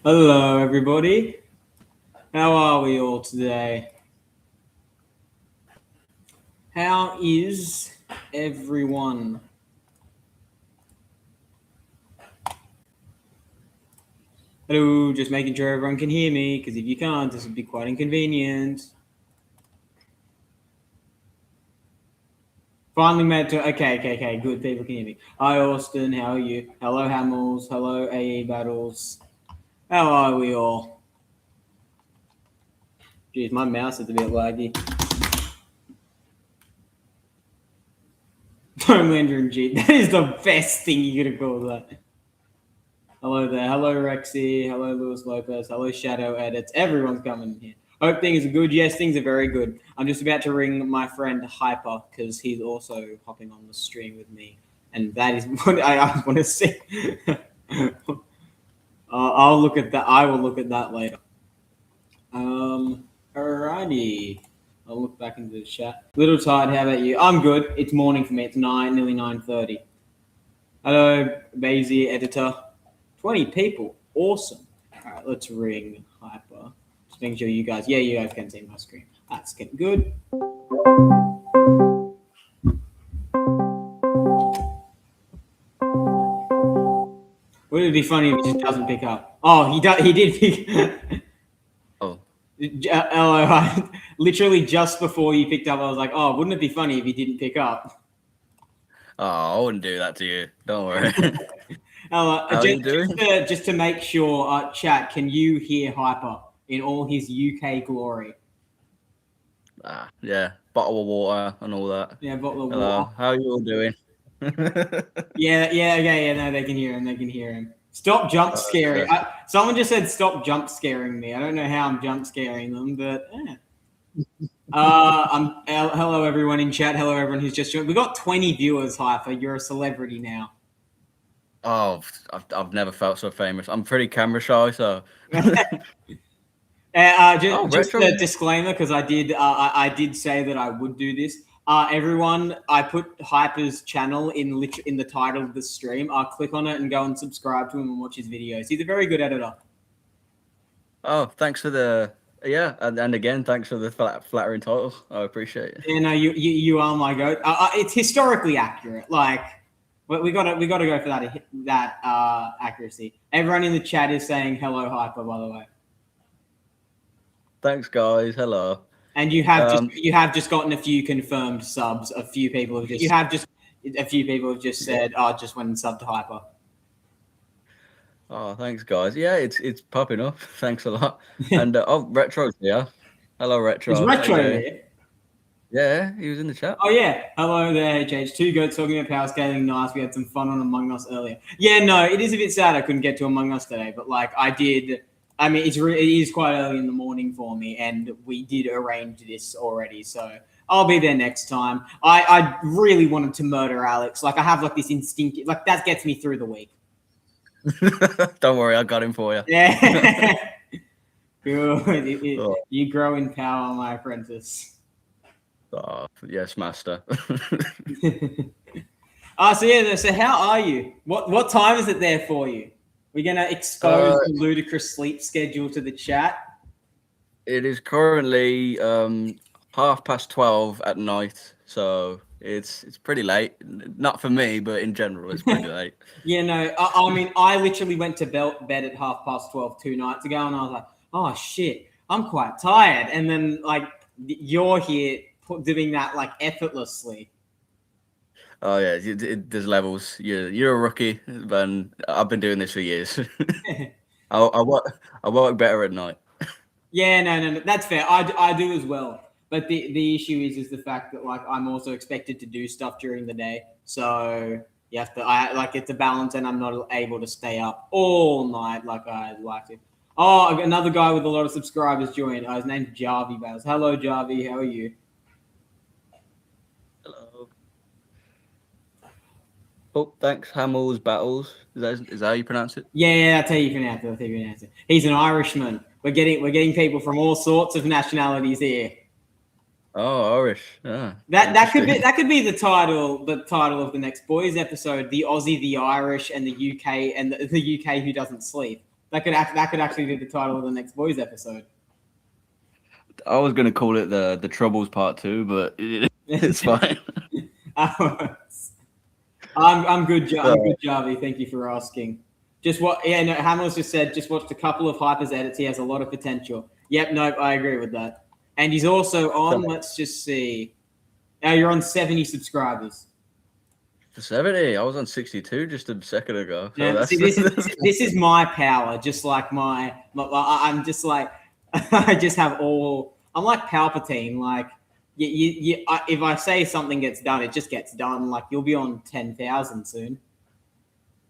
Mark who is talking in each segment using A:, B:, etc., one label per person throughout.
A: Hello, everybody. How are we all today? How is everyone? Hello, just making sure everyone can hear me, because if you can't, this would be quite inconvenient. Finally made to. Okay, good. People can hear me. Hi, Austin. How are you? Hello, Hamels. Hello, AE Battles. How are we all? Jeez, my mouse is a bit laggy. Homelander and G. That is the best thing you could have called that. Hello there. Hello, Rexy. Hello, Luis Lopez. Hello, Shadow Edits. Everyone's coming here. Hope things are good. Yes, things are very good. I'm just about to ring my friend Hyper because he's also hopping on the stream with me. And that is what I want to see. I'll look at that. I will look at that later. Alrighty. I'll look back into the chat. Little tired. How about you? I'm good. It's morning for me. It's nearly 9:30. Hello, Basie editor. 20 people. Awesome. All right, let's ring Hyper. Just making sure you guys can see my screen. That's getting good. Would it be funny if he just doesn't pick up? Oh, he did pick.
B: Oh.
A: Hello. Literally just before you picked up, I was like, oh, wouldn't it be funny if he didn't pick up?
B: Oh, I wouldn't do that to you. Don't worry.
A: How
B: are you doing?
A: Just to make sure, chat, can you hear Hyper in all his UK glory?
B: Yeah. Bottle of water and all that.
A: Yeah, bottle of
B: Hello.
A: water.
B: How are you all doing?
A: Yeah. No, they can hear him. Stop jump scaring.
B: Okay.
A: Someone just said stop jump scaring me. I don't know how I'm jump scaring them, but hello everyone in chat. Hello everyone who's just joined. We got 20 viewers, Hyper. You're a celebrity now.
B: Oh, I've never felt so famous. I'm pretty camera shy, so.
A: Just a disclaimer, because I did say that I would do this. Everyone, I put Hyper's channel in the title of the stream. Click on it and go and subscribe to him and watch his videos. He's a very good editor.
B: Oh, thanks for the and again, thanks for the flattering title. I appreciate it.
A: Yeah, no, you are my goat. It's historically accurate. Like, we gotta go for that accuracy. Everyone in the chat is saying hello, Hyper, by the way.
B: Thanks, guys. Hello.
A: And you have just gotten a few confirmed subs. A few people have just said, "Oh, just went and subbed to Hyper."
B: Oh, thanks, guys. Yeah, it's popping up. Thanks a lot. And Retro's here. Hello, Retro.
A: Is Retro there?
B: Yeah, he was in the chat.
A: Oh yeah, hello there, HH. Two goats talking about power scaling. Nice. We had some fun on Among Us earlier. Yeah, no, it is a bit sad I couldn't get to Among Us today, but like I did. I mean, it is quite early in the morning for me, and we did arrange this already, so I'll be there next time. I really wanted to murder Alex. Like I have like this instinctive, like that gets me through the week.
B: Don't worry, I got him for you.
A: Yeah. Good. You grow in power, my apprentice.
B: Oh, yes, master.
A: So how are you? What time is it there for you? We're going to expose the ludicrous sleep schedule to the chat.
B: It is currently 12:30 at night, so it's pretty late. Not for me, but in general, it's pretty late.
A: Yeah, no, I mean, I literally went to bed at 12:30 2 nights ago, and I was like, oh, shit, I'm quite tired. And then, like, you're here doing that, like, effortlessly.
B: Oh yeah, there's levels. You're a rookie, and I've been doing this for years. I work better at night.
A: Yeah, no, that's fair. I do as well. But the issue is the fact that like I'm also expected to do stuff during the day, so you have to. It's a balance, and I'm not able to stay up all night like I'd like to. Oh, another guy with a lot of subscribers joined. His name's Jarvie Bales. Hello, Jarvie. How are you?
B: Hello. Oh, thanks, Hamels Battles. Is that how you pronounce it?
A: Yeah, that's how you pronounce it. He's an Irishman. We're getting people from all sorts of nationalities here.
B: Oh, Irish. Yeah.
A: That could be the title of the next boys episode: the Aussie, the Irish, and the UK, and the UK who doesn't sleep. that could actually be the title of the next boys episode.
B: I was gonna call it the Troubles Part 2, but it's fine.
A: I'm good, I'm good, Jarvie. Thank you for asking. Just what? Yeah, no. Hamill's just said. Just watched a couple of Hyper's edits. He has a lot of potential. Yep. Nope. I agree with that. And he's also on. Let's just see. Now you're on 70 subscribers.
B: 70. I was on 62 just a second ago. So
A: Yeah, see, this is my power. Just like I'm just like I just have all. I'm like Palpatine. Like if I say something gets done, it just gets done. Like you'll be on 10,000 soon.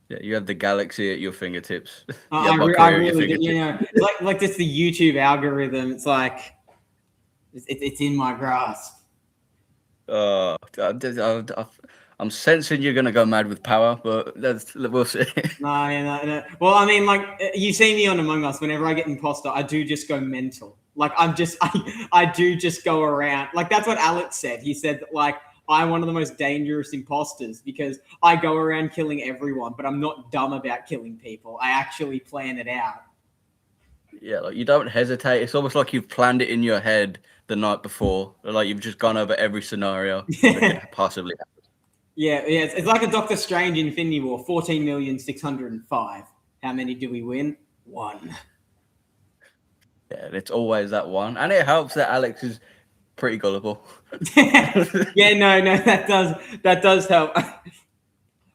B: Yeah, you have the galaxy at your fingertips.
A: I really do. You know, like just the YouTube algorithm. It's like it's in my grasp.
B: I'm sensing you're gonna go mad with power, but we'll see.
A: No. Well, I mean, like you see me on Among Us. Whenever I get imposter, I do just go mental. Like I do just go around. Like that's what Alex said. He said that like I'm one of the most dangerous imposters because I go around killing everyone, but I'm not dumb about killing people. I actually plan it out.
B: Yeah, like you don't hesitate. It's almost like you've planned it in your head the night before. Like you've just gone over every scenario that could possibly happen.
A: Yeah. It's like a Doctor Strange Infinity War. 14,605,000. How many do we win? 1.
B: Yeah, it's always that one, and it helps that Alex is pretty gullible.
A: Yeah, no, that does help.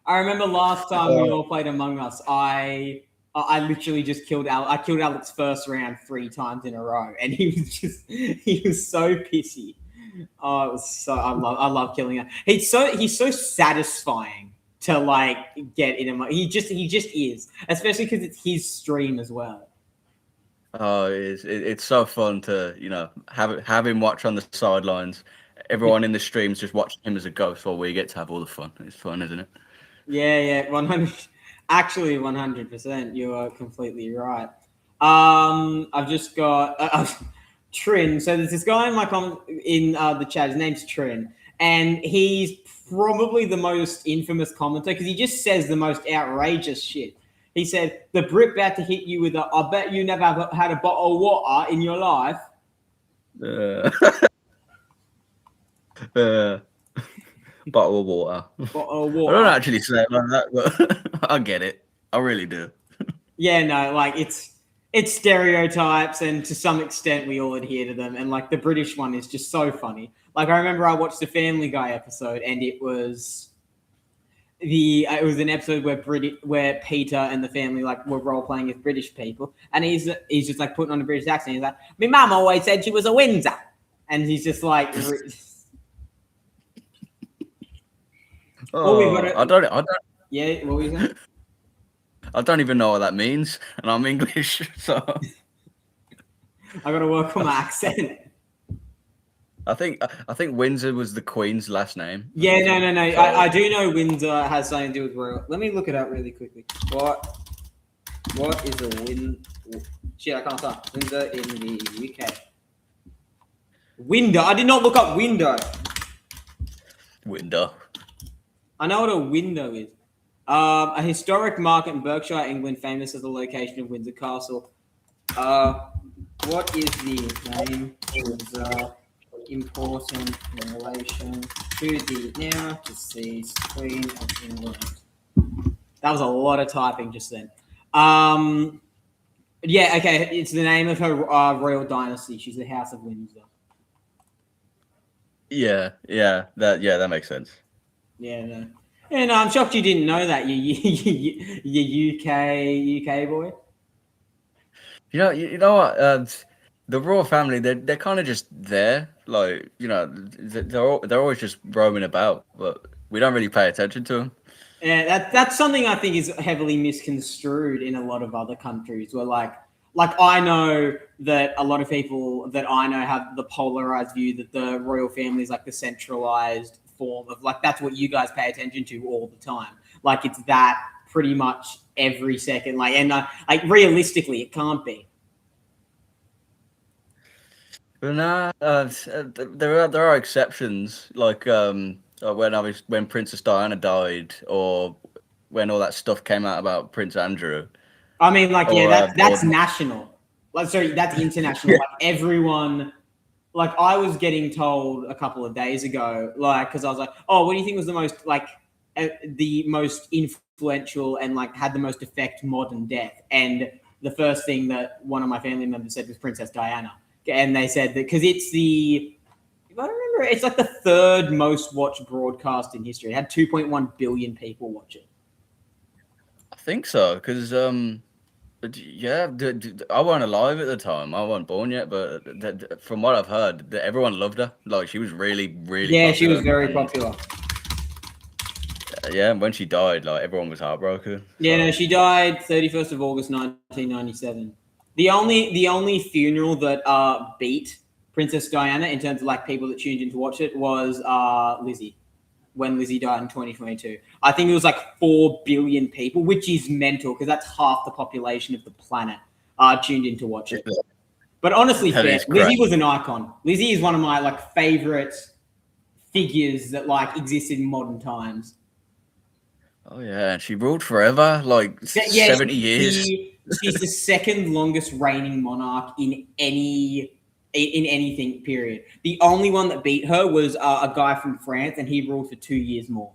A: I remember last time we all played Among Us, I literally just killed Alex. I killed Alex first round 3 times in a row, and he was so pissy. Oh, it was so I love killing him. He's so satisfying to like get in him. He just is, especially because it's his stream as well.
B: Oh, it's so fun to have him watch on the sidelines. Everyone in the streams just watching him as a ghost while we get to have all the fun. It's fun, isn't it?
A: Yeah, 100. Actually, 100%. You are completely right. I've just got Trin. So there's this guy in my in the chat. His name's Trin, and he's probably the most infamous commentator because he just says the most outrageous shit. He said, "The Brit about to hit you with a. I bet you never had a bottle of water in your life."
B: Bottle of water.
A: Bottle of water.
B: I don't actually say it like that, but I get it. I really do.
A: Yeah, no, like it's stereotypes, and to some extent we all adhere to them. And like the British one is just so funny. Like I remember I watched the Family Guy episode, and it was an episode where Peter and the family like were role playing as British people, and he's just like putting on a British accent. He's like, "My mum always said she was a Windsor," and he's just like,
B: I don't.
A: Yeah, what were you saying?
B: I don't even know what that means, and I'm English, so
A: I got to work on my accent.
B: I think Windsor was the Queen's last name.
A: Yeah, no. So, I do know Windsor has something to do with royal. Let me look it up really quickly. What is a Shit, I can't start. Windsor in the UK. Window. I did not look up window.
B: Window.
A: I know what a window is. A historic market in Berkshire, England, famous as the location of Windsor Castle. What is the name Windsor? Important in relation to the now deceased Queen of England. That was a lot of typing just then. Yeah, okay. It's the name of her royal dynasty. She's the House of Windsor.
B: Yeah, that makes sense.
A: Yeah, no. Yeah, no, I'm shocked you didn't know that. You UK boy.
B: You know what? The royal family, they're kind of just there, like they're always just roaming about, but we don't really pay attention to them.
A: Yeah, that's something I think is heavily misconstrued in a lot of other countries. Where like I know that a lot of people that I know have the polarized view that the royal family is like the centralized form of like that's what you guys pay attention to all the time. Like it's that pretty much every second. Like and like realistically, it can't be.
B: But nah, there are exceptions, like when Princess Diana died, or when all that stuff came out about Prince Andrew.
A: I mean, like,
B: Or,
A: yeah, that's
B: or-
A: national. Like, sorry, that's international. Like, everyone, like, I was getting told a couple of days ago, like, because I was like, oh, what do you think was the most influential and like had the most effect modern death? And the first thing that one of my family members said was Princess Diana, and they said that because if I remember, it's like the third most watched broadcast in history. It had 2.1 billion people watch it.
B: I think so, because yeah, I wasn't alive at the time. I wasn't born yet, but from what I've heard, everyone loved her. Like she was really, really
A: Yeah, she was
B: popular.
A: very
B: And,
A: popular.
B: yeah, and when she died, like everyone was heartbroken.
A: Yeah,
B: So,
A: no, she died 31st of August 1997. The only funeral that beat Princess Diana in terms of like people that tuned in to watch it was Lizzie, when Lizzie died in 2022. I think it was like 4 billion people, which is mental because that's half the population of the planet tuned in to watch it. But honestly,
B: that
A: fair.
B: is
A: Lizzie
B: great.
A: was an icon. Lizzie is one of my like favorite figures that like existed in modern times.
B: Oh yeah, and she ruled forever, like
A: Yeah,
B: 70 years.
A: she's the second longest reigning monarch in anything. Period. The only one that beat her was a guy from France, and he ruled for 2 years more.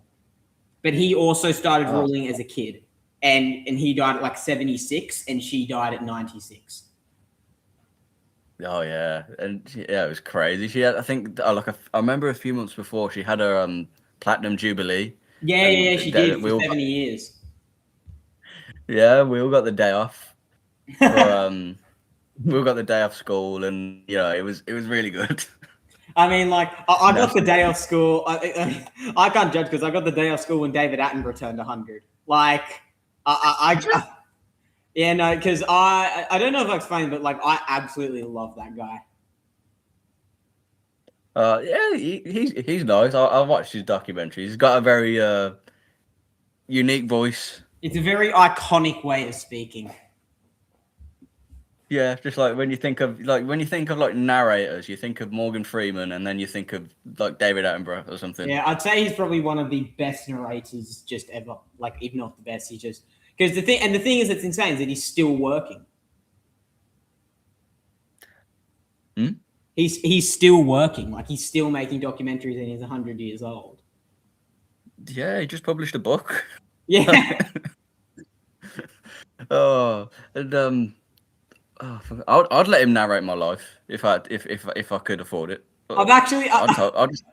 A: But he also started
B: Oh,
A: ruling as a kid, and he died at like 76, and she died at 96.
B: oh yeah, and yeah, it was crazy. She had, I think, I remember a few months before she had her platinum jubilee, and
A: Yeah, she did
B: we
A: for
B: all
A: 70 years.
B: we all got the day off for we all got the day off school, and it was really good.
A: I mean, like, I got the
B: National-
A: day off school. I can't judge because I got the day off school when David Attenborough turned 100. Like, yeah, no, because I don't know if I explained, but like, I absolutely love that guy.
B: Yeah, he's nice. I watched his documentaries. He's got a very unique voice.
A: It's a very iconic way of speaking.
B: Yeah, just like when you think of like narrators, you think of Morgan Freeman, and then you think of like David Attenborough or something.
A: Yeah, I'd say he's probably one of the best narrators just ever. Like, if not the best, he just because the thing is that's insane is that he's still working.
B: Hmm?
A: He's still working. Like, he's still making documentaries, and he's 100 years old.
B: Yeah, he just published a book.
A: Yeah.
B: Oh, and I'd let him narrate my life if I could afford it.
A: I've actually
B: I'd just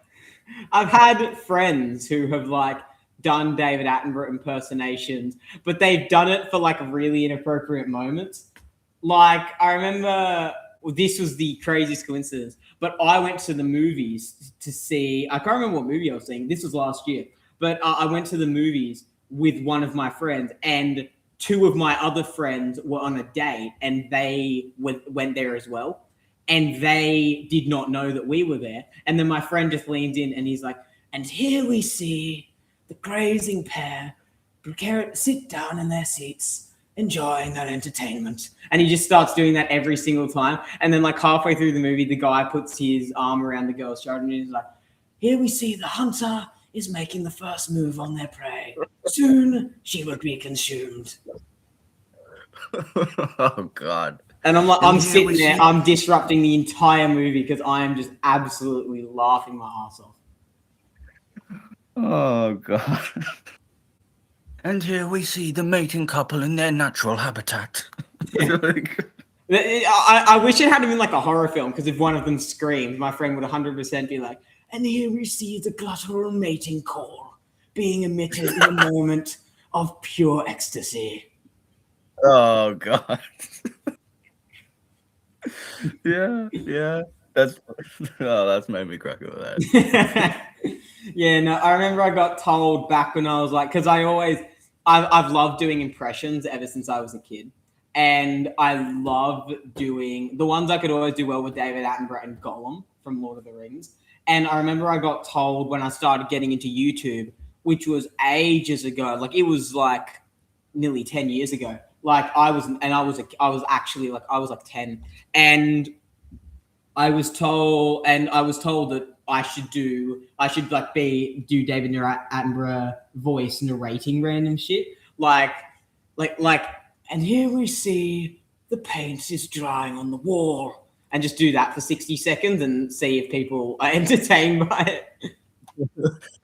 A: I've had friends who have like done David Attenborough impersonations, but they've done it for like really inappropriate moments. Like, I remember this was the craziest coincidence, but I went to the movies to see, I can't remember what movie I was seeing. This was last year, but I went to the movies with one of my friends, and two of my other friends were on a date, and they went there as well. And they did not know that we were there. And then my friend just leans in and he's like, and here we see the grazing pair sit down in their seats, enjoying their entertainment. And he just starts doing that every single time. And then like halfway through the movie, the guy puts his arm around the girl's shoulder and he's like, here we see the hunter is making the first move on their prey. Soon she will be consumed.
B: oh God.
A: And I'm like, I'm sitting there, I'm disrupting the entire movie because I am just absolutely laughing my ass off.
B: Oh God. And here we see the mating couple in their natural habitat.
A: I wish it had been like a horror film because if one of them screams, my friend would 100% be like, and here we see the guttural mating call being emitted in a moment of pure ecstasy.
B: Oh God. Yeah. That's made me crack up with that.
A: Yeah, no, I remember I got told back when I was like, because I've loved doing impressions ever since I was a kid. And I love doing the ones I could always do well with David Attenborough and Gollum from Lord of the Rings. And I remember I got told when I started getting into YouTube, which was ages ago, like it was like nearly 10 years ago. Like I was like 10, and I was told that I should do David Attenborough voice narrating random shit, like And here we see the paint is drying on the wall. And just do that for 60 seconds and see if people are entertained by it.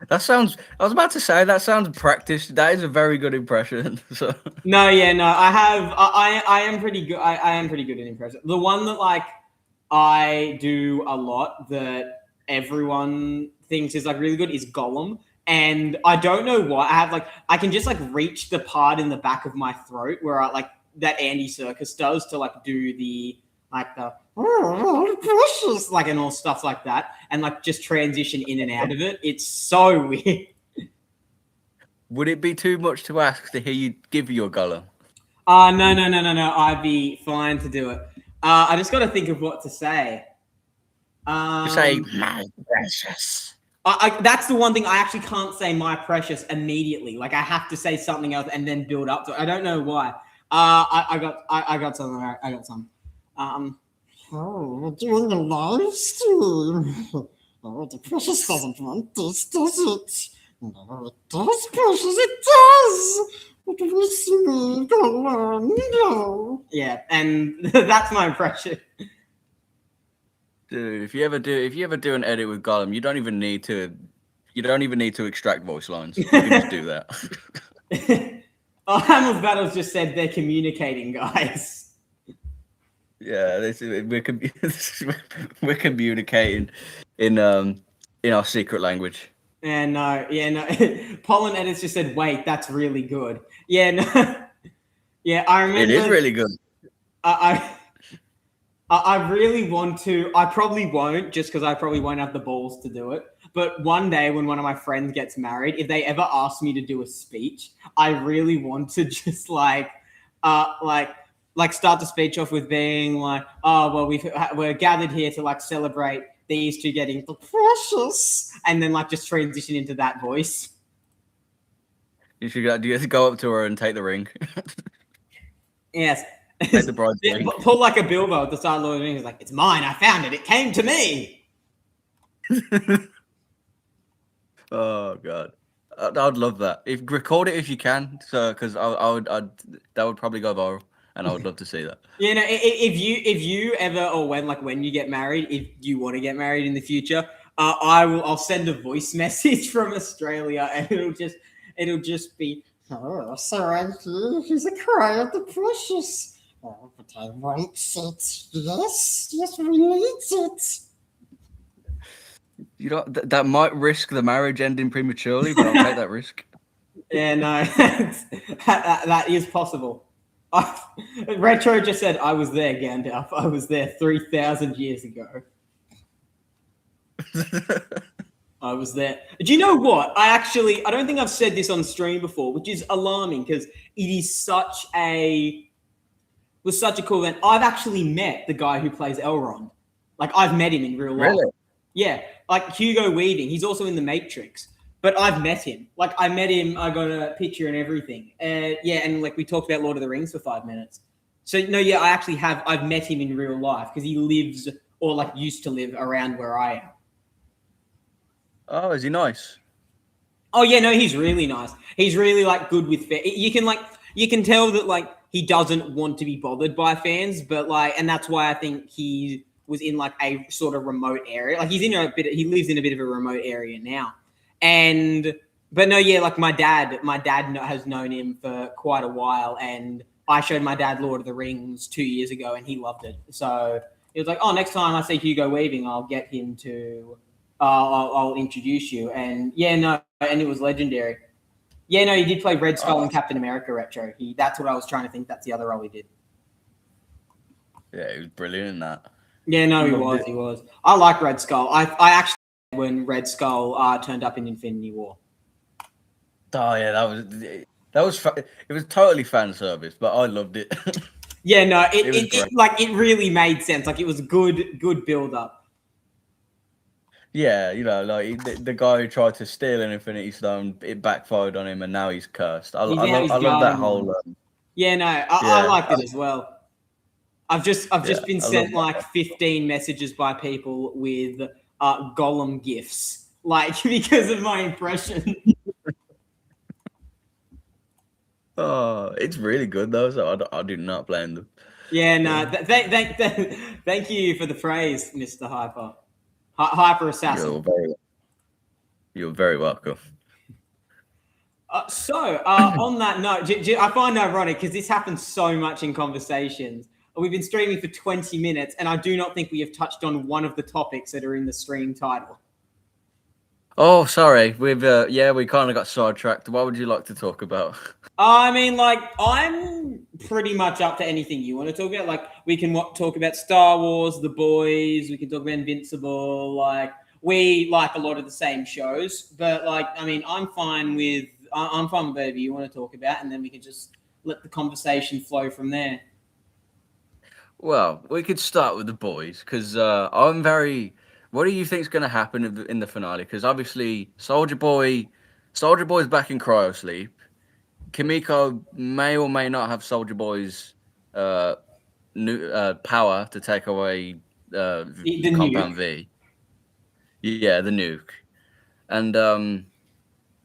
B: That sounds. I was about to say that sounds practiced. That is a very good impression. So
A: No, yeah, no, I have. I am pretty good. I am pretty good at impression. The one that like I do a lot that everyone thinks is like really good is Gollum, and I don't know why. I have like I can just like reach the part in the back of my throat where I like that Andy Serkis does to like do the like the precious like and all stuff like that, and like just transition in and out of it. It's so weird.
B: would it be too much to ask to hear you give your Gollum?
A: No. I'd be fine to do it. I just got to think of what to say.
B: You say my precious.
A: That's the one thing I actually can't say my precious immediately. Like I have to say something else and then build up to it. I don't know why. I got something. I got some.
C: Oh, we're doing a live stream. Oh, the Precious doesn't want this, does it? No, it does, Precious, it does! But we see, go on, no.
A: Yeah, and that's my impression.
B: Dude, if you ever do an edit with Gollum, you don't even need to extract voice lines. You can just do that.
A: Oh, Hamill's Battles just said they're communicating, guys.
B: Yeah, we're communicating in our secret language.
A: And no. Pollen Edits just said, "Wait, that's really good." Yeah, no. Yeah, I remember.
B: It is really good.
A: I really want to. I probably won't, just because I probably won't have the balls to do it. But one day, when one of my friends gets married, if they ever ask me to do a speech, I really want to just like start the speech off with being like, "Oh, well, we're gathered here to like celebrate these two getting the precious," and then like just transition into that voice.
B: You should go up to her and take the ring.
A: Yes.
B: Take the bride's ring.
A: Pull like a Bilbo at the start of Lord of the Rings. Like, it's mine. I found it. It came to me.
B: Oh god, I'd love that. Record it if you can, so because that would probably go viral, and I would love to see that.
A: You know, if you ever or when you get married, if you want to get married in the future, I'll send a voice message from Australia, and it'll just be,
C: Oh, so I'm here. He's a cry of the Precious. Oh, but I want it. Yes, we need it.
B: You know that might risk the marriage ending prematurely, but I'll take that risk.
A: Yeah, no, that is possible. Retro just said, "I was there, Gandalf. I was there 3,000 years ago. I was there." Do you know what? I don't think I've said this on stream before, which is alarming because it is such a cool event. I've actually met the guy who plays Elrond. Like, I've met him in real life.
B: Really?
A: Yeah, like Hugo Weaving. He's also in The Matrix. But I've met him. Like, I met him. I got a picture and everything. Yeah, and like we talked about Lord of the Rings for 5 minutes. So no, yeah, I've met him in real life because he lives or like used to live around where I am.
B: Oh, is he nice?
A: Oh yeah, no, he's really nice. He's really like good with fans. You can tell that like he doesn't want to be bothered by fans, but like, and that's why I think he was in like a sort of remote area. Like he lives in a bit of a remote area now. But no, yeah, like my dad has known him for quite a while, and I showed my dad Lord of the Rings 2 years ago, and he loved it. So he was like, "Oh, next time I see Hugo Weaving, I'll get him to, I'll introduce you." And yeah, no, and it was legendary. Yeah, no, he did play Red Skull in Captain America Retro. That's what I was trying to think. That's the other role he did.
B: Yeah, he was brilliant in that.
A: Yeah, no, he was. I like Red Skull. I actually when Red Skull turned up in Infinity War.
B: Oh yeah, it was totally fan service, but I loved it.
A: Yeah, no, it really made sense. Like it was good build up.
B: Yeah, you know, like the guy who tried to steal an Infinity Stone, it backfired on him, and now he's cursed. I love that whole.
A: Yeah, no, I liked it as well. I've just been sent like 15 messages by people with Gollum gifs, like because of my impression.
B: Oh, it's really good though, so I do not blame them.
A: Yeah, no. Thank you for the praise, Mr. Hyper. Hyper Assassin.
B: You're very welcome.
A: On that note, I find it ironic because this happens so much in conversations. We've been streaming for 20 minutes, and I do not think we have touched on one of the topics that are in the stream title.
B: Oh, sorry. We kind of got sidetracked. What would you like to talk about?
A: I mean, like, I'm pretty much up to anything you want to talk about. Like, we can talk about Star Wars, The Boys. We can talk about Invincible. Like, we like a lot of the same shows. But, like, I mean, I'm fine with whatever you want to talk about, and then we can just let the conversation flow from there.
B: Well, we could start with The Boys because I'm very. What do you think is going to happen in the finale? Because obviously, Soldier Boy's back in cryosleep. Kimiko may or may not have Soldier Boy's new power to take away
A: The
B: Compound
A: nuke.
B: V. Yeah, the nuke, and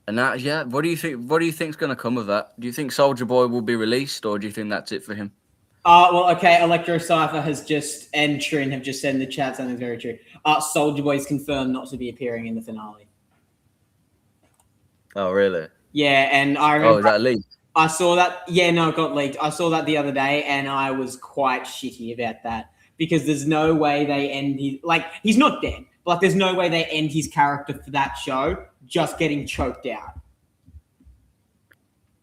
B: that. Yeah, what do you think? What do you think's going to come of that? Do you think Soldier Boy will be released, or do you think that's it for him?
A: Well, okay. Electro Cypher and Trin have just said in the chat something very true. Soldier Boy is confirmed not to be appearing in the finale.
B: Oh, really?
A: Yeah, and I remember.
B: Oh, is that leaked?
A: I saw that. Yeah, no, it got leaked. I saw that the other day, and I was quite shitty about that because there's no way they end his. Like, he's not dead, but like, there's no way they end his character for that show just getting choked out.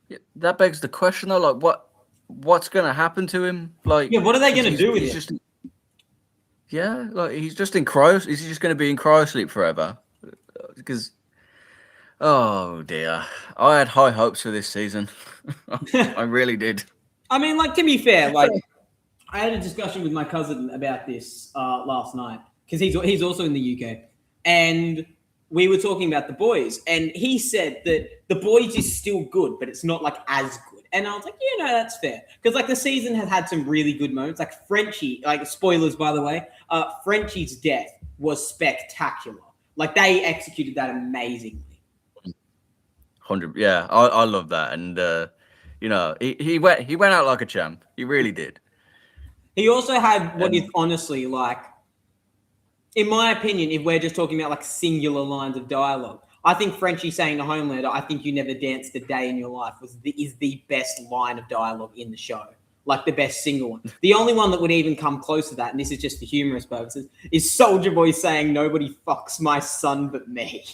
B: Yeah, that begs the question, though. Like, what's going to happen to him? Like,
A: yeah, what are they going to do with
B: him? Yeah, like he's just in cryo. Is he just going to be in cryosleep forever? Because, oh dear, I had high hopes for this season. I really did.
A: I mean, like, to be fair, like I had a discussion with my cousin about this last night because he's also in the UK, and we were talking about The Boys, and he said that The Boys is still good, but it's not like as good. And I was like, yeah, no, that's fair. Because, like, the season has had some really good moments. Like, Frenchie, like, spoilers, by the way, Frenchie's death was spectacular. Like, they executed that amazingly.
B: 100. Yeah, I love that. And, you know, he went out like a champ. He really did.
A: He also had what is honestly, like, in my opinion, if we're just talking about, like, singular lines of dialogue, I think Frenchie saying to Homelander, "I think you never danced a day in your life," is the best line of dialogue in the show. Like, the best single one. The only one that would even come close to that, and this is just for humorous purposes, is Soldier Boy saying, "Nobody fucks my son but me."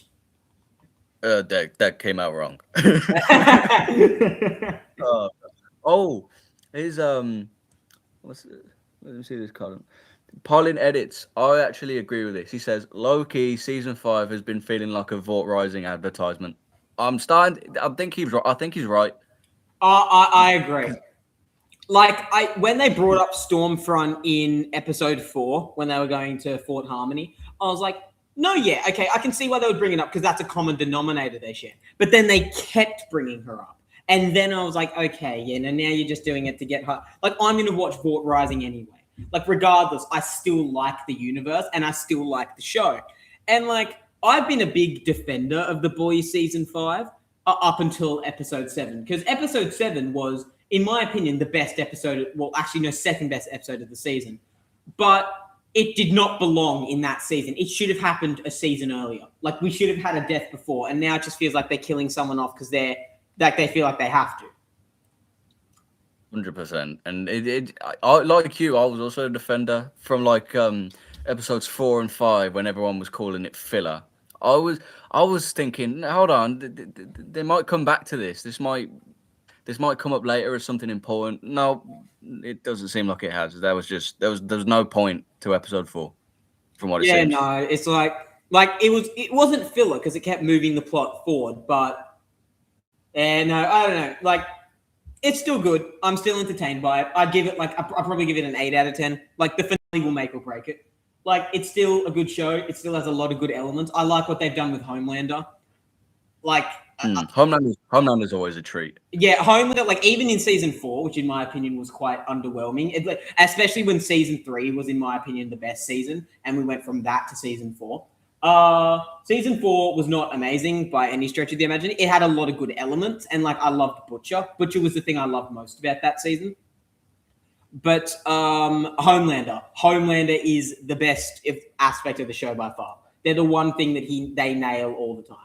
B: That came out wrong. His what's it? Let me see this column. Paulin edits. I actually agree with this. He says, low-key, season 5 has been feeling like a Vought Rising advertisement. I think he's right.
A: I agree. Like, when they brought up Stormfront in episode 4, when they were going to Fort Harmony, I was like, no, yeah, okay, I can see why they would bring it up because that's a common denominator they share. But then they kept bringing her up. And then I was like, okay, yeah, now you're just doing it to get her. Like, I'm going to watch Vought Rising anyway. Like, regardless, I still like the universe and I still like the show. And, like, I've been a big defender of The Boys season 5 up until episode 7. Because episode 7 was, in my opinion, the best episode. Well, actually, no, second best episode of the season. But it did not belong in that season. It should have happened a season earlier. Like, we should have had a death before. And now it just feels like they're killing someone off because they feel like they have to.
B: 100%. And I like you, I was also a defender from like episodes 4 and 5 when everyone was calling it filler. I was thinking, hold on, they might come back to this. This might come up later as something important. No, it doesn't seem like it has. There was no point to episode 4 from what it seems.
A: Yeah, no, it's like it wasn't filler because it kept moving the plot forward, but no, I don't know. Like, it's still good. I'm still entertained by it. I'd give it I'll probably give it an 8 out of 10. Like, the finale will make or break it. Like, it's still a good show. It still has a lot of good elements. I like what they've done with Homelander. Like,
B: Homelander's always a treat.
A: Yeah, Homelander, like, even in season 4, which in my opinion was quite underwhelming, especially when season 3 was, in my opinion, the best season, and we went from that to season 4. Season 4 was not amazing by any stretch of the imagination. It had a lot of good elements, and like I loved Butcher. Butcher was the thing I loved most about that season. But Homelander is the best aspect of the show by far. They're the one thing that they nail all the time.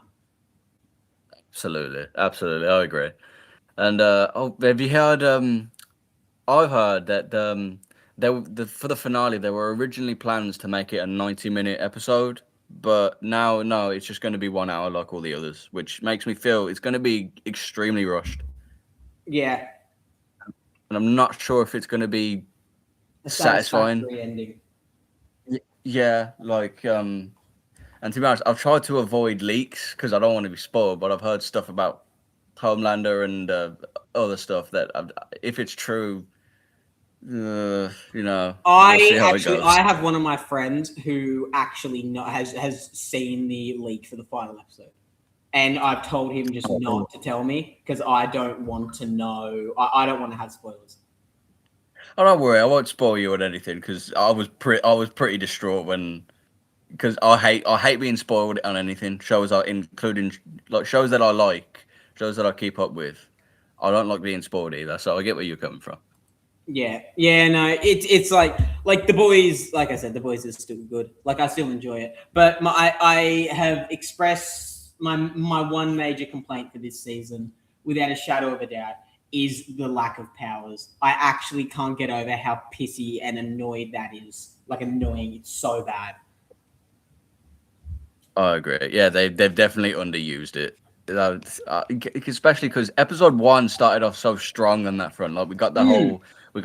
B: Absolutely, I agree. And have you heard? I've heard that for the finale there were originally plans to make it a 90-minute episode, but now no, it's just going to be 1 hour like all the others, which makes me feel it's going to be extremely rushed.
A: Yeah.
B: And I'm not sure if it's going to be satisfying.
A: Ending.
B: Yeah, like and to be honest, I've tried to avoid leaks because I don't want to be spoiled, but I've heard stuff about Homelander and other stuff that if it's true, you know,
A: I have one of my friends who actually has seen the leak for the final episode. And I've told him just not to tell me because I don't want to know. I don't want to have spoilers.
B: Oh, don't worry, I won't spoil you on anything because I was pretty distraught because I hate being spoiled on anything. Shows including like shows that I like, shows that I keep up with. I don't like being spoiled either, so I get where you're coming from.
A: Yeah, no, it's like The Boys. Like I said, The Boys is still good. Like I still enjoy it, but I have expressed my one major complaint for this season, without a shadow of a doubt, is the lack of powers. I actually can't get over how pissy and annoyed that is. Like annoying, it's so bad.
B: I agree. Yeah, they've definitely underused it. Especially because episode 1 started off so strong on that front. Like we got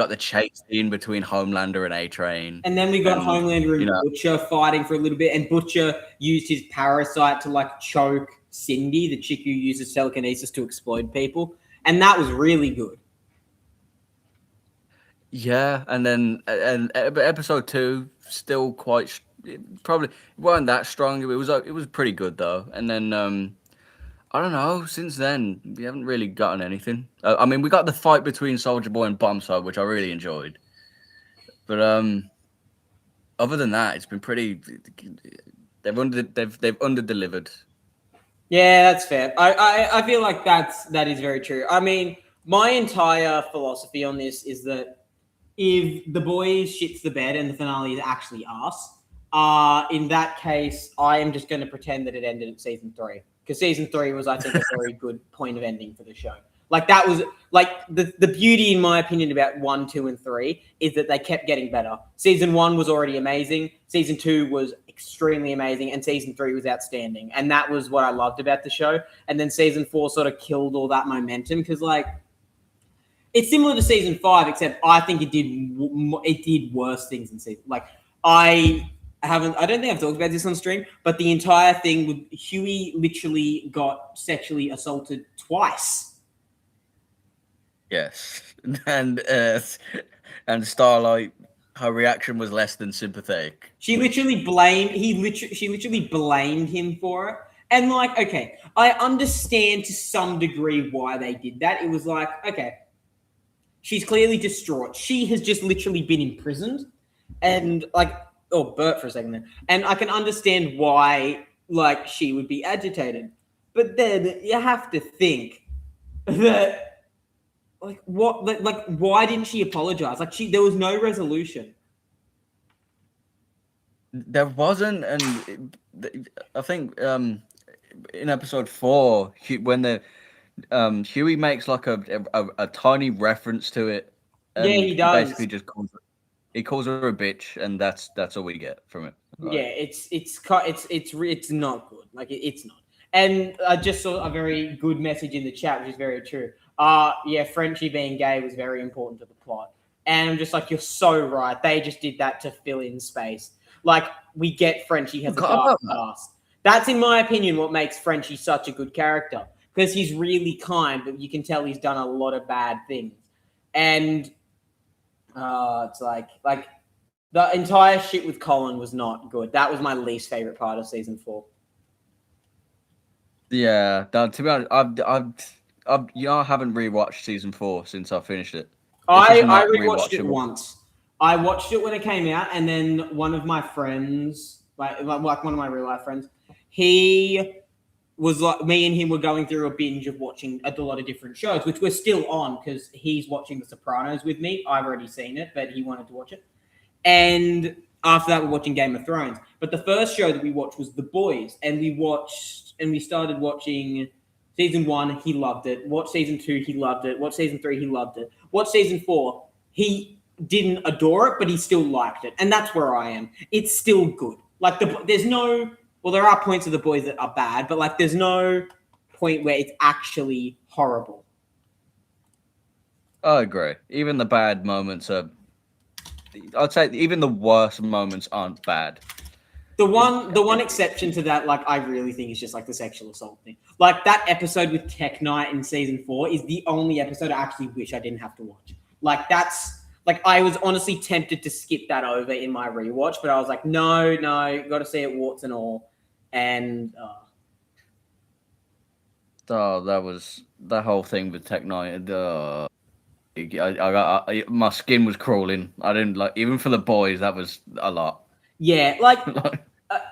B: the chase scene between Homelander and A-Train.
A: And then we got Homelander and Butcher fighting for a little bit, and Butcher used his parasite to like choke Cindy, the chick who uses telekinesis to explode people. And that was really good.
B: Yeah, and then episode 2 still probably weren't that strong. It was pretty good though. And then I don't know. Since then, we haven't really gotten anything. I mean, we got the fight between Soldier Boy and Bombshell, which I really enjoyed. But other than that, it's been pretty. They've under-delivered.
A: Yeah, that's fair. I feel like that is very true. I mean, my entire philosophy on this is that if The Boys shits the bed and the finale is actually us, in that case, I am just going to pretend that it ended at season 3. Because season 3 was, I think, a very good point of ending for the show. Like that was like the beauty, in my opinion, about 1, 2, and 3 is that they kept getting better. Season 1 was already amazing. Season 2 was extremely amazing, and season 3 was outstanding. And that was what I loved about the show. And then season 4 sort of killed all that momentum because, like, it's similar to season 5, except I think it did worse things in season. Like, I don't think I've talked about this on stream, but the entire thing with Huey literally got sexually assaulted twice.
B: Yes, and Starlight, her reaction was less than sympathetic.
A: She literally blamed him for it. And like, okay, I understand to some degree why they did that. It was like, okay, she's clearly distraught. She has just literally been imprisoned, and like. Oh, Bert for a second there. And I can understand why, like, she would be agitated. But then you have to think that, like, why didn't she apologize? Like, there was no resolution.
B: There wasn't, and I think in episode 4, when Huey makes like a tiny reference to it.
A: Yeah, he does.
B: Basically, just calls her a bitch, and that's all we get from it.
A: Right? Yeah, it's not good. Like it's not. And I just saw a very good message in the chat, which is very true. Yeah, Frenchie being gay was very important to the plot, and I'm just like, you're so right. They just did that to fill in space. Like we get Frenchie has a dark past. That's, in my opinion, what makes Frenchie such a good character, because he's really kind, but you can tell he's done a lot of bad things, and. It's like the entire shit with Colin was not good. That was my least favorite part of season 4.
B: Yeah, to be honest, I haven't rewatched season 4 since I finished it.
A: I rewatched it once. I watched it when it came out, and then one of my friends like one of my real life friends. He was like, me and him were going through a binge of watching a lot of different shows, which we're still on because he's watching The Sopranos with me. I've already seen it, but he wanted to watch it. And after that, we're watching Game of Thrones. But the first show that we watched was The Boys, and we started watching season 1. He loved it. Watched season 2. He loved it. Watched season 3. He loved it. Watched season 4. He didn't adore it, but he still liked it, and that's where I am. It's still good. Like there's no. Well, there are points of The Boys that are bad, but like there's no point where it's actually horrible.
B: I agree. Even the bad moments are. I'd say even the worst moments aren't bad.
A: The one exception to that, like I really think, is just like the sexual assault thing. Like that episode with Tech Knight in season 4 is the only episode I actually wish I didn't have to watch. Like that's like I was honestly tempted to skip that over in my rewatch, but I was like, no, got to see it warts and all. And
B: that was the whole thing with Tech Knight. My skin was crawling. I didn't like, even for The Boys, that was a lot.
A: Yeah, like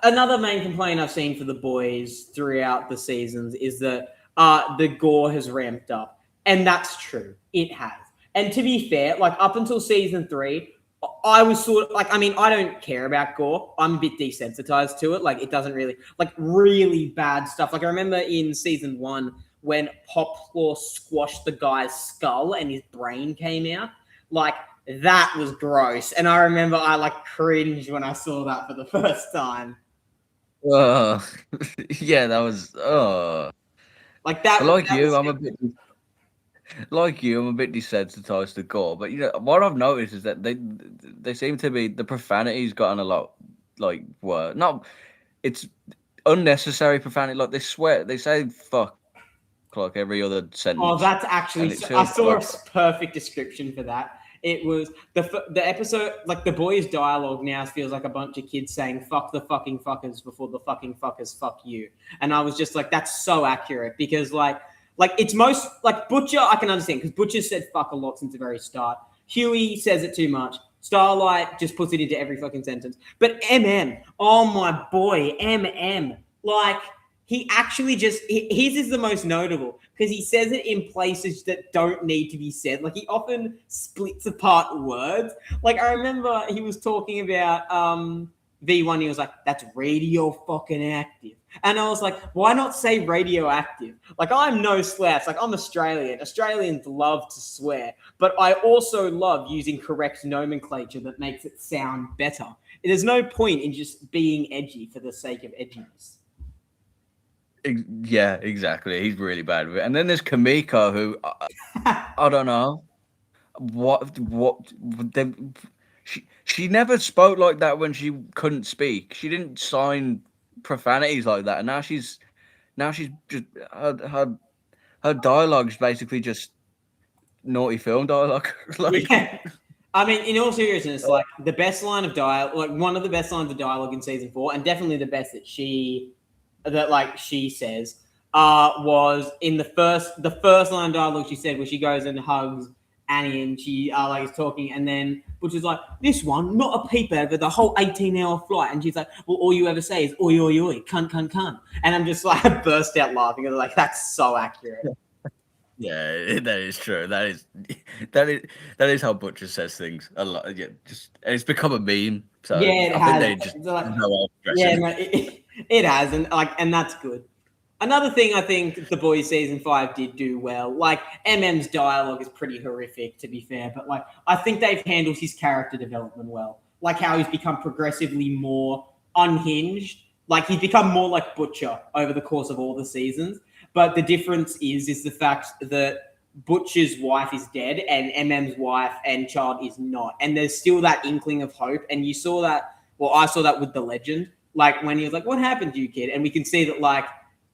A: another main complaint I've seen for The Boys throughout the seasons is that the gore has ramped up, and that's true. It has. And to be fair, like up until season 3, I was sort of like, I mean, I don't care about gore. I'm a bit desensitized to it. Like it doesn't really, like really bad stuff. Like I remember in season 1 when Popclaw squashed the guy's skull and his brain came out. Like that was gross. And I remember I like cringed when I saw that for the first time.
B: Yeah, that was
A: like that.
B: Like that you, I'm a bit desensitized to gore. But you know what I've noticed is that they seem to be, the profanity's gotten a lot like worse. Not, it's unnecessary profanity. Like they swear, they say fuck like every other sentence.
A: Oh, that's actually, I saw a perfect description for that. It was the episode, like The Boys dialogue now feels like a bunch of kids saying fuck the fucking fuckers before the fucking fuckers fuck you. And I was just like, that's so accurate, because like it's most, like Butcher I can understand, because Butcher said fuck a lot since the very start. Huey says it too much. Starlight just puts it into every fucking sentence. But oh my boy, like he actually just, his is the most notable because he says it in places that don't need to be said. Like he often splits apart words. Like I remember he was talking about V1. He was like, that's radio fucking active. And I was like, why not say radioactive? Like I'm no slouch. Like I'm Australian. Australians love to swear, but I also love using correct nomenclature that makes it sound better. There's no point in just being edgy for the sake of edginess.
B: Yeah, exactly. He's really bad with it. And then there's Kamiko, who I don't know she never spoke like that when she couldn't speak. She didn't sign profanities like that, and now she's just her dialogue's basically just naughty film dialogue. Like, yeah.
A: I mean, in all seriousness, like the best line of dialogue, like one of the best lines of dialogue in season 4, and definitely the best that she says was in the first line of dialogue she said, where she goes and hugs Annie and she like is talking, and then Butcher's like, this one, not a peep over the whole 18-hour flight, and she's like, well, all you ever say is oi oi oi, cunt cunt cunt, and I'm just like, I burst out laughing, and like, that's so accurate.
B: Yeah, that is true. That is how Butcher says things a lot. Yeah, just, and it's become a meme. So
A: yeah, it
B: I
A: has.
B: think they just
A: like, yeah, no, it has, and that's good. Another thing I think The Boys season 5 did do well, like MM's dialogue is pretty horrific, to be fair, but like I think they've handled his character development well, like how he's become progressively more unhinged. Like he's become more like Butcher over the course of all the seasons. But the difference is the fact that Butcher's wife is dead and MM's wife and child is not. And there's still that inkling of hope. And you saw that, well, I saw that with The Legend, like when he was like, what happened to you, kid? And we can see that like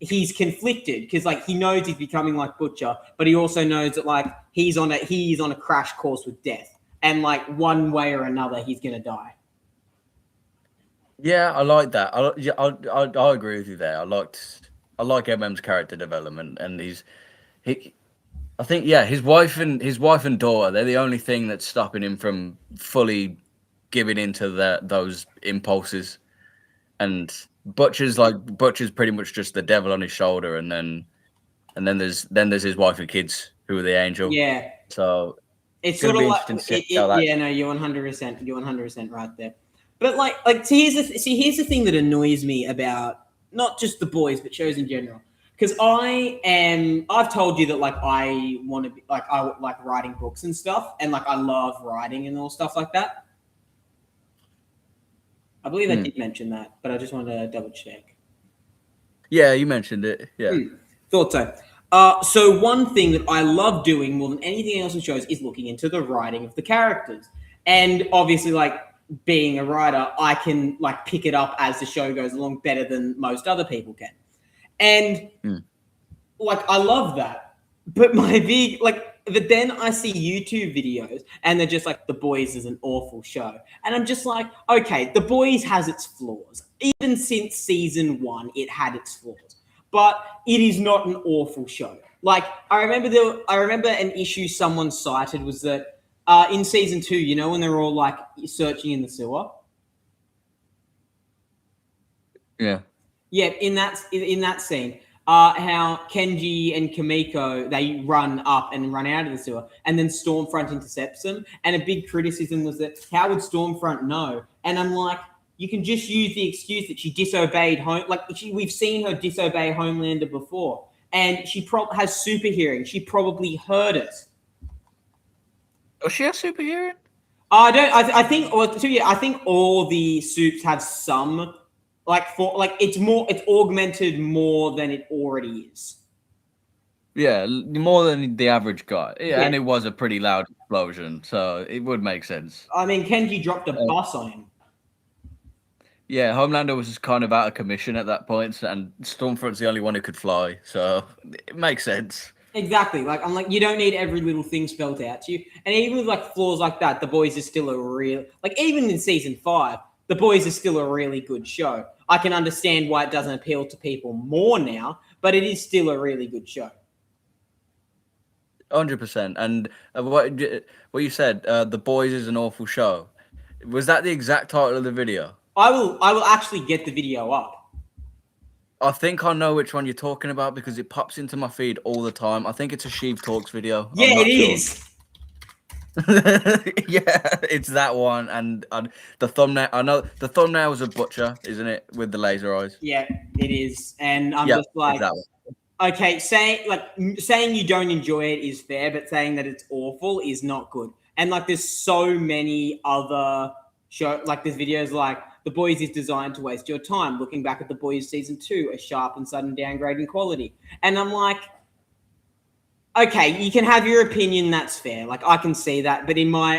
A: he's conflicted because like he knows he's becoming like Butcher, but he also knows that like he's on a crash course with death. And like one way or another, he's going to die.
B: Yeah, I like that. I agree with you there. I like MM's character development, and I think his wife and daughter, they're the only thing that's stopping him from fully giving into those impulses. and Butcher's pretty much just the devil on his shoulder, and then there's his wife and kids who are the angel.
A: Yeah,
B: So
A: it's
B: gonna
A: sort of
B: be
A: like
B: interesting to see how that.
A: yeah, no, you're 100% right there. But like, here's the thing that annoys me about not just The Boys but shows in general. Because I've told you that like I want to be like I like writing books and stuff, and like I love writing and all stuff like that. I believe I did mention that, but I just wanted to double check.
B: Yeah, you mentioned it. Yeah.
A: Thought so. So one thing that I love doing more than anything else in shows is looking into the writing of the characters, and obviously, like being a writer, I can like pick it up as the show goes along better than most other people can, and like I love that. But my big but then I see YouTube videos and they're just like, The Boys is an awful show. And I'm just like, okay, The Boys has its flaws. Even since season 1, it had its flaws. But it is not an awful show. Like, I remember an issue someone cited was that in season 2, you know, when they're all like searching in the sewer?
B: Yeah.
A: Yeah, in that scene. How Kenji and Kamiko, they run up and run out of the sewer, and then Stormfront intercepts them. And a big criticism was that how would Stormfront know? And I'm like, you can just use the excuse that she disobeyed we've seen her disobey Homelander before, and she has super hearing. She probably heard it.
B: Oh, she has super hearing?
A: I think all the soups have some. It's augmented more than it already is.
B: Yeah, more than the average guy. Yeah, and it was a pretty loud explosion, so it would make sense.
A: I mean, Kenji dropped a bus on him.
B: Yeah, Homelander was just kind of out of commission at that point, and Stormfront's the only one who could fly, so it makes sense.
A: Exactly. Like, I'm like, you don't need every little thing spelled out to you. And even with like flaws like that, The Boys is still a real even in season 5, The Boys is still a really good show. I can understand why it doesn't appeal to people more now, but it is still a really good show.
B: 100%. And what you said, The Boys is an awful show. Was that the exact title of the video?
A: I will actually get the video up.
B: I think I know which one you're talking about because it pops into my feed all the time. I think it's a Sheev Talks video.
A: Yeah, it is.
B: Yeah, it's that one, and the thumbnail. I know the thumbnail was a Butcher, isn't it, with the laser eyes?
A: Yeah, it is, and I'm just like, okay, saying you don't enjoy it is fair, but saying that it's awful is not good. And like, there's so many other there's videos like The Boys is designed to waste your time. Looking back at The Boys season 2, a sharp and sudden downgrade in quality, and I'm like, okay, you can have your opinion. That's fair. Like, I can see that. But in my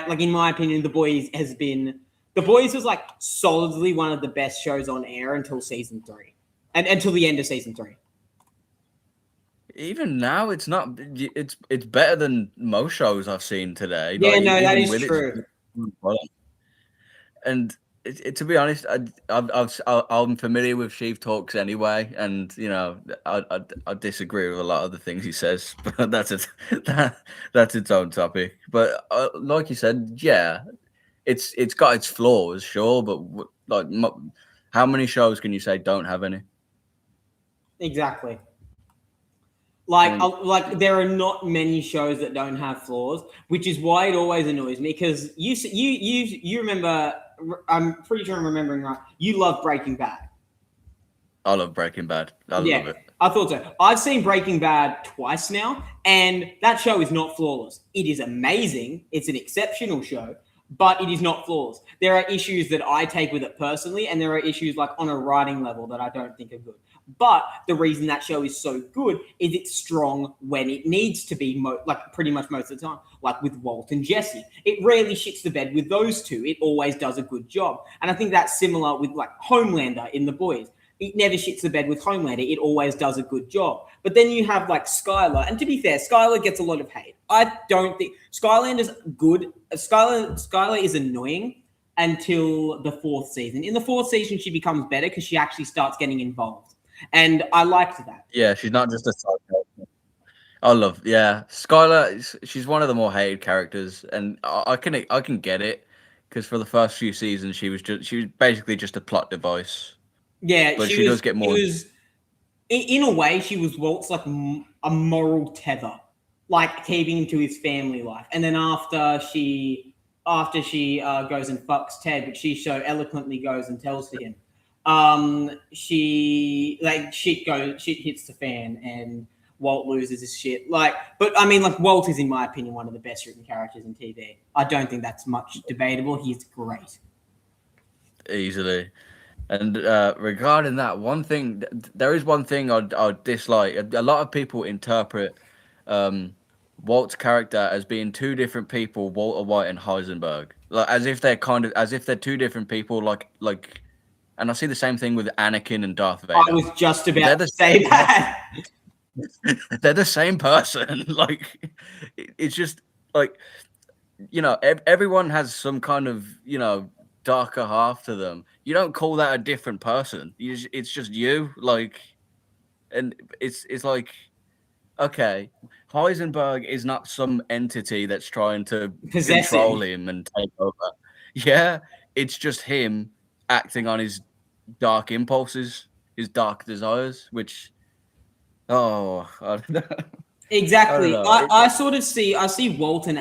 A: opinion, The Boys was like solidly one of the best shows on air until season 3 and until the end of season 3.
B: Even now, it's not. It's better than most shows I've seen today.
A: Yeah, no, that is true.
B: And to be honest, I'm familiar with Sheev Talks anyway, and you know, I disagree with a lot of the things he says, but that's its own topic. But like you said, yeah, it's got its flaws, sure, but like, how many shows can you say don't have any?
A: Exactly. Like there are not many shows that don't have flaws, which is why it always annoys me, because you remember. I'm pretty sure I'm remembering right. You love Breaking Bad.
B: I love Breaking Bad. I love it.
A: I thought so. I've seen Breaking Bad twice now, and that show is not flawless. It is amazing. It's an exceptional show, but it is not flawless. There are issues that I take with it personally, and there are issues like on a writing level that I don't think are good. But the reason that show is so good is it's strong when it needs to be, pretty much most of the time. Like with Walt and Jesse, it rarely shits the bed with those two. It always does a good job. And I think that's similar with like Homelander in The Boys. It never shits the bed with Homelander. It always does a good job. But then you have like Skylar. And to be fair, Skylar gets a lot of hate. I don't think Skylander's good. Skylar is annoying until the 4th season. In the 4th season, she becomes better because she actually starts getting involved. And I liked that.
B: Yeah, she's not just a side character. Skylar, she's one of the more hated characters, and I can get it, because for the first few seasons she was basically just a plot device.
A: Yeah,
B: but she does get more.
A: She was, in a way, she was Walt's like a moral tether, like keeping him to his family life. And then after she goes and fucks Ted, but she so eloquently goes and tells to him, she like shit hits the fan and Walt loses his shit. Like, but I mean, like Walt is in my opinion one of the best written characters in TV. I don't think that's much debatable. He's great.
B: Easily. And regarding that, there is one thing I'd dislike. A lot of people interpret Walt's character as being two different people, Walter White and Heisenberg, like as if they're two different people. Like, and I see the same thing with Anakin and Darth Vader.
A: I was just about to say that.
B: They're the same person. Like, it's just like, everyone has some kind of darker half to them. You don't call that a different person. It's just you. Like, and it's like, okay, Heisenberg is not some entity that's trying to control him and take over. Yeah, it's just him acting on his dark impulses, his dark desires, which, I don't know.
A: Exactly. I sort of see Walt and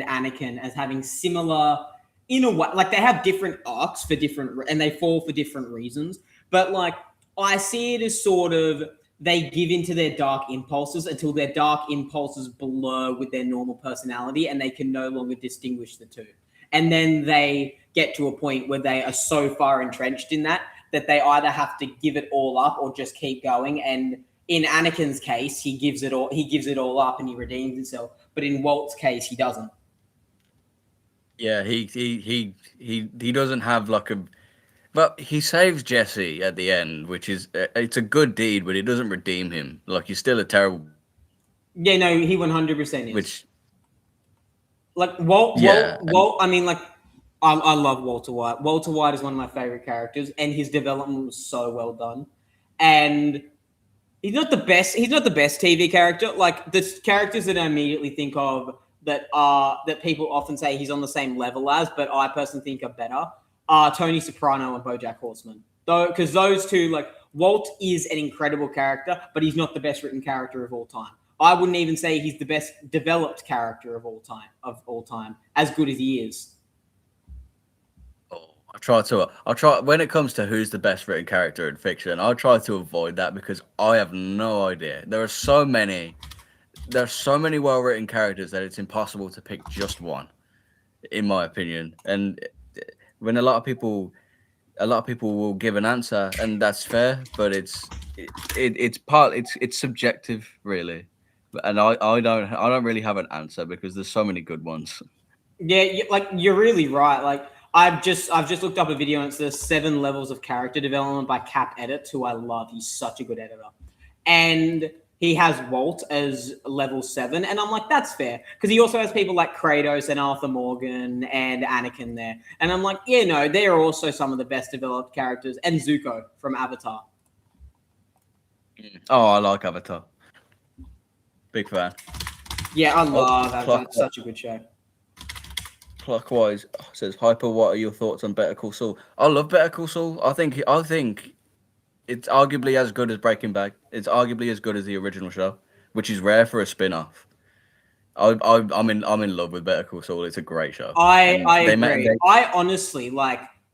A: Anakin as having similar in a way, like they have different arcs for different, and they fall for different reasons. But like I see it as sort of they give into their dark impulses until their dark impulses blur with their normal personality, and they can no longer distinguish the two. And then they get to a point where they are so far entrenched in that they either have to give it all up or just keep going. And in Anakin's case, he gives it all up and he redeems himself. But in Walt's case, he doesn't.
B: Yeah, he doesn't have like a, but he saves Jesse at the end, which is it's a good deed, but it doesn't redeem him. Like he's still a terrible.
A: Yeah, no, he 100% is.
B: Which,
A: like Walt. I mean, like I love Walter White. Walter White is one of my favorite characters, and his development was so well done. And he's not the best TV character. Like the characters that I immediately think of that people often say he's on the same level as, but I personally think are better, are Tony Soprano and BoJack Horseman. Though, because those two, like Walt is an incredible character, but he's not the best written character of all time. I wouldn't even say he's the best developed character of all time, as good as he is.
B: I'll try when it comes to who's the best written character in fiction. I'll try to avoid that because I have no idea. There are so many well-written characters that it's impossible to pick just one, in my opinion. And when a lot of people will give an answer, and that's fair, but it's subjective, really. And I don't really have an answer because there's so many good ones.
A: Yeah, like you're really right. Like I've just looked up a video and it's the 7 levels of character development by Cap Edit, who I love. He's such a good editor. And he has Walt as level 7. And I'm like, that's fair. Because he also has people like Kratos and Arthur Morgan and Anakin there. And I'm like, yeah, no, they are also some of the best developed characters. And Zuko from Avatar.
B: Oh, I like Avatar. Big fan.
A: Yeah, I love Avatar. It's such a good show.
B: Clockwise says, Hyper, what are your thoughts on Better Call Saul? I love Better Call Saul. I think it's arguably as good as Breaking Bad. It's arguably as good as the original show, which is rare for a spin-off. I'm in love with Better Call Saul. It's a great show.
A: I agree. I honestly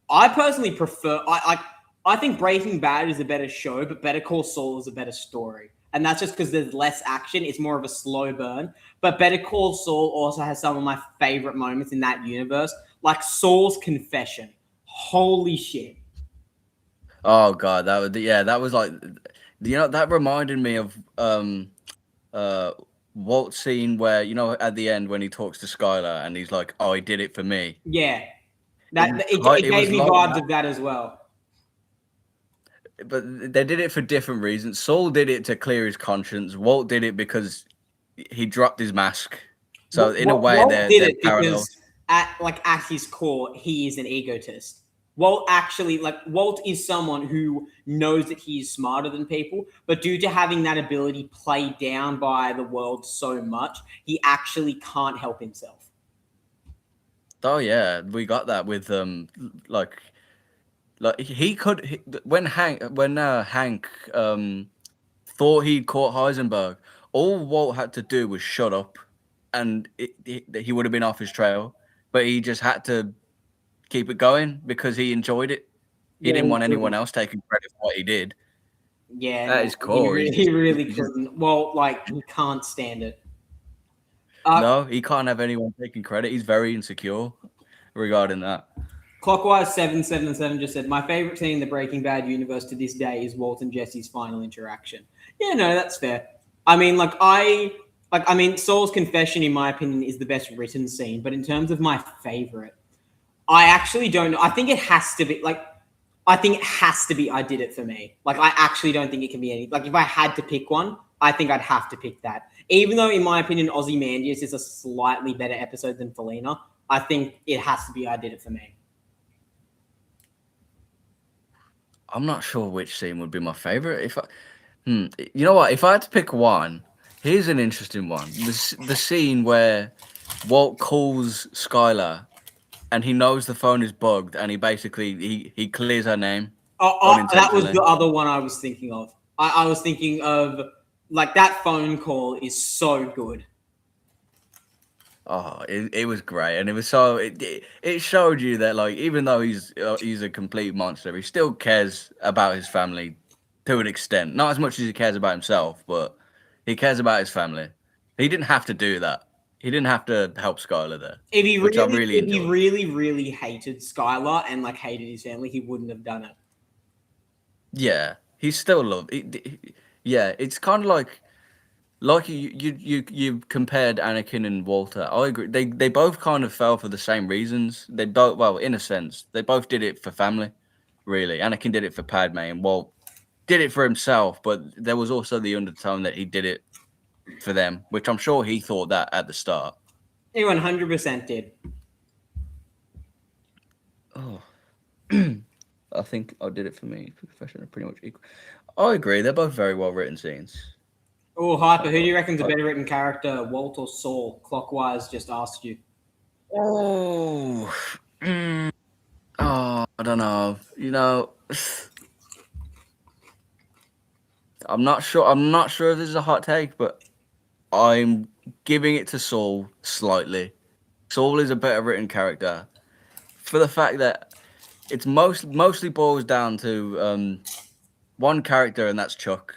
A: I personally prefer I think Breaking Bad is a better show, but Better Call Saul is a better story. And that's just because there's less action. It's more of a slow burn. But Better Call Saul also has some of my favorite moments in that universe, like Saul's confession. Holy shit.
B: Oh god, that was like, that reminded me of Walt's scene where, at the end when he talks to Skylar and he's like, "Oh, he did it for me."
A: Yeah. It gave me vibes of that as well.
B: But they did it for different reasons. Saul did it to clear his conscience. Walt did it because he dropped his mask. So in a way,
A: Walt did
B: they're
A: it
B: parallel.
A: because at his core, he is an egotist. Walt is someone who knows that he is smarter than people, but due to having that ability played down by the world so much, he actually can't help himself.
B: Oh yeah, we got that with Like when Hank thought he'd caught Heisenberg, all Walt had to do was shut up, and he would have been off his trail. But he just had to keep it going because he enjoyed it. He didn't want anyone else taking credit for what he did.
A: Yeah,
B: That is cool.
A: He really couldn't. Well, like he can't stand it.
B: No, he can't have anyone taking credit. He's very insecure regarding that.
A: Clockwise 777 just said, my favorite scene in the Breaking Bad universe to this day is Walt and Jesse's final interaction. Yeah, no, that's fair. I mean, Saul's confession, in my opinion, is the best written scene. But in terms of my favorite, I actually don't know. I think it has to be I Did It For Me. Like, I actually don't think it can be any. Like, if I had to pick one, I think I'd have to pick that. Even though, in my opinion, Ozymandias is a slightly better episode than Felina, I think it has to be I Did It For Me.
B: I'm not sure which scene would be my favorite. You know what? If I had to pick one, here's an interesting one. The scene where Walt calls Skylar and he knows the phone is bugged and he basically he clears her name.
A: That was the other one I was thinking of. I was thinking of, like, that phone call is so good.
B: Oh, it was great, and it was it showed you that, like, even though he's a complete monster, he still cares about his family to an extent. Not as much as he cares about himself, but he cares about his family. He didn't have to do that. He didn't have to help Skylar there.
A: If he really hated Skylar and like hated his family, he wouldn't have done it.
B: Yeah, he still loved. Yeah, it's kind of like you compared Anakin and Walter. I agree. They both kind of fell for the same reasons. They both, well, in a sense, they both did it for family. Really, Anakin did it for Padme, and Walt did it for himself. But there was also the undertone that he did it for them, which I'm sure he thought that at the start.
A: He 100% did.
B: Oh, I think I Did It For Me. Profession are pretty much equal. I agree. They're both very well written scenes.
A: Oh, Hyper, who do you reckon's a better written character, Walt or Saul? Clockwise just asked you.
B: Oh, I don't know. You know, I'm not sure. I'm not sure if this is a hot take, but I'm giving it to Saul slightly. Saul is a better written character for the fact that it's mostly boils down to one character, and that's Chuck.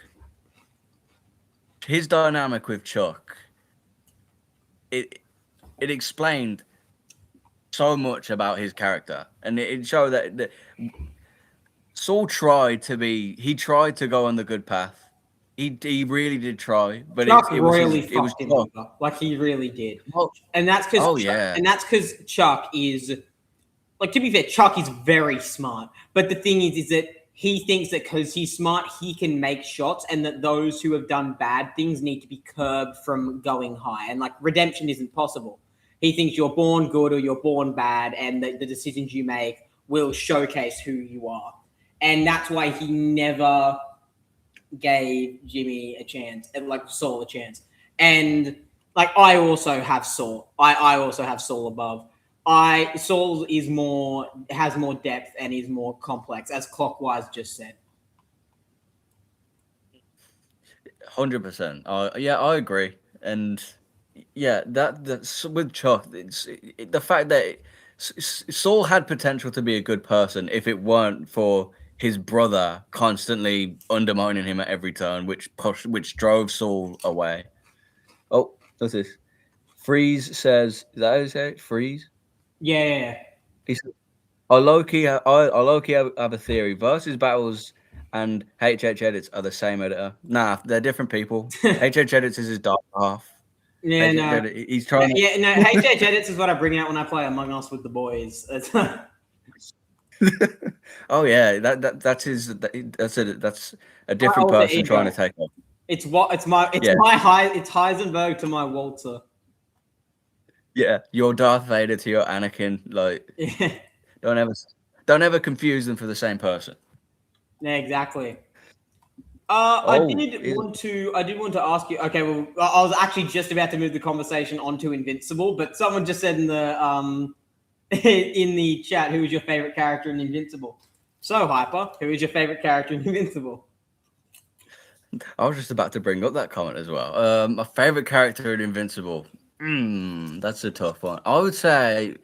B: His dynamic with Chuck, it explained so much about his character, and it showed that Saul tried to go on the good path. He really did try, but
A: Chuck
B: it was
A: him over. Like, he really did.
B: Oh,
A: and that's because Chuck is, like, to be fair, Chuck is very smart. But the thing is that he thinks that because he's smart, he can make shots, and that those who have done bad things need to be curbed from going high. And, like, redemption isn't possible. He thinks you're born good or you're born bad, and the decisions you make will showcase who you are. And that's why he never gave Jimmy a chance, and like Saul a chance. And like, I also have Saul. I also have Saul above. Saul has more depth and is more complex, as Clockwise just said.
B: 100%. Yeah, I agree. And yeah, that's with Chuck. It's the fact that Saul had potential to be a good person if it weren't for his brother constantly undermining him at every turn, which drove Saul away. Oh, what's this? Freeze says, is that how you say it? Freeze?
A: Yeah.
B: He said, I low-key have a theory. Versus battles and HH edits are the same editor. Nah, they're different people. HH edits is his dark half.
A: Yeah, no.
B: He's trying.
A: Yeah, no. HH edits is what I bring out when I play Among Us with the boys.
B: Oh yeah, that's a different person trying to take off.
A: It's Heisenberg to my Walter.
B: Yeah, your Darth Vader to your Anakin. Like,
A: Yeah.
B: don't ever confuse them for the same person.
A: Yeah, exactly. I did want to ask you. Okay, well, I was actually just about to move the conversation onto Invincible, but someone just said in the chat, who was your favorite character in Invincible? So, Hyper, who is your favorite character in Invincible?
B: I was just about to bring up that comment as well. My favorite character in Invincible. That's a tough one. I would say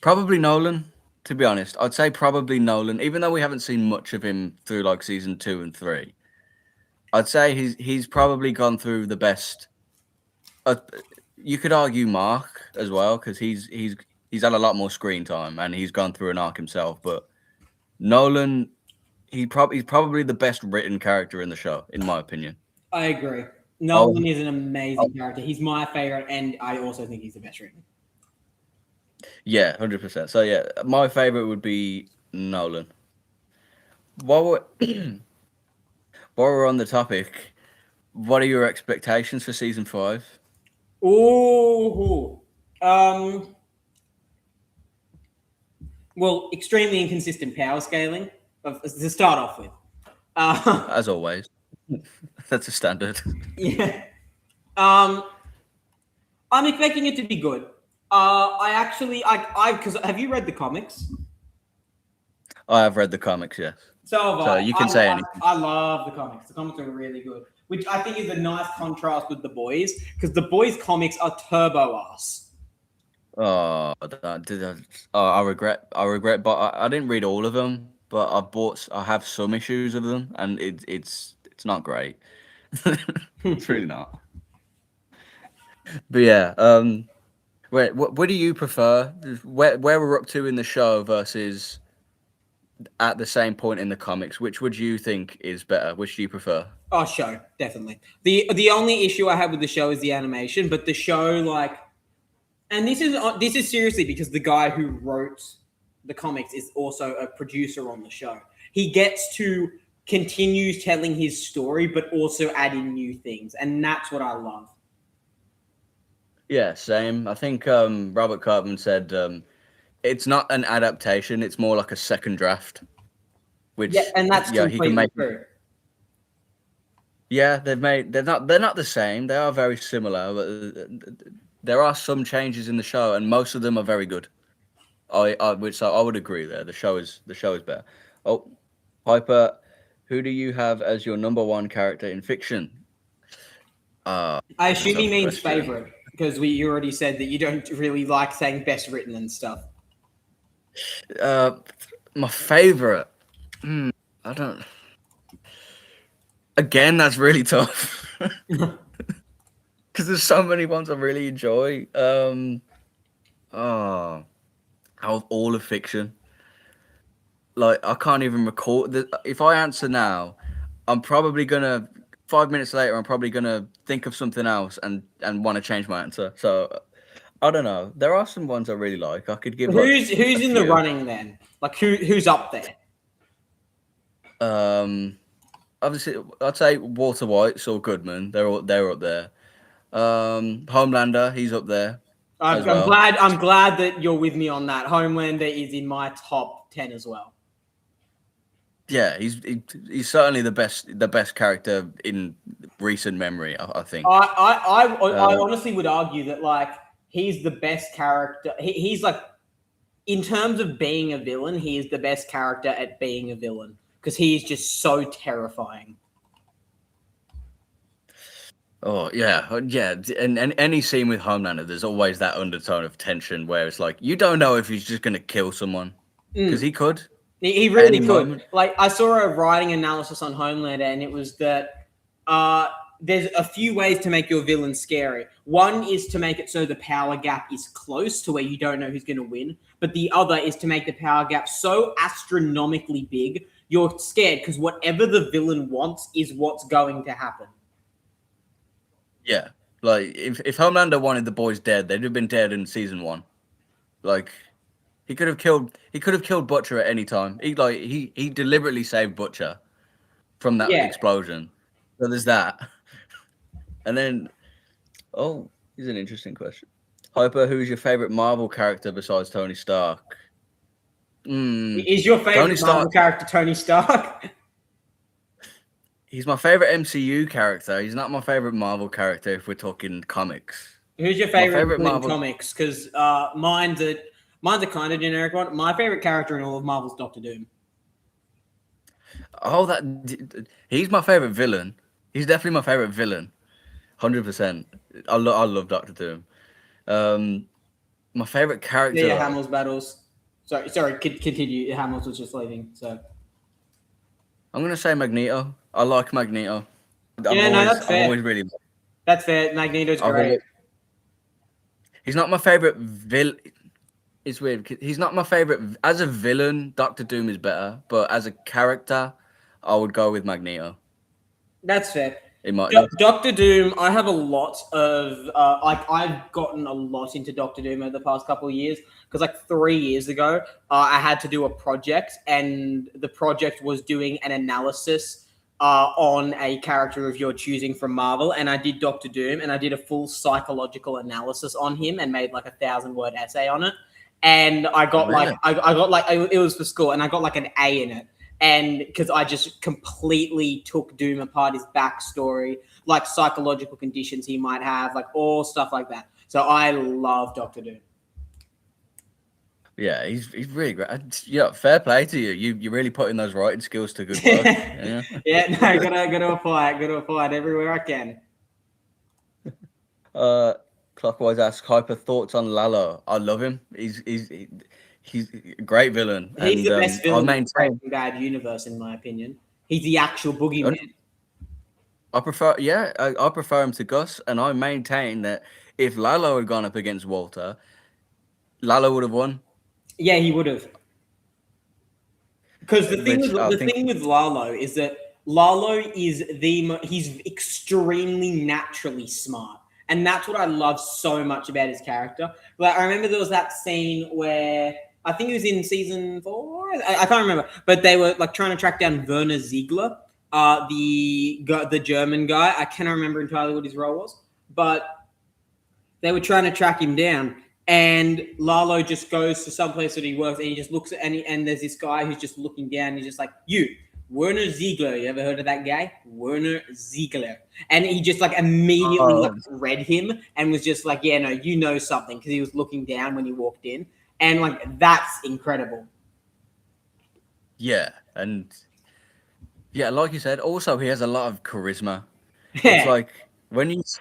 B: probably Nolan. To be honest, I'd say probably Nolan. Even though we haven't seen much of him through like season 2 and 3, I'd say he's probably gone through the best. You could argue Mark as well because he's had a lot more screen time and he's gone through an arc himself. But Nolan, he's probably the best written character in the show, in my opinion.
A: I agree. Nolan is an amazing character. He's my favorite, and I also think he's the best written.
B: Yeah, 100%. So yeah, my favorite would be Nolan. While we're on the topic, what are your expectations for season 5?
A: Ooh. Well, extremely inconsistent power scaling to start off with.
B: As always, that's a standard.
A: Yeah. I'm expecting it to be good. Because have you read the comics?
B: I have read the comics, yes.
A: So
B: you can say anything.
A: I love the comics. The comics are really good, which I think is a nice contrast with the boys, because the boys' comics are turbo ass.
B: I regret, but I didn't read all of them. But I have some issues of them, and it's not great. It's really not. But yeah, what do you prefer? Where we're up to in the show versus at the same point in the comics? Which would you think is better? Which do you prefer?
A: Oh, show, definitely. The only issue I have with the show is the animation, but the show, like, and this is seriously because the guy who wrote the comics is also a producer on the show. He gets to continue telling his story, but also add in new things, and that's what I love.
B: Yeah, same. I think Robert Kirkman said it's not an adaptation; it's more like a second draft. Which
A: and that's
B: he can make.
A: true.
B: Yeah, they're not the same. They are very similar, but there are some changes in the show, and most of them are very good. I would agree there. The show is better. Oh, Hyper, who do you have as your number one character in fiction?
A: I assume he means favorite, because you already said that you don't really like saying best written and stuff.
B: My favorite. I don't. Again, that's really tough. Because there's so many ones I really enjoy. Out of all of fiction, like I can't even recall. If I answer now, I'm probably gonna 5 minutes later. I'm probably gonna think of something else and want to change my answer. So I don't know. There are some ones I really like. I could give.
A: Who's in the running then? Like who's up there?
B: Obviously, I'd say Walter White, Saul Goodman. They're up there. Homelander, he's up there.
A: I'm glad that you're with me on that. Homelander is in my top 10 as well.
B: Yeah, he's certainly the best character in recent memory. I think.
A: I honestly would argue that like he's the best character. He's like, in terms of being a villain, he is the best character at being a villain because he is just so terrifying.
B: Oh yeah. And any scene with Homelander, there's always that undertone of tension where it's like you don't know if he's just gonna kill someone because he could.
A: He really could. Moment. Like I saw a writing analysis on Homelander, and it was that there's a few ways to make your villain scary. One is to make it so the power gap is close to where you don't know who's going to win, but the other is to make the power gap so astronomically big you're scared because whatever the villain wants is what's going to happen.
B: Yeah, like if Homelander wanted the boys dead, they'd have been dead in season 1. Like he could have killed Butcher at any time. He deliberately saved Butcher from that explosion. So there's that. And then here's an interesting question. Hyper, who's your favorite Marvel character besides Tony Stark?
A: Is your favorite Marvel character Tony Stark?
B: He's my favorite MCU character. He's not my favorite Marvel character if we're talking comics.
A: Who's your favorite Marvel comics? Because mine's Mine's a kind of generic one. My favorite character in all of Marvel's Doctor Doom.
B: Oh, he's my favorite villain. He's definitely my favorite villain. 100%. I love Doctor Doom. My favorite character.
A: Yeah, Hamill's battles. Sorry. Continue. Hamill's was just leaving. So
B: I'm gonna say Magneto. I like Magneto.
A: That's fair.
B: I'm always really.
A: That's fair. Magneto's great.
B: He's not my favorite villain. It's weird. He's not my favorite as a villain. Doctor Doom is better, but as a character, I would go with Magneto.
A: That's fair.
B: Doctor
A: Doom. I have a lot of I've gotten a lot into Doctor Doom over the past couple of years because 3 years ago I had to do a project, and the project was doing an analysis on a character of your choosing from Marvel, and I did Doctor Doom, and I did a full psychological analysis on him and made 1,000-word essay on it. And I got it was for school, and I got an A in it. And because I just completely took Doom apart, his backstory, psychological conditions he might have, all stuff like that. So I love Doctor Doom.
B: Yeah, he's really great. Yeah, fair play to you. You're really putting those writing skills to good work.
A: Gotta apply it everywhere I can.
B: Clockwise asks, Hyper, thoughts on Lalo? I love him. He's a great villain.
A: He's the best villain in the Breaking Bad universe, in my opinion. He's the actual boogeyman.
B: I prefer him to Gus, and I maintain that if Lalo had gone up against Walter, Lalo would have won.
A: Yeah, he would have. Because the thing with Lalo is that Lalo is he's extremely naturally smart. And that's what I love so much about his character. I remember there was that scene where I think it was in season 4. I can't remember, but they were trying to track down Werner Ziegler, the German guy. I cannot remember entirely what his role was, but they were trying to track him down. And Lalo just goes to some place that he works, and he just looks at and there's this guy who's just looking down. And he's just like, "You, Werner Ziegler, you ever heard of that guy? Werner Ziegler." And he just immediately read him and was just yeah, no, you know something, because he was looking down when he walked in. And that's incredible.
B: Yeah. And yeah, like you said, also he has a lot of charisma.
A: Yeah.
B: It's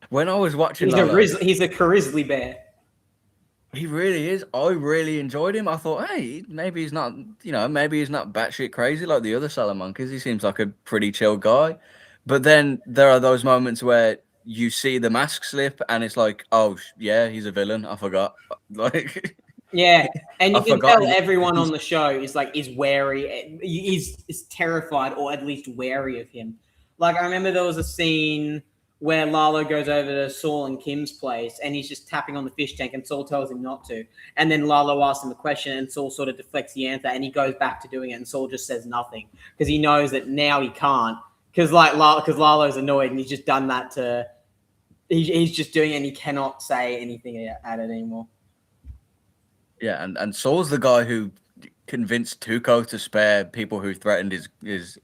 B: when I was watching
A: he's a grizzly bear.
B: He really is. I really enjoyed him. I thought, hey, maybe he's not batshit crazy like the other Salamancas. He seems like a pretty chill guy. But then there are those moments where you see the mask slip, and it's oh yeah, he's a villain. I forgot.
A: Yeah, and you can tell everyone on the show is wary. Is terrified, or at least wary of him. I remember there was a scene where Lalo goes over to Saul and Kim's place, and he's just tapping on the fish tank, and Saul tells him not to. And then Lalo asks him a question, and Saul sort of deflects the answer, and he goes back to doing it, and Saul just says nothing because he knows that now he can't, because Lalo's annoyed, and he's just done that to. He's just doing it, and he cannot say anything at it anymore.
B: Yeah, and Saul's the guy who convinced Tuco to spare people who threatened his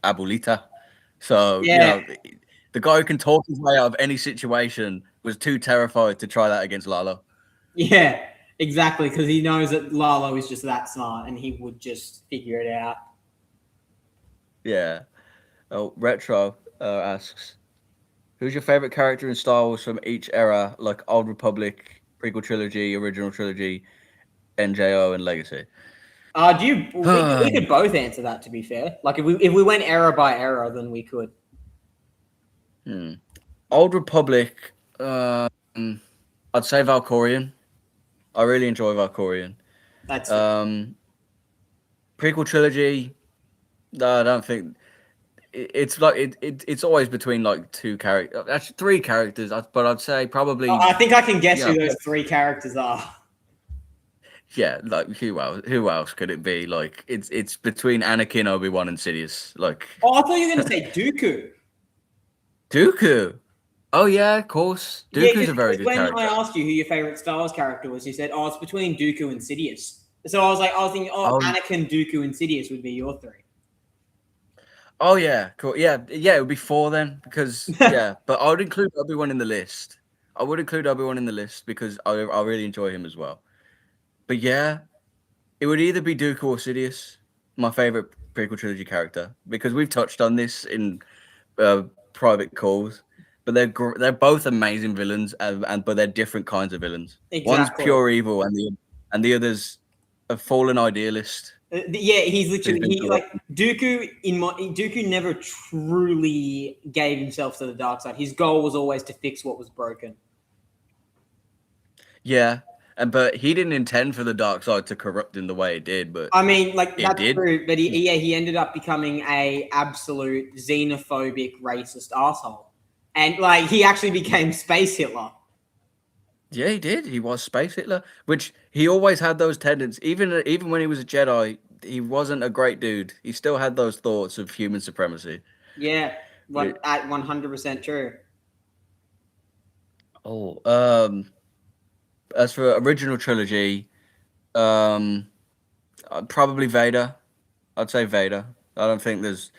B: abuelita. So
A: yeah.
B: The guy who can talk his way out of any situation was too terrified to try that against Lalo.
A: Yeah, exactly, because he knows that Lalo is just that smart, and he would just figure it out.
B: Yeah. Oh, Retro asks, who's your favorite character in Star Wars from each era, like Old Republic, prequel trilogy, original trilogy, NJO, and Legacy?
A: We could both answer that, to be fair. If we went era by era, then we could.
B: Old Republic, I'd say Valkorian. I really enjoy Valkorian.
A: That's
B: prequel trilogy. No, I don't think it's it's always between two characters, actually 3 characters. But I'd say probably.
A: I think I can guess who those 3 characters are.
B: Yeah, who else could it be? It's between Anakin, Obi-Wan, and Sidious.
A: I thought you were going to say Dooku.
B: Dooku. Oh yeah, of course. Dooku's a very good character.
A: When I asked you who your favorite Star Wars character was, you said, "Oh, it's between Dooku and Sidious." So I was thinking, Anakin, Dooku, and Sidious would be your 3.
B: Oh yeah, cool. Yeah, it would be 4 then, because but I would include Obi-Wan in the list. I would include Obi-Wan in the list because I really enjoy him as well. But yeah, it would either be Dooku or Sidious, my favorite prequel trilogy character, because we've touched on this in private calls. But they're both amazing villains, but they're different kinds of villains. One's
A: Exactly.
B: pure evil, and the other's a fallen idealist.
A: Yeah, he's literally
B: been
A: Dooku never truly gave himself to the dark side. His goal was always to fix what was broken.
B: Yeah, but he didn't intend for the dark side to corrupt in the way it did. But
A: I mean, like,
B: It
A: that's
B: did.
A: true, but he ended up becoming a absolute xenophobic, racist asshole, and like he actually became Space Hitler.
B: yeah, he did. He was Space Hitler, which he always had those tendencies. Even when he was a Jedi, he wasn't a great dude. He still had those thoughts of human supremacy.
A: Yeah, at 100% true.
B: Oh, as for original trilogy, probably Vader. I'd say Vader. I don't think there's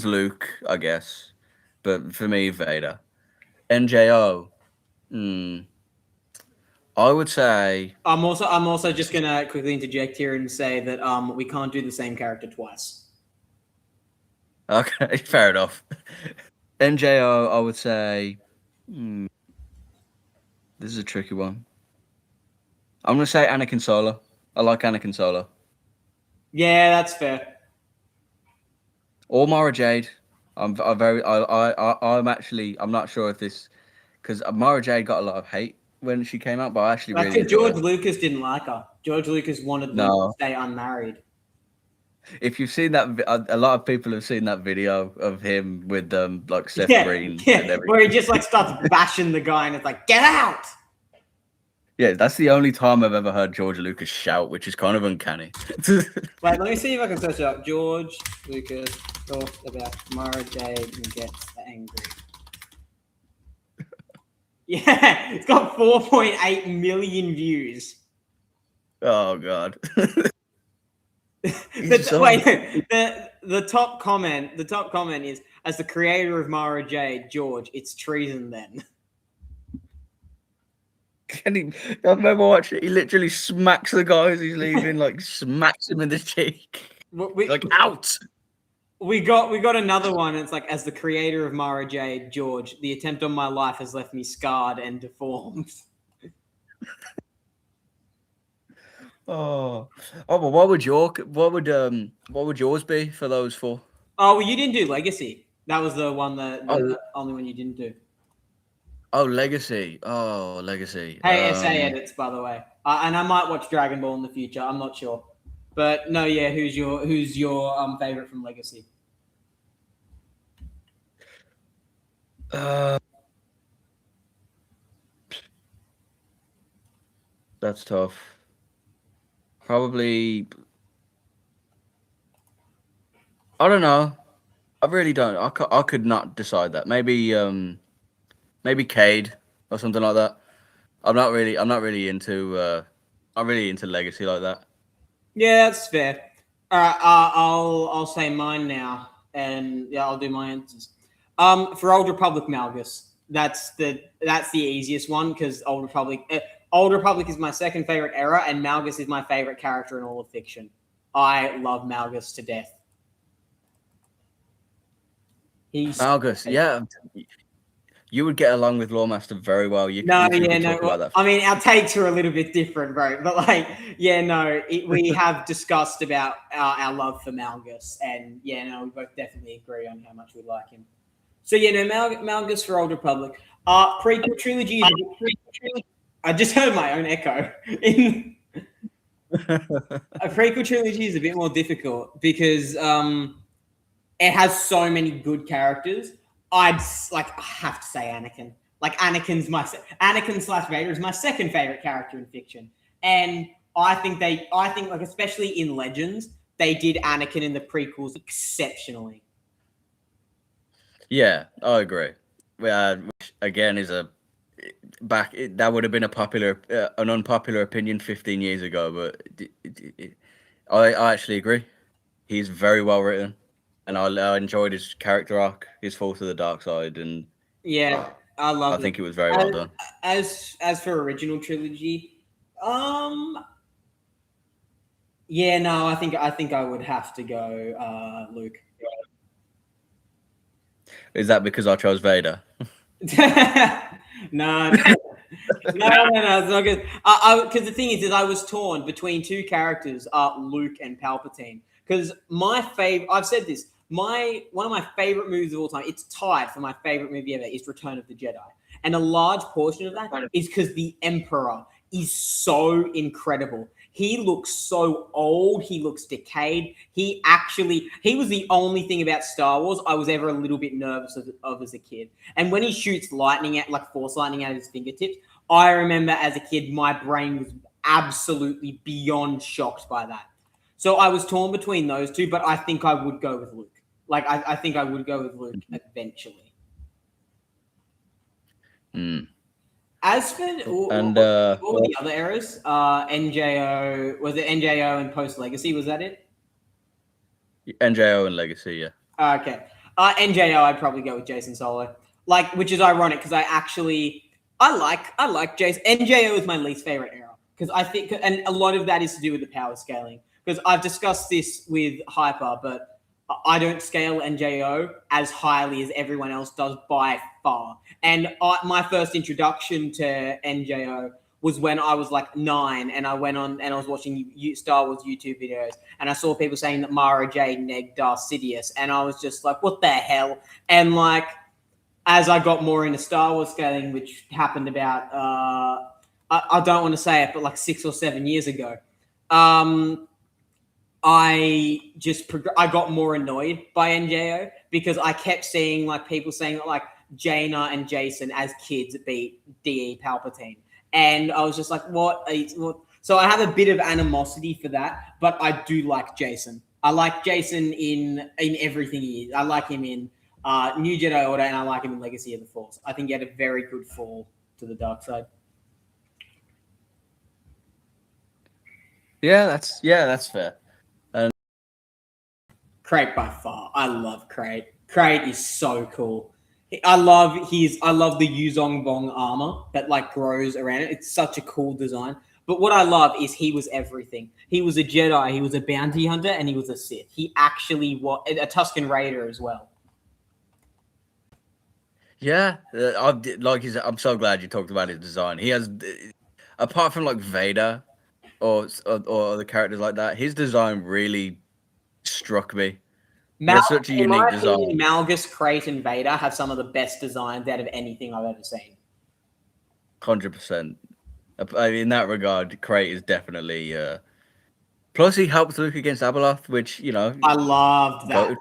B: Luke, I guess, but for me, Vader. NJO. I would say
A: I'm also just gonna quickly interject here and say that we can't do the same character twice.
B: okay, fair enough. NJO, I would say. This is a tricky one. I'm gonna say Anakin Solo. I like Anakin Solo.
A: Yeah, that's fair.
B: Or Mara Jade. I'm not sure if this, because Mara Jade got a lot of hate when she came out, but I actually really enjoy
A: George
B: her.
A: Lucas didn't like her. George Lucas wanted Luke to stay unmarried.
B: If you've seen that, a lot of people have seen that video of him with like Seth Green, and everything.
A: Where he just like starts bashing the guy, and it's like, get out.
B: Yeah, that's the only time I've ever heard George Lucas shout, which is kind of uncanny.
A: Wait, let me see if I can search it up. George Lucas talked about Mara Jade and gets angry. Yeah, it's got 4.8 million views.
B: Oh God.
A: The top comment is, as the creator of Mara Jade, George, it's treason then.
B: I remember watching. He literally smacks the guy as he's leaving, like smacks him in the cheek, like out.
A: We got another one. It's like, as the creator of Mara Jade, George, the attempt on my life has left me scarred and deformed.
B: But what would yours be for those four?
A: Oh, well, you didn't do Legacy. That was the one the only one you didn't do.
B: Oh, Legacy. Oh, Legacy.
A: Hey, SA edits, by the way. And I might watch Dragon Ball in the future. I'm not sure. But no, yeah, who's your favorite from Legacy?
B: That's tough. Probably. I don't know. I really don't. I could not decide that. Maybe Cade or something like that. I'm not really into Legacy like that.
A: Yeah, that's fair. All right, I'll say mine now, and yeah, I'll do my answers. For Old Republic, Malgus. That's the easiest one, because Old Republic is my second favorite era, and Malgus is my favorite character in all of fiction. I love Malgus to death.
B: Malgus, yeah. You would get along with Lawmaster very well.
A: I mean, our takes are a little bit different, bro. But like, we have discussed about our love for Malgus, and we both definitely agree on how much we like him. So Malgus for Old Republic. Prequel trilogy. I just heard my own echo. A prequel trilogy is a bit more difficult because it has so many good characters. I have to say Anakin. Like, Anakin/Vader is my second favorite character in fiction, and I think like, especially in Legends, they did Anakin in the prequels exceptionally.
B: Yeah, I agree. Which again is that would have been an unpopular opinion 15 years ago, but I actually agree. He's very well written. And I enjoyed his character arc, his fall to the dark side, and
A: yeah, I love
B: I
A: it.
B: think it was very well done.
A: As for original trilogy, yeah, no, I think I would have to go Luke.
B: Is that because I chose Vader?
A: No, no, it's not good. Because the thing is I was torn between two characters, Luke and Palpatine. Because my favorite, I've said this, one of my favorite movies of all time, it's tied for my favorite movie ever, is Return of the Jedi. And a large portion of that is because the Emperor is so incredible. He looks so old. He looks decayed. He was the only thing about Star Wars I was ever a little bit nervous of as a kid. And when he shoots lightning at, like force lightning out of his fingertips, I remember as a kid, my brain was absolutely beyond shocked by that. So I was torn between those two, but I think I would go with Luke. Like, I think I would go with Luke eventually.
B: Mm.
A: As for what were the other eras? NJO, was it NJO and post Legacy? Was that it?
B: NJO and Legacy, yeah.
A: Okay. NJO, I'd probably go with Jason Solo. Like, which is ironic because I like Jason. NJO is my least favorite era because I think, and a lot of that is to do with the power scaling. Because I've discussed this with Hyper, but I don't scale NJO as highly as everyone else does by far. And my first introduction to NJO was when I was like 9, and I went on and I was watching Star Wars YouTube videos, and I saw people saying that Mara Jade negged Darth Sidious, and I was just like, what the hell? And like, as I got more into Star Wars scaling, which happened about, I don't want to say it, but like 6 or 7 years ago, I got more annoyed by NJO because I kept seeing like people saying that like Jaina and Jason as kids beat DE Palpatine. And I was just like, what? So I have a bit of animosity for that, but I do like Jason. I like Jason in everything he is. I like him in New Jedi Order, and I like him in Legacy of the Force. I think he had a very good fall to the dark side.
B: Yeah, that's fair.
A: Crate by far. I love Crate. Crate is so cool. I love the Yuzong Bong armor that like grows around it. It's such a cool design. But what I love is he was everything. He was a Jedi, he was a bounty hunter, and he was a Sith. He actually was a Tusken Raider as well.
B: Yeah, I'm so glad you talked about his design. He has, apart from like Vader or other characters like that, his design really struck me. It's such a unique design.
A: Malgus, Crate, and Vader have some of the best designs out of anything I've ever seen.
B: 100%. In that regard, Crate is definitely. Plus, he helped Luke against Abeloth, which
A: I loved that.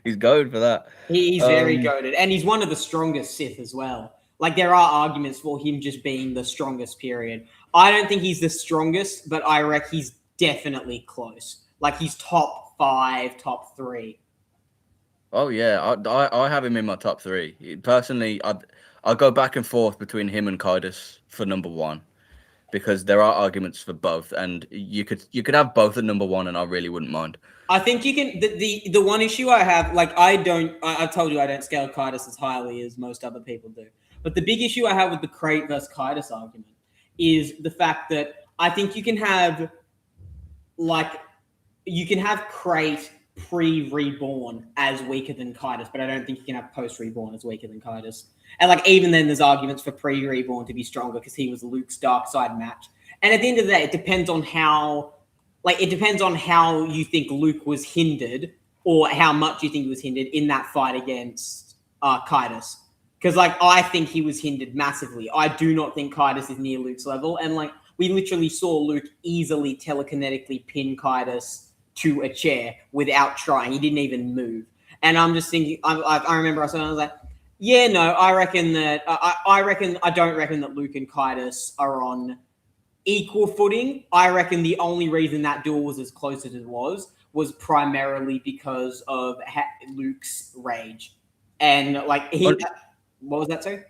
B: He's goated for that.
A: He's very goated, and he's one of the strongest Sith as well. Like there are arguments for him just being the strongest. Period. I don't think he's the strongest, but I reckon he's definitely close. Like he's top 5, top 3.
B: Oh yeah, I have him in my top 3. Personally, I'll go back and forth between him and Kaidos for number 1, because there are arguments for both, and you could have both at number 1, and I really wouldn't mind.
A: I think you can. The one issue I have, like I told you I don't scale Kaidos as highly as most other people do. But the big issue I have with the Crate versus Kaidos argument is the fact that I think you can have Crate pre-reborn as weaker than Kaidos, but I don't think you can have post-reborn as weaker than Kaidos. And like even then, there's arguments for pre-reborn to be stronger because he was Luke's dark side match. And at the end of the day, it depends on how you think Luke was hindered, or how much you think he was hindered in that fight against Kaidos. Because like I think he was hindered massively. I do not think Kaidos is near Luke's level, and like we literally saw Luke easily telekinetically pin Kaidos to a chair without trying. He didn't even move. And I'm just thinking, I remember I was like, yeah, no, I don't reckon that Luke and Kaidos are on equal footing. I reckon the only reason that duel was as close as it was primarily because of Luke's rage. And like what was that, sorry?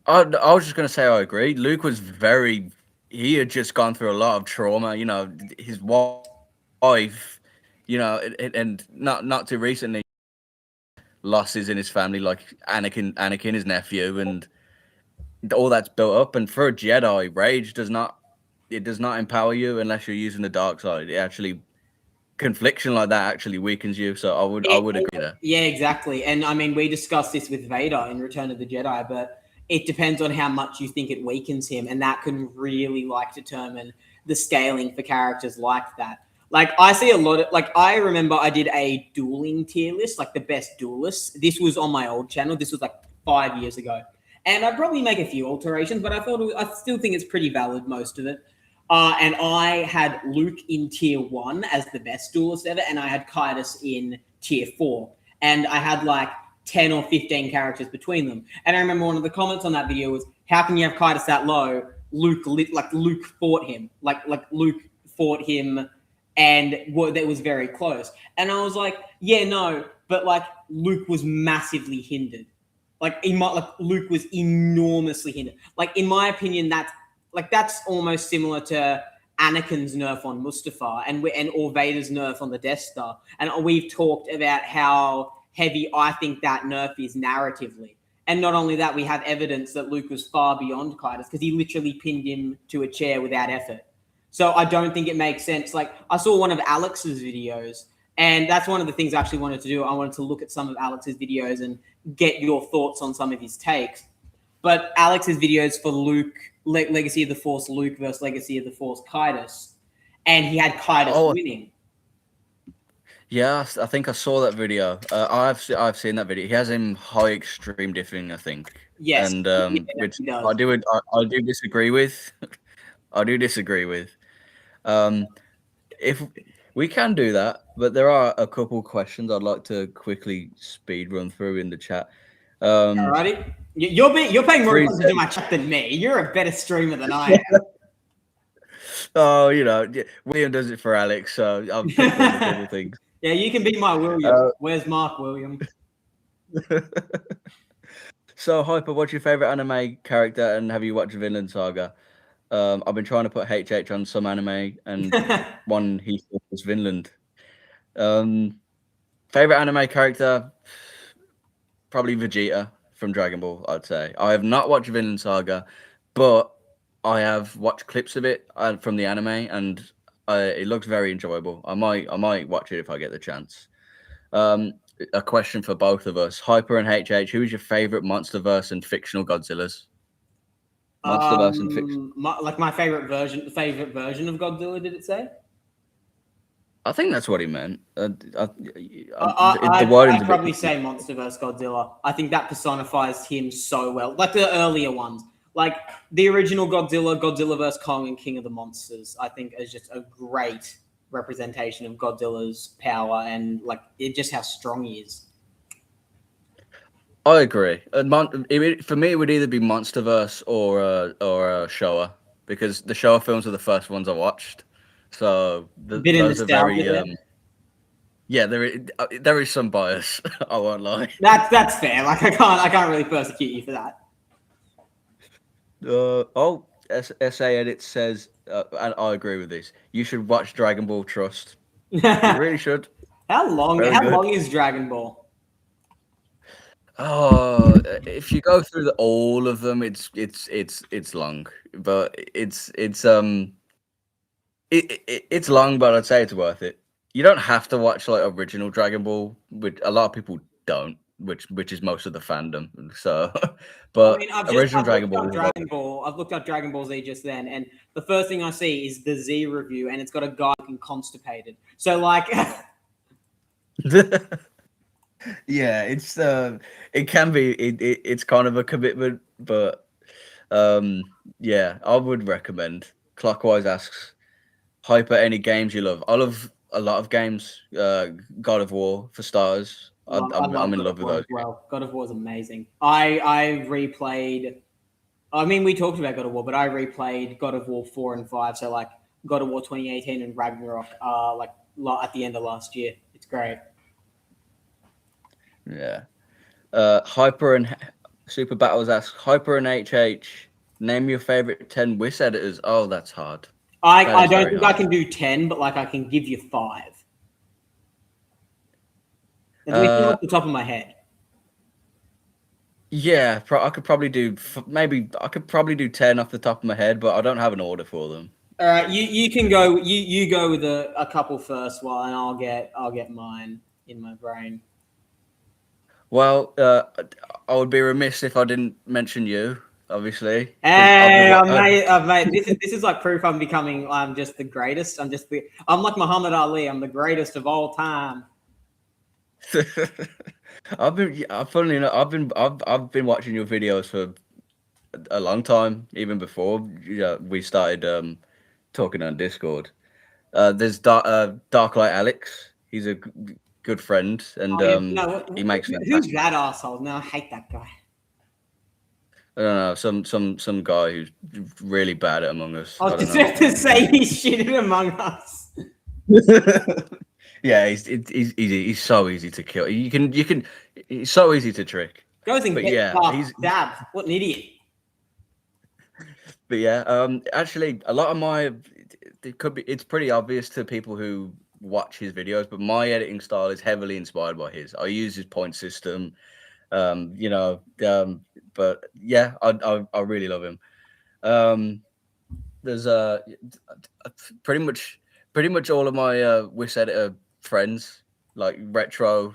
B: I was just going to say I agree. Luke was he had just gone through a lot of trauma, his wife, and not too recently, losses in his family, like Anakin, his nephew, and all that's built up. And for a Jedi, rage does not empower you unless you're using the dark side. It actually confliction like that actually weakens you. So I would agree there.
A: Yeah, exactly. And I mean, we discussed this with Vader in Return of the Jedi, but it depends on how much you think it weakens him, and that can really like determine the scaling for characters like that. Like I see a lot of like I remember I did a dueling tier list, like the best duelists. This was on my old channel. This was like 5 years ago, and I'd probably make a few alterations, but I still think it's pretty valid, most of it. And I had Luke in tier 1 as the best duelist ever, and I had Kaitis in tier 4. And I had like 10 or 15 characters between them. And I remember one of the comments on that video was, how can you have Kaitis that low? Luke fought him. Like Luke fought him, and that was very close. And I was like, yeah, no, but like Luke was massively hindered. Luke was enormously hindered. Like in my opinion, that's almost similar to Anakin's nerf on Mustafar or Vader's nerf on the Death Star. And we've talked about how heavy I think that nerf is narratively. And not only that, we have evidence that Luke was far beyond Kaitis because he literally pinned him to a chair without effort. So I don't think it makes sense. Like I saw one of Alex's videos, and that's one of the things I actually wanted to do. I wanted to look at some of Alex's videos and get your thoughts on some of his takes. But Alex's videos for Luke, Legacy of the Force Luke versus Legacy of the Force Kaitis, and he had Kaitis winning.
B: Yeah, I think I saw that video. I've seen that video. He has him high extreme diffing, I think.
A: Yes,
B: and which
A: does.
B: I do disagree with. I do disagree with. If we can do that, but there are a couple questions I'd like to quickly speed run through in the chat.
A: Alrighty. You're paying more attention to my chat than me. You're a better streamer than I am.
B: Oh, William does it for Alex, so I'm doing a couple things.
A: Yeah, you can be my William. Where's Mark William?
B: So, Hyper, what's your favorite anime character, and have you watched Vinland Saga? I've been trying to put HH on some anime, and one he thought was Vinland. Favorite anime character, probably Vegeta from Dragon Ball, I'd say. I have not watched Vinland Saga, but I have watched clips of it from the anime, and it looks very enjoyable. I might watch it if I get the chance. A question for both of us, Hyper and HH. Who is your favorite MonsterVerse and fictional Godzillas? MonsterVerse and fiction.
A: My favorite version of Godzilla. Did it say?
B: I think that's what he meant. The
A: I'd probably say MonsterVerse Godzilla. I think that personifies him so well. Like the earlier ones, like the original Godzilla vs. Kong and King of the Monsters, I think is just a great representation of Godzilla's power and like just how strong he is.
B: I agree. For me, it would either be MonsterVerse or Showa, because the Showa films are the first ones I watched. So those are very yeah. There is some bias. I won't lie.
A: That's fair. Like I can't really persecute you for that.
B: SA Edit says, and I agree with this. You should watch Dragon Ball Trust. You really should.
A: How long is Dragon Ball?
B: Oh, if you go through all of them, it's long, but it's long, but I'd say it's worth it. You don't have to watch like original Dragon Ball, which a lot of people don't, which is most of the fandom. So, but original Dragon Ball.
A: I've looked up Dragon Ball Z just then, and the first thing I see is the Z review, and it's got a guy looking constipated. So like,
B: yeah, it's it can be it's kind of a commitment, but yeah, I would recommend. Clockwise asks, Hyper, any games you love? I love a lot of games. God of War for starters. I'm in love with those.
A: Well, God of War is amazing. I replayed. I mean, we talked about God of War, but I replayed God of War 4 and 5. So like God of War 2018 and Ragnarok, like at the end of last year. It's great.
B: Yeah. Hyper and Super Battles asks, Hyper and HH, name your favorite 10 WIS editors. Oh, that's hard.
A: I don't think I can do 10, but like I can give you 5. Off the top of my head.
B: Yeah, I could probably do maybe I could probably do 10 off the top of my head, but I don't have an order for them.
A: All right, you can go. You go with a couple first, while and I'll get mine in my brain.
B: Well, I would be remiss if I didn't mention you, obviously. 'Cause
A: Hey,
B: I've
A: mate. This is like proof I'm becoming. I'm just the greatest. I'm like Muhammad Ali. I'm the greatest of all time.
B: funnily enough, I've been watching your videos for a long time, even before we started talking on Discord. There's Darklight Alex. He's a good friend, and
A: Oh, yeah, no,
B: he makes
A: who's that asshole? No, I hate that guy.
B: I don't know, some guy who's really bad at Among Us.
A: I
B: I
A: was
B: don't
A: just
B: know.
A: to say he's shitting Among Us.
B: Yeah, he's so easy to kill. He's so easy to trick.
A: Goes and
B: But
A: gets
B: yeah,
A: stabbed. What an idiot.
B: But yeah, actually, a lot of my it's pretty obvious to people who watch his videos, but my editing style is heavily inspired by his. I use his point system, you know, but yeah, I really love him. There's pretty much all of my Wish editor friends, like Retro,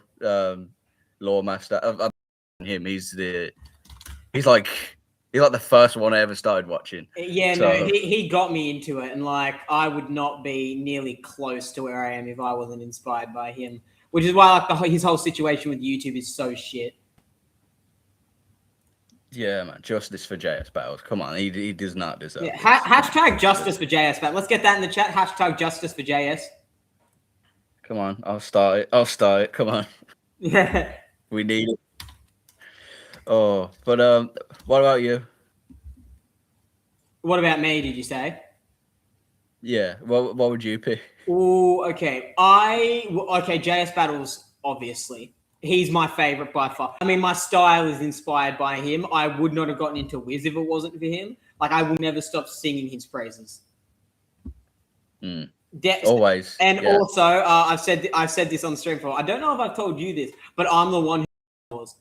B: Lore Master. Him, he's like the first one I ever started watching.
A: Yeah,
B: So,
A: no, he got me into it, and like I would not be nearly close to where I am if I wasn't inspired by him. Which is why like his whole situation with YouTube is so shit.
B: yeah, man, justice for JS Battles. Come on, he does not deserve.
A: Yeah,
B: this.
A: hashtag justice for JS, but let's get that in the chat. Hashtag justice for JS.
B: Come on, I'll start it. Come on,
A: Yeah.
B: we need it. Oh, but what about you?
A: What about me? Did you say?
B: Yeah, what would you pick?
A: Oh, okay. JS Battles, obviously. He's my favorite by far. I mean, my style is inspired by him. I would not have gotten into Wiz if it wasn't for him. Like, I will never stop singing his praises.
B: Always.
A: And
B: yeah.
A: also, I've said this on stream before. I don't know if I've told you this, but I'm the one who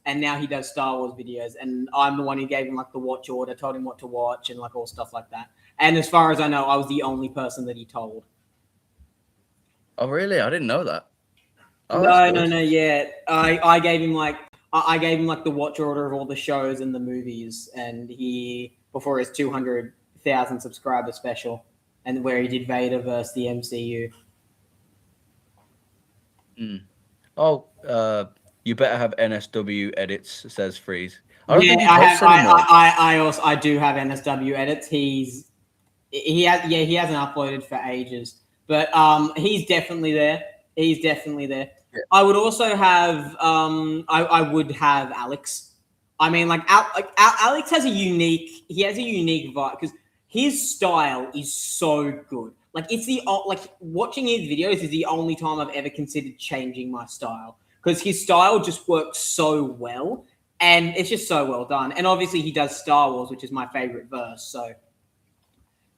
A: and now he does Star Wars videos, and I'm the one who gave him like the watch order, told him what to watch, and like all stuff like that. And as far as I know, I was the only person that he told.
B: Oh, really? I didn't know that. Oh,
A: No. Yeah, I gave him like the watch order of all the shows and the movies, and he before his 200,000 subscriber special, and where he did Vader versus the MCU.
B: Oh, you better have NSW edits, says Freeze.
A: I do have NSW edits. He hasn't uploaded for ages, but he's definitely there. Yeah. I would also have I would have Alex. I mean, Alex has a unique vibe because his style is so good. Like watching his videos is the only time I've ever considered changing my style because his style just works so well and it's just so well done. And obviously he does Star Wars, which is my favorite verse. So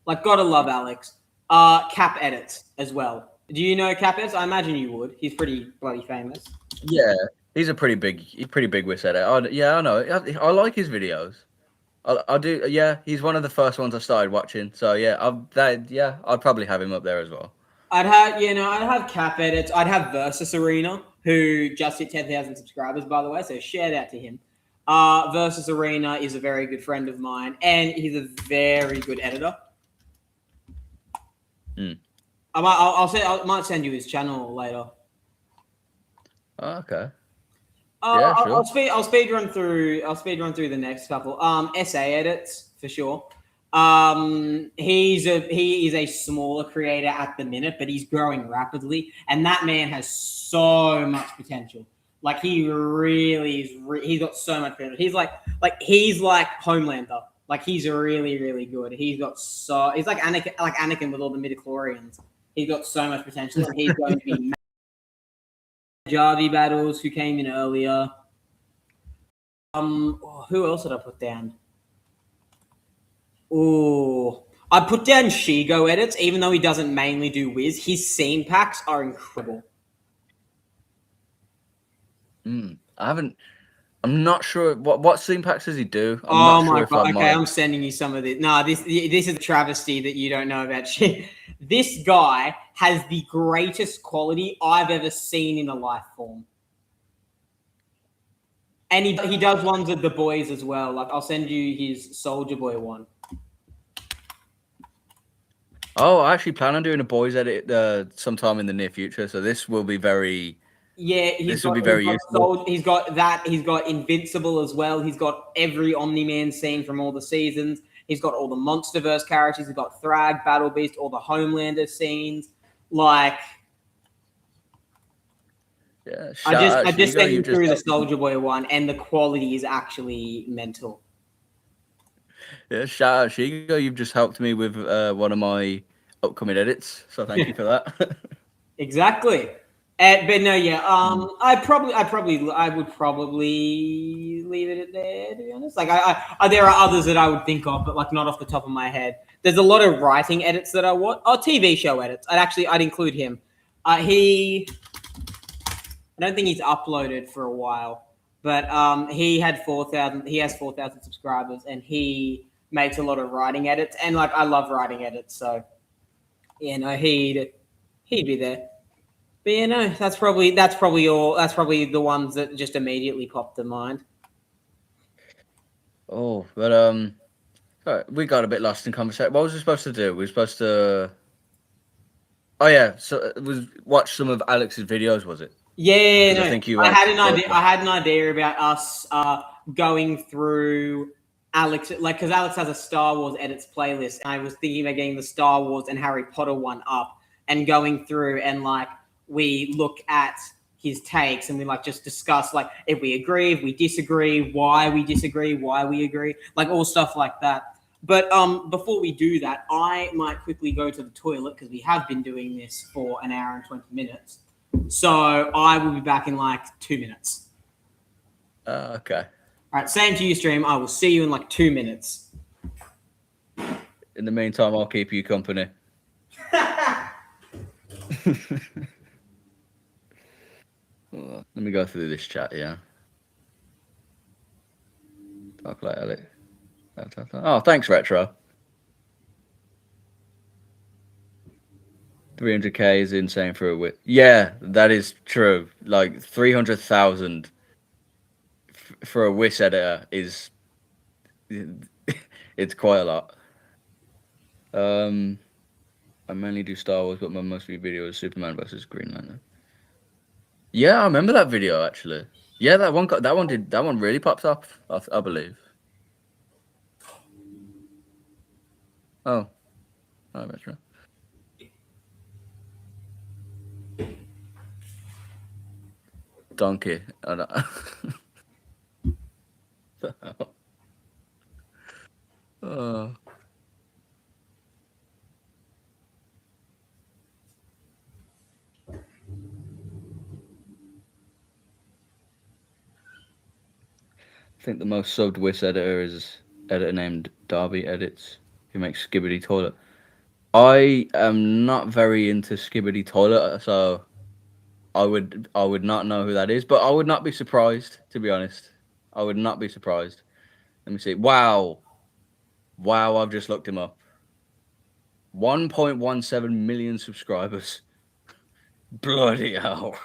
A: like, gotta love Alex. Cap edits as well. Do you know Cap edits? I imagine you would. He's pretty bloody famous.
B: Yeah, he's pretty big with editor. I know. I like his videos. I do. Yeah, he's one of the first ones I started watching. So yeah, I'd probably have him up there as well.
A: I'd have Cap edits. I'd have Versus Arena, who just hit 10,000 subscribers, by the way. So shout out to him. Versus Arena is a very good friend of mine, and he's a very good editor. I might send you his channel later.
B: Oh, okay.
A: Yeah, sure. I'll speed run through the next couple. SA edits for sure. He is a smaller creator at the minute, but he's growing rapidly, and that man has so much potential. Like he really is. He's got so much potential. He's like Homelander. Like he's really, really good. He's like Anakin with all the midichlorians. He's got so much potential, and he's going to be. Javi Battles, who came in earlier. Who else did I put down? Oh, I put down Shigo edits, even though he doesn't mainly do Wiz. His scene packs are incredible.
B: I I'm not sure what scene packs does he do. I'm
A: Oh
B: not
A: my
B: sure if I
A: god! Okay,
B: might.
A: I'm sending you some of this. No, this is a travesty that you don't know about shit. This guy has the greatest quality I've ever seen in a life form, and he does ones with the boys as well. Like I'll send you his Soldier Boy one.
B: Oh, I actually plan on doing a boys edit sometime in the near future. So this will be very.
A: Yeah,
B: This will be very useful.
A: He's got that. He's got Invincible as well. He's got every Omni-Man scene from all the seasons. He's got all the MonsterVerse characters. He's got Thrag, Battle Beast, all the Homelander scenes. Like,
B: Yeah,
A: I just
B: Shigo,
A: sent
B: you
A: you
B: just
A: through the
B: helped me.
A: Soldier Boy one, and the quality is actually mental.
B: Yeah, shout out Shigo. You've just helped me with one of my upcoming edits. So thank you for that.
A: Exactly. But no, yeah. I would probably leave it at there. To be honest, like there are others that I would think of, but like not off the top of my head. There's a lot of writing edits that I want. Oh, TV show edits. I'd include him. I don't think he's uploaded for a while, but he had 4,000. He has 4,000 subscribers, and he makes a lot of writing edits. And like I love writing edits, so he'd be there. But that's probably all. That's probably the ones that just immediately popped to mind.
B: Oh, but sorry, we got a bit lost in conversation. What was we supposed to do? We were supposed to. Oh yeah, so it was watch some of Alex's videos, was it?
A: Yeah,
B: 'Cause I
A: no,
B: think you
A: I
B: had
A: had an idea.
B: thought-
A: I had an idea about us going through Alex, like because Alex has a Star Wars edits playlist. And I was thinking about getting the Star Wars and Harry Potter one up and going through and like we look at his takes and we like just discuss like if we agree, if we disagree, why we disagree, why we agree, like all stuff like that. But before we do that, I might quickly go to the toilet because we have been doing this for an hour and 20 minutes. So I will be back in like 2 minutes.
B: Okay.
A: All right, same to you, stream. I will see you in like 2 minutes.
B: In the meantime, I'll keep you company. Let me go through this chat, yeah. Talk like Alex. Oh, thanks, Retro. 300k is insane for a wit. Yeah, that is true. Like 300,000 for a WIS editor is it's quite a lot. I mainly do Star Wars, but my most viewed video is Superman versus Green Lantern. Yeah, I remember that video actually. Yeah, that one really popped off, I believe. Oh, Retro. Donkey. I don't... Oh. I think the most subbed WIS editor is editor named Darby Edits, who makes Skibidi Toilet. I am not very into Skibidi Toilet, so I would not know who that is, but I would not be surprised, to be honest. I would not be surprised. Let me see. Wow, I've just looked him up. 1.17 million subscribers. Bloody hell.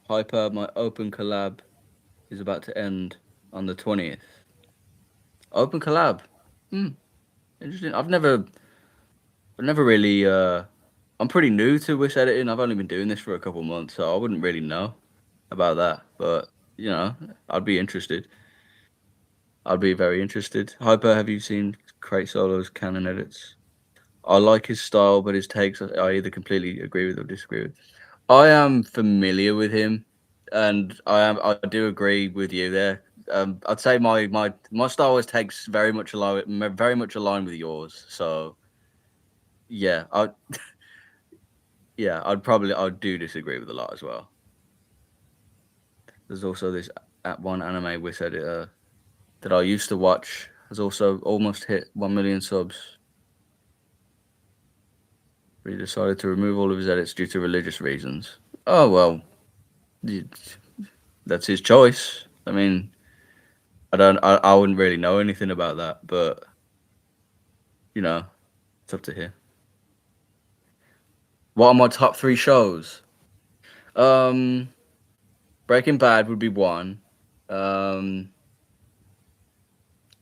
B: Hyper, my open collab is about to end on the 20th. Open collab. Interesting. I've never really I'm pretty new to WIS editing. I've only been doing this for a couple months, so I wouldn't really know about that. But I'd be interested. I'd be very interested. Hyper, have you seen Crate Solo's canon edits? I like his style, but his takes I either completely agree with or disagree with. I am familiar with him, and I do agree with you there. I'd say my Star Wars takes very much align with yours. So yeah, I do disagree with a lot as well. There's also this one anime WIS editor that I used to watch has also almost hit 1 million subs. He decided to remove all of his edits due to religious reasons. Oh well, y- that's his choice. I mean, I wouldn't really know anything about that, but it's up to him. What are my top three shows? Um, Breaking Bad would be one. Um,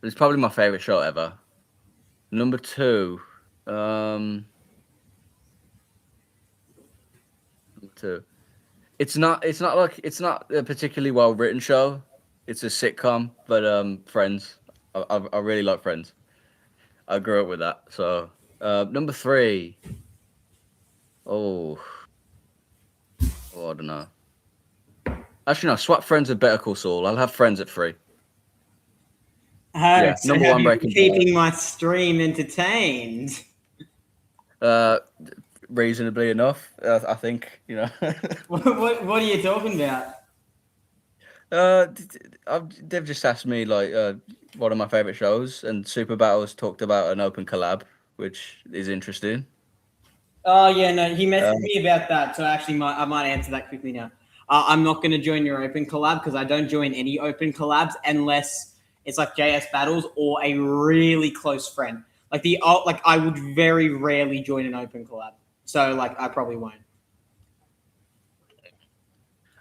B: it's probably my favorite show ever. Number two, um, number two. It's not a particularly well written show. It's a sitcom, but Friends. I really like Friends. I grew up with that. So number three. Oh, I don't know. Actually, no. Swap Friends with Better Call Saul. I'll have Friends at three.
A: Oh,
B: Yeah,
A: so
B: number
A: have
B: one
A: you been
B: Breaking Bad.
A: keeping my stream entertained?
B: Reasonably enough, I think.
A: What are you talking about?
B: They've just asked me like one of my favorite shows, and Super Battles talked about an open collab, which is interesting.
A: Oh yeah, no, he
B: Uh,
A: messaged me about that. So actually, I might answer that quickly now. I'm not going to join your open collab because I don't join any open collabs unless it's like JS Battles or a really close friend. Like I would very rarely join an open collab. So like I probably won't.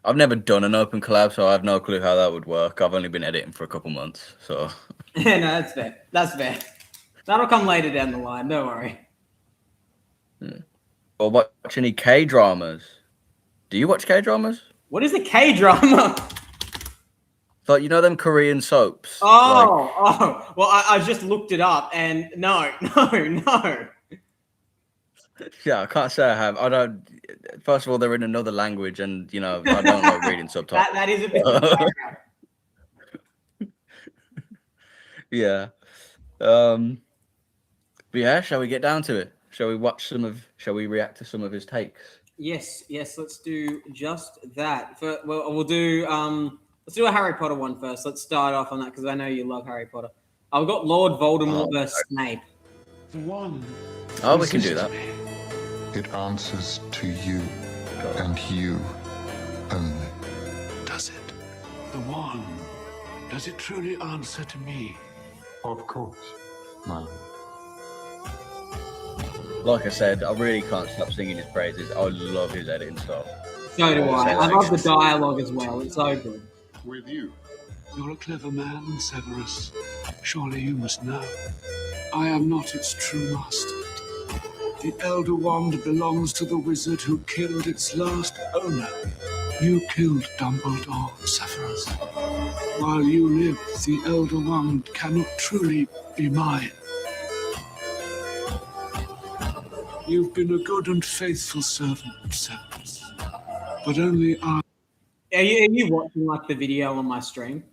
B: I've never done an open collab, so I have no clue how that would work. I've only been editing for a couple months, so
A: No, that's fair. That's fair. That'll come later down the line. Don't worry.
B: or watch any K dramas. Do you watch K dramas?
A: What is a K drama?
B: Like them Korean soaps.
A: Oh. Well, I just looked it up, and no.
B: Yeah, I can't say I have. I don't. First of all, they're in another language, and I don't like reading subtitles.
A: that is a bit.
B: Yeah. But yeah, shall we get down to it? Shall we react to some of his takes?
A: Yes. Let's do just that. We'll do let's do a Harry Potter one first. Let's start off on that because I know you love Harry Potter. I've got Lord Voldemort versus Snape.
D: The one.
B: Oh, we can do that.
D: It answers to you and you only. Does it? The one. Does it truly answer to me? Of course, my lord.
B: Like I said, I really can't stop singing his praises. I love his editing style.
A: So do I. I love the dialogue as well. It's so good.
D: With you. You're a clever man, Severus. Surely you must know. I am not its true master. The Elder Wand belongs to the wizard who killed its last owner. You killed Dumbledore, Severus. While you live, the Elder Wand cannot truly be mine. You've been a good and faithful servant, Severus. But only I...
A: Are you watching like the video on my stream?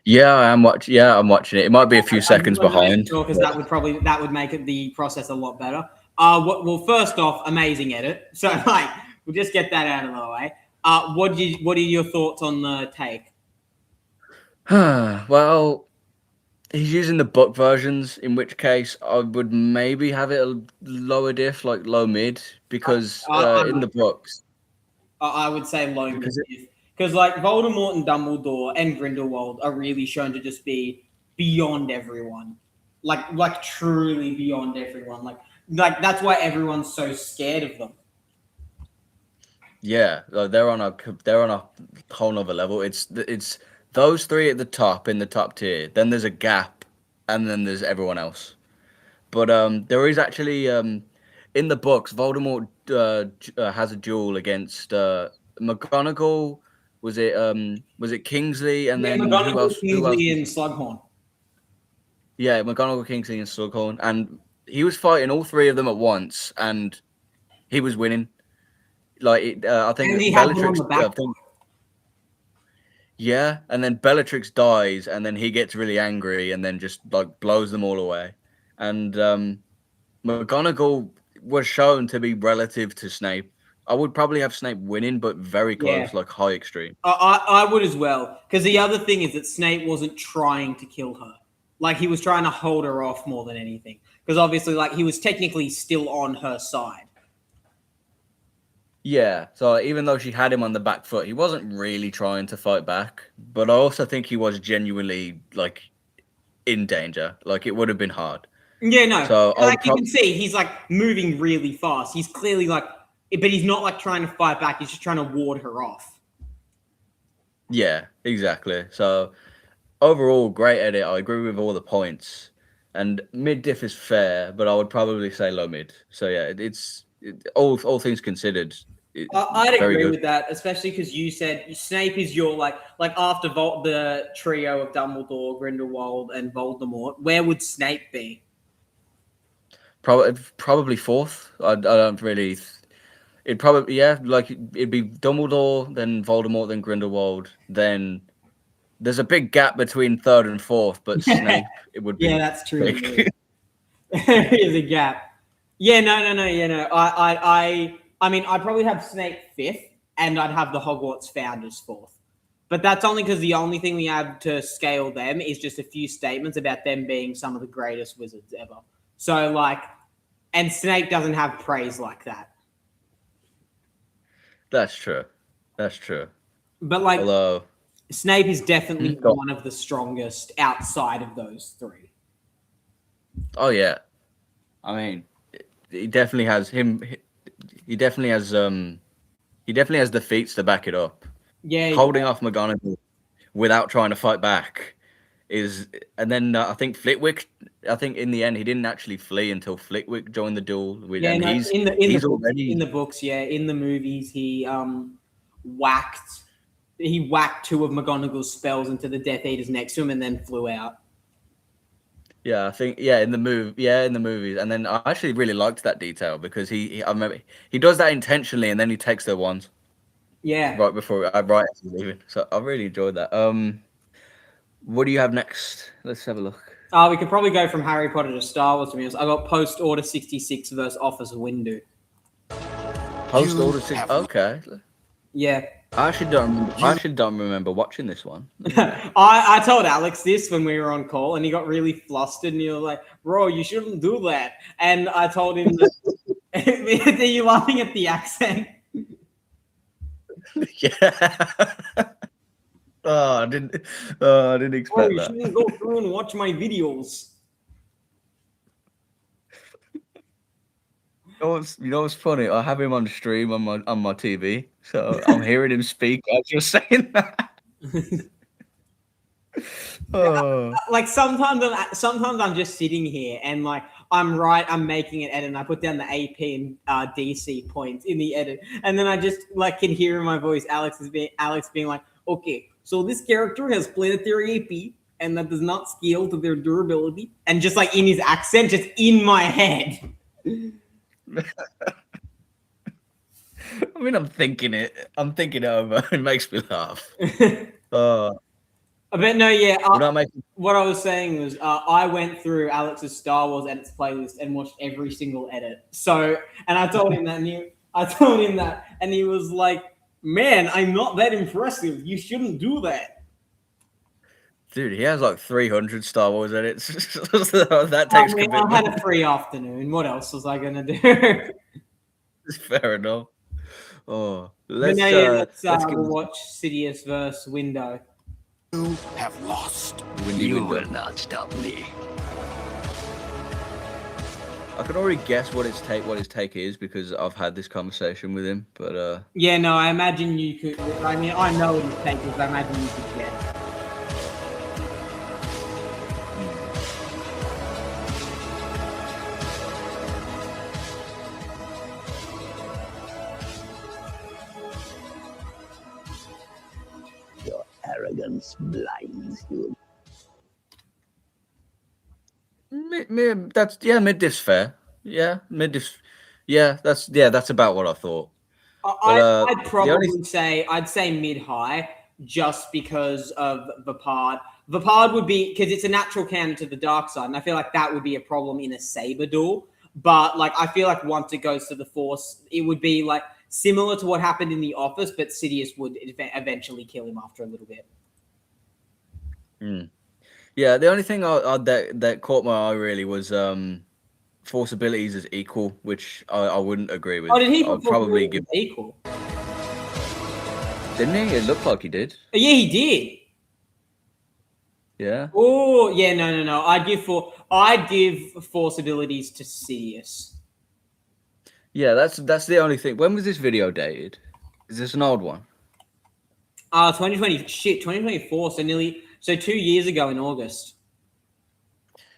B: Yeah, I'm watching it. It might be a few seconds behind.
A: Because that would make it the process a lot better. Well, first off, amazing edit. So like, we'll just get that out of the way. What are your thoughts on the take?
B: Well, he's using the book versions, in which case I would maybe have it a lower diff, like low mid, because in the books.
A: I would say low mid because like Voldemort and Dumbledore and Grindelwald are really shown to just be beyond everyone, like truly beyond everyone. Like that's why everyone's so scared of them.
B: Yeah, they're on a whole nother level. It's those three at the top in the top tier. Then there's a gap, and then there's everyone else. But there is actually in the books, Voldemort has a duel against McGonagall. Was it Kingsley and then
A: McGonagall,
B: who else?
A: Kingsley, and Slughorn.
B: Yeah, McGonagall, Kingsley, and Slughorn, and he was fighting all three of them at once, and he was winning. Like I think
A: And he had one on
B: Bellatrix.
A: the back.
B: Yeah, and then Bellatrix dies, and then he gets really angry, and then just like blows them all away. And McGonagall was shown to be relative to Snape. I would probably have Snape winning, but very close, like high extreme.
A: I would as well, because the other thing is that Snape wasn't trying to kill her. Like, he was trying to hold her off more than anything. Because obviously, like, he was technically still on her side.
B: Yeah, so even though she had him on the back foot, he wasn't really trying to fight back. But I also think he was genuinely like in danger. Like it would have been hard.
A: Yeah, no.
B: So I
A: Like
B: would
A: you
B: probably
A: can see, he's like moving really fast. He's clearly like, but he's not like trying to fight back. He's just trying to ward her off.
B: yeah, exactly. So overall, great edit. I agree with all the points. And mid diff is fair, but I would probably say low mid. So yeah, all things considered,
A: I'd
B: very
A: agree
B: good.
A: with that, especially because you said Snape is your like after the trio of Dumbledore, Grindelwald, and Voldemort. Where would Snape be?
B: Probably fourth. I don't really. It'd probably like it'd be Dumbledore, then Voldemort, then Grindelwald, then there's a big gap between third and fourth, but
A: Yeah.
B: Snape it would
A: Yeah,
B: be
A: that's true.
B: big.
A: There is a gap. Yeah, no. Yeah, no. I mean, I'd probably have Snape fifth, and I'd have the Hogwarts founders fourth. But that's only because the only thing we have to scale them is just a few statements about them being some of the greatest wizards ever. So, like, and Snape doesn't have praise like that.
B: That's true. That's true.
A: But, like,
B: Although
A: Snape is definitely
B: Go on.
A: one of the strongest outside of those three.
B: Oh yeah, I mean, he definitely has him. He definitely has the feats to back it up.
A: Yeah.
B: Holding off McGonagall without trying to fight back is, and then I think Flitwick. I think in the end he didn't actually flee until Flitwick joined the duel. With,
A: Yeah,
B: and
A: no,
B: he's
A: in the
B: he's
A: books,
B: already
A: in the books, yeah. In the movies, he whacked two of McGonagall's spells into the Death Eaters next to him and then flew out.
B: Yeah, I think in the movies, and then I actually really liked that detail because I remember he does that intentionally, and then he takes their wands
A: Yeah.
B: right as he's leaving. So I really enjoyed that. What do you have next? Let's have a look.
A: We could probably go from Harry Potter to Star Wars. To be honest, I got Post Order 66 versus Officer Windu.
B: Post Order 6. Okay,
A: Yeah.
B: I actually don't remember watching this one.
A: I told Alex this when we were on call, and he got really flustered, and he was like, "Bro, you shouldn't do that." And I told him that. Are you laughing at the accent?
B: Yeah. I didn't expect
A: Bro, you
B: that.
A: shouldn't go through and watch my videos.
B: You know what's funny? I have him on stream on my TV, so I'm hearing him speak as you're saying that. Oh.
A: Like sometimes I'm just sitting here and like I'm making an edit and I put down the AP and DC points in the edit, and then I just like can hear in my voice Alex being like, okay, so this character has planetary AP and that does not scale to their durability, and just like in his accent, just in my head.
B: I mean, I'm thinking it over. It makes me laugh.
A: But no, yeah.
B: We're not making.
A: What I was saying was, I went through Alex's Star Wars edits playlist and watched every single edit. So, and I told him that, and he was like, "Man, I'm not that impressive. You shouldn't do that."
B: Dude, he has like 300 Star Wars edits. So that takes commitment.
A: I had a free afternoon. What else was I gonna do?
B: Fair enough. Oh,
A: Let's watch Sidious versus Window.
D: You have lost.
B: You
D: will not stop me.
B: I can already guess what his take is because I've had this conversation with him. But
A: yeah, no, I imagine you could. I mean, I know what his take is. I imagine you could guess.
D: Arrogance blinds you.
B: mid diff's fair. Yeah, mid diff. Yeah, that's about what I thought.
A: I'd probably say mid high just because of Vapard. Vapard would be because it's a natural counter to the dark side, and I feel like that would be a problem in a saber duel. But like I feel like once it goes to the Force, it would be like similar to what happened in The Office, but Sidious would eventually kill him after a little bit.
B: Yeah, the only thing that caught my eye really was Force abilities as equal, which I wouldn't agree with.
A: Oh, did he
B: I'd probably give.
A: equal?
B: Didn't he? It looked like he did.
A: Yeah, he did.
B: Yeah.
A: Oh, yeah, no. I'd give Force abilities to Sidious.
B: Yeah, that's the only thing. When was this video dated? Is this an old one?
A: 2024. So 2 years ago in August.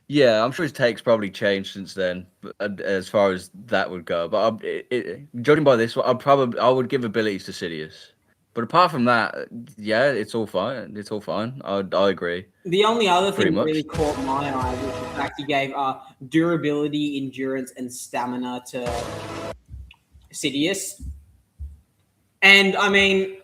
B: Yeah, I'm sure his take's probably changed since then, as far as that would go. But judging by this, I would give abilities to Sidious. But apart from that, yeah, it's all fine. It's all fine. I agree.
A: The only other
B: Pretty
A: thing that
B: much.
A: really caught my eye was the fact he gave durability, endurance, and stamina to Sidious. And I mean,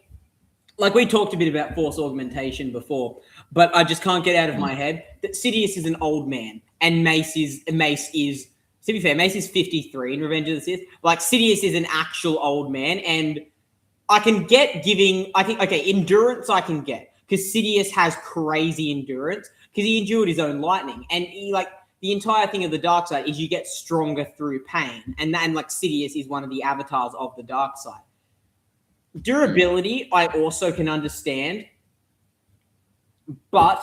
A: like we talked a bit about force augmentation before, but I just can't get out of my head that Sidious is an old man and Mace is to be fair, Mace is 53 in Revenge of the Sith. Like Sidious is an actual old man, and I can get endurance I can get because Sidious has crazy endurance because he endured his own lightning, and he like the entire thing of the dark side is you get stronger through pain, and like Sidious is one of the avatars of the dark side. Durability, I also can understand, but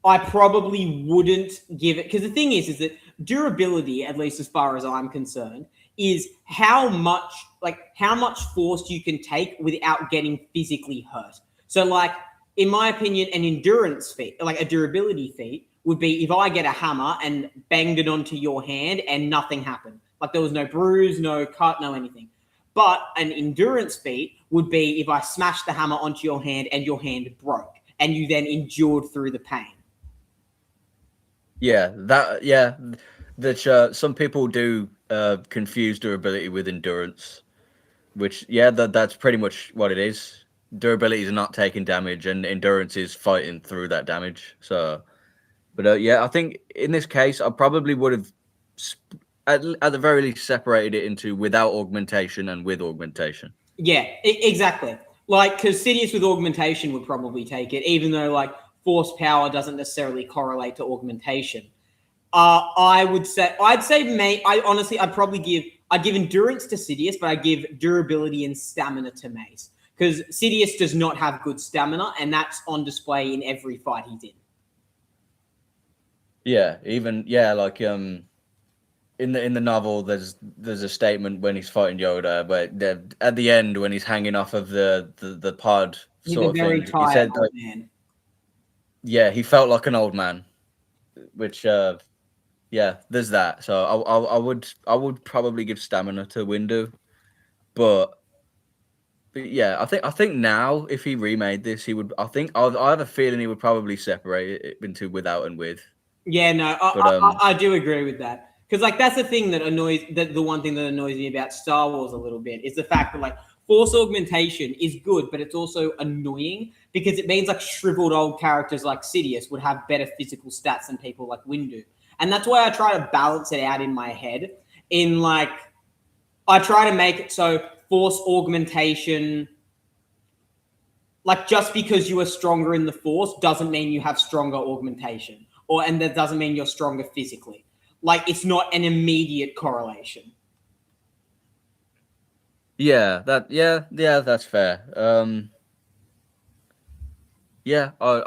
A: I probably wouldn't give it because the thing is that durability, at least as far as I'm concerned, is how much force you can take without getting physically hurt. So, like in my opinion, an endurance feat, like a durability feat, would be if I get a hammer and banged it onto your hand and nothing happened, like there was no bruise, no cut, no anything. But an endurance feat would be if I smashed the hammer onto your hand and your hand broke and you then endured through the pain.
B: Yeah, that some people do confuse durability with endurance, which that's pretty much what it is. Durability is not taking damage, and endurance is fighting through that damage. So, but yeah, I think in this case, I probably would have at the very least separated it into without augmentation and with augmentation.
A: Yeah, exactly. Like, because Sidious with augmentation would probably take it, even though like force power doesn't necessarily correlate to augmentation. I'd give endurance to Sidious, but I'd give durability and stamina to Mace because Sidious does not have good stamina, and that's on display in every fight he's in.
B: Yeah, like in the novel, there's a statement when he's fighting Yoda, but at the end when he's hanging off of the pod,
A: He's
B: sort
A: a
B: of
A: very
B: thing,
A: tired
B: he said,
A: old man.
B: Yeah, he felt like an old man, which there's that. So I would probably give stamina to Windu, but yeah, I think now if he remade this, he would. I have a feeling he would probably separate it into without and with.
A: Yeah, no, I do agree with that. Because like that's the thing that the one thing that annoys me about Star Wars a little bit is the fact that like force augmentation is good, but it's also annoying because it means like shriveled old characters like Sidious would have better physical stats than people like Windu. And that's why I try to balance it out in my head. In like, I try to make it so force augmentation, like just because you are stronger in the force doesn't mean you have stronger augmentation, and that doesn't mean you're stronger physically. Like it's not an immediate correlation.
B: Yeah, that's fair. I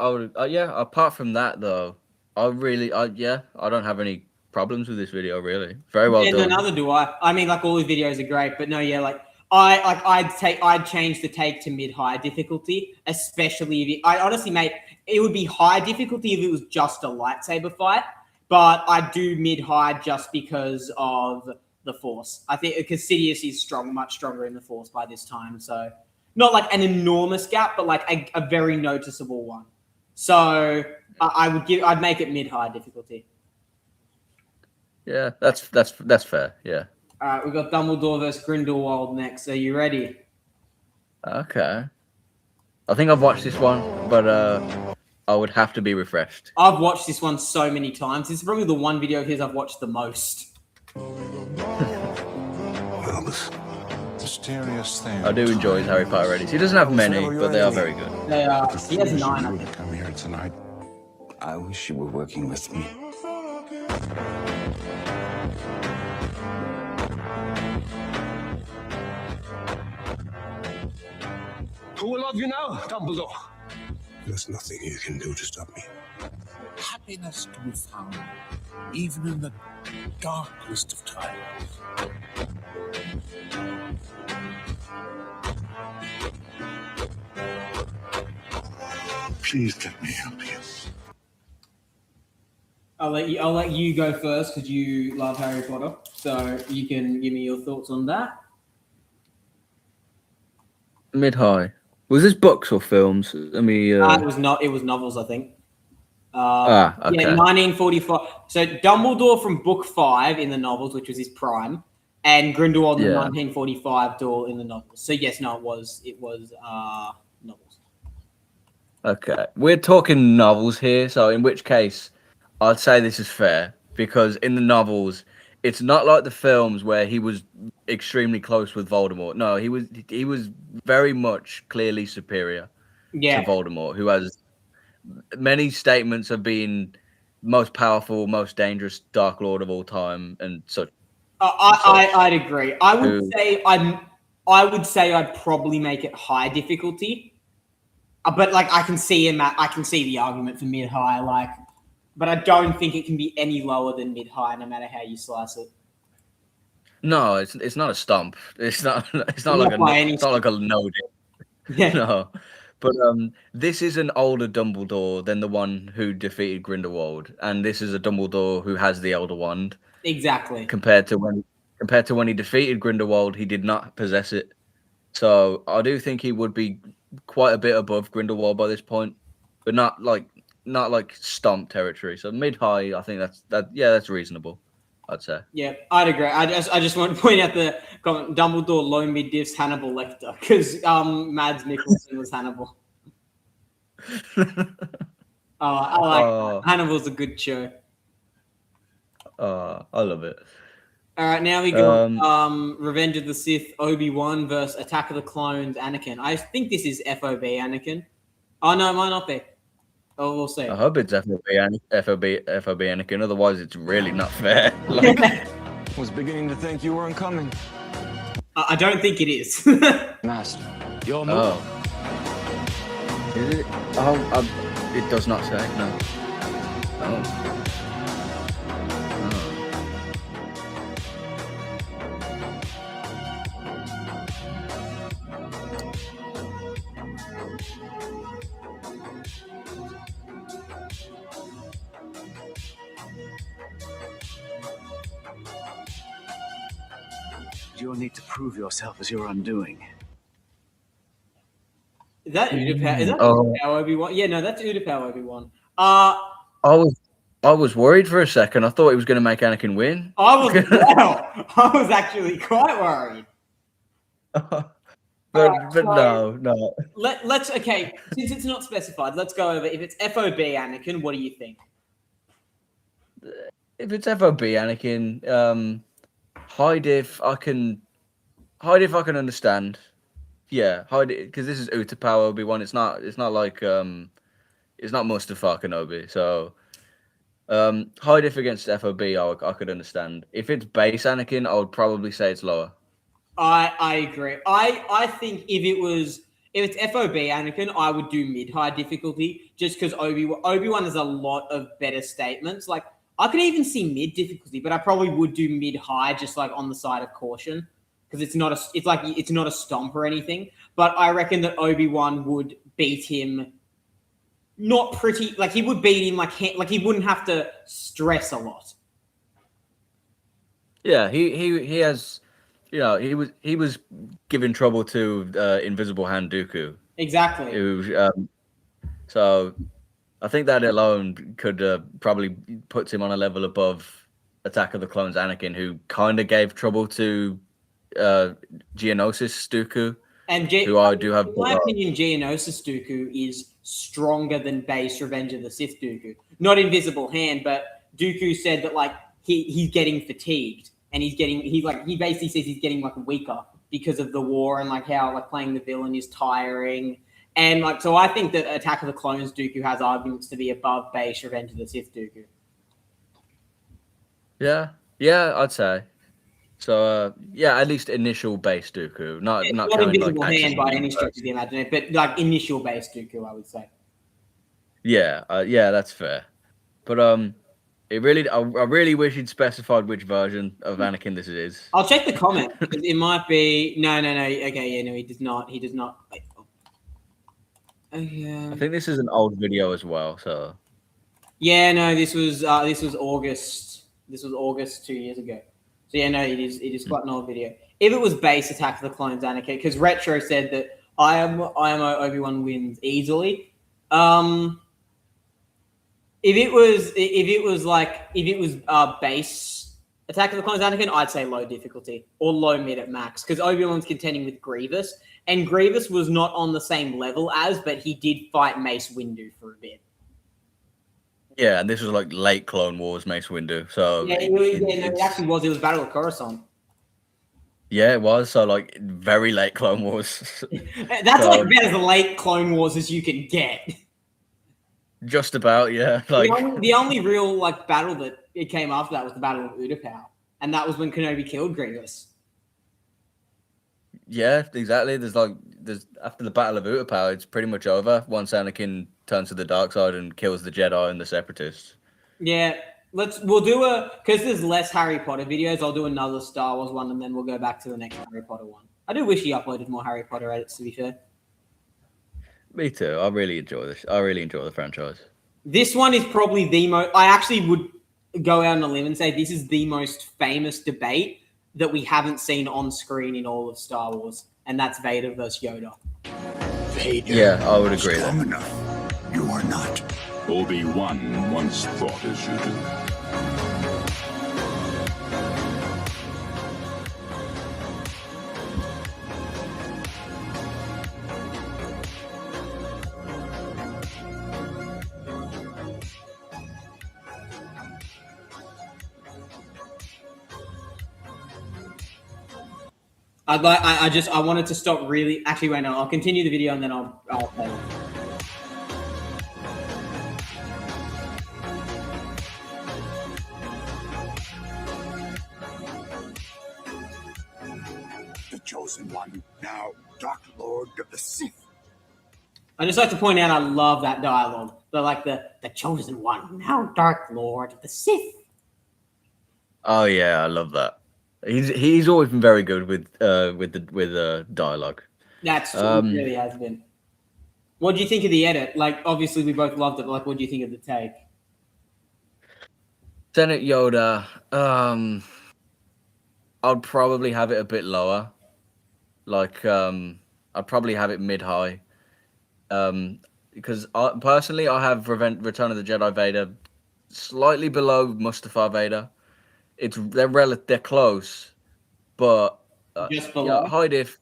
B: would. Apart from that, though, I don't have any problems with this video. Really, very well done.
A: Neither do I. I mean, like all his videos are great, but no, yeah, like I'd change the take to mid-high difficulty, especially if I honestly, mate, it would be high difficulty if it was just a lightsaber fight. But I do mid-high just because of the Force. I think because Sidious is much stronger in the Force by this time. So not like an enormous gap, but like a very noticeable one. So I'd make it mid-high difficulty.
B: Yeah, that's fair. Yeah.
A: All right, we've got Dumbledore versus Grindelwald next. Are you ready?
B: Okay. I think I've watched this one, but I would have to be refreshed.
A: I've watched this one so many times. This is probably the one video of his I've watched the most.
D: Well, this mysterious thing.
B: I do enjoy his Harry Potter edits. He doesn't have many, but they are very good.
A: They are. He has 9, I think.
D: Come here tonight.
E: I wish you were working with me.
D: Who will love you now, Dumbledore?
E: There's nothing you can do to stop me.
F: Happiness to be found even in the darkest of times.
E: Please let me help you.
A: I'll let you go first because you love Harry Potter, so you can give me your thoughts on that.
B: Mid-high. Was this books or films? Let me.
A: It was not. It was novels, I think.
B: Okay.
A: Yeah, 1945. So Dumbledore from Book 5 in the novels, which was his prime, and Grindelwald in the 1945 duel in the novels. So yes, no, it was novels.
B: Okay, we're talking novels here, so in which case, I'd say this is fair because in the novels, it's not like the films where he was extremely close with Voldemort. No, he was very much clearly superior to Voldemort, who has many statements of being most powerful, most dangerous Dark Lord of all time, and such.
A: I'd agree. I would say I'd probably make it high difficulty. But like I can see the argument for mid-high, but I don't think it can be any lower than mid-high, no matter how you slice it.
B: No, it's not a stump. It's not like a no dip.
A: Yeah.
B: No. But this is an older Dumbledore than the one who defeated Grindelwald, and this is a Dumbledore who has the Elder Wand.
A: Exactly.
B: Compared to when he defeated Grindelwald, he did not possess it. So I do think he would be quite a bit above Grindelwald by this point, but not like stomp territory. So mid-high, I think that's reasonable, I'd say.
A: Yeah, I'd agree. I just want to point out the comment, Dumbledore low mid diffs Hannibal Lecter because Mads Mikkelsen was Hannibal. I like Hannibal's a good show.
B: I love it.
A: All right, now we go. Revenge of the Sith, Obi-Wan versus Attack of the Clones, Anakin. I think this is FOB Anakin. Oh no, it might not be. Oh, we'll see.
B: I hope it's FOB Anakin. Otherwise, it's really not fair. Like,
G: Was beginning to think you weren't coming.
A: I don't think it is.
G: Master, your move.
B: Oh. Is it? Oh, it does not say. No. Oh.
F: You'll need to prove yourself as your undoing.
A: Is that Utapau? Is that Utapau Obi-Wan? Yeah, no, that's Utapau Obi-Wan. I
B: was worried for a second. I thought he was going to make Anakin win.
A: I was actually quite worried.
B: But no.
A: Let's okay. Since it's not specified, let's go over. If it's FOB Anakin, what do you think?
B: If it's FOB Anakin, high diff I can understand. Yeah, high diff because this is Utapau Obi-Wan. It's not like it's not Mustafa Kenobi. So high diff against FOB I could understand. If it's base Anakin, I would probably say it's lower.
A: I agree. I think if it's FOB Anakin, I would do mid-high difficulty just because Obi-Wan has a lot of better statements. Like I could even see mid difficulty, but I probably would do mid-high just like on the side of caution because it's not a stomp or anything. But I reckon that Obi-Wan would beat him. Not pretty, like he would beat him like he wouldn't have to stress a lot.
B: Yeah, he has. You know, he was giving trouble to Invisible Hand Dooku.
A: Exactly.
B: So I think that alone could probably puts him on a level above Attack of the Clones Anakin, who kind of gave trouble to Geonosis Dooku.
A: And
B: who I do have.
A: In my opinion, Geonosis Dooku is stronger than base Revenge of the Sith Dooku. Not Invisible Hand, but Dooku said that like he's getting fatigued. And he basically says he's getting like weaker because of the war and like how like playing the villain is tiring. And like so I think that Attack of the Clones Dooku has arguments to be above base Revenge of the Sith Dooku.
B: Yeah, I'd say. So yeah, at least initial base Dooku, not
A: It's not
B: counting
A: invisible
B: like
A: hand by
B: access
A: any stretch of the imagination, but like initial base Dooku, I would say.
B: Yeah, yeah, that's fair. But it really, I really wish he'd specified which version of Anakin this is.
A: I'll check the comment because it might be no. Okay, yeah, no, he does not. He does not. Wait.
B: I think this is an old video as well. So
A: Yeah, no, this was August. This was August 2 years ago. So yeah, no, it is quite an old video. If it was base Attack of the Clones Anakin, because Retro said that IMO Obi-Wan wins easily. If it was base Attack of the Clones Anakin, I'd say low difficulty or low mid at max because Obi-Wan's contending with Grievous, and Grievous was not on the same level as, but he did fight Mace Windu for a bit.
B: yeah, and this was like late Clone Wars Mace Windu. So
A: Yeah, it actually was. It was Battle of Coruscant.
B: yeah, it was. So like very late Clone Wars.
A: That's
B: So-
A: like about as late Clone Wars as you can get.
B: Just about, yeah. Like
A: The only real like battle that it came after that was the Battle of Utapau, and that was when Kenobi killed Grievous.
B: yeah, exactly. There's after the Battle of Utapau, it's pretty much over once Anakin turns to the dark side and kills the Jedi and the Separatists.
A: Yeah, we'll do because there's less Harry Potter videos. I'll do another Star Wars one, and then we'll go back to the next Harry Potter one. I do wish he uploaded more Harry Potter edits. To be fair,
B: Me too. I really enjoy this. I really enjoy the franchise.
A: this one is probably the most. I actually would go out on a limb and say this is the most famous debate that we haven't seen on screen in all of Star Wars, and that's Vader versus Yoda.
F: Vader
B: Yeah, I would
F: is
B: agree
F: strong
B: there.
F: enough. You are not.
H: Obi-Wan once thought as you do.
A: I wanted to stop really. Actually, wait, no. I'll continue the video and then I'll play it.
F: The Chosen One, now Dark Lord of the Sith.
A: I just like to point out I love that dialogue. The chosen one, now Dark Lord of the Sith.
B: Oh yeah, I love that. He's always been very good with dialogue.
A: That's it really has been. What do you think of the edit? Like, obviously we both loved it, but like, what do you think of the take?
B: Senate Yoda, I'd probably have it a bit lower. Like, I'd probably have it mid-high. Because personally, I have Return of the Jedi Vader slightly below Mustafa Vader. They're close, but
A: Just below?
B: high diff.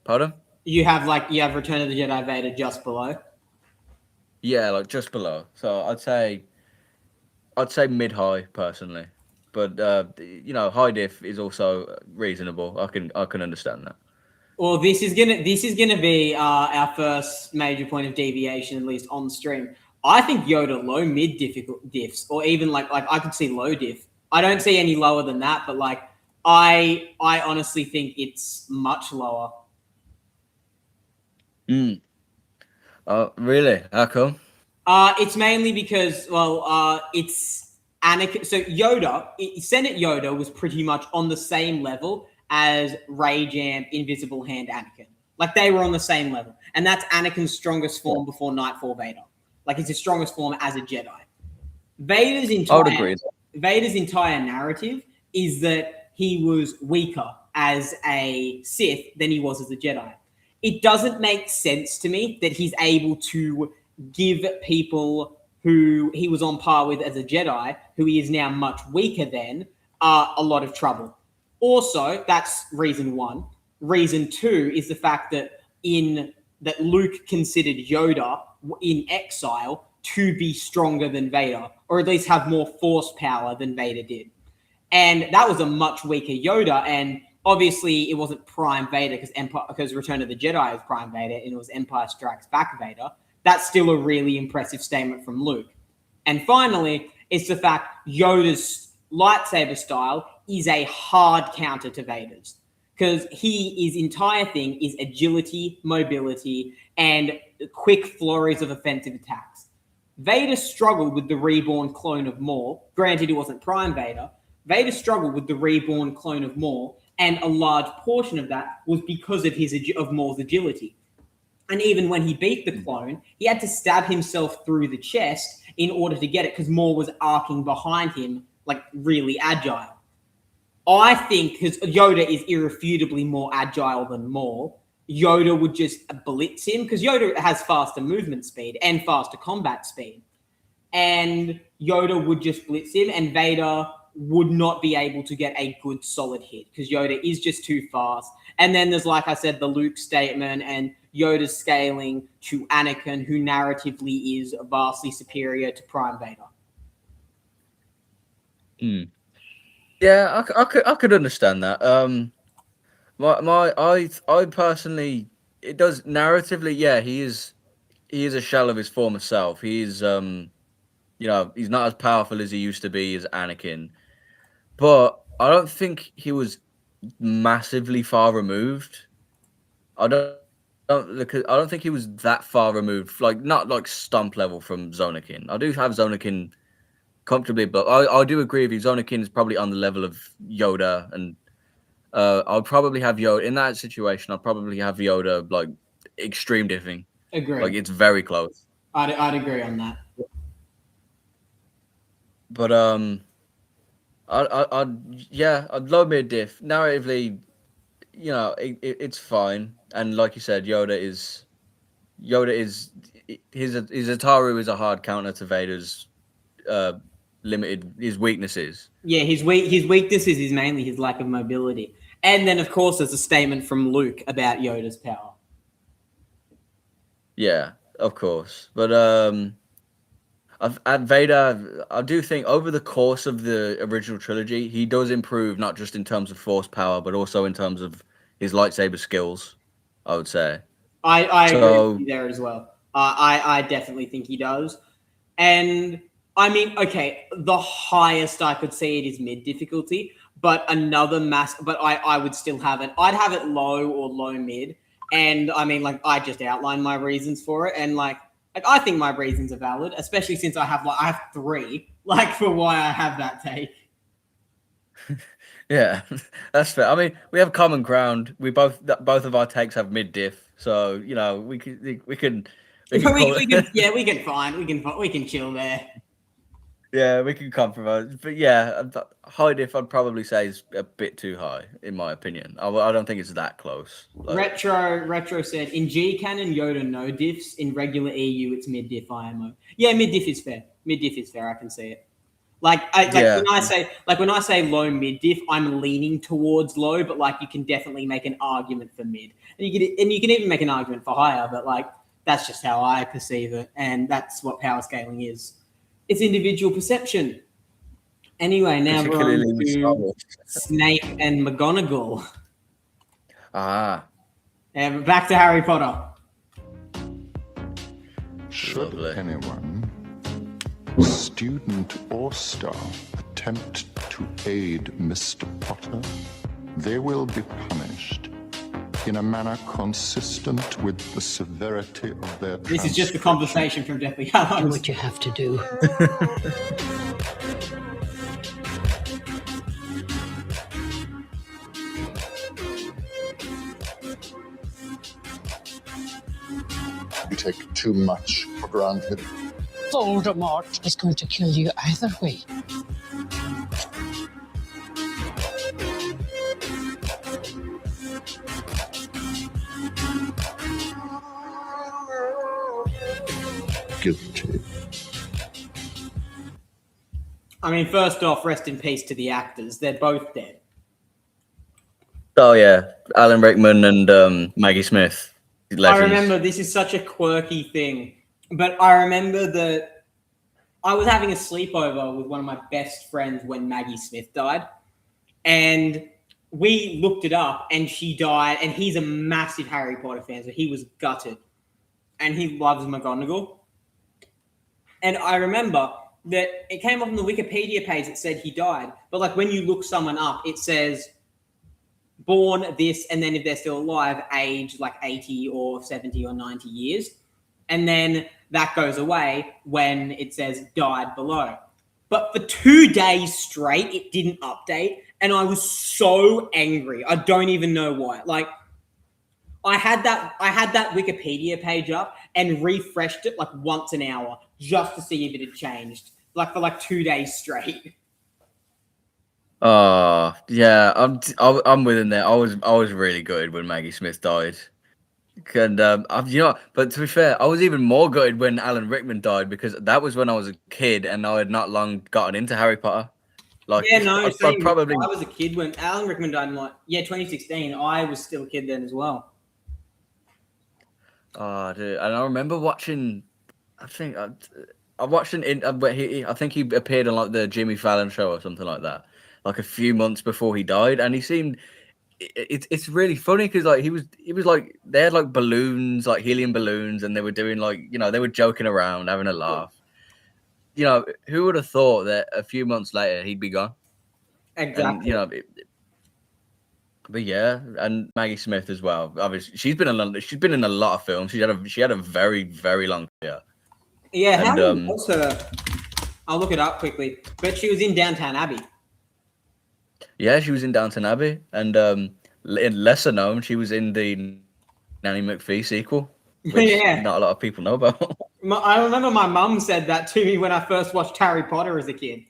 B: Pardon?
A: You have Return of the Jedi Vader just below.
B: Yeah, like just below. So I'd say mid-high personally, but high diff is also reasonable. I can understand that.
A: Well, this is gonna be our first major point of deviation, at least on stream. I think Yoda low mid difficult diffs, or even like I could see low diff. I don't see any lower than that, but like I honestly think it's much lower.
B: Really? How come?
A: It's mainly because it's Anakin. So Yoda, Senate Yoda was pretty much on the same level as Ray Jam, Invisible Hand, Anakin. Like they were on the same level, and that's Anakin's strongest form before Nightfall Vader. Like it's his strongest form as a Jedi. Vader's
B: I would agree.
A: entire narrative is that he was weaker as a Sith than he was as a Jedi. It doesn't make sense to me that he's able to give people who he was on par with as a Jedi, who he is now much weaker than, a lot of trouble. Also, that's reason one. Reason two is the fact that Luke considered Yoda in exile to be stronger than Vader, or at least have more force power than Vader did. And that was a much weaker Yoda, and obviously it wasn't Prime Vader because Return of the Jedi is Prime Vader and it was Empire Strikes Back Vader. That's still a really impressive statement from Luke. And finally, it's the fact Yoda's lightsaber style is a hard counter to Vader's, because his entire thing is agility, mobility, and quick flurries of offensive attacks. Vader struggled with the reborn clone of Maul. Granted, he wasn't Prime Vader. Vader struggled with the reborn clone of Maul, and a large portion of that was because of Maul's agility. And even when he beat the clone, he had to stab himself through the chest in order to get it, because Maul was arcing behind him, like really agile. I think because Yoda is irrefutably more agile than Maul, Yoda would just blitz him, because Yoda has faster movement speed and faster combat speed. And Yoda would just blitz him, and Vader would not be able to get a good solid hit because Yoda is just too fast. And then there's, like I said, the Luke statement and Yoda's scaling to Anakin, who narratively is vastly superior to Prime Vader.
B: Yeah, I could understand that. I personally, it does narratively. Yeah, he is a shell of his former self. He is he's not as powerful as he used to be as Anakin, but I don't think he was massively far removed. I don't think he was that far removed, like not like stump level from Zonakin. I do have Zonakin comfortably, but I do agree with you. Zonakin is probably on the level of Yoda, and I'll probably have Yoda in that situation. I'll probably have Yoda like extreme diffing.
A: Agree.
B: Like it's very close.
A: I'd agree on that.
B: But I'd low mid diff narratively. It's fine, and like you said, Yoda is his Ataru is a hard counter to Vader's his weaknesses.
A: Yeah, his weaknesses is mainly his lack of mobility, and then of course there's a statement from Luke about Yoda's power.
B: Yeah, of course, but at Vader, I do think over the course of the original trilogy, he does improve not just in terms of force power, but also in terms of his lightsaber skills. I would say.
A: I agree with you there as well. I definitely think he does, and I mean, okay, the highest I could see it is mid difficulty, but but I would still have it. I'd have it low or low mid, and I mean, like I just outlined my reasons for it, and like I think my reasons are valid, especially since I have 3 for why I have that take.
B: Yeah, that's fair. I mean, we have common ground. Both of our takes have mid diff, so we can chill there. Yeah, we can compromise. But yeah, high diff I'd probably say is a bit too high in my opinion. I don't think it's that close.
A: Retro said in G canon Yoda no diffs, in regular EU it's mid diff IMO. Yeah, mid diff is fair. I can see it. When I say low mid diff, I'm leaning towards low, but like you can definitely make an argument for mid, and you can even make an argument for higher. But like that's just how I perceive it, and that's what power scaling is. It's individual perception. Anyway, now we're on to Snape and McGonagall. And back to Harry Potter.
I: Should anyone, student or staff, attempt to aid Mr. Potter, they will be punished in a manner consistent with the severity of their
A: This is just a conversation from Deathly Hallows.
J: Do what you have to do.
I: You take too much for granted.
J: Voldemort is going to kill you either way.
I: Guilty.
A: I mean, first off, rest in peace to the actors. They're both dead.
B: Oh yeah, Alan Rickman and Maggie Smith. Legends.
A: I remember this is such a quirky thing, but I remember that I was having a sleepover with one of my best friends when Maggie Smith died, and we looked it up, and she died, and he's a massive Harry Potter fan, so he was gutted, and he loves McGonagall. And I remember that it came up on the Wikipedia page that said he died. But like when you look someone up, it says born this, and then if they're still alive, age like 80 or 70 or 90 years. And then that goes away when it says died below. But for 2 days straight, it didn't update. And I was so angry. I don't even know why. Like, I had that Wikipedia page up and refreshed it like once an hour just to see if it had changed. Like for like 2 days straight.
B: Yeah, I'm with him there. I was really gutted when Maggie Smith died. And but to be fair, I was even more gutted when Alan Rickman died, because that was when I was a kid and I had not long gotten into Harry Potter. Like,
A: yeah, no,
B: I
A: was a kid when Alan Rickman died in 2016. I was still a kid then as well.
B: Oh, dude, and I remember watching. I think I watched I think he appeared on like the Jimmy Fallon show or something like that, like a few months before he died, and he seemed. It's really funny because like he was like, they had like balloons, like helium balloons, and they were doing like, they were joking around, having a laugh. Who would have thought that a few months later he'd be gone?
A: Exactly.
B: And, but yeah, and Maggie Smith as well. Obviously, she's been in a lot of films. She had a very, very long career.
A: Yeah, how many was her? I'll look it up quickly. But she was in Downton Abbey.
B: Yeah, she was in Downton Abbey, and in lesser known, she was in the Nanny McPhee sequel, which not a lot of people know about.
A: I remember my mum said that to me when I first watched Harry Potter as a kid.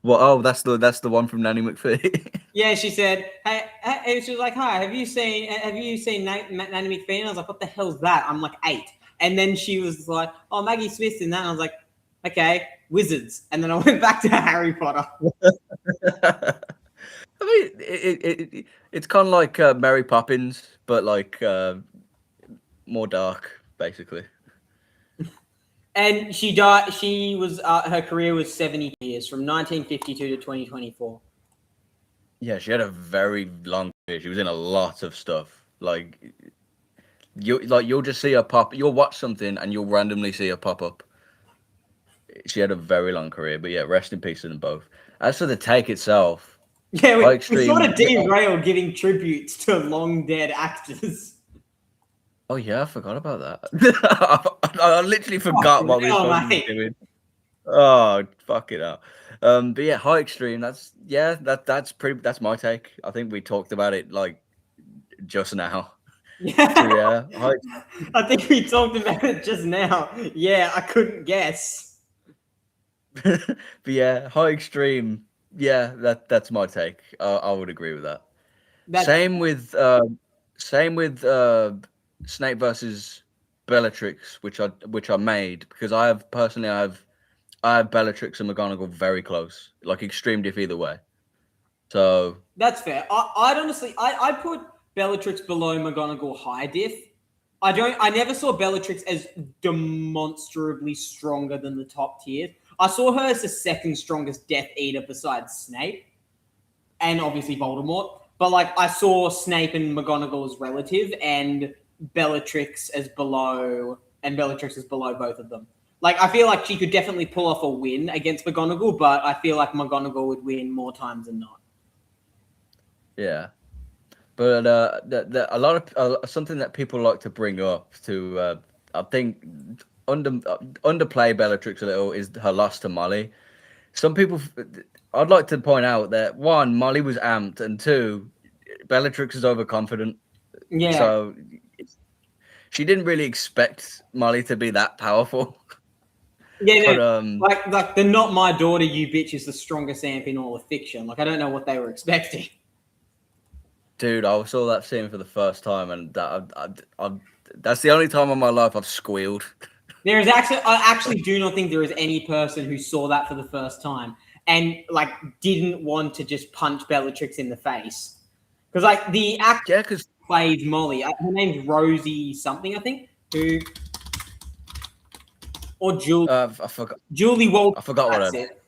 B: Well, oh, that's the one from Nanny McPhee.
A: Yeah, she said, "Hey," she was like, "Hi, have you seen Nanny McPhee?" And I was like, "What the hell's that?" I'm like 8, and then she was like, "Oh, Maggie Smith's in that." And I was like, "Okay, wizards." And then I went back to Harry Potter.
B: I mean, it's kind of like Mary Poppins, but like more dark, basically.
A: And she died. She was her career was 70 years, from 1952 to 2024.
B: Yeah, she had a very long career. She was in a lot of stuff. Like you'll just see her pop. You'll watch something and you'll randomly see her pop up. She had a very long career, but yeah, rest in peace to them both. As for the take itself,
A: yeah, we sort of derailed giving tributes to long dead actors.
B: Oh yeah, I forgot about that. I literally forgot what we were supposed to be doing. Oh, fuck it up. But yeah, High Extreme. That's my take. I think we talked about it like just now.
A: Yeah,
B: so, yeah.
A: I think we talked about it just now. Yeah, I couldn't guess.
B: But yeah, High Extreme. Yeah, that's my take. I would agree with that. Same with Snape versus Bellatrix, which I made, because I have Bellatrix and McGonagall very close, like extreme diff either way. So
A: that's fair. I'd honestly put Bellatrix below McGonagall high diff. I never saw Bellatrix as demonstrably stronger than the top tiers. I saw her as the second strongest Death Eater besides Snape, and obviously Voldemort. But like, I saw Snape and McGonagall as relative, and Bellatrix as below, both of them. Like, I feel like she could definitely pull off a win against McGonagall, but I feel like McGonagall would win more times than not.
B: Yeah, but a lot of something that people like to bring up to, I think, underplay Bellatrix a little is her loss to Molly. Some people, I'd like to point out that 1, Molly was amped, and 2, Bellatrix is overconfident.
A: Yeah.
B: So she didn't really expect Molly to be that powerful.
A: Yeah, but, like the "not my daughter, you bitch" is the strongest amp in all of fiction. Like, I don't know what they were expecting.
B: Dude, I saw that scene for the first time, and that's the only time in my life I've squealed.
A: I actually do not think there is any person who saw that for the first time and like didn't want to just punch Bellatrix in the face, because like the actor plays Molly. Her name's Rosie something, I think. Or Julie.
B: I forgot.
A: Julie Walters.
B: I forgot what
A: it.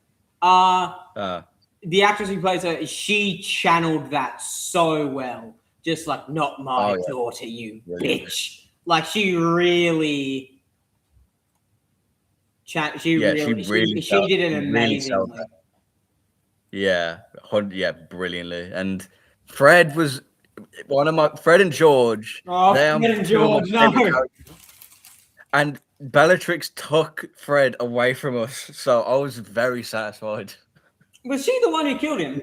A: The actress who plays her, she channeled that so well. Just like, "not my daughter, you bitch." Like, she really. She did it amazingly.
B: Yeah, brilliantly. And Fred was Fred and George.
A: Oh, Fred and George, no.
B: And Bellatrix took Fred away from us, so I was very satisfied.
A: Was she the one who killed him?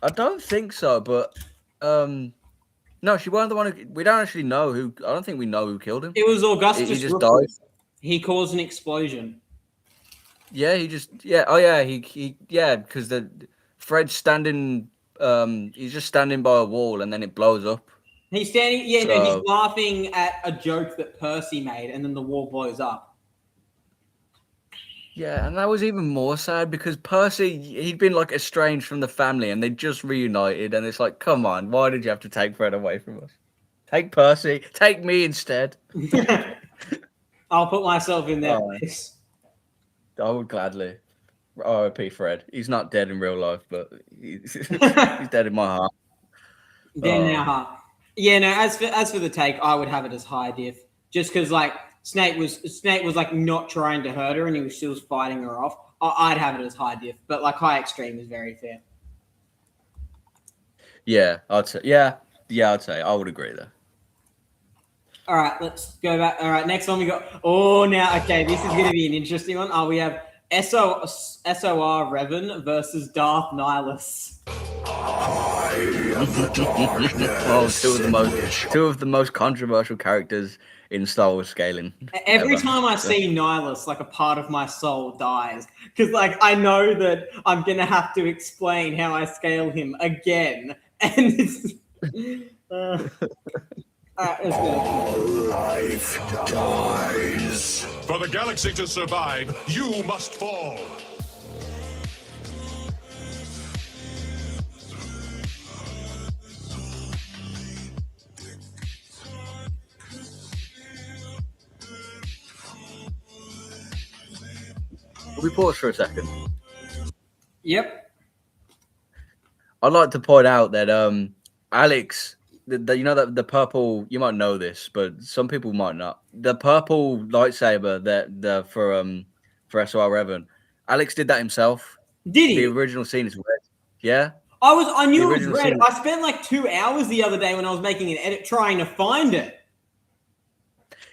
B: I don't think so, but no, she wasn't the one who. We don't actually know who. I don't think we know who killed him.
A: It was Augustus.
B: He just died.
A: He caused an explosion.
B: Yeah, he just. Yeah. Oh, yeah. Because Fred's standing. He's just standing by a wall, and then it blows up.
A: He's standing. Yeah, no, he's laughing at a joke that Percy made, and then the wall blows up.
B: Yeah, and that was even more sad because Percy, he'd been like estranged from the family, and they just reunited, and it's like, come on, why did you have to take Fred away from us? Take Percy, take me instead.
A: I'll put myself in their place.
B: I would gladly. R.I.P. Fred. He's not dead in real life, but he's dead in my heart.
A: Dead in our heart. Yeah, no. As for the take, I would have it as high diff, just because like Snape was like not trying to hurt her, and he was still fighting her off. I'd have it as high diff, but like high extreme is very fair.
B: Yeah, I'd say. Yeah, I'd say. I would agree there.
A: All right, let's go back. All right, next one we got. Oh, now okay, this is going to be an interesting one. We have SOR Revan versus Darth Nihilus.
B: Two of the most controversial characters in Star Wars scaling.
A: Every time I see Nihilus, like a part of my soul dies because, like, I know that I'm gonna have to explain how I scale him again, and it's.
H: Life dies. For the galaxy to survive, you must fall.
B: We pause for a second.
A: Yep.
B: I'd like to point out that Alex, you know that the purple, you might know this, but some people might not. The purple lightsaber that for SOR Revan, Alex did that himself.
A: Did he?
B: The original scene is red. Yeah.
A: I knew it was red. I spent like 2 hours the other day when I was making an edit trying to find it.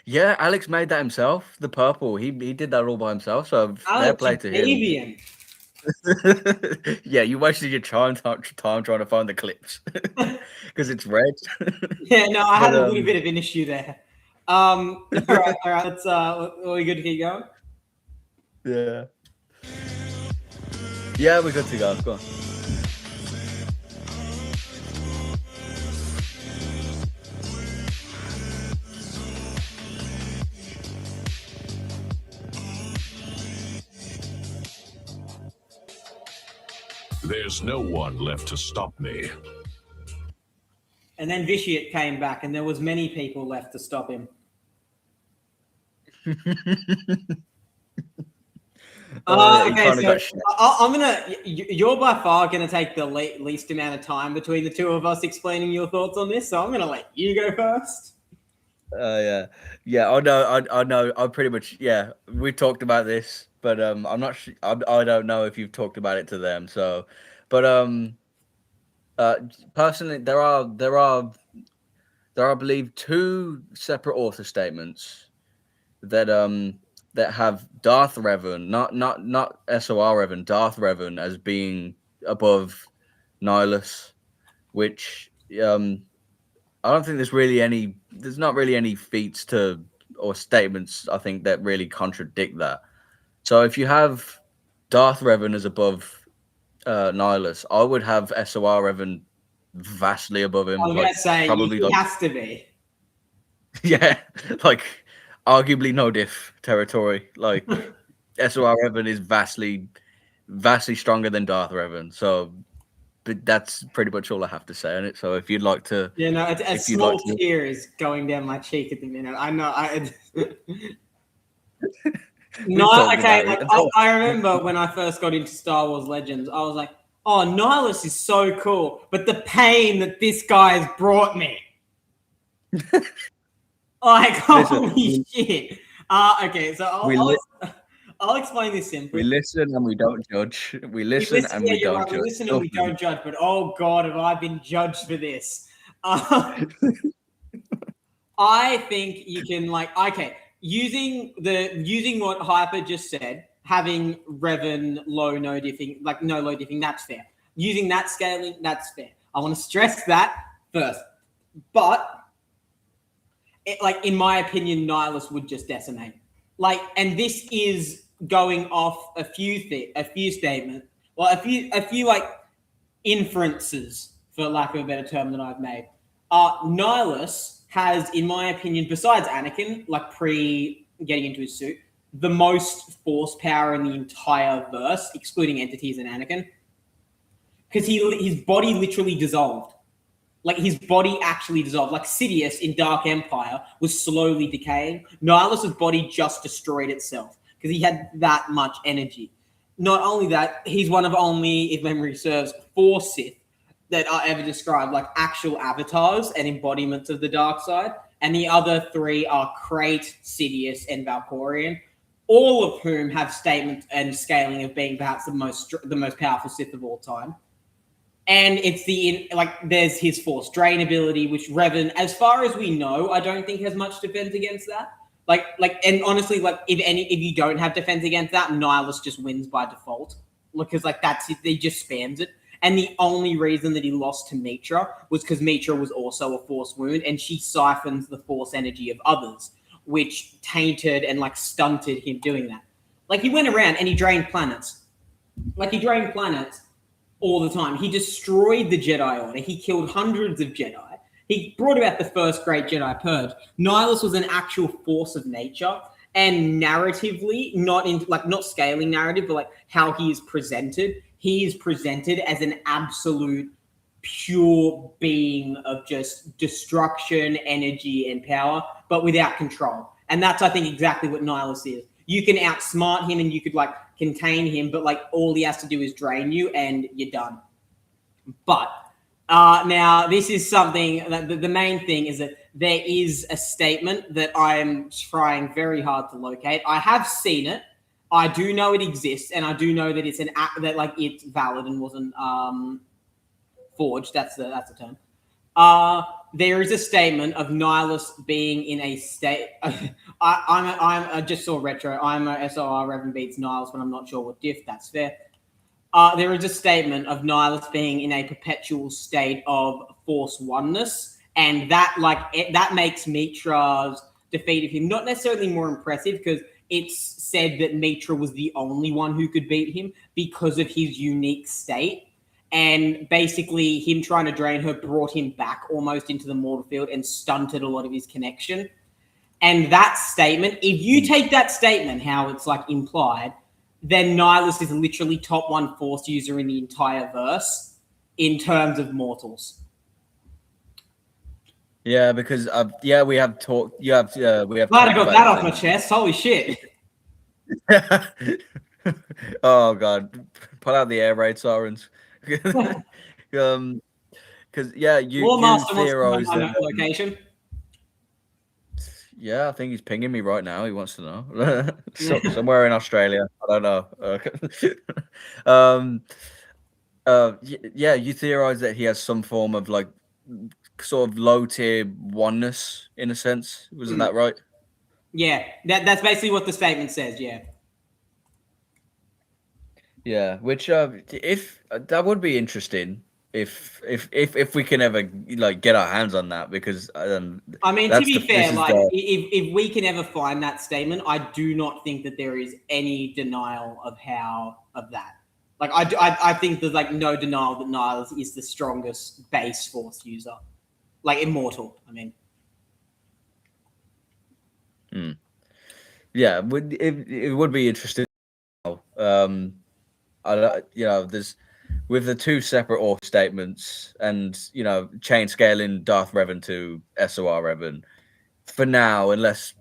B: Yeah, Alex made that himself. The purple, he did that all by himself. So fair play to him. Yeah, you wasted your time trying to find the clips because it's red.
A: Yeah, no, I had a little bit of an issue there. All right. Let's. Are we good to keep going?
B: Yeah. Yeah, we're good to go. Go on.
H: There's no one left to stop me.
A: And then Vitiate came back, and there was many people left to stop him. Okay, so I'm gonna. You're by far gonna take the least amount of time between the two of us explaining your thoughts on this, so I'm gonna let you go first.
B: Yeah. I know. I pretty much. Yeah, we talked about this. But I'm not sure. I don't know if you've talked about it to them. So, but personally, there are I believe 2 separate author statements that have Darth Revan, not SOR Revan, Darth Revan as being above Nihilus, which I don't think there's not really any feats or statements I think that really contradict that. So if you have Darth Revan as above Nihilus, I would have SOR Revan vastly above him.
A: I was going to say, he has to be.
B: Yeah, like arguably no diff territory. Like SOR Revan is vastly stronger than Darth Revan. So but that's pretty much all I have to say on it. So if you'd like to...
A: Yeah, no, a small tear is going down my cheek at the minute. I know. I remember when I first got into Star Wars Legends, I was like, oh, Nihilus is so cool, but the pain that this guy has brought me. Like, holy shit. Okay, so
B: We li-
A: I'll explain this simply.
B: We listen and we don't judge. We
A: We
B: listen and
A: yeah,
B: we
A: you're
B: don't
A: right. We
B: judge.
A: listen and we don't judge, but oh god, have I been judged for this? I think you can using what Hyper just said, having Revan low no diffing, no low diffing, that's fair. Using that scaling, that's fair. I want to stress that first, but in my opinion, Nihilus would just decimate. And this is going off a few statements, a few inferences, for lack of a better term, that I've made. Nihilus has, in my opinion, besides Anakin, pre getting into his suit, the most force power in the entire verse, excluding entities and Anakin, because his body literally dissolved. His body actually dissolved. Sidious in Dark Empire was slowly decaying. Nihilus's body just destroyed itself because he had that much energy. Not only that, he's one of only, if memory serves, 4 Sith that are ever described actual avatars and embodiments of the dark side. And the other 3 are Krayt, Sidious, and Valkorion, all of whom have statements and scaling of being perhaps the most powerful Sith of all time. And it's there's his force drain ability, which Revan, as far as we know, I don't think has much defense against that. And honestly, if you don't have defense against that, Nihilus just wins by default, because that's it. He just spams it. And the only reason that he lost to Mitra was because Mitra was also a force wound, and she siphons the force energy of others, which tainted and stunted him doing that. He went around and he drained planets. All the time. He destroyed the Jedi Order. He killed hundreds of Jedi. He brought about the first great Jedi Purge. Nihilus was an actual force of nature, and narratively, not scaling narrative, but how he is presented as an absolute pure being of just destruction, energy, and power, but without control. And that's, I think, exactly what Nihilus is. You can outsmart him and you could contain him, but all he has to do is drain you and you're done. But now this is something that the main thing is that there is a statement that I am trying very hard to locate. I have seen it. I do know it exists, and I do know that it's it's valid and wasn't forged. That's the term. There is a statement of Nihilus being in a state. I just saw retro. I'm a SOR Revan beats Nihilus, but I'm not sure what diff. That's fair. There is a statement of Nihilus being in a perpetual state of force oneness, and that that makes Mitra's defeat of him not necessarily more impressive, because it's said that Mitra was the only one who could beat him because of his unique state. And basically, him trying to drain her brought him back almost into the mortal field and stunted a lot of his connection. And that statement, if you take that statement, how it's implied, then Nihilus is literally top 1 force user in the entire verse in terms of mortals.
B: Yeah, because we have talked. We have.
A: Glad I got that off my chest. Holy shit!
B: Oh god, pull out the air raid sirens. Because you theorize that
A: location.
B: Yeah, I think he's pinging me right now. He wants to know. Somewhere in Australia. I don't know. You theorize that he has some form of sort of low tier oneness in a sense. Wasn't that right?
A: Yeah, that's basically what the statement says. Yeah.
B: Yeah, which if that would be interesting if we can ever get our hands on that, because
A: I mean, to be fair, if we can ever find that statement, I do not think that there is any denial of that. I think there's no denial that Nihilus is the strongest base force user, immortal. I mean,
B: yeah, it would be interesting. There's with the 2 separate orc statements and chain scaling Darth Revan to SOR Revan for now, unless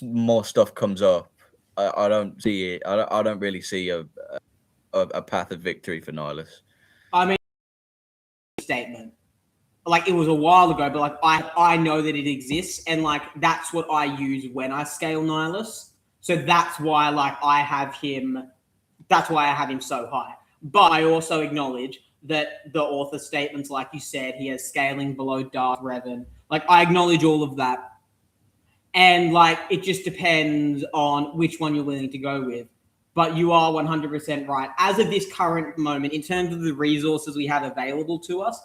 B: more stuff comes up, I don't see it. I don't really see a path of victory for Nihilus.
A: I mean, statement. like it was a while ago, but like I know that it exists, and like that's what I use when I scale Nihilus. So that's why like I have him. That's why I have him so high. But I also acknowledge that the author statements, like you said, he has scaling below Darth Revan. Like I acknowledge all of that, and like it just depends on which one you're willing to go with. But you are 100% right. As of this current moment, in terms of the resources we have available to us,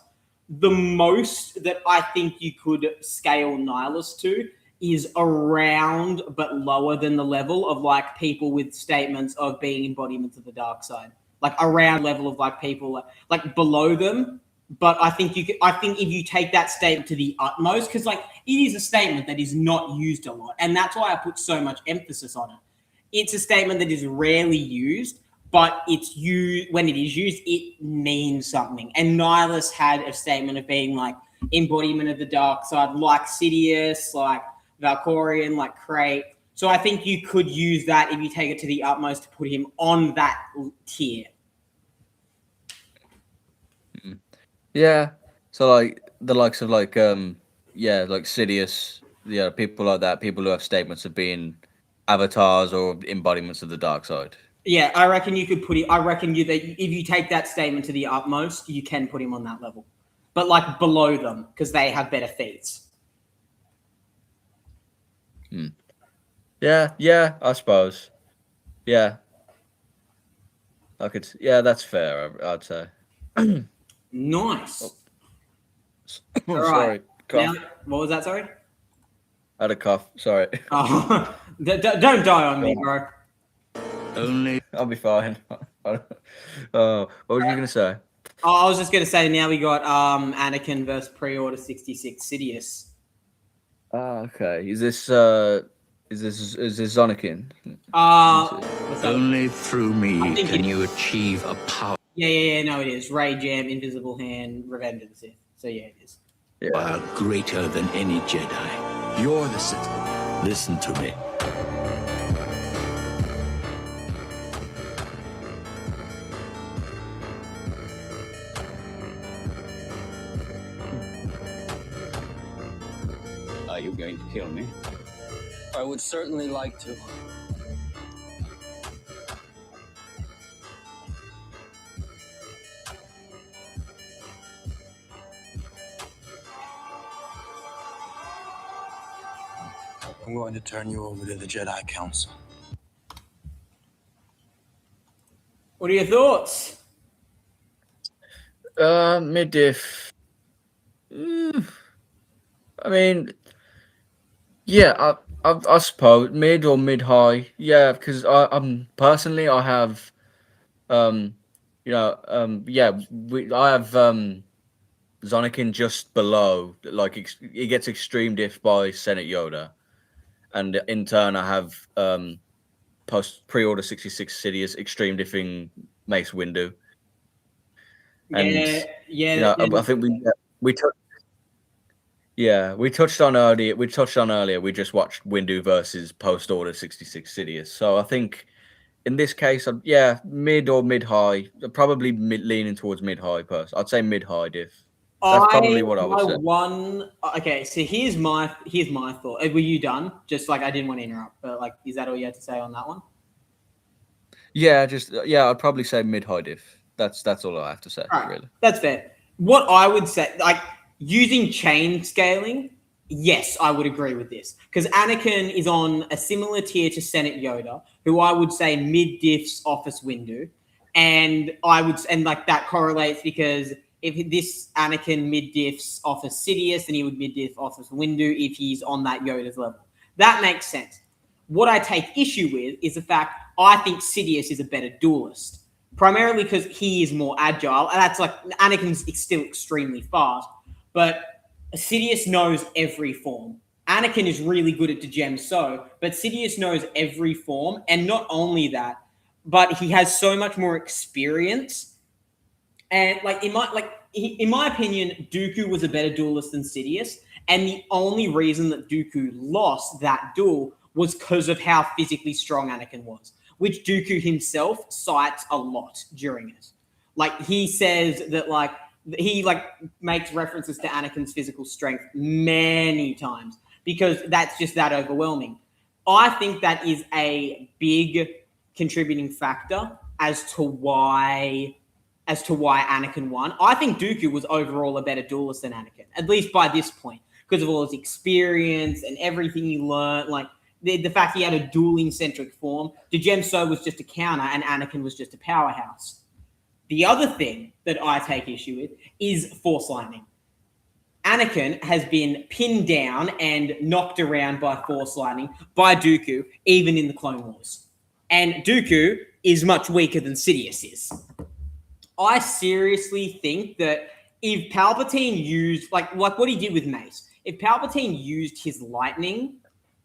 A: the most that I think you could scale Nihilus to is around but lower than the level of like people with statements of being embodiments of the dark side, like around level of like people like below them. But I think I think if you take that statement to the utmost, because like it is a statement that is not used a lot, and that's why I put so much emphasis on it. It's a statement that is rarely used, but it's used when it is used, it means something. And Nihilus had a statement of being like embodiment of the dark side, like Sidious, like Valkorion, like Krayt. So I think you could use that if you take it to the utmost to put him on that tier.
B: Yeah. So like the likes of like like Sidious, people like that, people who have statements of being avatars or embodiments of the dark side.
A: Yeah, I reckon you could put it. I reckon that if you take that statement to the utmost, you can put him on that level, but like below them because they have better feats.
B: Yeah, I suppose. Yeah, I could. Yeah, that's fair. I'd say.
A: Nice.
B: Oh,
A: All
B: sorry.
A: right.
B: Cough.
A: Now, what was that? Sorry.
B: I had a cough. Sorry.
A: Oh, don't die on me, bro.
B: Only. I'll be fine. What were you gonna say?
A: Oh, I was just gonna say. Now we got Anakin versus Pre-Order 66 Sidious.
B: Okay. Is this Zonikin?
F: Only through me can you achieve a power.
A: Yeah. No, it is Ray Jam, Invisible Hand, Revenge of the Sith. So yeah, it is.
F: Far greater than any Jedi. You're the Sith. Listen to me.
G: Are you going to kill me? I would certainly like to. I'm going to turn you over to the Jedi Council.
A: What are your thoughts?
B: Mid-diff. I mean, yeah, I suppose mid or mid-high. Yeah, because I'm personally I have, I have Zonikin just below. Like he gets extreme diff by Senate Yoda, and in turn I have pre-order 66 Sidious extreme diffing Mace Windu. And I think we touched on earlier. We just watched Windu versus post order 66 Sidious. So I think in this case, mid or mid high. Probably leaning towards mid high. I'd say mid high diff. That's probably what I would say.
A: Okay, so here's my thought. Were you done? Just like I didn't want to interrupt, but like, is that all you had to say on that one?
B: Yeah, I'd probably say mid high diff. That's all I have to say. Right. Really,
A: that's fair. What I would say, like using chain scaling, yes, I would agree with this because Anakin is on a similar tier to Senate Yoda, who I would say mid diffs Office Windu, and like that correlates because if this Anakin mid diffs Office Sidious, then he would mid diff Office Windu if he's on that Yoda's level. That makes sense. What I take issue with is the fact I think Sidious is a better duelist. Primarily because he is more agile, and that's like Anakin's still extremely fast, but Sidious knows every form. Anakin is really good at Djem So, but Sidious knows every form, and not only that, but he has so much more experience. And like in my opinion, Dooku was a better duelist than Sidious, and the only reason that Dooku lost that duel was because of how physically strong Anakin was, which Dooku himself cites a lot during it. Like he says that like he like makes references to Anakin's physical strength many times because that's just that overwhelming. I think that is a big contributing factor as to why Anakin won. I think Dooku was overall a better duelist than Anakin, at least by this point, because of all his experience and everything he learned. Like the fact he had a dueling centric form. Jem So was just a counter, and Anakin was just a powerhouse. The other thing that I take issue with is Force lightning. Anakin has been pinned down and knocked around by Force lightning by Dooku, even in the Clone Wars. And Dooku is much weaker than Sidious is. I seriously think that if Palpatine used, like what he did with Mace, if Palpatine used his lightning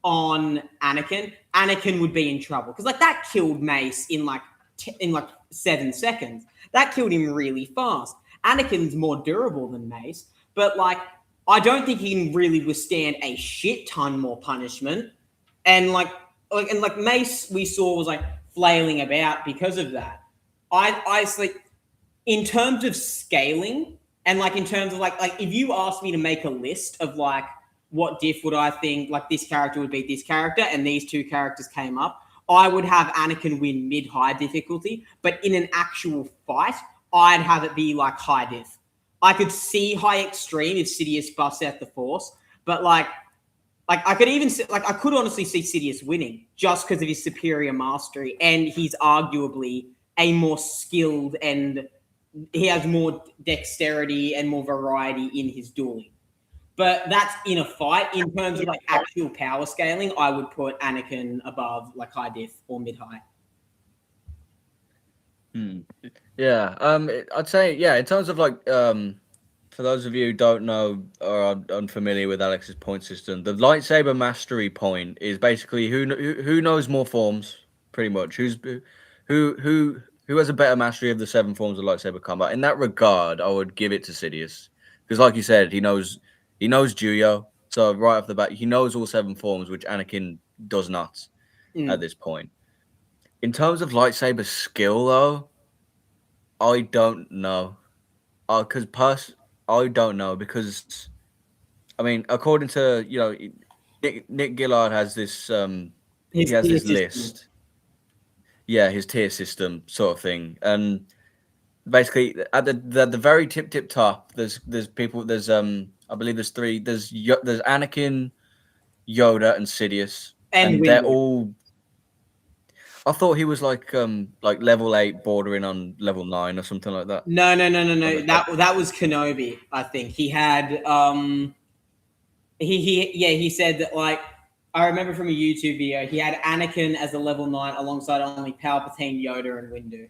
A: on Anakin, Anakin would be in trouble. Because like that killed Mace in like 7 seconds. That killed him really fast. Anakin's more durable than Mace, but like I don't think he can really withstand a shit ton more punishment. And like Mace we saw was like flailing about because of that. I like in terms of scaling and like in terms of like if you asked me to make a list of like what diff would I think like this character would beat this character and these two characters came up, I would have Anakin win mid-high difficulty, but in an actual fight, I'd have it be like high diff. I could see high extreme if Sidious busts out the Force, but like I could even I could honestly see Sidious winning just because of his superior mastery, and he's arguably a more skilled and he has more dexterity and more variety in his dueling. But that's in a fight. In terms of like actual power scaling, I would put Anakin above like high diff or mid high.
B: Yeah, I'd say in terms of like for those of you who don't know or are unfamiliar with Alex's point system, the lightsaber mastery point is basically who knows more forms, pretty much. Who has a better mastery of the 7 forms of lightsaber combat. In that regard, I would give it to Sidious because, like you said, he knows Juyo. So right off the bat, he knows all 7 forms, which Anakin does not at this point. In terms of lightsaber skill, though, I don't know. I don't know because, I mean, according to Nick Gillard has this he has this list. Yeah, his tier system sort of thing, and basically at the very tip top, there's people. There's I believe there's 3. There's Anakin, Yoda, and Sidious, and they're all. I thought he was like level 8, bordering on level 9 or something like that.
A: No. That was Kenobi. I think he had he said that like I remember from a YouTube video he had Anakin as a level 9 alongside only Palpatine, Yoda, and Windu.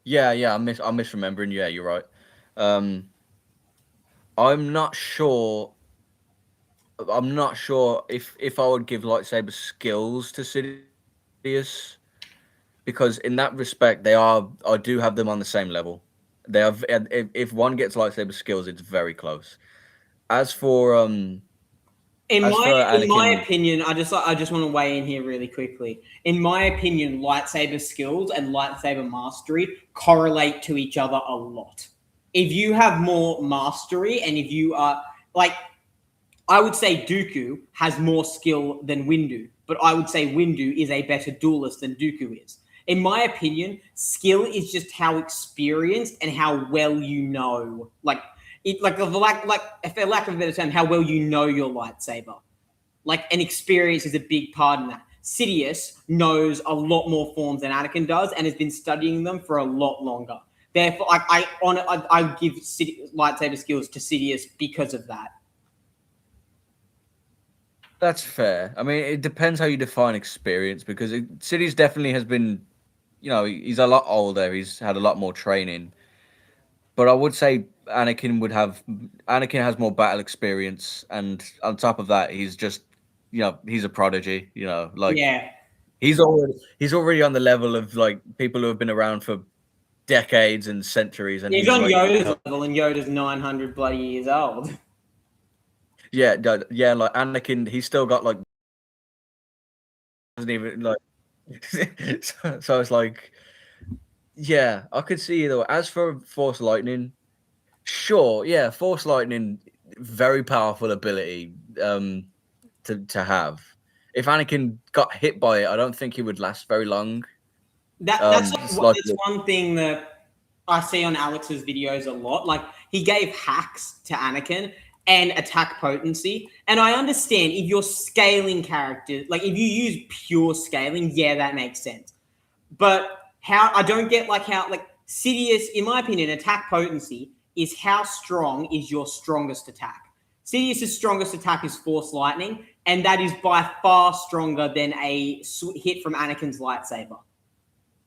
B: Yeah. I'm misremembering. Yeah, you're right. I'm not sure if I would give lightsaber skills to Sidious, because in that respect I do have them on the same level. They have. If one gets lightsaber skills, it's very close. As for in
A: my opinion, I just want to weigh in here really quickly. In my opinion, lightsaber skills and lightsaber mastery correlate to each other a lot. If you have more mastery and if you are like, I would say Dooku has more skill than Windu, but I would say Windu is a better duelist than Dooku is. In my opinion, skill is just how experienced and how well you know, for lack of a better term, how well you know your lightsaber. Like, an experience is a big part in that. Sidious knows a lot more forms than Anakin does and has been studying them for a lot longer. Therefore, I give lightsaber skills to Sidious because of that.
B: That's fair. I mean, it depends how you define experience, because Sidious definitely has been, he's a lot older. He's had a lot more training. But I would say Anakin has more battle experience, and on top of that, he's just, he's a prodigy. He's already on the level of like people who have been around for decades and centuries, and
A: he's on Yoda's level, and Yoda's 900 bloody years old.
B: Yeah, like Anakin, he's still got like doesn't even like so it's like Yeah, I could see either way. As for Force Lightning, sure, yeah, Force Lightning, very powerful ability to have. If Anakin got hit by it, I don't think he would last very long.
A: That's
B: It's
A: like,
B: like
A: that's one thing that I see on Alex's videos a lot. Like he gave hacks to Anakin and attack potency. And I understand if you're scaling characters, like if you use pure scaling, yeah, that makes sense. But how I don't get like how like Sidious, in my opinion, attack potency is how strong is your strongest attack. Sidious's strongest attack is Force Lightning, and that is by far stronger than a hit from Anakin's lightsaber,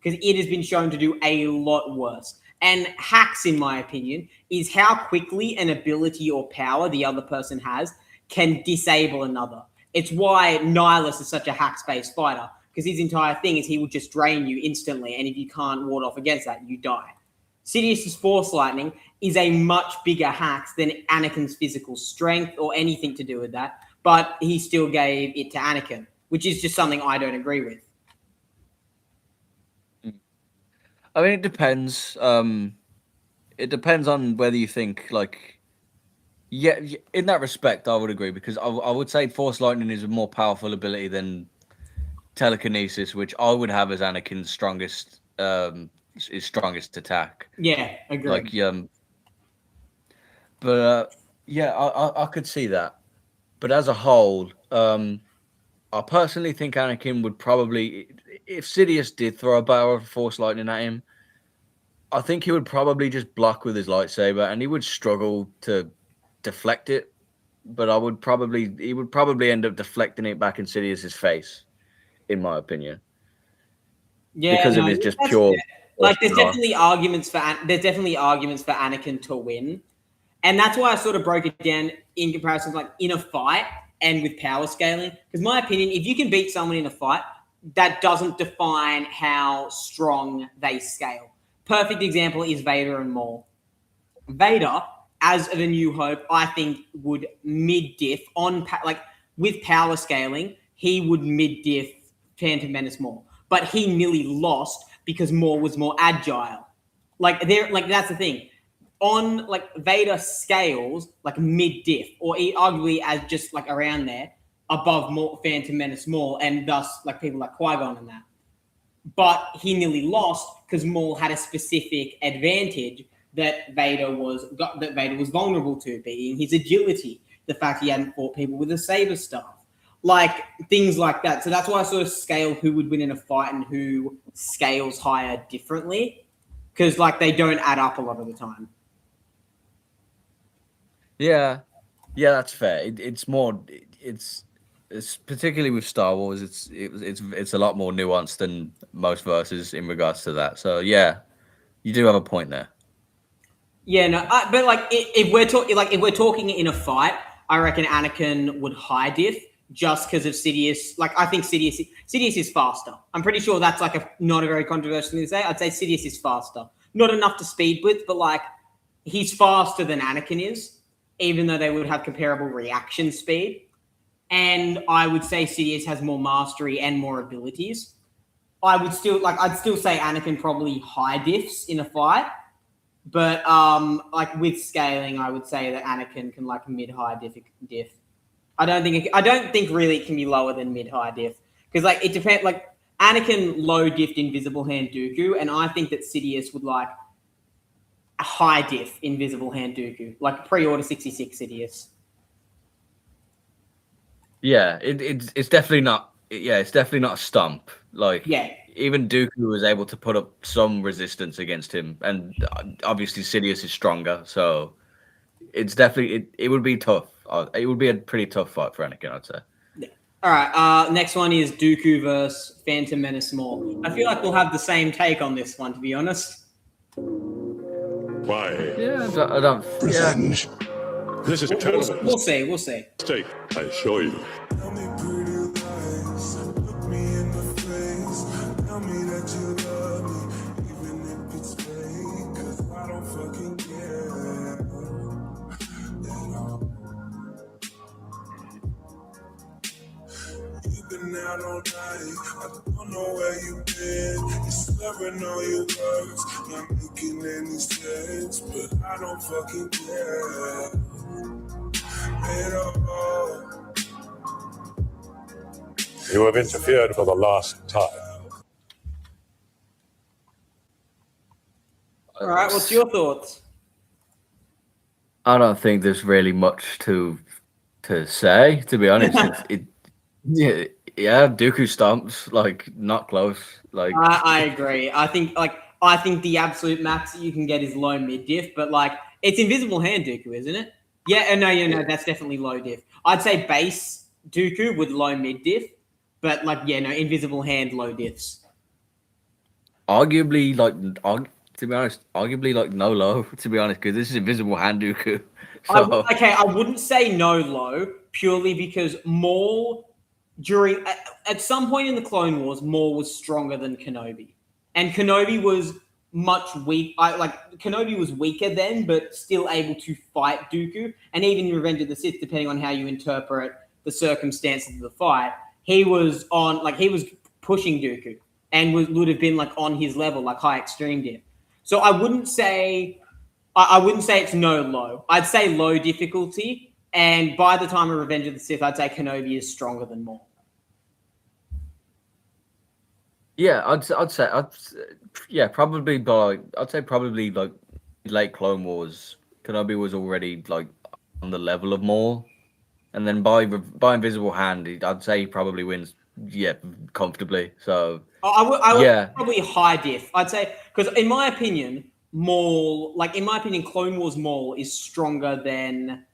A: because it has been shown to do a lot worse. And hacks, in my opinion, is how quickly an ability or power the other person has can disable another. It's why Nihilus is such a hacks-based fighter, because his entire thing is he will just drain you instantly, and if you can't ward off against that, you die. Sidious's Force Lightning is a much bigger hacks than Anakin's physical strength or anything to do with that, but he still gave it to Anakin, which is just something I don't agree with.
B: I mean, it depends. It depends on whether you think like, yeah. In that respect, I would agree because I would say Force Lightning is a more powerful ability than telekinesis, which I would have as Anakin's strongest, his strongest attack.
A: Yeah, agree.
B: Like but yeah, I could see that. But as a whole, I personally think Anakin would probably, if Sidious did throw a barrel of Force Lightning at him, I think he would probably just block with his lightsaber, and he would struggle to deflect it. But he would probably end up deflecting it back in Sidious's face, in my opinion.
A: Yeah,
B: because of his just pure.
A: Like, there's definitely arguments for Anakin to win, and that's why I sort of broke it down in comparison, like in a fight and with power scaling. Because my opinion, if you can beat someone in a fight, that doesn't define how strong they scale. Perfect example is Vader and Maul. Vader, as of A New Hope, I think would mid-diff on with power scaling. He would mid-diff Phantom Menace Maul, but he nearly lost because Maul was more agile. That's the thing. On Vader scales mid-diff, or arguably as just around there, above Phantom Menace Maul, and thus people like Qui-Gon and that. But he nearly lost because Maul had a specific advantage that Vader was vulnerable to, being his agility, the fact he hadn't fought people with a saber staff, things like that. So that's why I sort of scale who would win in a fight and who scales higher differently, because they don't add up a lot of the time.
B: Yeah, that's fair. It's particularly with Star Wars. It's a lot more nuanced than most verses in regards to that. So yeah, you do have a point there.
A: Yeah, no, but if we're talking in a fight, I reckon Anakin would high diff just because of Sidious. I think Sidious is faster. I'm pretty sure that's not a very controversial thing to say. I'd say Sidious is faster. Not enough to speed blitz, but he's faster than Anakin is, even though they would have comparable reaction speed. And I would say Sidious has more mastery and more abilities. I'd still say Anakin probably high diffs in a fight. But with scaling, I would say that Anakin can mid-high diff. I don't think really it can be lower than mid-high diff, because it depends. Anakin low diffed Invisible Hand Dooku, and I think that Sidious would a high diff Invisible Hand Dooku, pre-order 66 Sidious.
B: Yeah, it's definitely not. Yeah, it's definitely not a stump. Even Dooku was able to put up some resistance against him, and obviously Sidious is stronger, so it's definitely it would be tough. It would be a pretty tough fight for Anakin, I'd say.
A: Yeah. All right. Next one is Dooku versus Phantom Menace Maul. I feel like we'll have the same take on this one, to be honest.
H: Why?
B: Yeah, I don't.
E: Revenge.
H: This is a terrible
A: We'll see.
H: mistake, I assure you.
K: in and out all night. I don't know where you been. You're slurring all your words, not making any sense, but I don't fucking care at all.
H: You have interfered for the last time.
A: All right, what's your thoughts?
B: I don't think there's really much to say, to be honest. Yeah, Dooku stomps, like, not close. Like,
A: I agree. I think the absolute max that you can get is low mid diff, but like it's Invisible Hand Dooku, isn't it? Yeah, no, that's definitely low diff. I'd say base Dooku with low mid diff, but like Invisible Hand low diffs.
B: arguably, to be honest, arguably like no low, to be honest, because this is Invisible Hand Dooku. So,
A: I wouldn't say no low purely because Maul at some point in the Clone Wars, Maul was stronger than Kenobi, and Kenobi was much weak. Kenobi was weaker then, but still able to fight Dooku, and even in Revenge of the Sith, depending on how you interpret the circumstances of the fight, he was pushing Dooku and would have been like on his level, like high extreme diff. So I wouldn't say it's no low. I'd say low difficulty. And by the time of Revenge of the Sith, I'd say Kenobi is stronger than Maul.
B: yeah, I'd say probably like late Clone Wars, Kenobi was already like on the level of Maul, and then by Invisible Hand, I'd say he probably wins, comfortably. So
A: I would probably high diff. I'd say because in my opinion, Clone Wars Maul is stronger than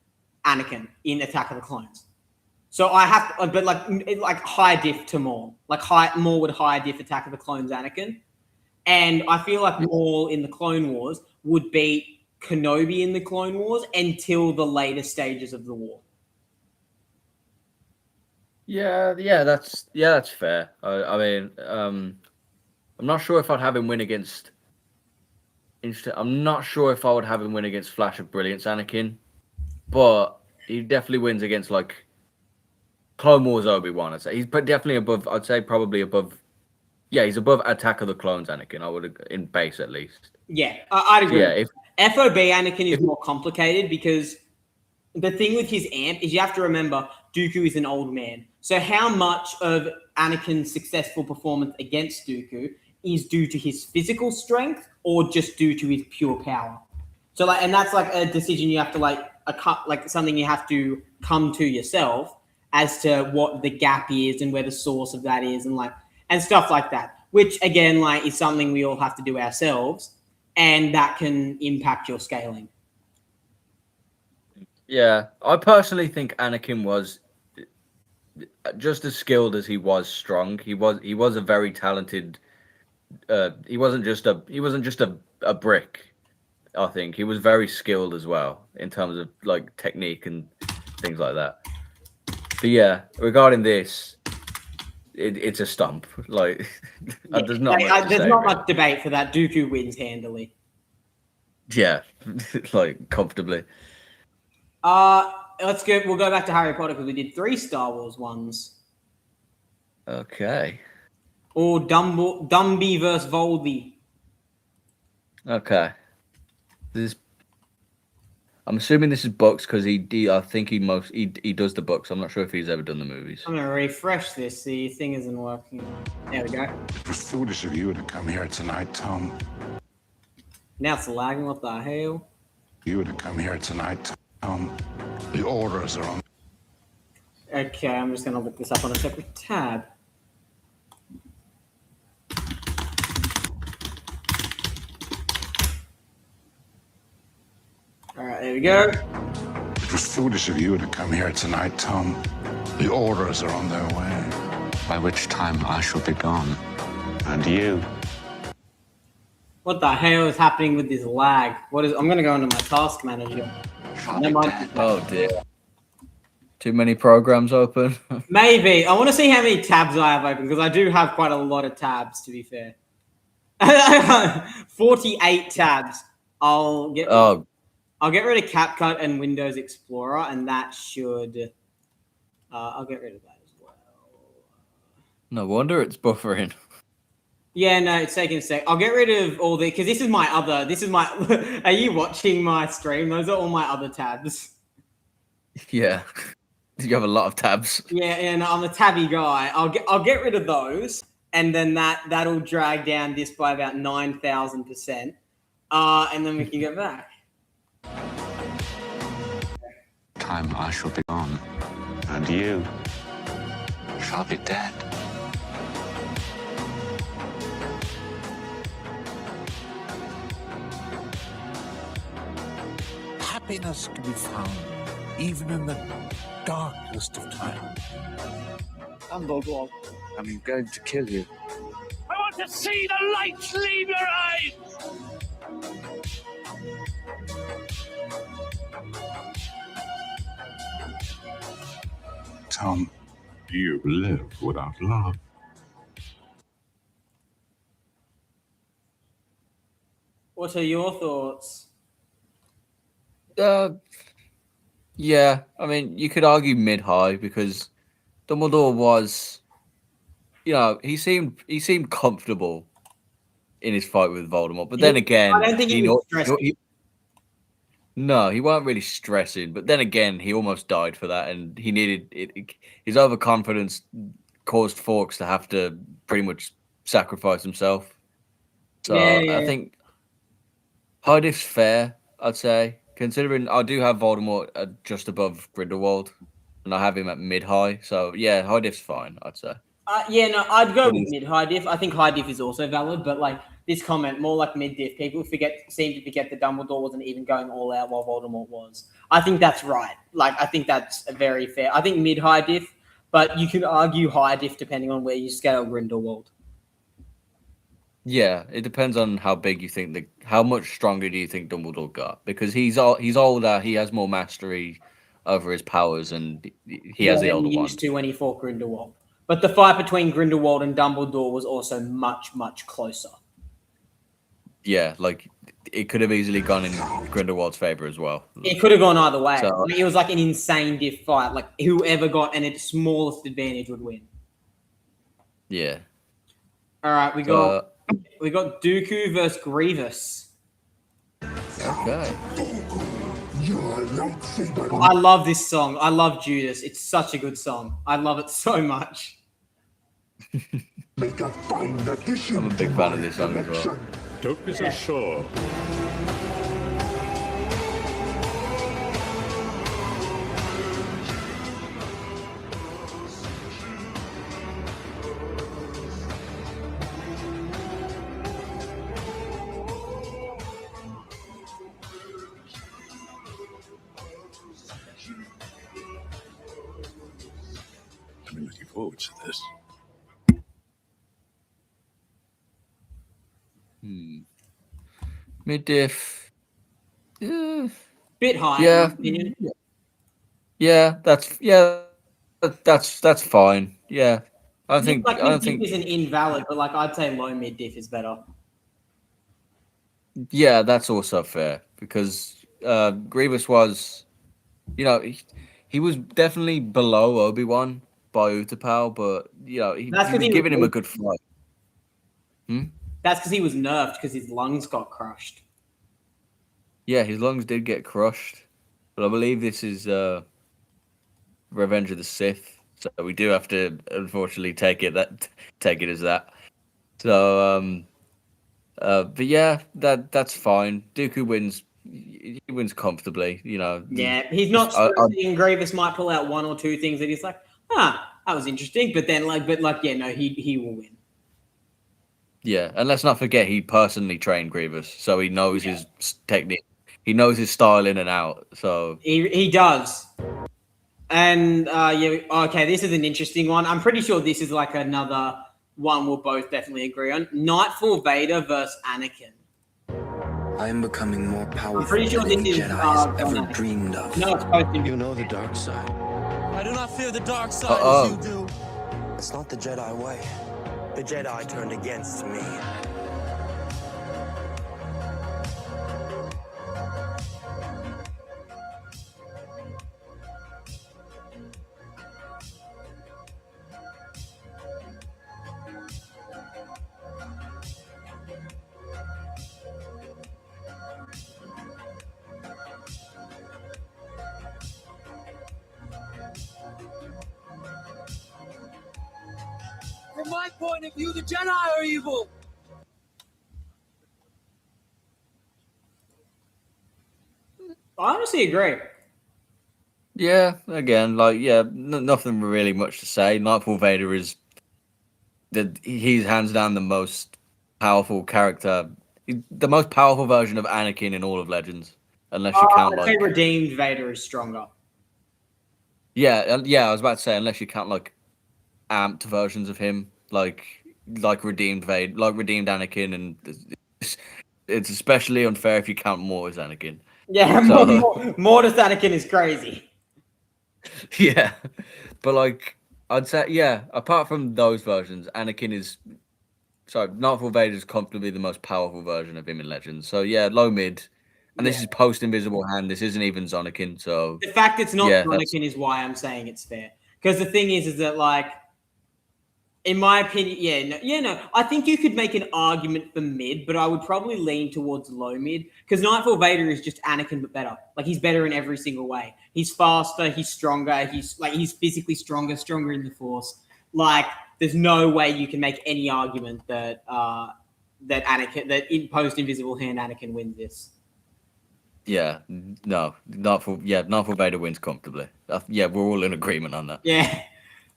A: Anakin in Attack of the Clones. So I have, but like high diff to Maul, Maul would high diff Attack of the Clones Anakin, and I feel like Maul in the Clone Wars would beat Kenobi in the Clone Wars until the later stages of the war.
B: Yeah, that's fair. I mean, I'm not sure if I'd have him win against. I'm not sure if I would have him win against Flash of Brilliance Anakin, but he definitely wins against like Clone Wars Obi-Wan. I'd say he's definitely above. I'd say probably above. Yeah, he's above Attack of the Clones Anakin. I would in base at least.
A: Yeah, I'd agree.
B: Yeah,
A: FOB Anakin is more complicated because the thing with his amp is you have to remember Dooku is an old man. So how much of Anakin's successful performance against Dooku is due to his physical strength or just due to his pure power? So and that's like a decision you have to something you have to come to yourself as to what the gap is and where the source of that is and stuff like that, which again, is something we all have to do ourselves, and that can impact your scaling.
B: Yeah, I personally think Anakin was just as skilled as he was strong. He was a very talented. He wasn't just a brick. I think he was very skilled as well in terms of like technique and things like that. But yeah, regarding this, it's a stump. Like there's not
A: much debate for that. Dooku wins handily.
B: Yeah, like comfortably.
A: Let's go. We'll go back to Harry Potter because we did 3 Star Wars ones.
B: Okay.
A: Or Dumby versus Voldy.
B: Okay. I'm assuming this is books because I think he does the books. I'm not sure if he's ever done the movies.
A: I'm gonna refresh this. The thing isn't working. There we go.
F: It was foolish of you to come here tonight, Tom.
A: Now it's lagging. What the hell?
F: You to come here tonight, Tom. The orders are on.
A: Okay, I'm just gonna look this up on a separate tab. All right, there we go.
F: It was foolish of you to come here tonight, Tom. The orders are on their way.
G: By which time I shall be gone. And you.
A: What the hell is happening with this lag? I'm going to go into my task manager.
B: Oh dear. Too many programs open?
A: Maybe. I want to see how many tabs I have open because I do have quite a lot of tabs, to be fair. 48 tabs. I'll get rid of CapCut and Windows Explorer, and that should... I'll get rid of that as well.
B: No wonder it's buffering.
A: Yeah, no, it's taking a sec. I'll get rid of all the because this is my other. This is my. Are you watching my stream? Those are all my other tabs.
B: Yeah. You have a lot of tabs.
A: Yeah, and I'm a tabby guy. I'll get rid of those, and then that'll drag down this by about 9,000%. And then we can get back.
G: Time I shall be gone, and you shall be dead.
F: Happiness can be found even in the darkest of times.
G: I'm going to kill you.
D: I want to see the light leave your eyes!
E: Tom, you live without love.
A: What are your thoughts?
B: Yeah, I mean, you could argue mid-high because Dumbledore was, he seemed comfortable in his fight with Voldemort. But then again,
A: I don't think he was stressing.
B: No, he weren't really stressing. But then again, he almost died for that, and he needed it. His overconfidence caused Fawkes to have to pretty much sacrifice himself. So
A: Yeah.
B: I think high diff's fair, I'd say. Considering I do have Voldemort just above Grindelwald, and I have him at mid-high, so yeah, high diff's fine, I'd say.
A: Yeah, no, I'd go with mid-high diff. I think high diff is also valid, but like this comment, more like mid-diff. People seem to forget that Dumbledore wasn't even going all out while Voldemort was. I think that's right. Like, I think that's very fair. I think mid-high diff, but you can argue high diff depending on where you scale Grindelwald.
B: Yeah, it depends on how big you think how much stronger do you think Dumbledore got? Because he's older, he has more mastery over his powers, and he has the older one.
A: Used to when he fought Grindelwald, but the fight between Grindelwald and Dumbledore was also much, much closer.
B: Yeah, like it could have easily gone in Grindelwald's favor as well.
A: It could have gone either way.
B: So,
A: it was like an insane diff fight. Like whoever got its smallest advantage would win.
B: Yeah.
A: All right, we got Dooku versus Grievous.
B: Okay.
A: I love this song. I love Judas. It's such a good song. I love it so much.
B: I'm a big fan of this song as well.
H: Don't be so sure.
E: I've been looking forward to this.
B: Mid-diff. Yeah.
A: Bit high.
B: Yeah.
A: In my opinion.
B: Yeah, that's fine. Yeah. I think
A: mid-diff isn't invalid, but like I'd say low mid-diff is better.
B: Yeah, that's also fair because Grievous was, he was definitely below Obi-Wan by Utapau, but he was giving him a good fight.
A: That's because he was nerfed because his lungs got crushed.
B: Yeah, his lungs did get crushed, but I believe this is Revenge of the Sith, so we do have to unfortunately take it as that. So, but yeah, that's fine. Dooku wins. He wins comfortably,
A: Yeah, he's not stressing. Grievous might pull out one or two things that he's like, that was interesting. But then, he will win.
B: Yeah, and let's not forget he personally trained Grievous, so he knows his technique. He knows his style in and out. So
A: he does. And okay, this is an interesting one. I'm pretty sure this is like another one we'll both definitely agree on. Nightfall Vader versus Anakin.
L: I am becoming more powerful
A: I'm pretty sure
L: than
A: this
L: any
A: is
L: Jedi has ever dreamed of.
A: No, it's supposed to be.
L: You know the dark side.
M: I do not fear the dark side as you do.
L: It's not the Jedi way. The Jedi turned against me.
M: From my point of view, the Jedi are evil.
A: I honestly agree.
B: Yeah, again, like nothing really much to say. Nightfall Vader is he's hands down the most powerful character, the most powerful version of Anakin in all of Legends, unless you count
A: I'd say redeemed Vader is stronger.
B: Yeah, I was about to say unless you count like amped versions of him, like redeemed Vader, like redeemed Anakin, and it's especially unfair if you count Maul as Anakin.
A: Yeah,
B: So,
A: Mortis Anakin is crazy.
B: Yeah, but like I'd say, yeah. Apart from those versions, Nightfall Vader is comfortably the most powerful version of him in Legends. So yeah, low mid, and this is post Invisible Hand. This isn't even Zonakin. So
A: the fact it's not Zonakin is why I'm saying it's fair. Because the thing is that like, in my opinion, I think you could make an argument for mid, but I would probably lean towards low mid because Nightfall Vader is just Anakin but better. Like he's better in every single way. He's faster, he's stronger, he's physically stronger in the Force. Like there's no way you can make any argument that that in post Invisible Hand Anakin wins this.
B: Yeah, no, Nightfall Vader wins comfortably. Yeah, we're all in agreement on that.
A: Yeah.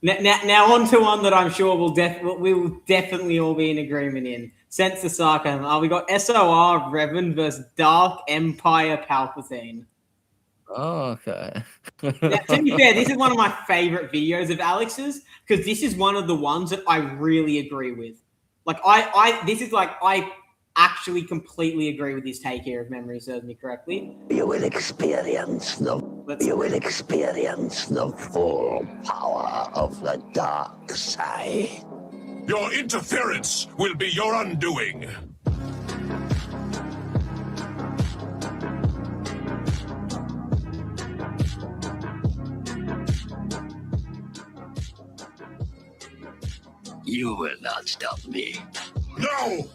A: Now on to one that I'm sure we will definitely all be in agreement in. Sense the sarcasm. We got SOR Revan versus Dark Empire Palpatine.
B: Oh, okay.
A: Now, to be fair, this is one of my favorite videos of Alex's because this is one of the ones that I really agree with. Like I actually completely agree with his take here, if memory serves me correctly.
N: You will experience the full power of the dark side.
H: Your interference will be your undoing.
N: You will not stop me.
H: No!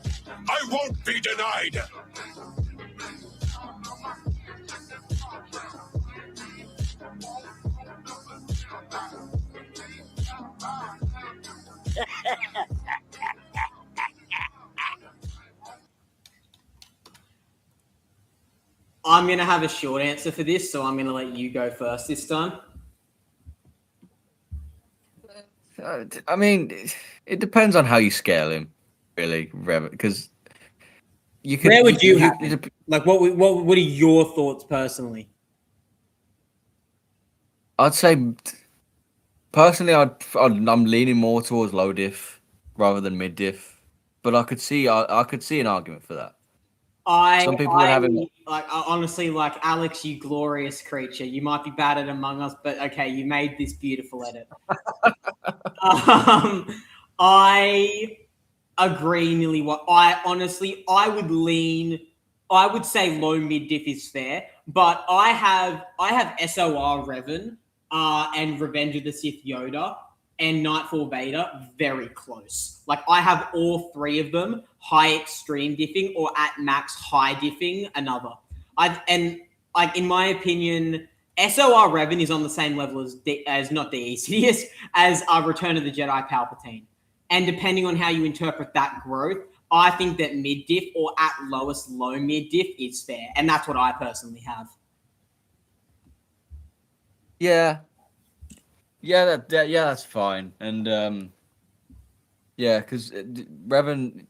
H: I won't be denied!
A: I'm going to have a short answer for this, so I'm going to let you go first this time.
B: I mean, it depends on how you scale him, really, because you could.
A: Where would you have him? Like, what are your thoughts personally?
B: I'd say, personally, I'm leaning more towards low diff rather than mid diff, but I could see an argument for that. Some people would have him.
A: Like, honestly, like Alex, you glorious creature. You might be bad at Among Us, but okay, you made this beautiful edit. I agree nearly what I would say low mid diff is fair, but I have SOR Revan and Revenge of the Sith Yoda and Nightfall Vader very close. Like I have all three of them high extreme diffing or at max high diffing another. In my opinion, SOR Revan is on the same level as not Sidious, as Return of the Jedi Palpatine. And depending on how you interpret that growth, I think that mid diff or at lowest low mid diff is fair. And that's what I personally have.
B: Yeah. Yeah, that's fine. And because Revan,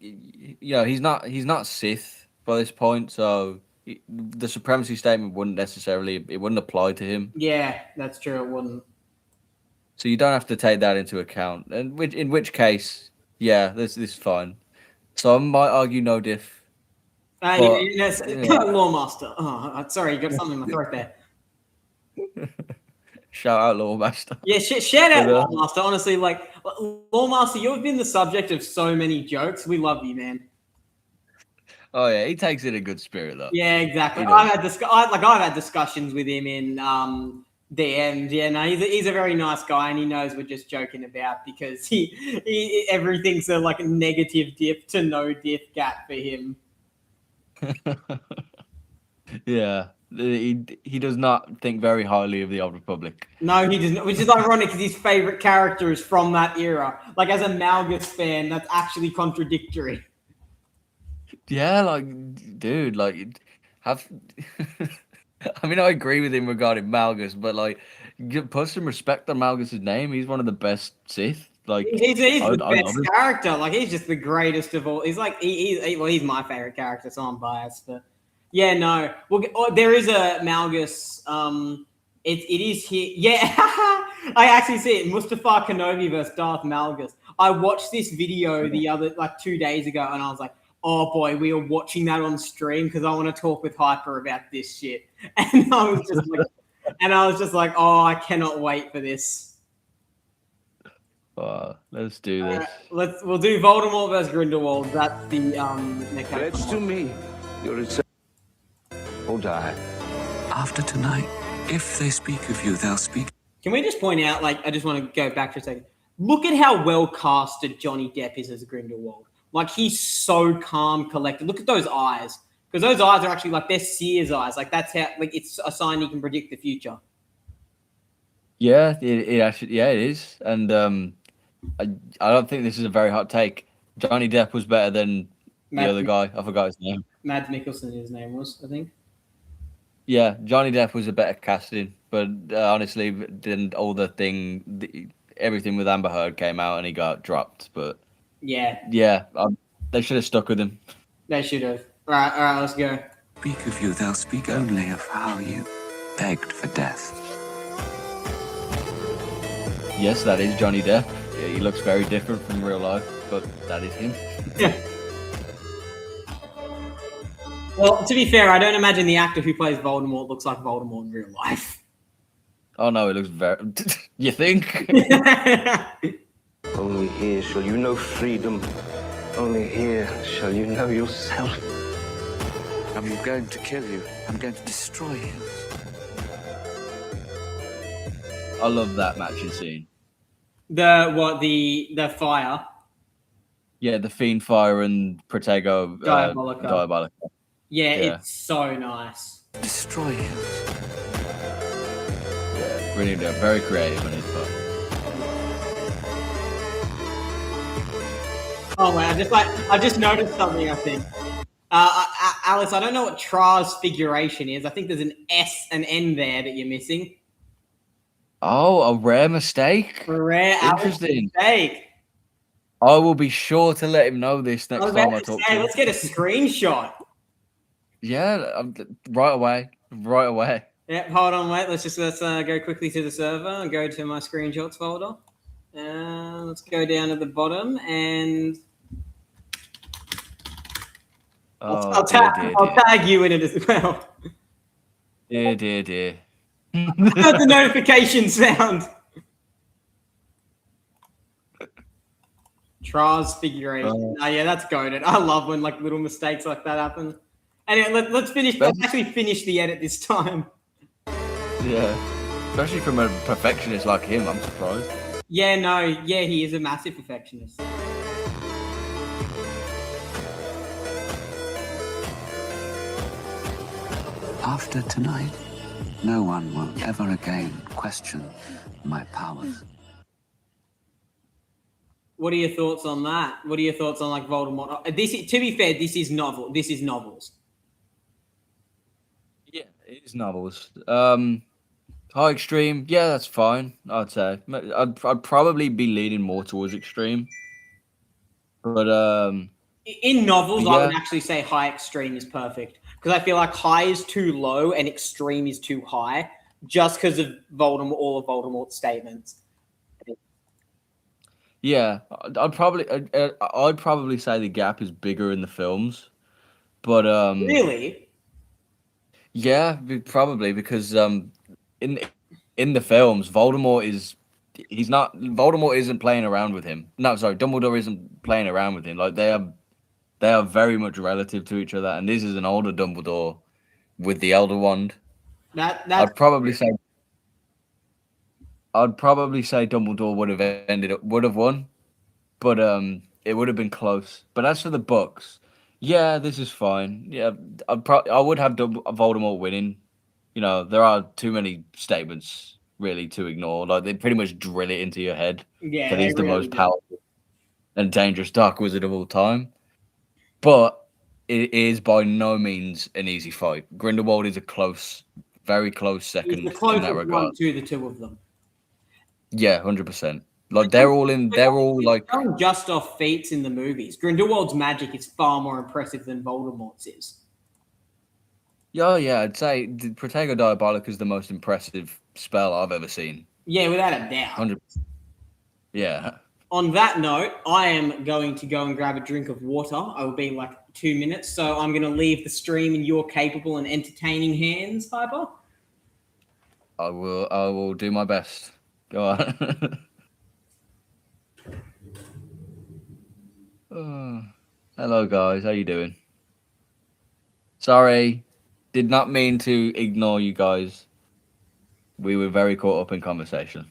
B: he's not Sith by this point, so the supremacy statement wouldn't apply to him.
A: Yeah, that's true. It wouldn't.
B: So you don't have to take that into account. And in which case, yeah, this is fine. So I might argue no diff.
A: Lawmaster. Oh, sorry, you got something in my throat there.
B: Shout out Lawmaster.
A: Yeah, shout out Lawmaster. Honestly, like Lawmaster, you've been the subject of so many jokes. We love you, man.
B: Oh yeah, he takes it in good spirit though.
A: Yeah, exactly. I've had discussions with him in DMs. Yeah, no, he's a very nice guy, and he knows we're just joking about because he everything's a like a negative diff to no diff gap for him.
B: Yeah, He does not think very highly of the Old Republic.
A: No, he doesn't, which is ironic because his favorite character is from that era. Like, as a Malgus fan, that's actually contradictory.
B: Yeah, like, dude, like, have. I mean, I agree with him regarding Malgus, but like, put some respect on Malgus's name. He's one of the best Sith. Like,
A: He's the
B: I love
A: best
B: him.
A: character. Like, he's just the greatest of all. He's like, he's my favorite character, so I'm biased. But yeah, no. Well, there is a Malgus. It is here. Yeah, I actually see it. Mustafa Kenobi versus Darth Malgus. I watched this video the other 2 days ago, and I was like, oh boy, we are watching that on stream because I want to talk with Hyper about this shit. And I was just like, oh, I cannot wait for this.
B: Let's do this.
A: We'll do Voldemort versus Grindelwald. That's the next.
D: Pledge to me, you're or die.
F: After tonight, if they speak of you, they'll speak.
A: Can we just point out, I just want to go back for a second. Look at how well casted Johnny Depp is as Grindelwald. Like, he's so calm, collected. Look at those eyes. Because those eyes are actually, they're Seer's eyes. Like, that's how, it's a sign he can predict the future.
B: Yeah, it actually, it is. And I don't think this is a very hot take. Johnny Depp was better than the other guy. I forgot his name.
A: Mads Mikkelsen, his name was, I think.
B: Yeah, Johnny Depp was a better casting. But honestly, then everything with Amber Heard came out and he got dropped. But
A: yeah,
B: they should have stuck with him.
A: They should have. All right, let's go.
F: Speak of you, they'll speak only of how you begged for death.
B: Yes, that is Johnny Depp. Yeah, he looks very different from real life, but that is him.
A: Yeah. Well, to be fair, I don't imagine the actor who plays Voldemort looks like Voldemort in real life.
B: Oh no, it looks very. You think?
L: Only here shall you know freedom. Only here shall you know yourself.
F: I'm going to kill you. I'm going to destroy you.
B: I love that matching scene.
A: The fire?
B: Yeah, the Fiendfire and Protego. Diabolica.
A: Yeah, it's so nice.
F: Destroy you.
B: Yeah, brilliant. Very creative on his part.
A: Oh man, I just noticed something. I think, Alice, I don't know what transfiguration is. I think there's an S and N there that you're missing.
B: Oh, a rare mistake.
A: Interesting mistake.
B: I will be sure to let him know this next time I talk to him.
A: Let's get a screenshot.
B: Yeah, right away.
A: Yeah, hold on, wait. Let's go quickly to the server and go to my screenshots folder. Let's go down to the bottom and I'll tag you in it as well.
B: Dear.
A: That's the notification sound. Transfiguration. Yeah, that's goated. I love when little mistakes like that happen. Anyway, let's finish. Let's actually finish the edit this time.
B: Yeah, especially from a perfectionist like him, I'm surprised.
A: Yeah, he is a massive perfectionist.
F: After tonight, no one will ever again question my powers.
A: What are your thoughts on that? What are your thoughts on Voldemort? To be fair, this is novel. This is novels.
B: Yeah, it is novels. High extreme, yeah, that's fine. I'd say I'd probably be leaning more towards extreme, but
A: in novels, I would actually say high extreme is perfect because I feel like high is too low and extreme is too high, just because of all of Voldemort's statements.
B: Yeah, I'd probably say the gap is bigger in the films, but
A: really,
B: yeah, probably because in the films, Voldemort isn't playing around with him. No, sorry, Dumbledore isn't playing around with him. Like they are very much relative to each other, and this is an older Dumbledore with the Elder Wand. I'd probably say Dumbledore would have won, but it would have been close. But as for the books, yeah, this is fine. Yeah, I would have Voldemort winning you know, there are too many statements really to ignore. Like they pretty much drill it into your head
A: Yeah,
B: that
A: they
B: he's the
A: really
B: most
A: do.
B: powerful and dangerous dark wizard of all time. But it is by no means an easy fight. Grindelwald is a close, very close
A: He's
B: second
A: the
B: in
A: closest
B: that regard.
A: one to the two of them.
B: Yeah, 100%. Like they're all like
A: Going just off feats in the movies. Grindelwald's magic is far more impressive than Voldemort's is.
B: yeah. I'd say the Protego Diabolic is the most impressive spell I've ever seen.
A: Yeah, without a doubt.
B: 100%. Yeah.
A: On that note, I am going to go and grab a drink of water. I will be in like 2 minutes, so I'm going to leave the stream in your capable and entertaining hands, Piper.
B: I will do my best. Go on. Oh, hello guys, how you doing? Sorry, did not mean to ignore you guys. We were very caught up in conversation.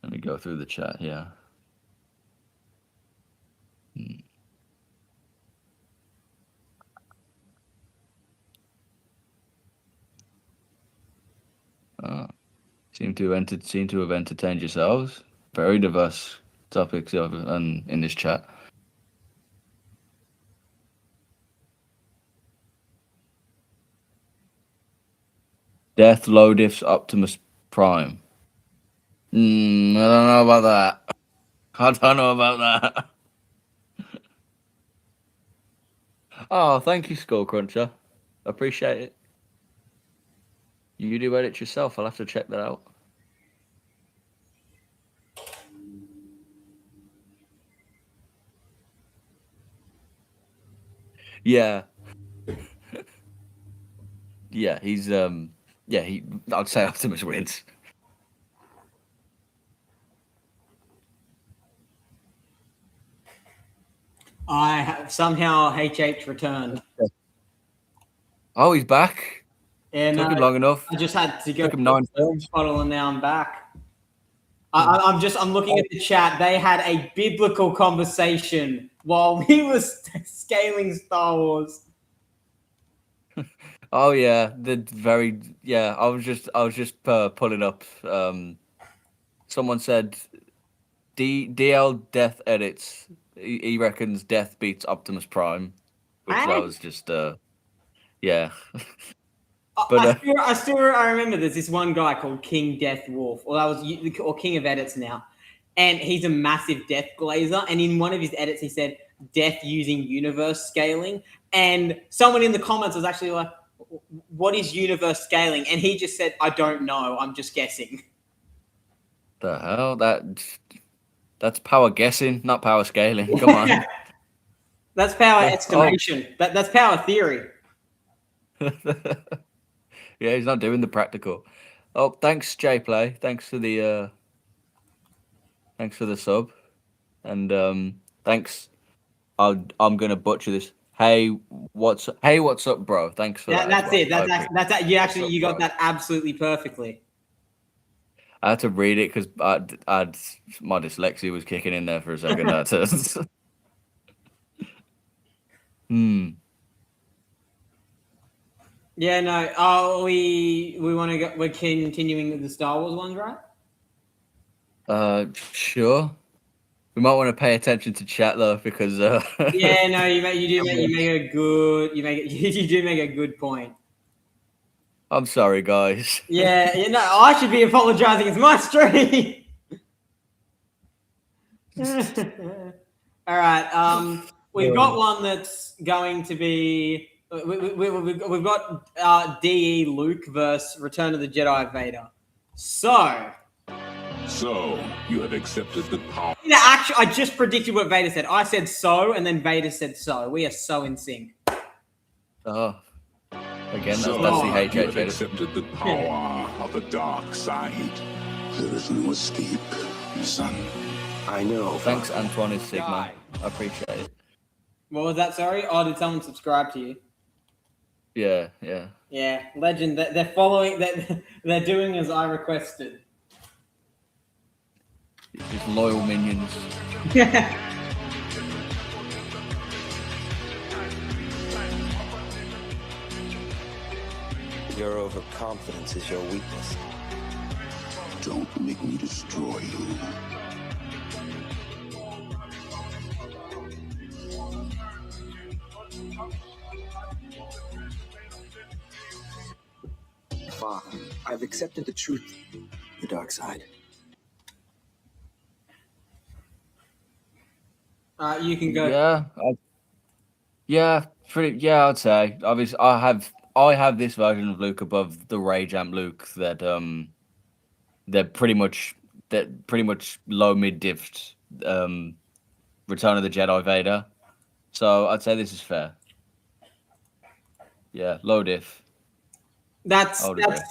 B: Let me go through the chat here. Seem to have entertained yourselves. Very diverse topics in this chat. Death Lodif's Optimus Prime. I don't know about that. I don't know about that. Oh, thank you, Skull Cruncher. Appreciate it. You do edit yourself. I'll have to check that out. Yeah. Yeah, he's I'd say Optimus wins.
A: I have somehow HH returned.
B: Oh, he's back.
A: And
B: took him long enough.
A: I just had to go
B: took him 9 films.
A: bottle, and now I'm back. I'm looking at the chat. They had a biblical conversation while we were scaling Star Wars.
B: Oh yeah, I was just pulling up. Someone said DL Death edits. He reckons Death beats Optimus Prime, which I was just yeah. But
A: I remember there's this one guy called King Death Wolf, or King of Edits now, and he's a massive Death glazer. And in one of his edits, he said Death using universe scaling, and someone in the comments was actually like, "What is universe scaling?" And he just said, "I don't know. I'm just guessing."
B: The hell that's power guessing, not power scaling. Come on.
A: That's power estimation. That's power theory.
B: Yeah, he's not doing the practical. Oh, thanks, JPlay. Thanks for the sub, and thanks. I'm gonna butcher this. Hey, what's up, bro? Thanks for that.
A: That's it. That's you got that absolutely perfectly.
B: I had to read it because my dyslexia was kicking in there for a second.
A: Yeah, no. Oh, we want to go. We're continuing with the Star Wars ones, right?
B: Sure. We might want to pay attention to chat though, because
A: yeah, no, you do make a good point.
B: I'm sorry, guys.
A: Yeah, no, I should be apologizing. It's my stream. All right. We've got one that's going to be. We've got DE Luke versus Return of the Jedi Vader. So
H: you have accepted the power.
A: Yeah, actually, I just predicted what Vader said. I said so, and then Vader said so. We are so in sync.
B: Oh. Again, that's the
H: you have accepted the power of the dark side.
N: There is no escape, son.
L: I know.
B: Thanks, Antoine is Sigma. I appreciate it.
A: What was that? Sorry? Oh, did someone subscribe to you?
B: Yeah.
A: Yeah, legend. They're following. They're doing as I requested.
B: Just loyal minions.
L: Your overconfidence is your weakness.
N: Don't make me destroy you.
O: Fine. I've accepted the truth. The dark side.
A: You can go.
B: Yeah, I'd say. Obviously, I have this version of Luke above the Rage Amp Luke that they're pretty much low mid diffed Return of the Jedi Vader. So I'd say this is fair. Yeah, low diff.
A: That's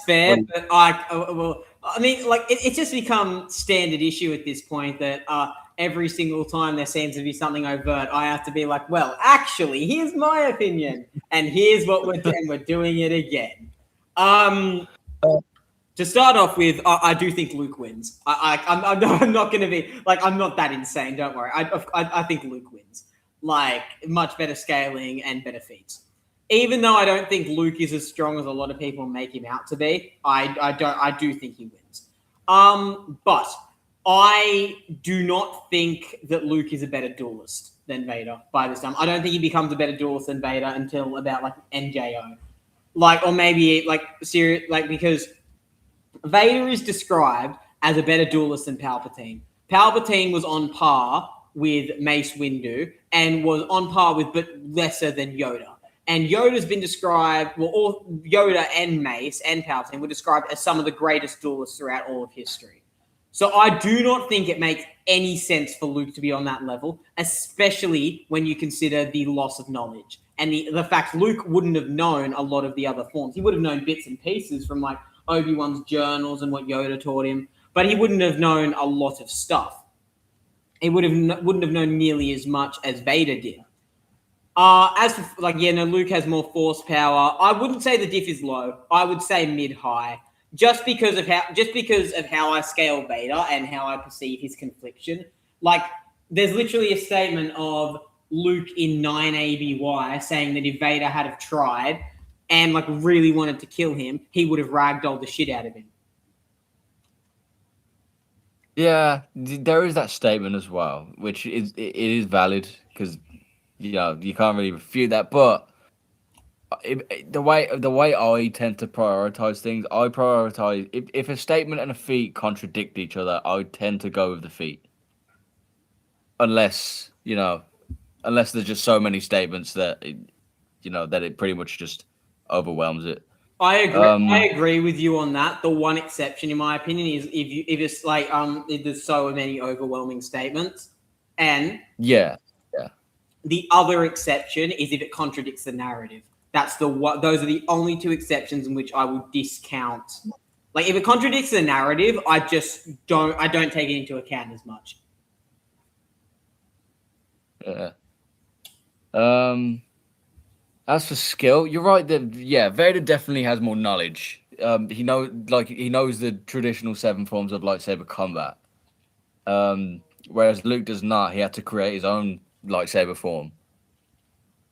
A: fair, but I mean, like it's just become standard issue at this point that every single time there seems to be something overt, I have to be like, well, actually, here's my opinion, and here's what we're doing. We're doing it again. To start off with, I do think Luke wins. I'm not going to be like, I'm not that insane. Don't worry. I think Luke wins. Like much better scaling and better feats. Even though I don't think Luke is as strong as a lot of people make him out to be, I do think he wins. But I do not think that Luke is a better duelist than Vader by this time. I don't think he becomes a better duelist than Vader until about like NJO. Like, or maybe like serious, like because Vader is described as a better duelist than Palpatine. Palpatine was on par with Mace Windu and was on par with, but lesser than Yoda. And Yoda's been described, well, all Yoda and Mace and Palpatine were described as some of the greatest duelists throughout all of history. So I do not think it makes any sense for Luke to be on that level, especially when you consider the loss of knowledge and the fact Luke wouldn't have known a lot of the other forms. He would have known bits and pieces from like Obi-Wan's journals and what Yoda taught him, but he wouldn't have known a lot of stuff. He wouldn't have known nearly as much as Vader did. As for Luke has more force power. I wouldn't say the diff is low. I would say mid-high, just because of how I scale Vader and how I perceive his confliction. Like, there's literally a statement of Luke in 9 ABY saying that if Vader had have tried and like really wanted to kill him, he would have ragdolled the shit out of him.
B: Yeah, there is that statement as well, which it is valid because you can't really refute that. But the way I tend to prioritize things, I prioritize if a statement and a feat contradict each other, I tend to go with the feat, unless there's just so many statements that it pretty much just overwhelms it.
A: I agree. I agree with you on that. The one exception, in my opinion, is if it's like if there's so many overwhelming statements, and the other exception is if it contradicts the narrative. Those are the only two exceptions in which I would discount. Like if it contradicts the narrative, I don't take it into account as much.
B: Yeah. As for skill, you're right that Vader definitely has more knowledge. He knows the traditional 7 forms of lightsaber combat. Whereas Luke does not. He had to create his own lightsaber form.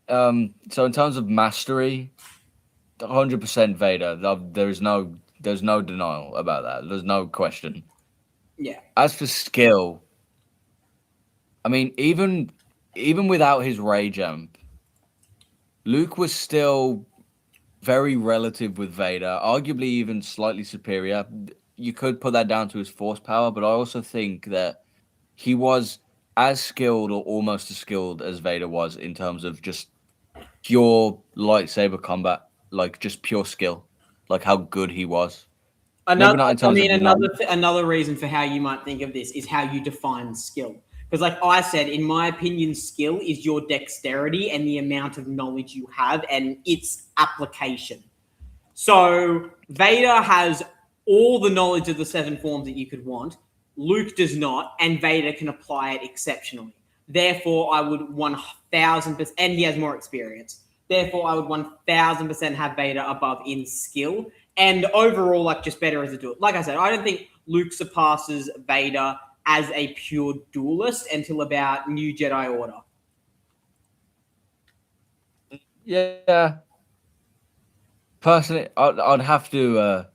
B: So in terms of mastery, 100% Vader. There's no denial about that. There's no question.
A: Yeah.
B: As for skill, I mean, even without his rage amp, Luke was still very relative with Vader, arguably even slightly superior. You could put that down to his force power, but I also think that he was as skilled or almost as skilled as Vader was in terms of just pure lightsaber combat, like just pure skill, like how good he was.
A: Another reason for how you might think of this is how you define skill. Because like I said, in my opinion, skill is your dexterity and the amount of knowledge you have and its application. So Vader has all the knowledge of the 7 forms that you could want. Luke does not, and Vader can apply it exceptionally. Therefore, I would 1,000%, and he has more experience. Therefore, I would 1,000% have Vader above in skill and overall, like just better as a duelist. Like I said, I don't think Luke surpasses Vader as a pure duelist until about New Jedi Order.
B: Yeah. Personally, I'd have to.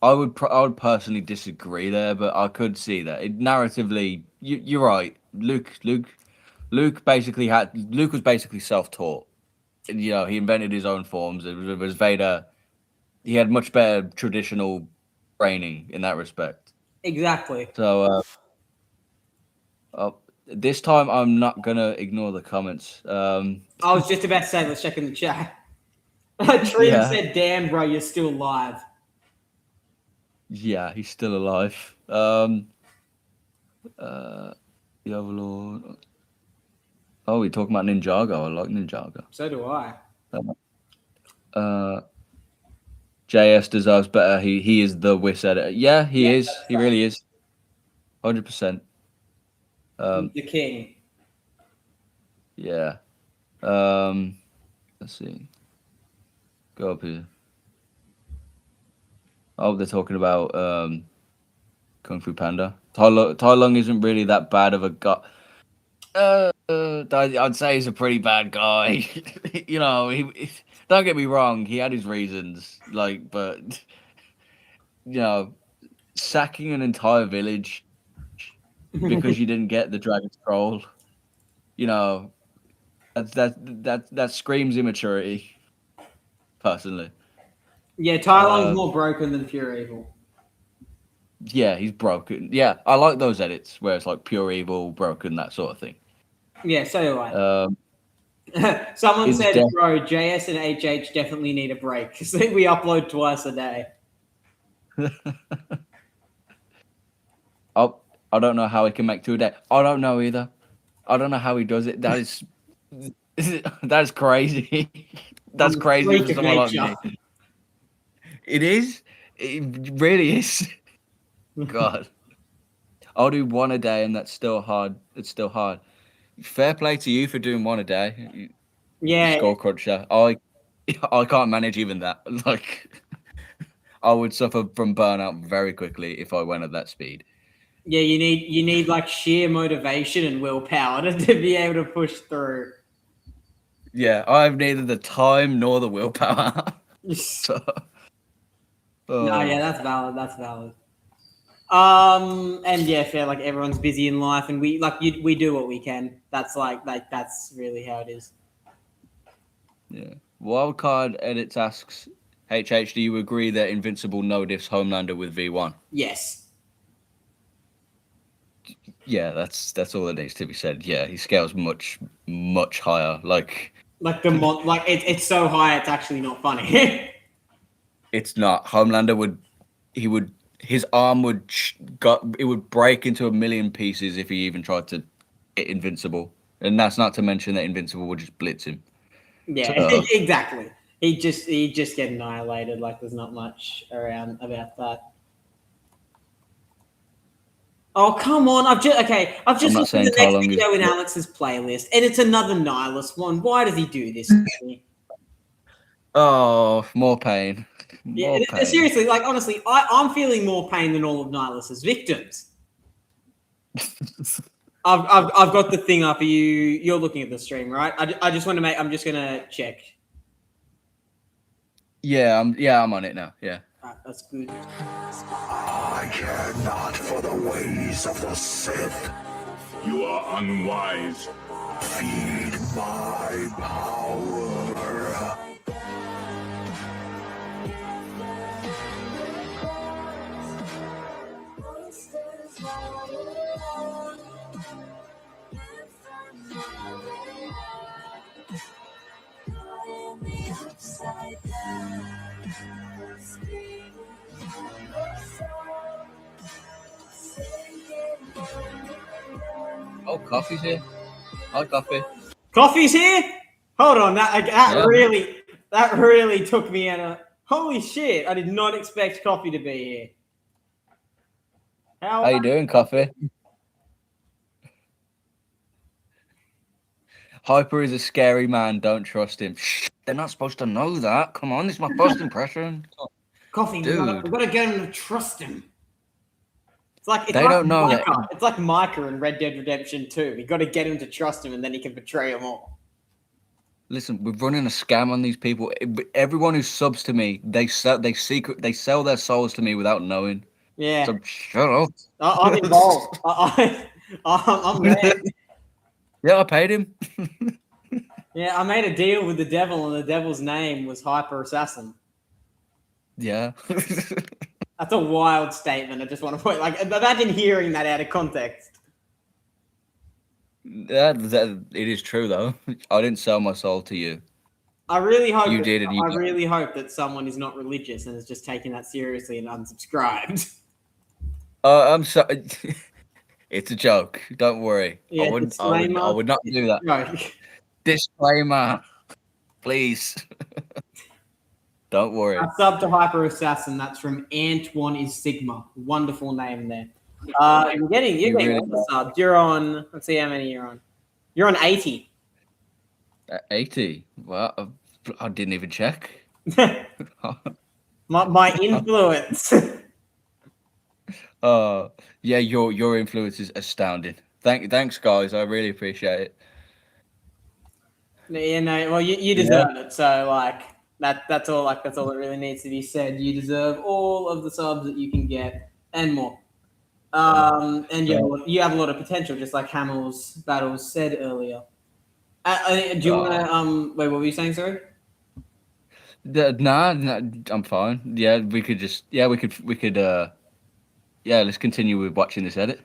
B: I would personally disagree there, but I could see that narratively. You're right. Luke basically Luke was basically self-taught. You know, he invented his own forms. It was Vader. He had much better traditional training in that respect.
A: Exactly.
B: So this time I'm not gonna ignore the comments.
A: I was just about to say, let's check in the chat. Trim said, "Damn, bro, you're still alive."
B: Yeah, he's still alive. The Overlord. Oh, we're talking about Ninjago. I like Ninjago.
A: So do I.
B: JS deserves better. He is the Whis editor. Yeah, he is. He really is. 100%.
A: The king.
B: Yeah. Let's see. Go up here. Oh, they're talking about Kung Fu Panda. Tai Lung isn't really that bad of a guy. I'd say he's a pretty bad guy. You know, he don't get me wrong, he had his reasons, like, but you know, sacking an entire village because you didn't get the Dragon Scroll, you know, that screams immaturity, personally.
A: Yeah, Tai Lung's more broken than pure evil.
B: Yeah, he's broken. Yeah, I like those edits where it's like pure evil, broken, that sort of thing.
A: Yeah, so do I. Someone said, bro, JS and HH definitely need a break because we upload twice a day.
B: I don't know how he can make 2 a day. I don't know either. I don't know how he does it. That is crazy. That's crazy for someone like me. It is. It really is. God. I'll do 1 a day and that's still hard. It's still hard. Fair play to you for doing 1 a day.
A: Yeah.
B: Score cruncher. I can't manage even that. Like, I would suffer from burnout very quickly if I went at that speed.
A: Yeah, you need like sheer motivation and willpower to be able to push through.
B: Yeah, I have neither the time nor the willpower. So,
A: No, yeah, that's valid. That's valid. And yeah, fair. Like everyone's busy in life, and we do what we can. That's that's really how it is.
B: Yeah. Wildcard Edits asks, HH, do you agree that Invincible no diffs Homelander with V1?
A: Yes.
B: Yeah, that's all that needs to be said. Yeah, he scales much higher. Like
A: it's so high, it's actually not funny.
B: It's not. Homelander his arm would break into a million pieces if he even tried to hit Invincible, and that's not to mention that Invincible would just blitz him.
A: Yeah, exactly. He just get annihilated. Like there's not much around about that. Oh come on! I've just looked at the next video in Alex's playlist, and it's another Nihilus one. Why does he do this to me?
B: Oh, more pain.
A: Yeah, seriously, like honestly, I'm feeling more pain than all of Nihilus's victims. I've got the thing up. You're looking at the stream, right? I just want to make. I'm just gonna check.
B: Yeah, I'm on it now. Yeah.
A: That's good.
H: I care not for the ways of the Sith. You are unwise. Feed my power.
B: Oh, coffee's here. Hi, coffee.
A: Coffee's here. Hold on, that really took me out. Holy shit! I did not expect coffee to be here.
B: How you doing, coffee? Hyper is a scary man. Don't trust him. Shh, they're not supposed to know that. Come on, this is my first impression.
A: Coffee,
B: dude.
A: We gotta get him to trust him. It's
B: don't know
A: Micah.
B: that.
A: It's like Micah in Red Dead Redemption 2. We got to get him to trust him, and then he can betray them all.
B: Listen, we're running a scam on these people. Everyone who subs to me, they sell their souls to me without knowing.
A: Yeah.
B: So shut up.
A: I'm involved. I'm there.
B: Yeah, I paid him.
A: Yeah, I made a deal with the devil, and the devil's name was Hyper Assassin.
B: Yeah.
A: That's a wild statement. I just want to point, like, imagine hearing that out of context.
B: That it is true though. I didn't sell my soul to you.
A: I really hope
B: You did, and you
A: I
B: got
A: really hope that someone is not religious and is just taking that seriously and unsubscribed.
B: I'm sorry. It's a joke. Don't worry.
A: Yeah,
B: I would not do that.
A: No.
B: Disclaimer, please. Don't worry.
A: I sub to Hyper Assassin. That's from Antoine is Sigma. Wonderful name there. You're getting
B: really
A: all the subs. You're on. Let's see how many you're on. You're on 80.
B: 80. Well, I didn't even check.
A: my influence.
B: Yeah, your influence is astounding. Thanks, guys. I really appreciate it.
A: Yeah, no. Well, you deserve it. So like that's all. Like that's all that really needs to be said. You deserve all of the subs that you can get and more. And you have a lot of potential, just like Hamill's Battles said earlier. Do you want to wait? What were you saying, sorry?
B: Nah, I'm fine. Yeah, we could. Let's continue with watching this edit.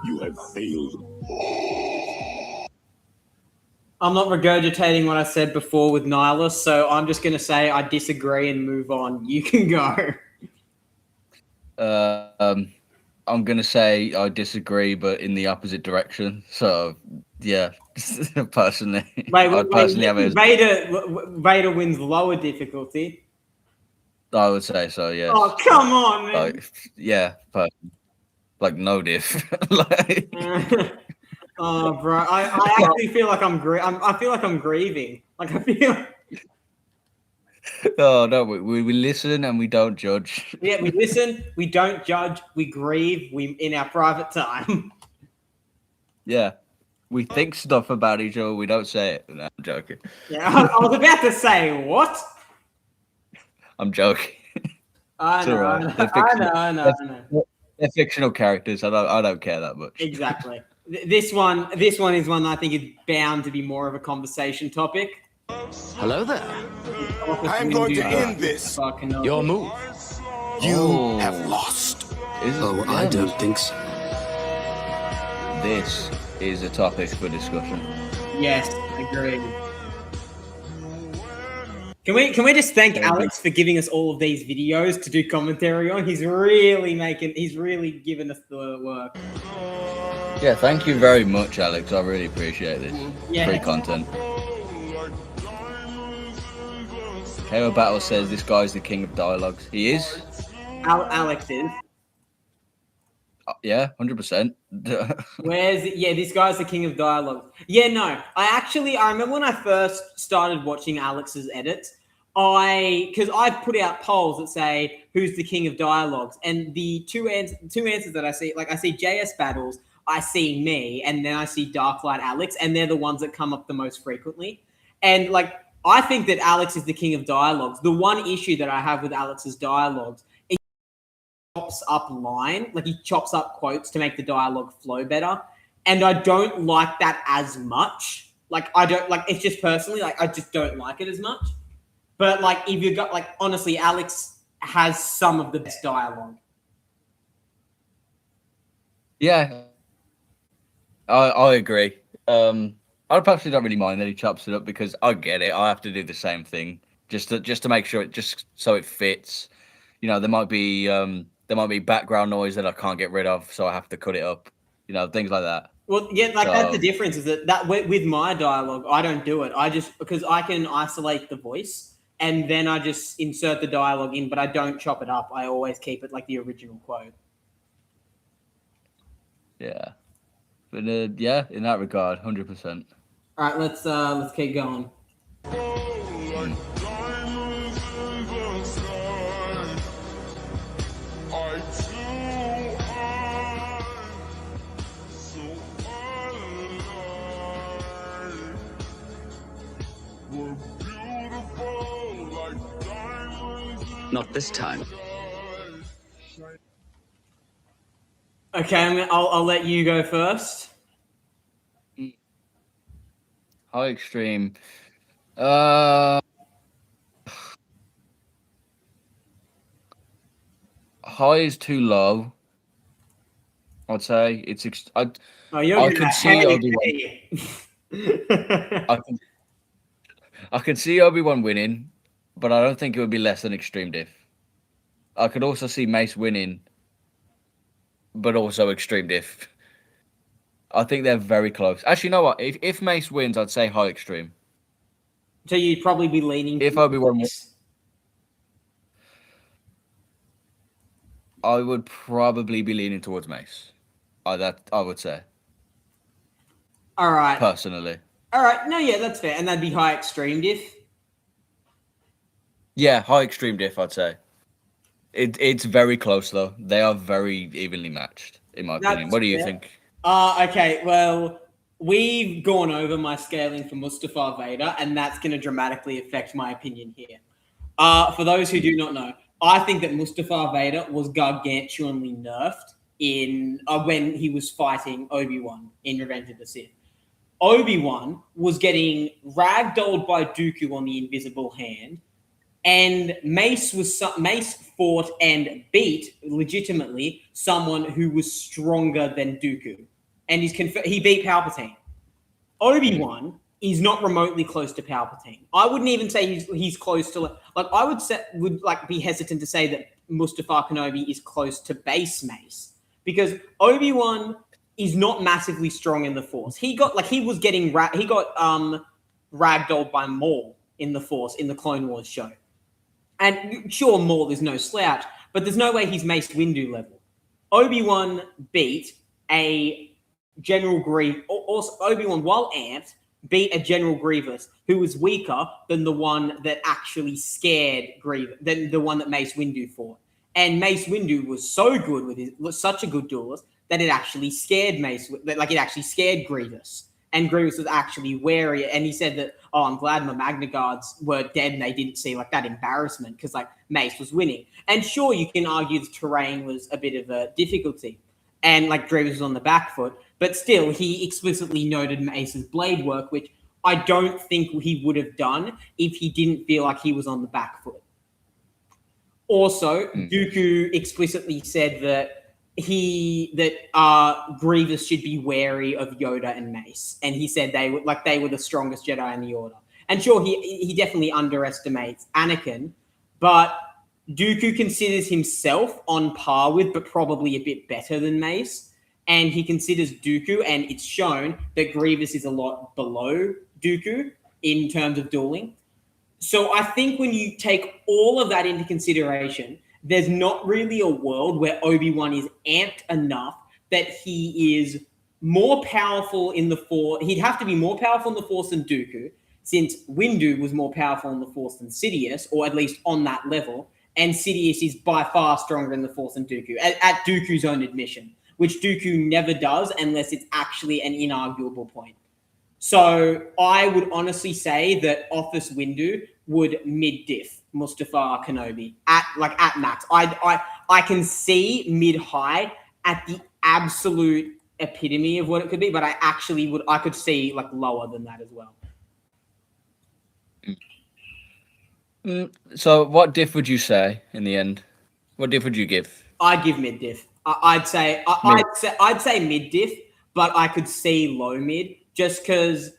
E: You have failed.
A: I'm not regurgitating what I said before with Nihilus, so I'm just going to say I disagree and move on. You can go.
B: I'm going to say I disagree, but in the opposite direction. So, yeah, personally.
A: Vader wins lower difficulty.
B: I would say so, yeah.
A: Oh, come on, man.
B: Like no diff.
A: Oh, bro, I actually feel like I feel like I'm grieving. Like I feel.
B: Oh no, we listen and we don't judge.
A: Yeah, we listen, we don't judge, we grieve, we in our private time.
B: Yeah, we think stuff about each other, we don't say it. No, I'm joking.
A: Yeah, I was about to say what?
B: I'm joking.
A: I know, I know.
B: They're fictional characters. I don't care that much.
A: Exactly. This one is one that I think is bound to be more of a conversation topic.
P: Hello there.
K: I'm going to end this.
P: Your move.
K: You have lost.
P: I don't think so.
B: This is a topic for discussion.
A: Yes, agreed. Can we just thank Alex for giving us all of these videos to do commentary on? He's really giving us the work.
B: Yeah, thank you very much, Alex. I really appreciate this.
A: Yeah.
B: Free content. KO Battle says this guy's the king of dialogues. He is.
A: Alex is.
B: Yeah, 100%.
A: Where's it? Yeah, this guy's the king of dialogue. Yeah, no. I remember when I first started watching Alex's edits, because I put out polls that say who's the king of dialogues, and the two answers that I see, like I see JS Battles, I see me, and then I see Darklight Alex, and they're the ones that come up the most frequently. And like I think that Alex is the king of dialogues. The one issue that I have with Alex's dialogues is he chops up line, like he chops up quotes to make the dialogue flow better. And I don't like that as much. Like I don't like it's just personally, like I just don't like it as much. But like if you got like honestly, Alex has some of the best dialogue.
B: Yeah. I agree. I personally don't really mind that he chops it up because I get it. I have to do the same thing just to make sure just so it fits. You know, there might be background noise that I can't get rid of, so I have to cut it up. You know, things like that.
A: Well, yeah, like that's the difference is that with my dialogue, I don't do it. I just because I can isolate the voice and then I just insert the dialogue in, but I don't chop it up. I always keep it like the original quote.
B: Yeah. But yeah, in that regard, 100%.
A: All right, let's keep going.
P: Not this time.
A: Okay, I'll let you go first.
B: High extreme. High is too low. I'd say it's. I can see Obi-Wan. I can see Obi-Wan winning, but I don't think it would be less than extreme diff. I could also see Mace winning, but also extreme diff. I think they're very close. Actually, you know what? If Mace wins, I'd say high extreme.
A: So you'd probably be leaning.
B: If Obi-Wan wins, I would probably be leaning towards Mace. I would say.
A: All right.
B: Personally.
A: All right. No, yeah, that's fair, and that'd be high extreme diff.
B: Yeah, high extreme diff. I'd say. It's very close though. They are very evenly matched, in my opinion. What do you think?
A: Okay. Well, we've gone over my scaling for Mustafar Vader, and that's going to dramatically affect my opinion here. For those who do not know, I think that Mustafar Vader was gargantuanly nerfed in when he was fighting Obi-Wan in Revenge of the Sith. Obi-Wan was getting ragdolled by Dooku on the Invisible Hand, and Mace fought and beat legitimately someone who was stronger than Dooku, and he beat Palpatine. Obi-Wan is not remotely close to Palpatine. I wouldn't even say he's close to I would be hesitant to say that Mustafar Kenobi is close to base Mace, because Obi-Wan is not massively strong in the Force. He got ragdolled by Maul in the Force in the Clone Wars show. And sure, Maul is no slouch, but there's no way he's Mace Windu level. Obi-Wan beat a General Grievous. Also, Obi-Wan, while amped, beat a General Grievous who was weaker than the one that actually scared Grievous, than the one that Mace Windu fought. And Mace Windu was so good was such a good duelist that it actually scared it actually scared Grievous. And Grievous was actually wary, and he said that, I'm glad my Magna Guards were dead and they didn't see that embarrassment because Mace was winning. And sure, you can argue the terrain was a bit of a difficulty and Grievous was on the back foot, but still he explicitly noted Mace's blade work, which I don't think he would have done if he didn't feel like he was on the back foot. Also, Dooku explicitly said that Grievous should be wary of Yoda and Mace, and he said they were the strongest Jedi in the Order. And sure, he definitely underestimates Anakin, but Dooku considers himself on par with, but probably a bit better than Mace, and he considers Dooku, and it's shown that Grievous is a lot below Dooku in terms of dueling. So I think when you take all of that into consideration, there's not really a world where Obi-Wan is amped enough that he is more powerful in the Force. He'd have to be more powerful in the Force than Dooku, since Windu was more powerful in the Force than Sidious, or at least on that level. And Sidious is by far stronger in the Force than Dooku, at Dooku's own admission, which Dooku never does unless it's actually an inarguable point. So I would honestly say that Office Windu would mid-diff Mustafar Kenobi at max. I can see mid-high at the absolute epitome of what it could be, but I could see lower than that as well.
B: So what diff would you say in the end? What diff would you give?
A: I'd give mid-diff. I'd say mid-diff, but I could see low mid just because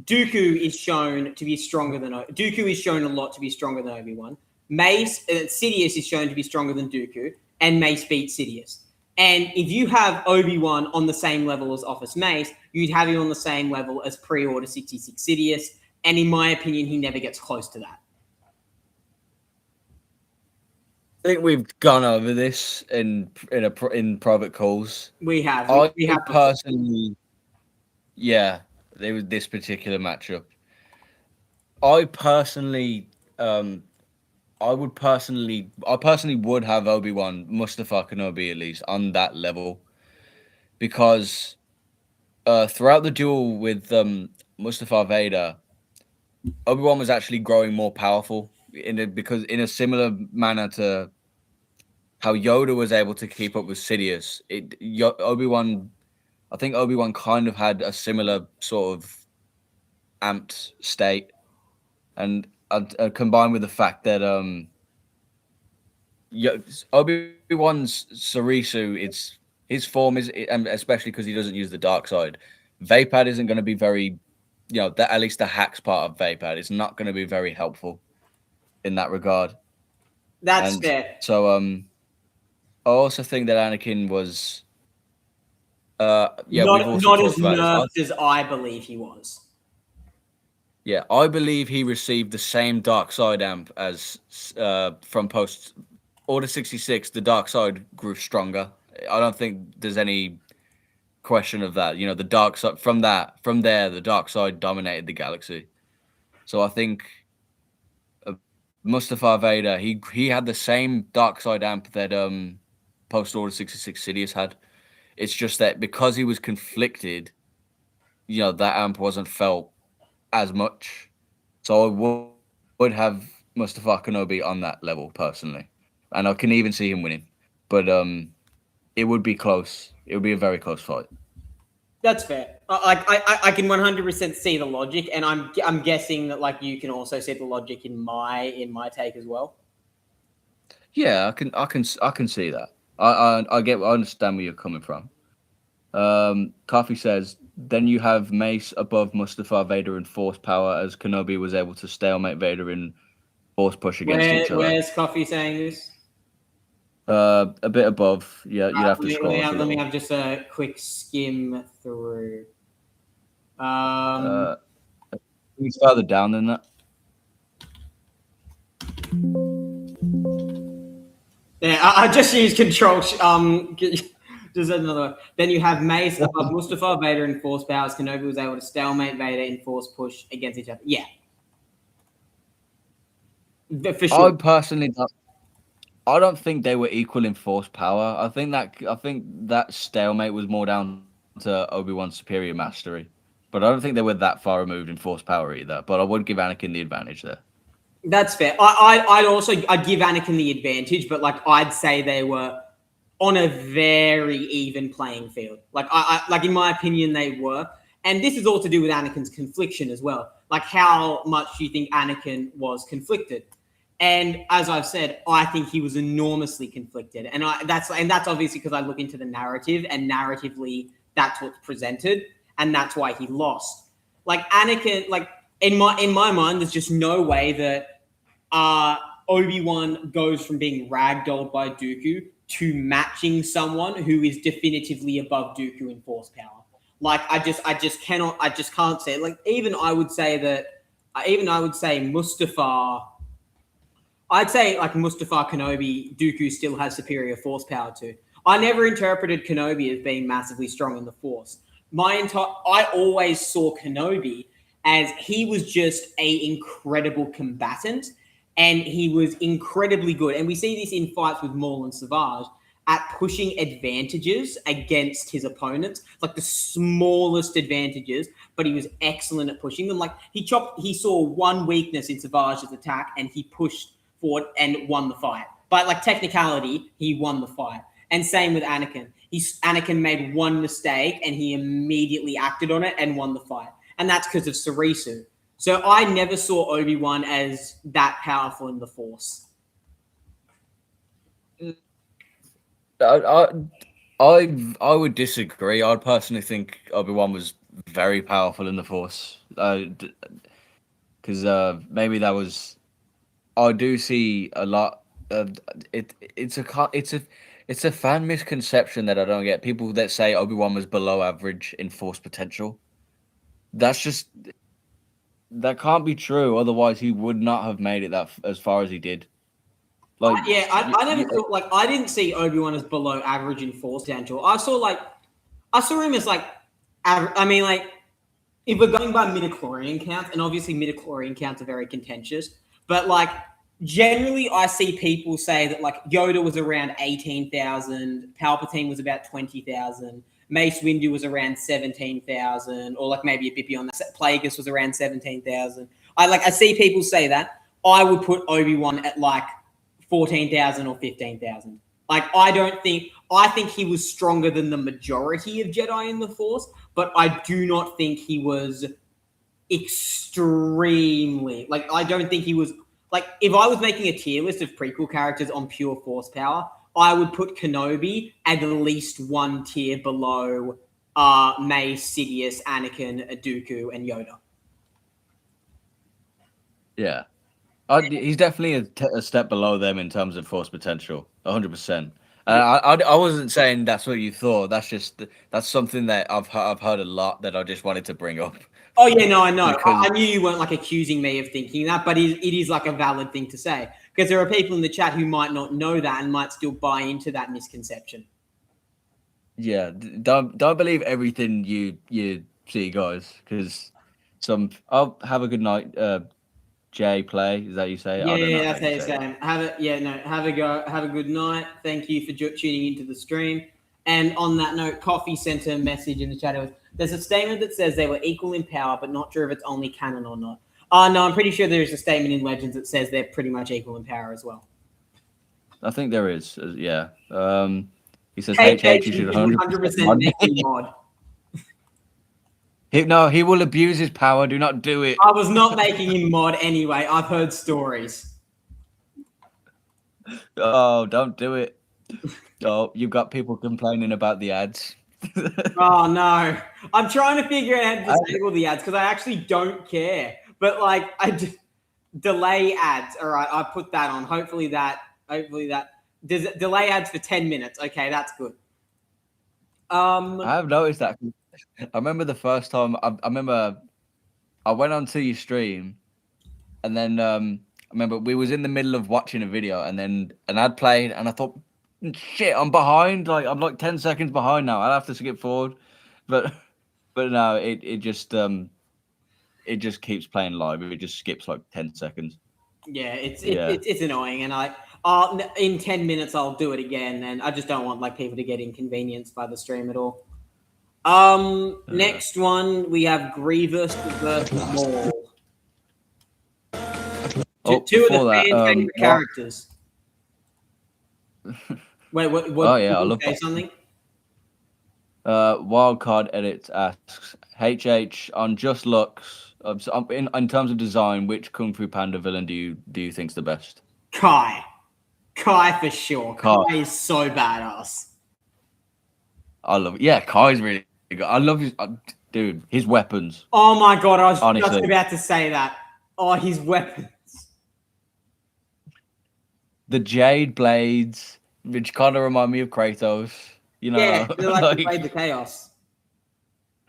A: Dooku is shown to be stronger than Dooku is shown a lot to be stronger than Obi-Wan. Sidious is shown to be stronger than Dooku, and Mace beats Sidious. And if you have Obi-Wan on the same level as Office Mace, you'd have him on the same level as Pre-Order 66 Sidious. And in my opinion, he never gets close to that.
B: I think we've gone over this in private calls.
A: We have.
B: We have personally. Yeah, there was this particular matchup. I personally would have Obi-Wan, Mustafar Kenobi at least on that level, because throughout the duel with Mustafar Vader, Obi-Wan was actually growing more powerful because in a similar manner to how Yoda was able to keep up with Sidious, Obi-Wan, I think Obi-Wan kind of had a similar sort of amped state, and combined with the fact that Obi-Wan's Sarisu, his form is, and especially because he doesn't use the dark side, Vaapad isn't going to be very, that at least the hacks part of Vaapad is not going to be very helpful in that regard.
A: That's fair.
B: So I also think that Anakin was
A: not as nerfed as I believe he was.
B: Yeah, I believe he received the same dark side amp as from post Order 66. The dark side grew stronger. I don't think there's any question of that. The dark side from there, the dark side dominated the galaxy. So I think Mustafar Vader, he had the same dark side amp that post Order 66 Sidious had. It's just that because he was conflicted, that amp wasn't felt as much. So I would have Mustafar Kenobi on that level personally, and I can even see him winning. But it would be close. It would be a very close fight.
A: That's fair. I can 100% see the logic, and I'm guessing that you can also see the logic in my take as well.
B: Yeah, I can see that. I understand where you're coming from. Coffee says, then you have Mace above Mustafar Vader in force power, as Kenobi was able to stalemate Vader in force push against each other.
A: Where's Coffee saying this?
B: A bit above. Yeah, you have to scroll.
A: Let me have just a quick skim through.
B: He's further down than that.
A: Yeah, I just used control. Just another one. Then you have Mace above Mustafar Vader in force powers. Kenobi was able to stalemate Vader in force push against each other. Yeah. For sure.
B: I don't think they were equal in force power. I think that stalemate was more down to Obi-Wan's superior mastery. But I don't think they were that far removed in force power either. But I would give Anakin the advantage there.
A: That's fair. I'd give Anakin the advantage, but I'd say they were on a very even playing field. In my opinion, they were. And this is all to do with Anakin's confliction as well. How much do you think Anakin was conflicted? And as I've said, I think he was enormously conflicted. And that's obviously because I look into the narrative, and narratively that's what's presented, and that's why he lost. Anakin, in my mind, there's just no way that Obi-Wan goes from being ragdolled by Dooku to matching someone who is definitively above Dooku in force power. I just can't say it. Even I would say Mustafar. I'd say Mustafar Kenobi, Dooku still has superior force power to. I never interpreted Kenobi as being massively strong in the force. I always saw Kenobi as he was just an incredible combatant, and he was incredibly good. And we see this in fights with Maul and Savage at pushing advantages against his opponents, the smallest advantages, but he was excellent at pushing them. He saw one weakness in Savage's attack, and he pushed forward and won the fight. By technicality, he won the fight. And same with Anakin. Anakin made one mistake, and he immediately acted on it and won the fight. And that's because of Sarisu. So I never saw Obi-Wan as that powerful in the Force.
B: I would disagree. I personally think Obi-Wan was very powerful in the Force. Because maybe that was. I do see a lot. It's a fan misconception that I don't get. People that say Obi-Wan was below average in Force potential. That can't be true. Otherwise, he would not have made it that as far as he did.
A: I never thought I didn't see Obi-Wan as below average in Force potential. I saw him as if we're going by midichlorian counts, and obviously midichlorian counts are very contentious, but generally I see people say that Yoda was around 18,000, Palpatine was about 20,000, Mace Windu was around 17,000, or maybe a bit beyond that. Plagueis was around 17,000. I see people say that. I would put Obi-Wan at like 14,000 or 15,000. Like, I think he was stronger than the majority of Jedi in the Force, but I do not think he was extremely, like, I don't think he was, like, if I was making a tier list of prequel characters on pure Force power, I would put Kenobi at least one tier below Mace, Sidious, Anakin, Dooku, and Yoda.
B: Yeah. He's definitely a step below them in terms of Force potential, 100%. I wasn't saying that's what you thought. That's something that I've heard a lot that I just wanted to bring up.
A: Oh yeah, no, I know.
B: Because...
A: I knew you weren't like accusing me of thinking that, but it is like a valid thing to say because there are people in the chat who might not know that and might still buy into that misconception.
B: Yeah, don't believe everything you see, guys, because I'll have a good night. Jay play, is that you say?
A: Yeah, that's how you say. Have a good night. Thank you for tuning into the stream. And on that note, Coffee sent a message in the chat. There's a statement that says they were equal in power, but not sure if it's only canon or not. No, I'm pretty sure there is a statement in Legends that says they're pretty much equal in power as well.
B: I think there is, yeah. He says,
A: HH, you should 100% make him mod.
B: He will abuse his power. Do not do it.
A: I was not making him mod anyway. I've heard stories.
B: Oh, don't do it. Oh, you've got people complaining about the ads.
A: Oh, no. I'm trying to figure out how to disable the ads because I actually don't care. But, like, delay ads. All right, I put that on. Hopefully that. Delay ads for 10 minutes. Okay, that's good.
B: I have noticed that. I remember the first time. I remember I went onto your stream, and then I remember we was in the middle of watching a video, and then an ad played, and I thought, "Shit, I'm behind. Like I'm like 10 seconds behind now. I'll have to skip forward." But no, it just keeps playing live. It just skips like 10 seconds.
A: Yeah, it's annoying, and in 10 minutes I'll do it again, and I just don't want like people to get inconvenienced by the stream at all. Next one we have Grievous versus Maul. Two of the fan favorite characters. Wait, what?
B: Oh yeah, I love
A: say something.
B: Wildcard Edits asks HH on just looks. In terms of design, which Kung Fu Panda villain do you think's the best?
A: Kai for sure. Kai is so badass.
B: I love it. Yeah, Kai's really good. I love his dude. His weapons.
A: Oh my god, I was just about to say that. Oh, his weapons.
B: The Jade Blades, which kind of remind me of Kratos. You know,
A: yeah, they're like Blade the Chaos.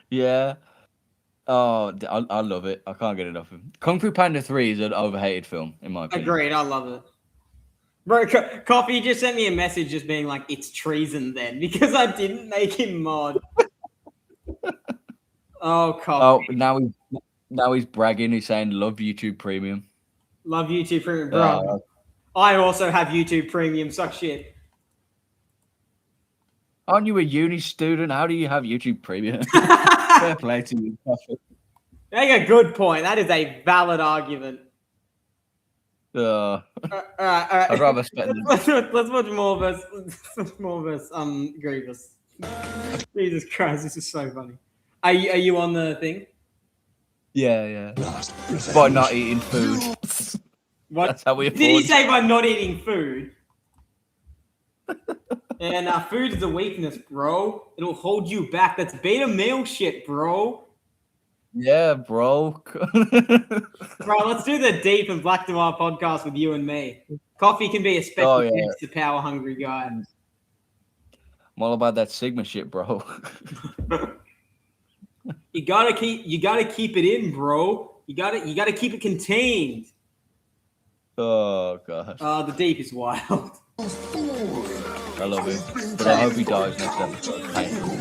B: Yeah. Oh, I love it. I can't get enough of him. Kung Fu Panda 3 is an overhated film, in my opinion.
A: Agreed. I love it. Bro, Coffee just sent me a message just being like, it's treason then, because I didn't make him mod. Oh, Coffee.
B: Oh, now he's bragging. He's saying, love YouTube Premium.
A: Love YouTube Premium, bro. I also have YouTube Premium. Suck shit.
B: Aren't you a uni student? How do you have YouTube Premium? Fair play to you, Coffee.
A: Make a good point. That is a valid argument.
B: All right.
A: I'd
B: rather spend.
A: Let's watch more versus Grievous. Jesus Christ, this is so funny. Are you on the thing?
B: Yeah. By not eating food.
A: What?
B: That's how we afford.
A: Did he say by not eating food? And food is a weakness, bro. It'll hold you back. That's beta male shit, bro.
B: Yeah, bro.
A: Bro, let's do the Deep and Black Noir podcast with you and me. Coffee can be a special guest to power hungry guy.
B: I'm all about that Sigma shit, bro.
A: You gotta keep it in, bro. You gotta keep it contained.
B: Oh god.
A: The Deep is wild.
B: I love him, but I hope he dies next episode. Painful.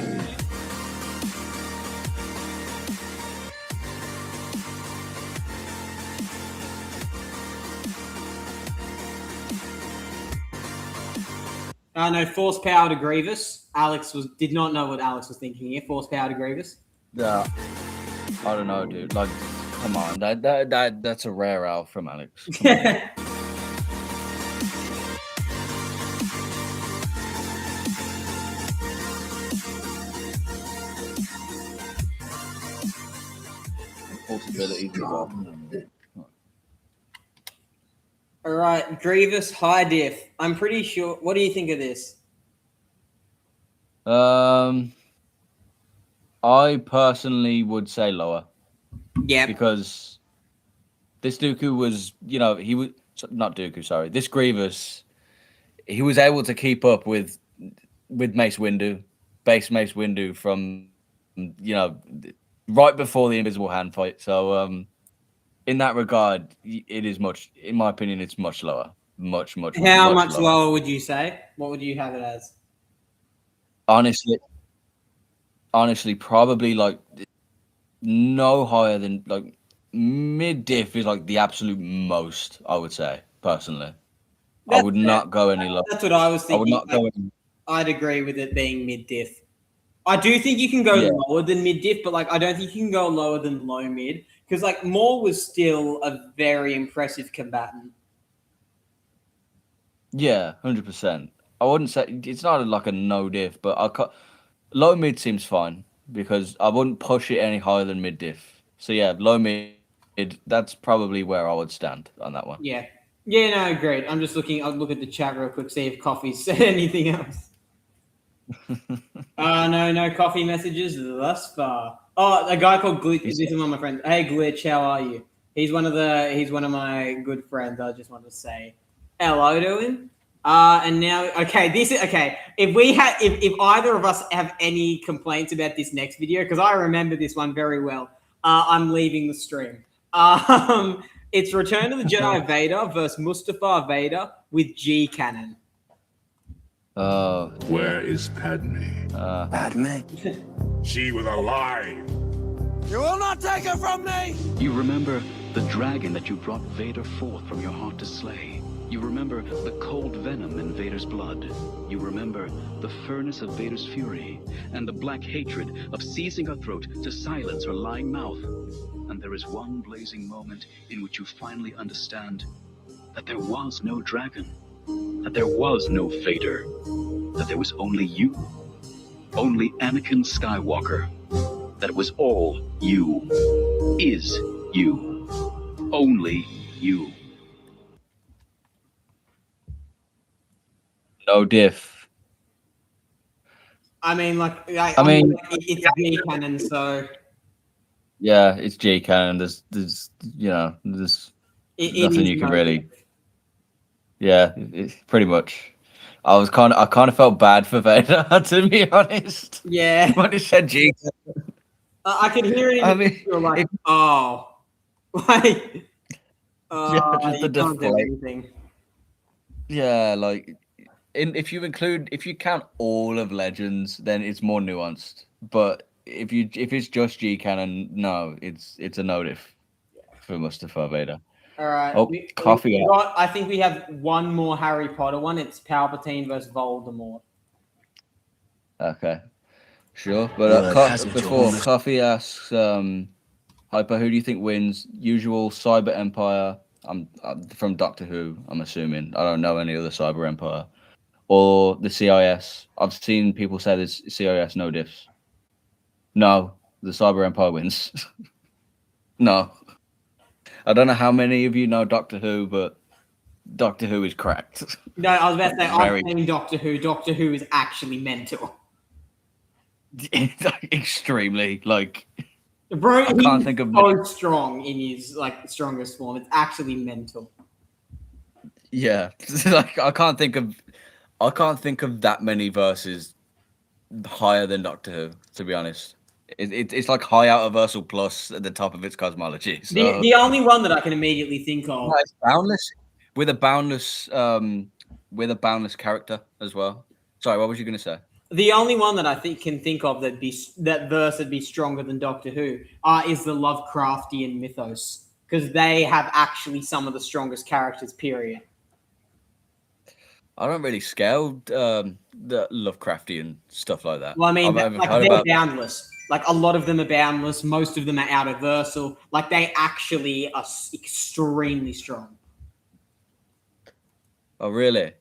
A: No, force power to Grievous. Alex did not know what Alex was thinking here. Force power to Grievous.
B: Yeah, I don't know, dude. Like Come on, that's a rare out from Alex. Come on. Possibilities as well.
A: All right, Grievous high diff. I'm pretty sure. What do you think of this?
B: I personally would say lower.
A: Yeah.
B: Because this Dooku was, he was not Dooku. Sorry, this Grievous, he was able to keep up with Mace Windu, base Mace Windu from, right before the Invisible Hand fight. So, in that regard, it is much, in my opinion, it's much lower. Much
A: How much lower would you say? What would you have it as?
B: Honestly, probably like no higher than like mid diff is like the absolute most, I would say, personally. I would not go any lower.
A: That's what I was thinking.
B: I would not go any...
A: I'd agree with it being mid diff. I do think you can go lower than mid diff, but like I don't think you can go lower than low mid. Because like Maul was still a very impressive combatant.
B: Yeah, 100%. I wouldn't say it's not like a no diff, but low mid seems fine because I wouldn't push it any higher than mid diff. So yeah, low mid, that's probably where I would stand on that one.
A: Yeah. Yeah, no, agreed. I'm just looking. I'll look at the chat real quick, see if Coffee said anything else. No coffee messages thus far. Oh, a guy called Glitch. This is one of my friends. Hey, Glitch, how are you? He's one of my good friends. I just wanted to say hello to him. And now, if either of us have any complaints about this next video, because I remember this one very well, I'm leaving the stream. It's Return of the Jedi Vader versus Mustafa Vader with G Cannon.
H: Where is Padme?
L: Padme?
H: She was alive.
M: You will not take her from me!
Q: You remember the dragon that you brought Vader forth from your heart to slay. You remember the cold venom in Vader's blood. You remember the furnace of Vader's fury and the black hatred of seizing her throat to silence her lying mouth. And there is one blazing moment in which you finally understand that there was no dragon, that there was no Vader, that there was only you, only Anakin Skywalker, that it was all you, is you, only you.
B: No diff.
A: I mean, it's G Cannon, so
B: yeah, it's G Cannon. There's nothing you can really. Yeah, it's pretty much. I kind of felt bad for Vader, to be honest.
A: Yeah.
B: When he said G.
A: I could hear it. You're like, like,
B: just the
A: can't do anything.
B: Yeah, like. If you count all of Legends, then it's more nuanced. But if it's just G Cannon, no, it's a no diff for Mustafa Vader.
A: All right.
B: Oh, coffee.
A: I think we have one more Harry Potter one. It's Palpatine versus Voldemort.
B: Okay, sure. But before Coffee asks, Hyper, who do you think wins? Usual Cyber Empire. I'm from Doctor Who. I'm assuming. I don't know any other Cyber Empire. Or the CIS. I've seen people say there's CIS no diffs. No, the Cyber Empire wins. No. I don't know how many of you know Doctor Who, but Doctor Who is cracked.
A: No, I was about to say, I'm saying Doctor Who. Doctor Who is actually mental.
B: Extremely, like...
A: Bro,
B: I can't think of...
A: so strong in his, strongest form. It's actually mental.
B: Yeah. Like, I can't think of that many verses higher than Doctor Who, to be honest. It's like high out of Versal Plus at the top of its cosmology. So.
A: The only one that I can immediately think of.
B: It's Boundless with a boundless character as well. Sorry, what was you going to say?
A: The only one that I can think of that verse would be stronger than Doctor Who is the Lovecraftian mythos, because they have actually some of the strongest characters. Period.
B: I don't really scale the Lovecraftian stuff like that.
A: Well, I mean, they're boundless. Like a lot of them are boundless, most of them are out of Versal. Like they actually are extremely strong.
B: Oh, really?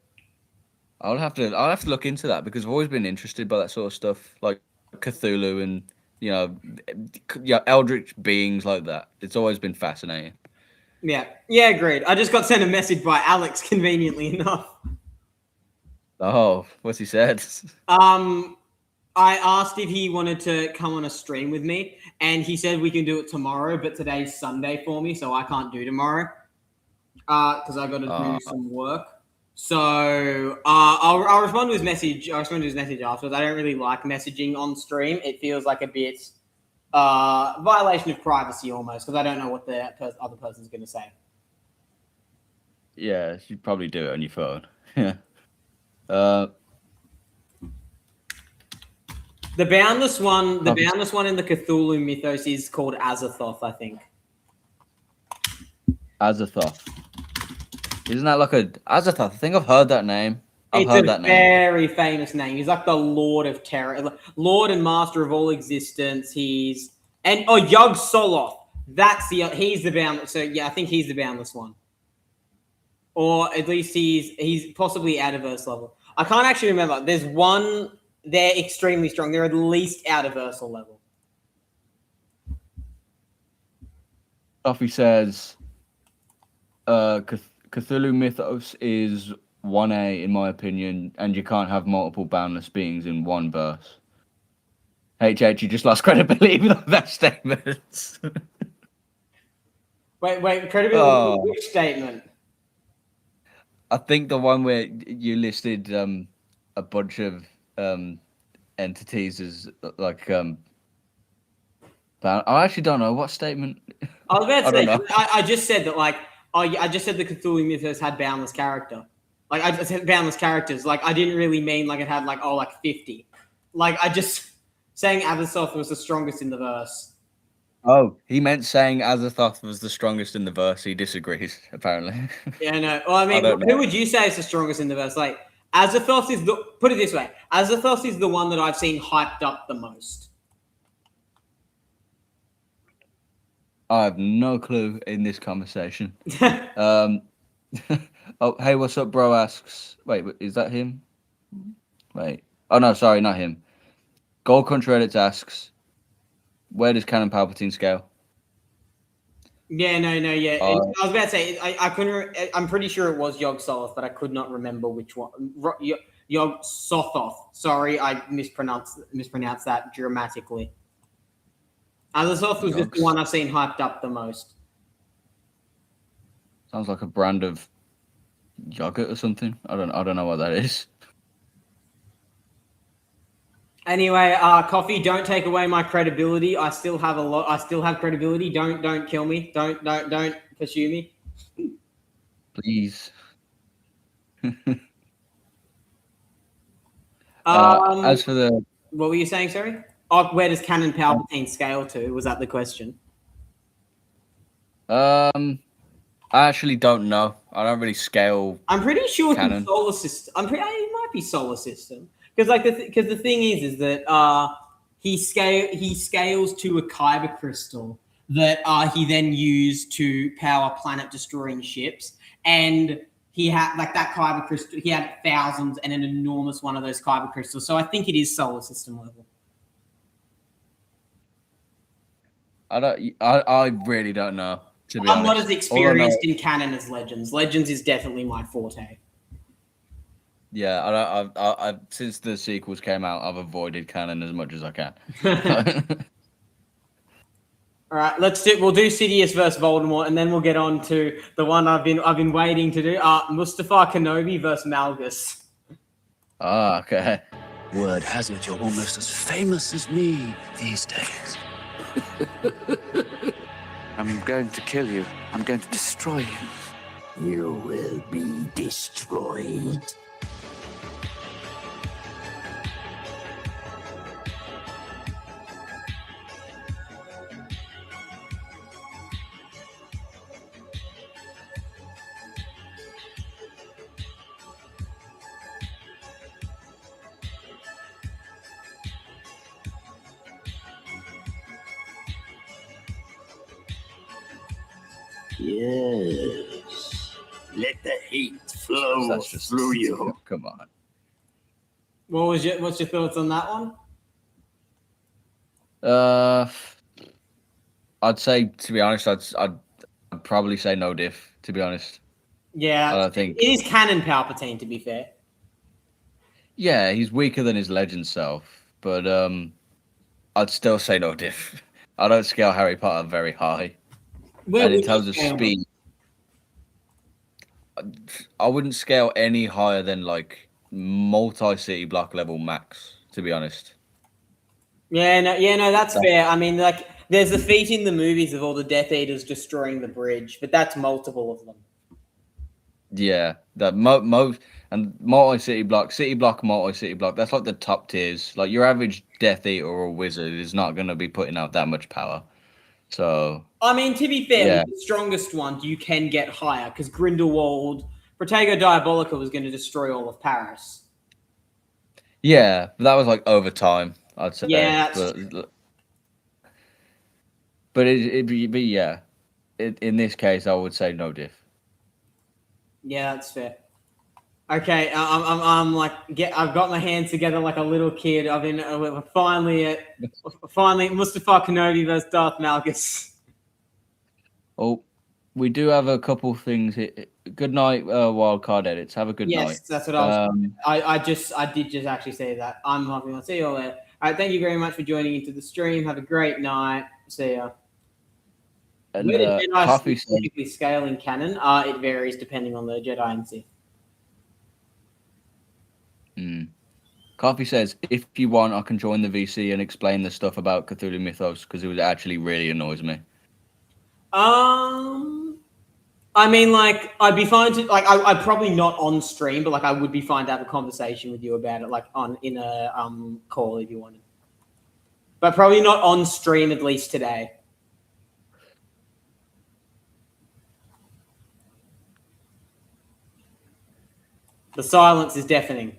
B: I'll have to look into that because I've always been interested by that sort of stuff, like Cthulhu and eldritch beings like that. It's always been fascinating.
A: Yeah, agreed. I just got sent a message by Alex, conveniently enough.
B: Oh, what's he said?
A: I asked if he wanted to come on a stream with me, and he said we can do it tomorrow, but today's Sunday for me, so I can't do tomorrow because I got to do some work. So I'll respond to his message. I'll respond to his message afterwards. I don't really like messaging on stream. It feels like a bit violation of privacy almost because I don't know what the other person's going to say.
B: Yeah, you'd probably do it on your phone. Yeah.
A: The boundless one in the Cthulhu mythos is called Azathoth, I think.
B: Azathoth. Isn't that like a Azathoth? I think I've heard that name.
A: It's a very famous name. He's like the Lord of Terror, Lord and Master of all existence. Yog Soloth. He's the boundless. So yeah, I think he's the boundless one, or at least he's possibly out of Earth level. I can't actually remember. There's one. They're extremely strong. They're at least out of Ursal level.
B: Duffy says, Cthulhu Mythos is 1A in my opinion, and you can't have multiple boundless beings in one verse. HH, you just lost credibility with that statement.
A: Wait, credibility with which statement?
B: I think the one where you listed a bunch of entities as like I actually don't know what statement.
A: I was about to say I just said that I just said the Cthulhu Mythos had boundless character. Like I said boundless characters. Like I didn't really mean like it had like 50. Like I just saying Azathoth was the strongest in the verse.
B: Oh, he meant saying Azathoth was the strongest in the verse. He disagrees apparently.
A: Yeah, no. Well, I mean, who would you say is the strongest in the verse? Like Azathoth is put it this way. Azathoth is the one that I've seen hyped up the most.
B: I have no clue in this conversation. Oh, hey, what's up, bro? Asks. Wait, is that him? Wait. Oh no, sorry, not him. Gold Country Edits asks, where does Canon Palpatine scale?
A: Yeah, no, yeah. I was about to say I couldn't. I'm pretty sure it was Yog Soloth, but I could not remember which one. Yog Sothoth. Sorry, I mispronounced that dramatically. Azathoth was just the one I've seen hyped up the most.
B: Sounds like a brand of yogurt or something. I don't know what that is.
A: Anyway, Coffee, don't take away my credibility. I still have credibility. Don't kill me. Don't pursue me.
B: Please.
A: As
B: for the...
A: What were you saying, sorry? Oh, where does Canon Palpatine scale to? Was that the question?
B: I actually don't know. I don't really scale.
A: I'm pretty sure
B: Canon.
A: it's solar system. It might be solar system. Because the thing is that he scales to a kyber crystal that he then used to power planet destroying ships, and he had that kyber crystal. He had thousands and an enormous one of those kyber crystals. So I think it is solar system level.
B: I really don't know. To be
A: I'm
B: honest.
A: not as experienced in canon as Legends. Legends is definitely my forte.
B: Yeah, I since the sequels came out, I've avoided canon as much as I can.
A: All right, we'll do Sidious versus Voldemort, and then we'll get on to the one I've been waiting to do. Mustafa Kenobi versus Malgus.
B: Ah, okay.
P: Word has it you're almost as famous as me these days.
F: I'm going to kill you. I'm going to destroy you.
N: You will be destroyed. Yes. Let the heat flow through you.
B: Come on.
A: What's your thoughts on that one?
B: I'd say, to be honest, I'd probably say no diff. To be honest.
A: Yeah,
B: I don't think
A: it is canon Palpatine. To be fair.
B: Yeah, he's weaker than his legend self, but I'd still say no diff. I don't scale Harry Potter very high.
A: Where
B: And in
A: would you
B: terms of
A: scale
B: speed, I wouldn't scale any higher than like multi-city block level max, to be honest.
A: Yeah, no, that's fair. I mean, like, there's the feat in the movies of all the Death Eaters destroying the bridge, but that's multiple of them.
B: Yeah, that most and multi-city block, multi-city block. That's like the top tiers. Like your average Death Eater or wizard is not going to be putting out that much power. So
A: I mean, to be fair,
B: yeah.
A: with the strongest one, you can get higher because Grindelwald, Protego Diabolica was going to destroy all of Paris.
B: Yeah, but that was like over time, I'd say.
A: Yeah,
B: but it'd be yeah. In this case, I would say no diff.
A: Yeah, that's fair. Okay, I'm like, I've got my hands together like a little kid. I've been finally Mustafa Kenobi versus Darth Malgus.
B: Oh, we do have a couple things here. Good night, wildcard edits. Have a good night.
A: Yes, that's what I was. I did just actually say that. I'm hoping I'll see you all later. All right, thank you very much for joining into the stream. Have a great night. See ya.
B: And
A: Where did Jedi
B: Coffee
A: specifically scale in canon? It varies depending on the Jedi and Sith.
B: Coffee says, if you want, I can join the VC and explain the stuff about Cthulhu Mythos because it actually really annoys me.
A: I mean, like, I'd be fine to, like, I'd probably not on stream, but like, I would be fine to have a conversation with you about it, like, in a call if you wanted. But probably not on stream, at least today. The silence is deafening.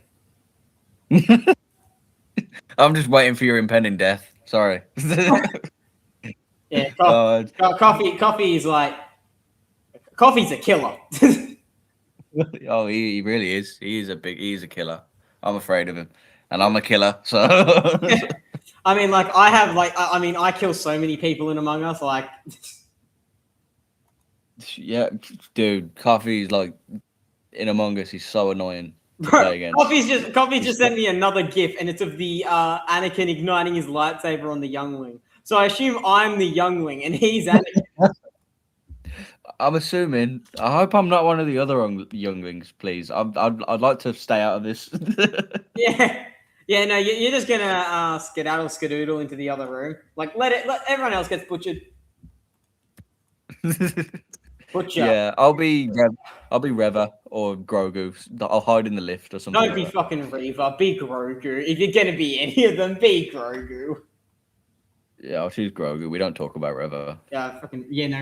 B: I'm just waiting for your impending death. Sorry.
A: Yeah, coffee is like, coffee's a killer.
B: Oh, he really is. He's a killer. I'm afraid of him, and I'm a killer. So,
A: I mean, like, I kill so many people in Among Us. Like,
B: yeah, dude, Coffee's like in Among Us. He's so annoying to play against.
A: Coffee just sent me another GIF, and it's of the Anakin igniting his lightsaber on the youngling. So I assume I'm the youngling, and he's Anakin.
B: I'm assuming. I hope I'm not one of the other younglings, please. I'd like to stay out of this.
A: Yeah. No, you're just gonna skedaddle into the other room. Like, let everyone else gets butchered. Butcher.
B: Yeah, I'll be Reva or Grogu. I'll hide in the lift or something.
A: Don't be fucking Reva. Be Grogu. If you're gonna be any of them, be Grogu.
B: Yeah, I'll choose Grogu. We don't talk about Reva.
A: No,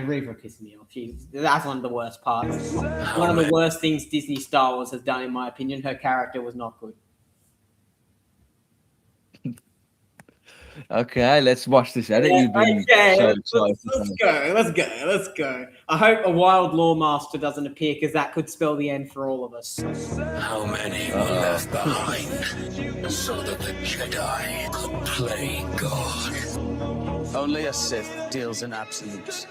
A: Reva pisses me off. That's one of the worst parts. One of the worst things Disney Star Wars has done, in my opinion. Her character was not good.
B: Okay, let's watch this edit.
A: Let's go. I hope a wild lawmaster doesn't appear because that could spell the end for all of us.
N: How many were left behind so that the Jedi could play God?
P: Only a Sith deals in absolutes.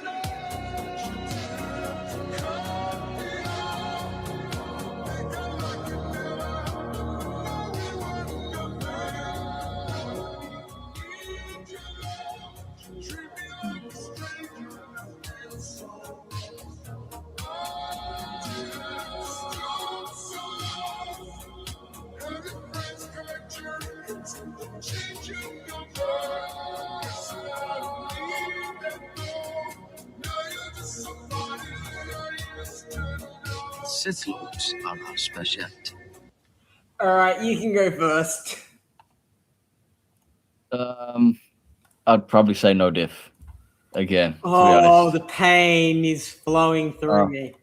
P: Sith Lords are our specialty.
A: All right, you can go first.
B: I'd probably say no diff again.
A: Oh, the pain is flowing through me.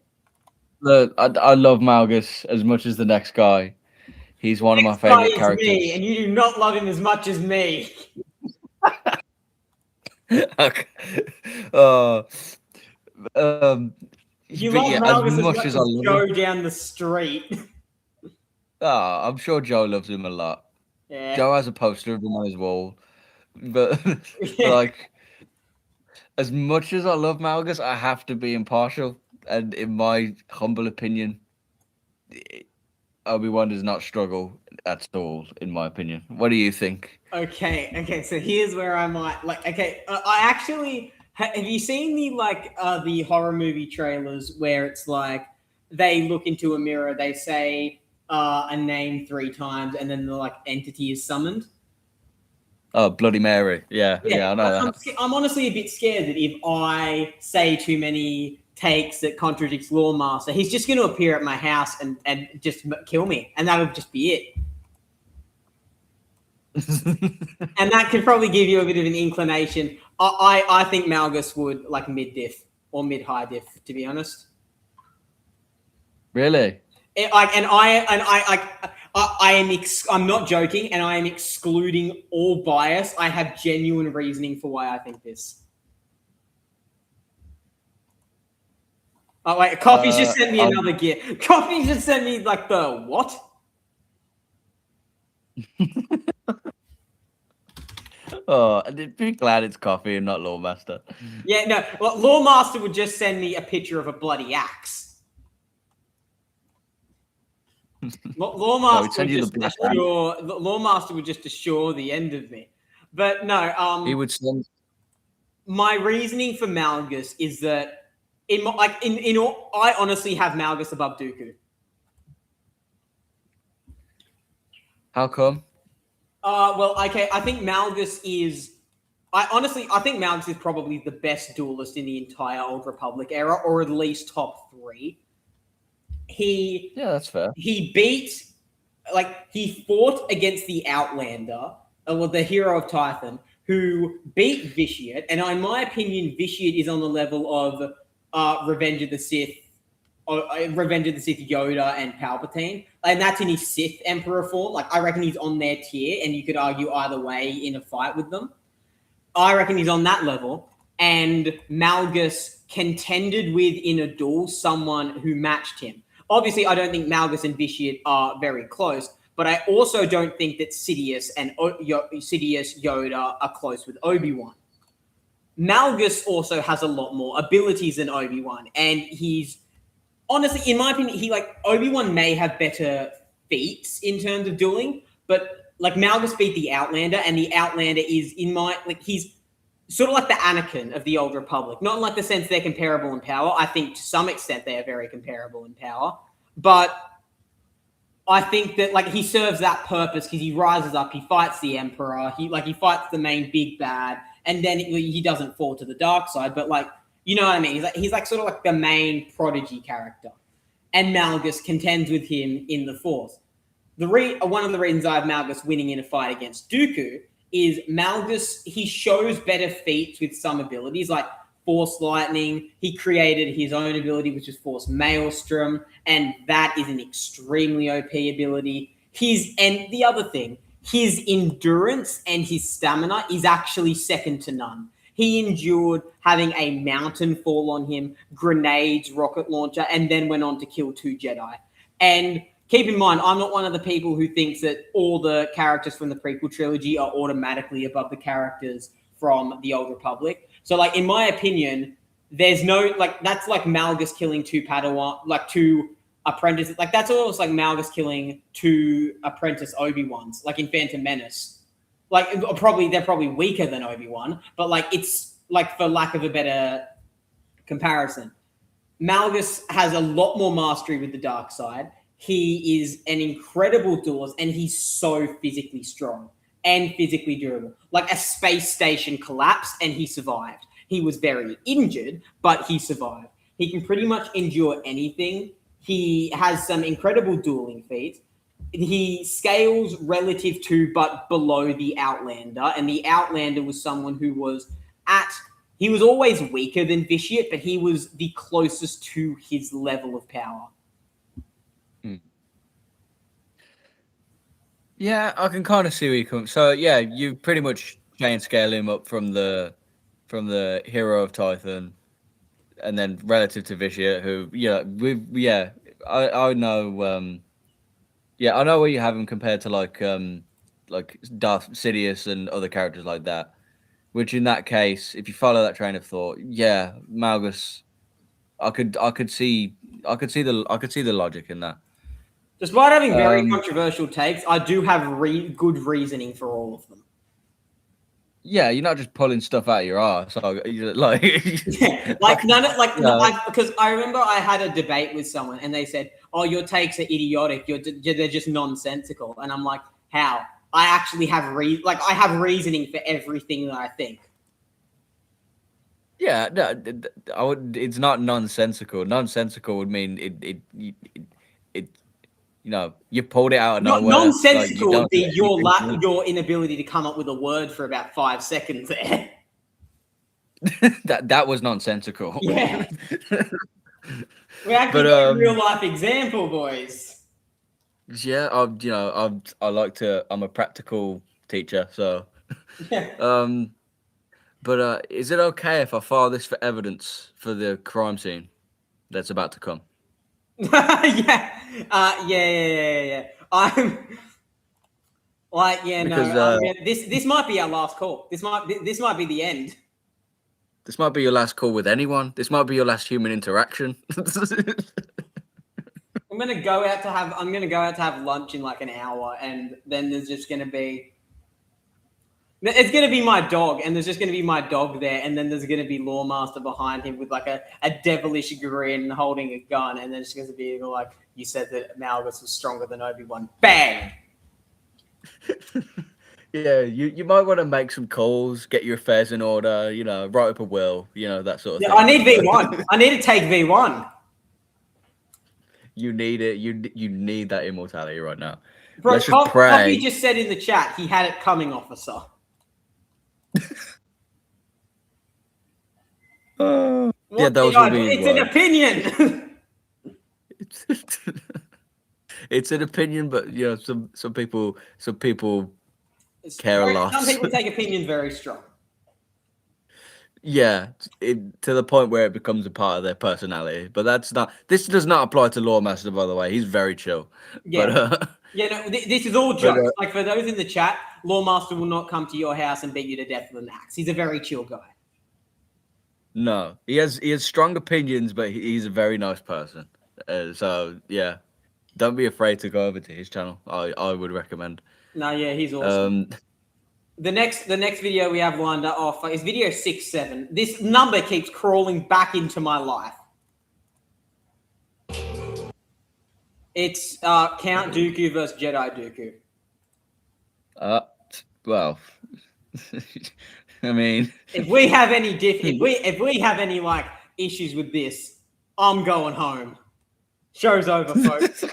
B: Look, I love Malgus as much as the next guy. He's one of my favorite characters.
A: Me, and you do not love him as much as me.
B: Okay.
A: You
B: but
A: love
B: yeah,
A: Malgus
B: as
A: as
B: much
A: much
B: as
A: as
B: I love
A: Joe
B: him,
A: down the street.
B: I'm sure Joe loves him a lot.
A: Yeah.
B: Joe has a poster of him on his wall, but
A: Yeah.
B: like, as much as I love Malgus, I have to be impartial, and in my humble opinion, Obi-Wan does not struggle at all, in my opinion. What do you think?
A: Okay. So here's where I might like. Okay, I actually have you seen the horror movie trailers where it's like they look into a mirror, they say a name 3 times, and then the like entity is summoned.
B: Oh, Bloody Mary. Yeah, I know that.
A: I'm honestly a bit scared that if I say too many takes that contradicts Lawmaster, he's just going to appear at my house and just kill me, and that'll just be it. And that could probably give you a bit of an inclination. I think Malgus would like mid-diff or mid-high diff, to be honest.
B: Really?
A: I'm not joking, and I am excluding all bias. I have genuine reasoning for why I think this. Oh wait, Coffee's just sent me another gift. Coffee just sent me like the what?
B: Oh, I'd be glad it's Coffee and not Lawmaster.
A: Yeah, no. Well, Lawmaster would just send me a picture of a bloody axe. Lawmaster would just assure the end of me. But no,
B: he would send.
A: My reasoning for Malgus is that I honestly have Malgus above Dooku.
B: How come?
A: Well, okay, I think Malgus is. I think Malgus is probably the best duelist in the entire Old Republic era, or at least top 3.
B: Yeah, that's fair.
A: He fought against the Outlander, or the hero of Tython, who beat Vitiate, and in my opinion, Vitiate is on the level of Revenge of the Sith Yoda and Palpatine, and that's in his Sith Emperor form. Like, I reckon he's on their tier, and you could argue either way in a fight with them. I reckon he's on that level, and Malgus contended with in a duel someone who matched him. Obviously, I don't think Malgus and Vitiate are very close, but I also don't think that Sidious and Yoda are close with Obi-Wan. Malgus also has a lot more abilities than Obi-Wan, and he's honestly, in my opinion, Obi-Wan may have better feats in terms of dueling, but like Malgus beat the Outlander, and the Outlander is he's sort of like the Anakin of the Old Republic. Not in like the sense they're comparable in power. I think to some extent they are very comparable in power, but I think that like he serves that purpose because he rises up, he fights the Emperor, he fights the main big bad, and then he doesn't fall to the dark side, but like, you know what I mean? He's like sort of like the main prodigy character, and Malgus contends with him in the Force. One of the reasons I have Malgus winning in a fight against Dooku is Malgus, he shows better feats with some abilities like Force Lightning. He created his own ability, which is Force Maelstrom, and that is an extremely OP ability. And the other thing, his endurance and his stamina is actually second to none. He endured having a mountain fall on him, grenades, rocket launcher, and then went on to kill 2 Jedi. And keep in mind, I'm not one of the people who thinks that all the characters from the prequel trilogy are automatically above the characters from the Old Republic. So, like, in my opinion, there's no, like, that's like Malgus killing 2 Padawan, like 2 apprentices. Like, that's almost like Malgus killing 2 apprentice Obi-Wans, like in Phantom Menace. Like, they're probably weaker than Obi-Wan, but, like, it's, like, for lack of a better comparison. Malgus has a lot more mastery with the dark side. He is an incredible duelist, and he's so physically strong and physically durable. Like, a space station collapsed, and he survived. He was very injured, but he survived. He can pretty much endure anything. He has some incredible dueling feats. He scales relative to, but below the Outlander, and the Outlander was someone who was he was always weaker than Vitiate, but he was the closest to his level of power.
B: Yeah, I can kind of see where you come. So yeah, you pretty much chain scale him up from the hero of Tython, and then relative to Vitiate, who I know. I know where you have him compared to like Darth Sidious and other characters like that. Which in that case, if you follow that train of thought, yeah, Malgus, I could see the logic in that.
A: Despite having very controversial takes, I do have good reasoning for all of them.
B: Yeah, you're not just pulling stuff out of your arse. Because
A: I remember I had a debate with someone and they said, "Oh, your takes are idiotic. They're just nonsensical." And I'm like, "How? I actually have I have reasoning for everything that I think."
B: Yeah, no, it's not nonsensical. Nonsensical would mean it you pulled it out of nowhere.
A: Nonsensical would be your inability to come up with a word for about 5 seconds there.
B: that was nonsensical.
A: Yeah. We actually got a real life example, boys.
B: Yeah, I'm a practical teacher, so but is it okay if I file this for evidence for the crime scene that's about to come?
A: Yeah. I'm like, this might be our last call. This might be the end.
B: This might be your last call with anyone. This might be your last human interaction.
A: I'm gonna go out to have lunch in like an hour, and then there's just gonna be. It's going to be my dog, and there's just going to be my dog there, and then there's going to be Lawmaster behind him with like a devilish grin holding a gun, and then it's going to be like, "You said that Malgus was stronger than Obi-Wan." Bang!
B: Yeah, you might want to make some calls, get your affairs in order, write up a will, that sort of thing.
A: I need V1. I need to take V1.
B: You need it. You need that immortality right now.
A: Bro,
B: Let's just pray.
A: Coffee just said in the chat he had it coming, officer.
B: Yeah, those will be.
A: It's an opinion.
B: It's an opinion, but some people care a lot.
A: Some people take opinions very strong.
B: Yeah, to the point where it becomes a part of their personality. But that's not. This does not apply to Lawmaster, by the way. He's very chill.
A: Yeah. But, this is all jokes. Like for those in the chat, Lawmaster will not come to your house and beat you to death with an axe. He's a very chill guy.
B: No, he has strong opinions, but he's a very nice person. So yeah, don't be afraid to go over to his channel. I would recommend.
A: No, yeah, he's awesome. The next video we have lined up is video 6-7. This number keeps crawling back into my life. It's Count Dooku versus Jedi Dooku.
B: Well, I mean,
A: if we have any like issues with this, I'm going home. Show's over, folks.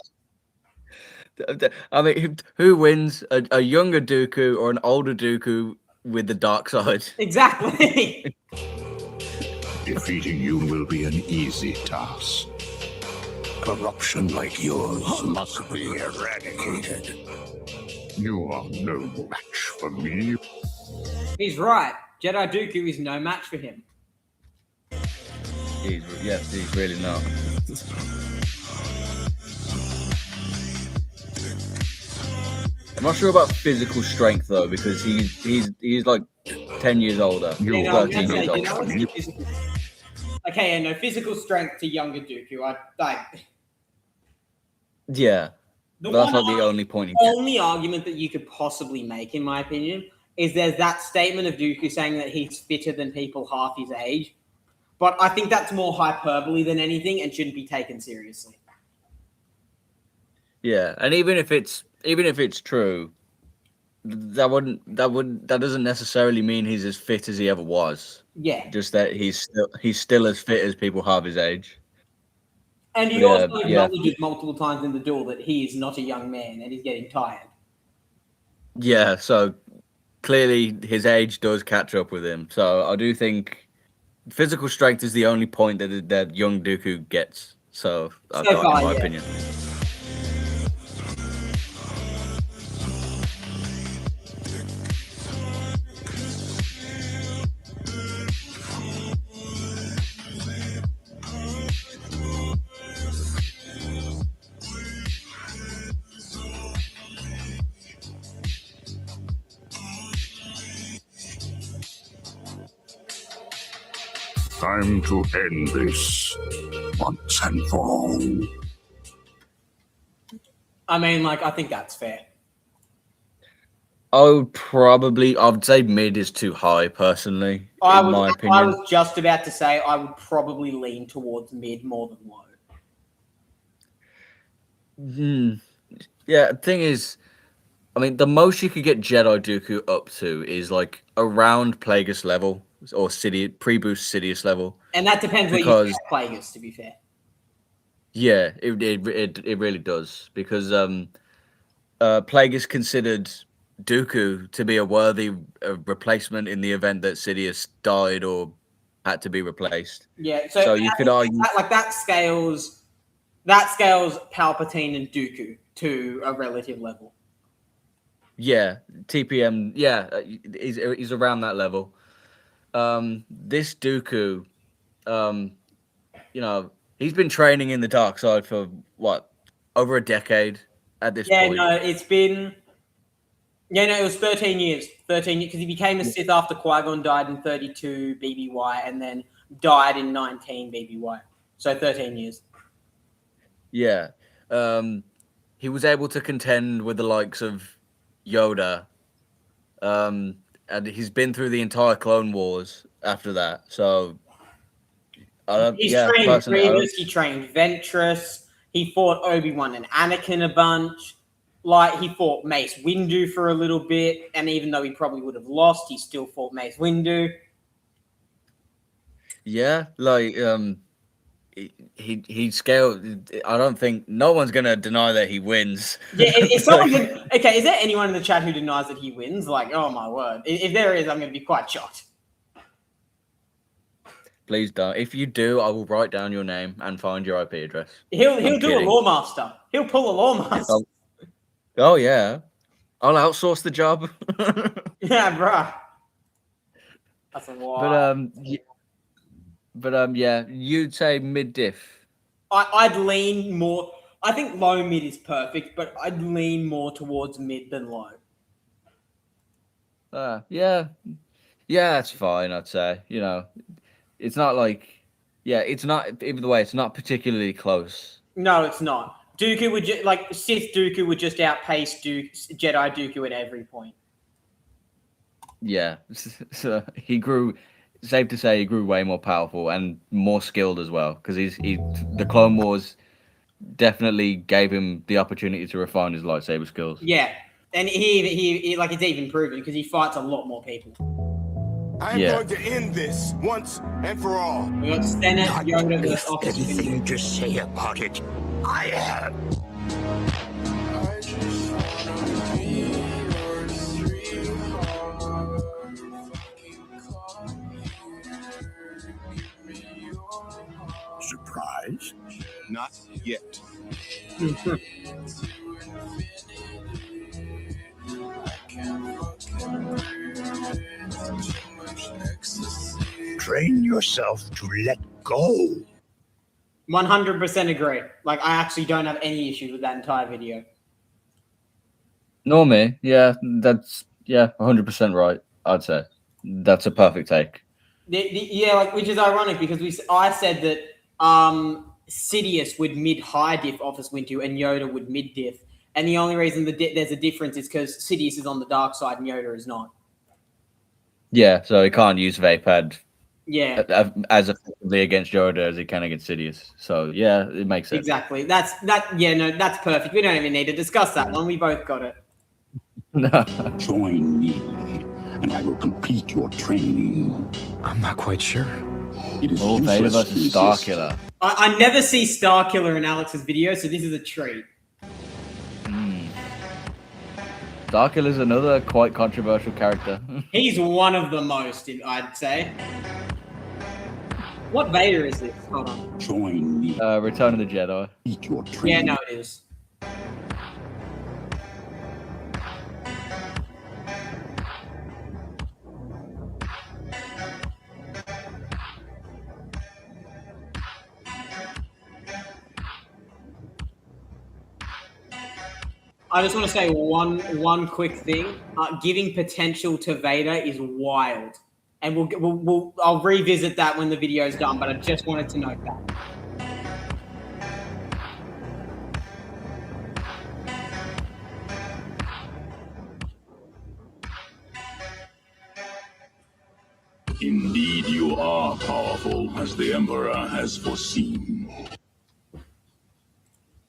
B: I mean, who wins, a younger Dooku or an older Dooku with the dark side?
A: Exactly.
E: Defeating you will be an easy task. Corruption like yours must be eradicated. You are no match for me.
A: He's right. Jedi Dooku is no match for him.
B: He's really not. I'm not sure about physical strength though, because he's like 10 years older. You're 13 years older.
A: Okay, no physical strength to younger Dooku.
B: Yeah, that's not the only point.
A: The only argument that you could possibly make, in my opinion, is there's that statement of Dooku saying that he's fitter than people half his age. But I think that's more hyperbole than anything and shouldn't be taken seriously.
B: Yeah, and even if it's true, that doesn't necessarily mean he's as fit as he ever was.
A: Yeah.
B: Just that he's still as fit as people half his age.
A: And he also acknowledges multiple times in the duel that he is not a young man and he's getting tired.
B: Yeah, so clearly his age does catch up with him. So I do think physical strength is the only point that young Dooku gets. So in my opinion.
E: Time to end this once and for all.
A: I mean, like, I think that's fair.
B: I'd say mid is too high, personally, in my opinion.
A: I was just about to say I would probably lean towards mid more than low.
B: Yeah, the thing is, I mean, the most you could get Jedi Dooku up to is like around Plagueis level or pre-boost Sidious level.
A: And that depends where you get Plagueis, to be fair.
B: Yeah, it really does, because Plagueis considered Dooku to be a worthy replacement in the event that Sidious died or had to be replaced.
A: Yeah,
B: so you could argue
A: that scales Palpatine and Dooku to a relative level.
B: Yeah, TPM. Yeah, he's around that level. This Dooku, he's been training in the dark side for what, over a decade at this point.
A: It was 13 years. 13 years, because he became a Sith after Qui-Gon died in 32 BBY and then died in 19 BBY. So 13 years.
B: Yeah. He was able to contend with the likes of Yoda. And he's been through the entire Clone Wars after that. So
A: He's trained Grievous, he trained Ventress, he fought Obi-Wan and Anakin a bunch. Like, he fought Mace Windu for a little bit, and even though he probably would have lost, he still fought Mace Windu.
B: Yeah, like, he scaled. I don't think no one's gonna deny that he wins.
A: Yeah, if someone okay, is there anyone in the chat who denies that he wins? Like, oh my word. If there is, I'm gonna be quite shocked.
B: Please don't. If you do, I will write down your name and find your IP address.
A: He'll do a Lawmaster. He'll pull a Lawmaster.
B: Oh yeah, I'll outsource the job.
A: Yeah, bruh. That's a lot.
B: Yeah, you'd say mid diff.
A: I'd lean more. I think low mid is perfect, but I'd lean more towards mid than low.
B: Yeah, that's fine. I'd say, it's not like, it's not, either way, it's not particularly close.
A: No, it's not. Dooku would Sith Dooku would just outpace Jedi Dooku at every point.
B: Yeah, so he grew. Safe to say, he grew way more powerful and more skilled as well, because the Clone Wars definitely gave him the opportunity to refine his lightsaber skills.
A: Yeah, and he it's even proven because he fights a lot more people.
M: I'm going to end this once and for all.
A: We got Senate, Yoda,
N: If anything to say about it, I have.
E: Surprise?
M: Not yet.
E: Train yourself to let go.
A: 100% agree. Like, I actually don't have any issues with that entire video.
B: Nor me. Yeah, that's 100% right. I'd say that's a perfect take.
A: Which is ironic because I said that Sidious would mid-high diff Office Windu and Yoda would mid-diff. And the only reason there's a difference is because Sidious is on the dark side and Yoda is not.
B: Yeah, so he can't use Vapad as effectively against Yoda as he can against Sidious. So, yeah, it makes sense.
A: Exactly. That's perfect. We don't even need to discuss that one. We both got it.
B: No.
E: Join me, and I will complete your training.
P: I'm not quite sure.
E: It is
B: Vader versus Starkiller.
A: I never see Starkiller in Alex's video, so this is a treat.
B: Starkiller is another quite controversial character.
A: He's one of the most, I'd say. What Vader is this? Hold on.
E: Join me.
B: Return of the Jedi.
E: Eat your training.
A: Yeah, no, it is. I just want to say one quick thing. Giving potential to Vader is wild. And I'll revisit that when the video's done, but I just wanted to note that.
H: Indeed, you are powerful, as the Emperor has foreseen.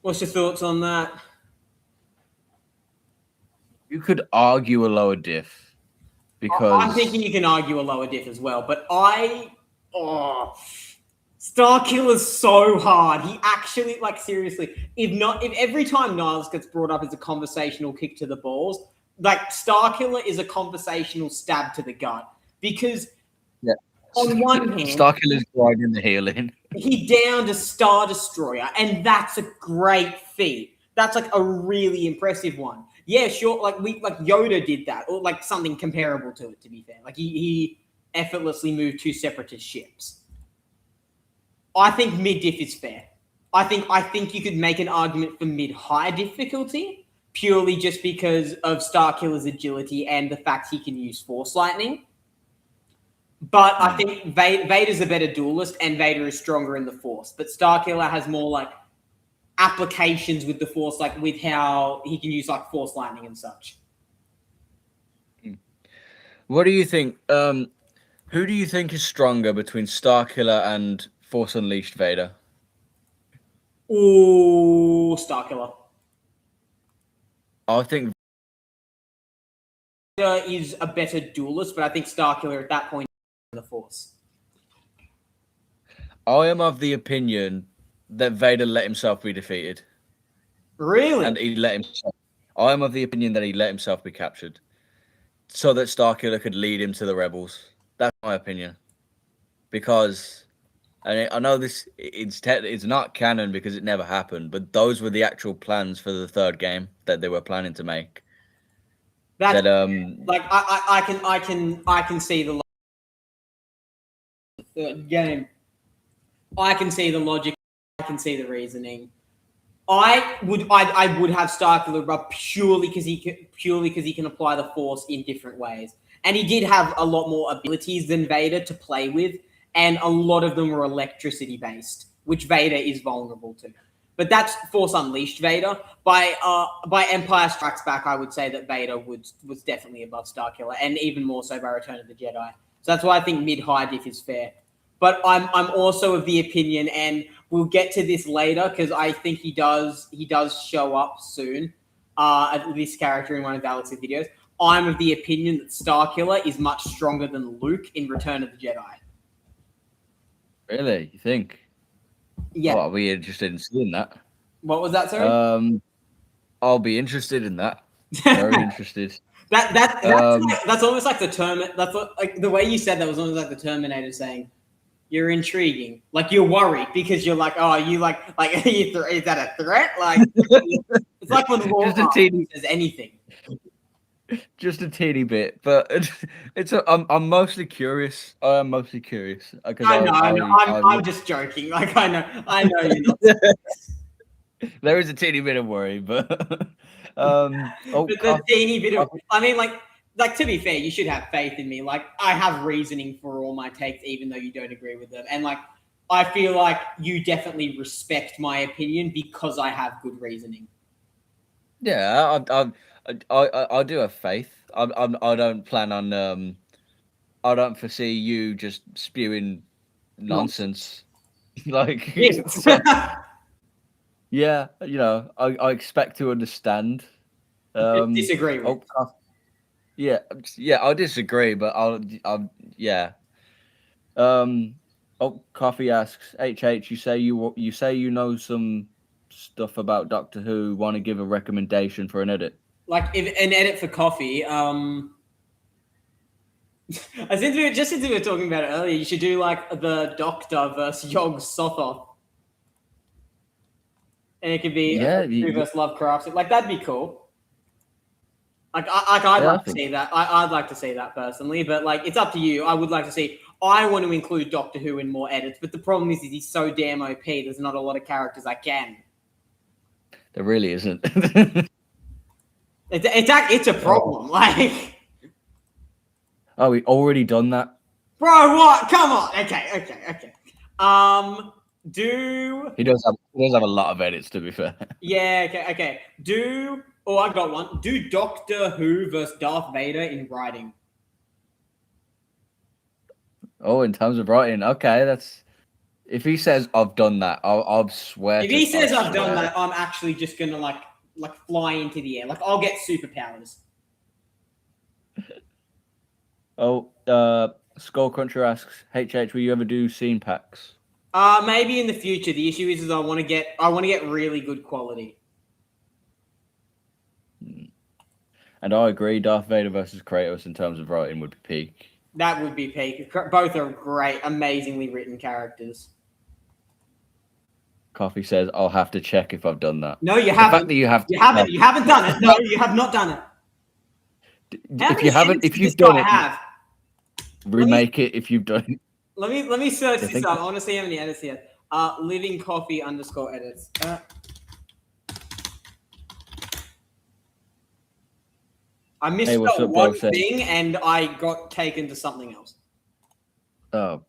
A: What's your thoughts on that?
B: You could argue a lower diff because
A: I'm thinking you can argue a lower diff as well, but Starkiller's so hard. He actually, like, seriously, if every time Niles gets brought up as a conversational kick to the balls, like, Starkiller is a conversational stab to the gut. Because on one hand,
B: Starkiller's grinding the heel in.
A: He downed a Star Destroyer, and that's a great feat. That's like a really impressive one. Yeah, sure. Like Yoda did that, or like something comparable to it. To be fair, like he effortlessly moved 2 separatist ships. I think mid diff is fair. I think you could make an argument for mid high difficulty purely just because of Starkiller's agility and the fact he can use Force Lightning. But I think Vader's a better duelist, and Vader is stronger in the Force. But Starkiller has more like applications with the Force, like with how he can use like Force Lightning and such.
B: What do you think? Who do you think is stronger between Starkiller and Force Unleashed Vader?
A: Ooh, Starkiller.
B: I think
A: Vader is a better duelist, but I think Starkiller at that point the Force.
B: I am of the opinion that Vader let himself be defeated.
A: Really?
B: And he let himself. I am of the opinion that he let himself be captured so that Starkiller could lead him to the Rebels. That's my opinion. Because, and I know this, it's not canon because it never happened, but those were the actual plans for the 3rd game that they were planning to make.
A: Like I can see the game. I can see the logic. I can see the reasoning. I would have Starkiller up purely because he can apply the Force in different ways, and he did have a lot more abilities than Vader to play with, and a lot of them were electricity based, which Vader is vulnerable to. But that's Force Unleashed Vader. By Empire Strikes Back, I would say that Vader was definitely above Starkiller, and even more so by Return of the Jedi. So that's why I think mid-high diff is fair. But I'm also of the opinion, and we'll get to this later because I think he does show up soon. This character in one of Alex's videos. I'm of the opinion that Starkiller is much stronger than Luke in Return of the Jedi.
B: Really, you think?
A: Yeah.
B: Well, I'll be interested in seeing that.
A: What was that, sorry?
B: I'll be interested in that. Very interested.
A: That's almost like the term. That's like the way you said that was almost like the Terminator saying, "You're intriguing." Like you're worried because you're like, "Oh, you like is that a threat?" Like it's like when Warhammer says anything.
B: Just a teeny bit, but I'm mostly curious. I am mostly curious.
A: I'm just joking. Like I know you're not.
B: There is a teeny bit of worry, but
A: the teeny bit of. I mean, like to be fair, you should have faith in me. Like I have reasoning for all my takes, even though you don't agree with them, and like I feel like you definitely respect my opinion because I have good reasoning.
B: Yeah, I do have faith. I don't plan on. I don't foresee you just spewing nonsense. Like, yeah, you know, I expect to understand.
A: Disagree with.
B: Yeah, I disagree, but yeah. Coffee asks, HH, you say you know some stuff about Doctor Who. Want to give a recommendation for an edit?
A: Like if an edit for Coffee. Since we were talking about it earlier, you should do like the Doctor versus Yog Sothoth. And it could be Who versus Lovecraft. Like that'd be cool. Like I'd like to see that. I'd like to see that personally, but like it's up to you. I would like to see. I want to include Doctor Who in more edits, but the problem is he's so damn OP. There's not a lot of characters I can.
B: There really isn't.
A: It's a problem. Like,
B: we already done that.
A: Bro, what? Come on. Okay.
B: He does have a lot of edits, to be fair.
A: Yeah, okay. I got one. Do Doctor Who versus Darth Vader in writing.
B: Oh, in terms of writing, okay, that's. If he says I've done that, I'll swear.
A: If he says I've done that, I'm actually just gonna like fly into the air. Like I'll get superpowers.
B: Skull Cruncher asks, HH, will you ever do scene packs?
A: Maybe in the future. The issue is I want to get really good quality.
B: And I agree, Darth Vader versus Kratos in terms of writing would be peak.
A: That would be peak. Both are great, amazingly written characters.
B: Coffee says, I'll have to check if I've done that.
A: No, you haven't.
B: The fact that you
A: haven't done it. No, you have not done it.
B: If you've done it, remake it if you've done it.
A: Let me search this up. I want to see how many edits he has. Living Coffee _ edits. I misspelled one thing and I got taken to something else.
B: Oh,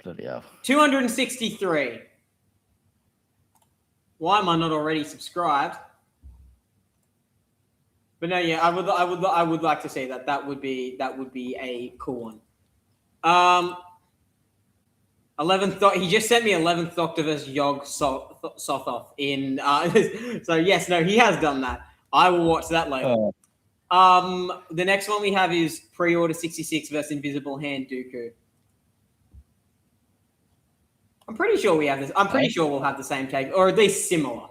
B: bloody hell.
A: 263. Why am I not already subscribed? But no, yeah, I would like to say that. That would be a cool one. 11th. He just sent me 11th Doctor vs. Yog Sothoth in. So yes, no, he has done that. I will watch that later. The next one we have is Pre-Order 66 versus Invisible Hand Dooku. I'm pretty sure we have this. I'm pretty sure we'll have the same take, or at least similar.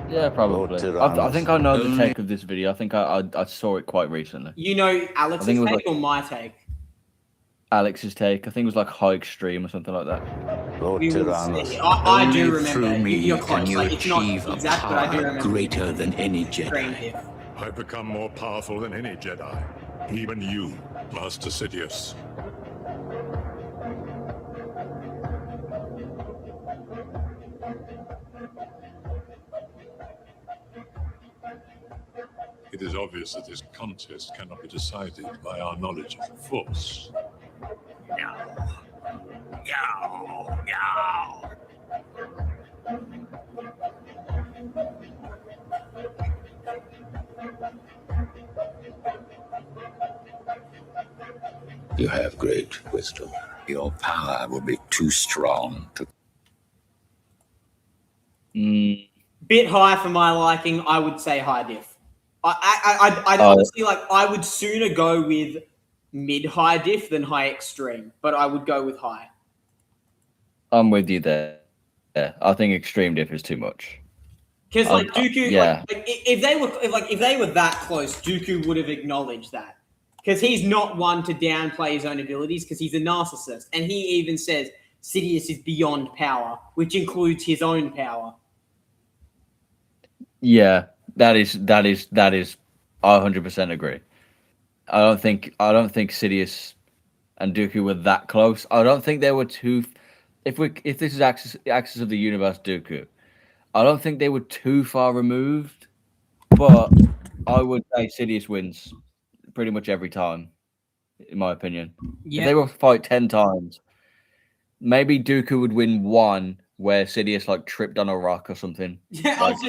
B: Yeah, probably. I think I know the take of this video. I think I saw it quite recently.
A: You know Alex's take or my take?
B: Alex's take. I think it was like High Extreme or something like that.
A: I do remember.
N: Through me
A: You're close.
N: can you
A: Like, it's not
N: achieve a
A: exact, but I do
N: power
A: remember.
N: greater than any Jedi.
H: I've become more powerful than any Jedi. Even you, Master Sidious. It is obvious that this contest cannot be decided by our knowledge of the Force.
N: You have great wisdom. Your power will be too strong to.
A: Bit high for my liking. I would say high diff. I'd honestly I would sooner go with mid-high diff than high extreme, but I would go with high.
B: I'm with you there. Yeah, I think extreme diff is too much.
A: Because Dooku, if they were that close, Dooku would have acknowledged that. Because he's not one to downplay his own abilities, because he's a narcissist, and he even says Sidious is beyond power, which includes his own power.
B: Yeah, that is. I 100% agree. I don't think Sidious and Dooku were that close. I don't think they were too. If this is Axis of the Universe Dooku, I don't think they were too far removed. But I would say Sidious wins pretty much every time, in my opinion.
A: Yeah.
B: If they were to fight 10 times, maybe Dooku would win one where Sidious tripped on a rock or something.
A: Yeah, I was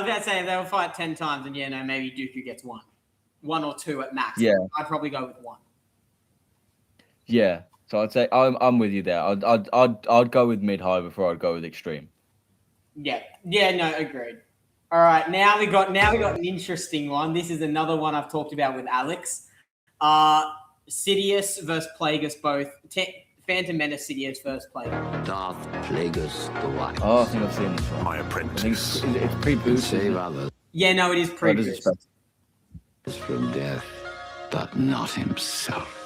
A: about to say if they will fight 10 times, and maybe Dooku gets one or two at max.
B: Yeah,
A: I'd probably go with one.
B: Yeah, so I'd say I'm with you there. I'd go with mid high before I'd go with extreme.
A: Yeah, no, agreed. All right, now we got an interesting one. This is another one I've talked about with Alex. Sidious versus Plagueis, both. Phantom Menace Sidious versus Plagueis.
N: Darth Plagueis the Wise.
B: Oh, I think I've seen this one.
H: My apprentice.
B: It's pre-boost.
N: Save others
A: Yeah, no, it is pre-boost.
N: from death, but not himself.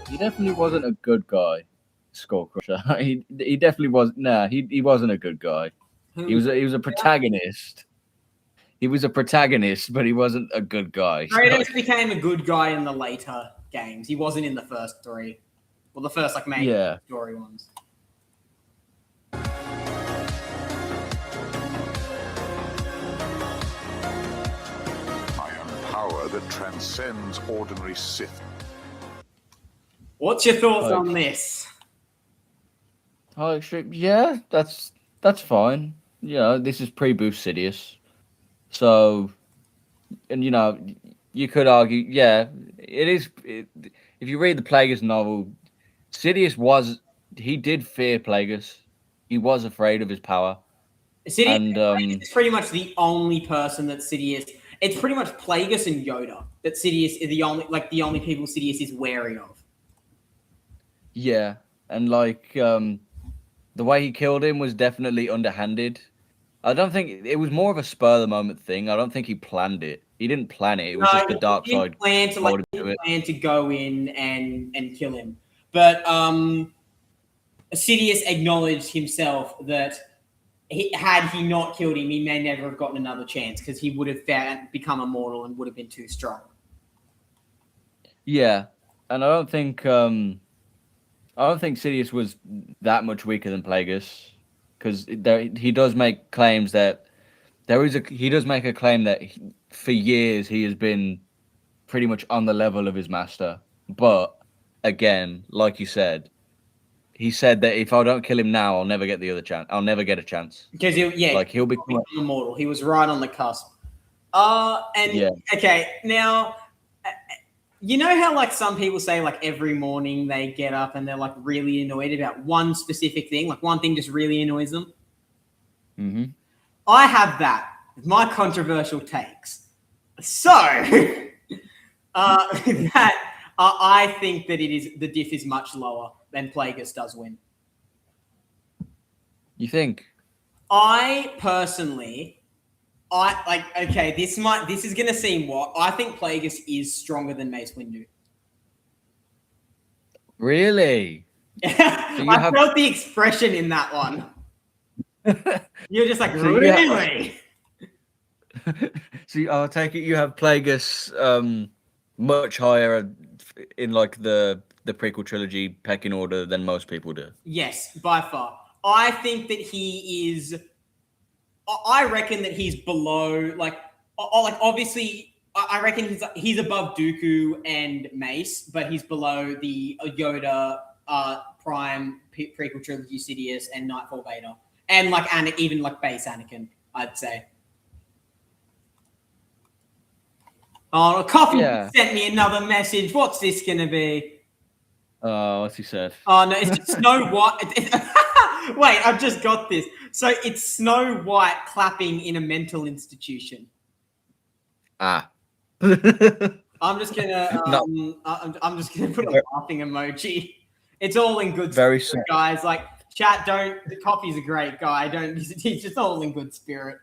B: He definitely wasn't a good guy, Skullcrusher. He definitely was. Nah, he wasn't a good guy. He was a protagonist. He was a protagonist, but he wasn't a good guy.
A: Kratos became a good guy in the later games. He wasn't in the first 3. Well, the first like main story ones.
E: I am power that transcends ordinary Sith.
A: What's your thoughts on this?
B: Yeah, that's fine. This is pre-Boost Sidious. So, and you could argue, it is. If you read the Plagueis novel, Sidious did fear Plagueis. He was afraid of his power.
A: Plagueis is pretty much the only person that Sidious. It's pretty much Plagueis and Yoda that Sidious is the only people Sidious is wary of.
B: Yeah, and the way he killed him was definitely underhanded. I don't think it was more of a spur of the moment thing. I don't think he planned it. He didn't plan it. It was just the dark side.
A: He didn't plan to go in and kill him. But Sidious acknowledged himself that had he not killed him, he may never have gotten another chance because he would have become immortal and would have been too strong.
B: Yeah, and I don't think Sidious was that much weaker than Plagueis, because he does make claims that he does make a claim that for years he has been pretty much on the level of his master. But again, like you said, he said that if I don't kill him now, I'll never get the other chance. I'll never get a chance.
A: Because he'll become immortal. He was right on the cusp. Okay, now. You know how some people say every morning they get up and they're really annoyed about one specific thing, one thing just really annoys them?
B: Mm-hmm.
A: I have that with my controversial takes. So that I think that the diff is much lower than Plagueis does win.
B: You think?
A: I personally this is gonna seem what I think Plagueis is stronger than Mace Windu.
B: Really?
A: I felt the expression in that one. You're just really?
B: So I'll take it you have Plagueis much higher in the prequel trilogy pecking order than most people do.
A: Yes, by far. I think that he is. I reckon that he's below, obviously, I reckon he's above Dooku and Mace, but he's below the Yoda, Prime, prequel trilogy Sidious, and Nightfall Vader, and even base Anakin, I'd say. Oh, Coffee sent me another message. What's this gonna be?
B: Oh, what's he said?
A: Oh no, it's Snow White. Wait, I've just got this. So it's Snow White clapping in a mental institution.
B: Ah.
A: I'm just gonna I'm just gonna put a laughing emoji. It's all in good
B: Very
A: spirit, guys. Chat, the Coffee's a great guy. He's just all in good spirit.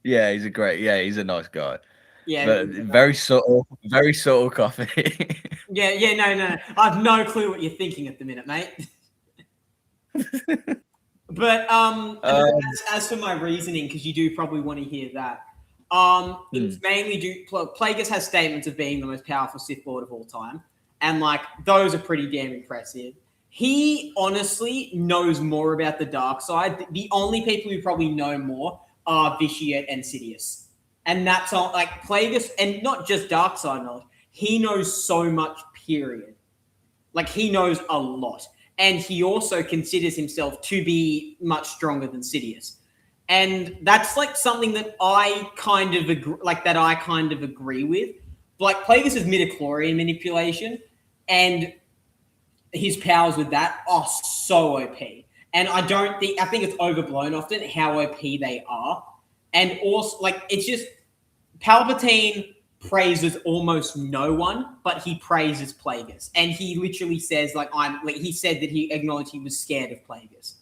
B: Yeah, he's a nice guy.
A: Yeah.
B: But very subtle Coffee.
A: No. I have no clue what you're thinking at the minute, mate. But as for my reasoning, because you do probably want to hear that, it's mainly Plagueis has statements of being the most powerful Sith Lord of all time, and those are pretty damn impressive. He honestly knows more about the dark side. The only people who probably know more are Vitiate and Sidious, and that's all. Plagueis, and not just dark side knowledge. He knows so much. Period. He knows a lot. And he also considers himself to be much stronger than Sidious. And that's something that I kind of agree with. Plagueis' midichlorian manipulation and his powers with that are so OP. And I think it's overblown often how OP they are. And also it's just Palpatine praises almost no one, but he praises Plagueis. And he literally says, he said that he acknowledged he was scared of Plagueis.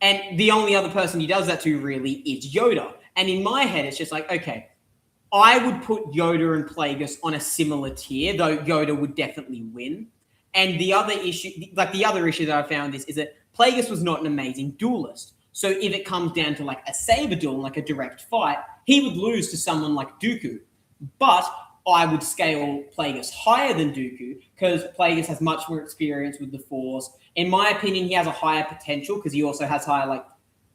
A: And the only other person he does that to really is Yoda. And in my head, it's just okay, I would put Yoda and Plagueis on a similar tier, though Yoda would definitely win. And the other issue, that I found is that Plagueis was not an amazing duelist. So if it comes down to like a saber duel, like a direct fight, he would lose to someone like Dooku. But I would scale Plagueis higher than Dooku because Plagueis has much more experience with the Force. In my opinion, he has a higher potential because he also has higher like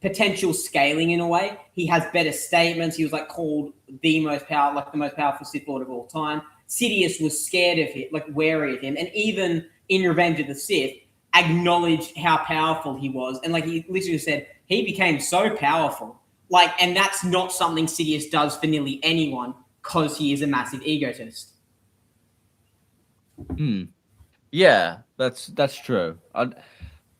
A: potential scaling in a way. He has better statements. He was like called the most powerful Sith Lord of all time. Sidious was scared of him, like wary of him, and even in Revenge of the Sith, acknowledged how powerful he was, and like he literally said, he became so powerful. Like, and that's not something Sidious does for nearly anyone because he is a massive egotist.
B: Yeah, that's true.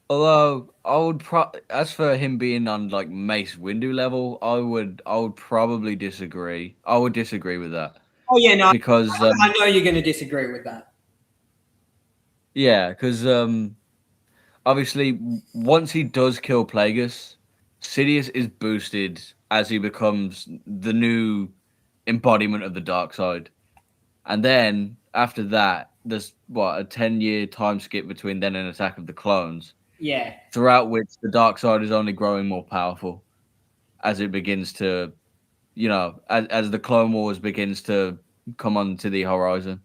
B: Although I would as for him being on like Mace Windu level, I would probably disagree. I would disagree with that.
A: Oh yeah, no,
B: because
A: I know you're going to disagree with that.
B: Yeah, because obviously once he does kill Plagueis, Sidious is boosted as he becomes the new embodiment of the dark side, and then after that, there's a 10-year time skip between then and Attack of the Clones.
A: Yeah.
B: Throughout which the dark side is only growing more powerful as it begins to, as the Clone Wars begins to come onto the horizon.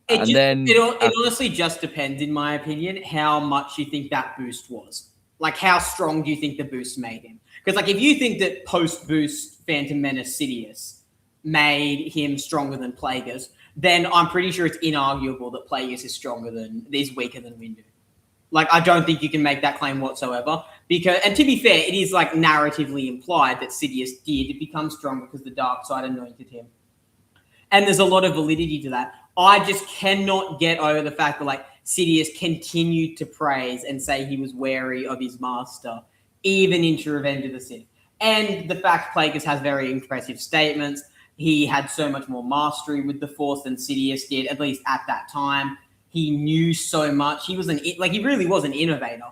A: It honestly just depends, in my opinion, how much you think that boost was. Like, how strong do you think the boost made him? Because, like, if you think that post-boost Phantom Menace Sidious made him stronger than Plagueis, then I'm pretty sure it's inarguable that Plagueis is weaker than Windu. Like, I don't think you can make that claim whatsoever. And to be fair, it is, like, narratively implied that Sidious did become stronger because the dark side anointed him. And there's a lot of validity to that. I just cannot get over the fact that, like, Sidious continued to praise and say he was wary of his master, even into Revenge of the Sith. And the fact Plagueis has very impressive statements. He had so much more mastery with the Force than Sidious did, at least at that time. He knew so much. He really was an innovator.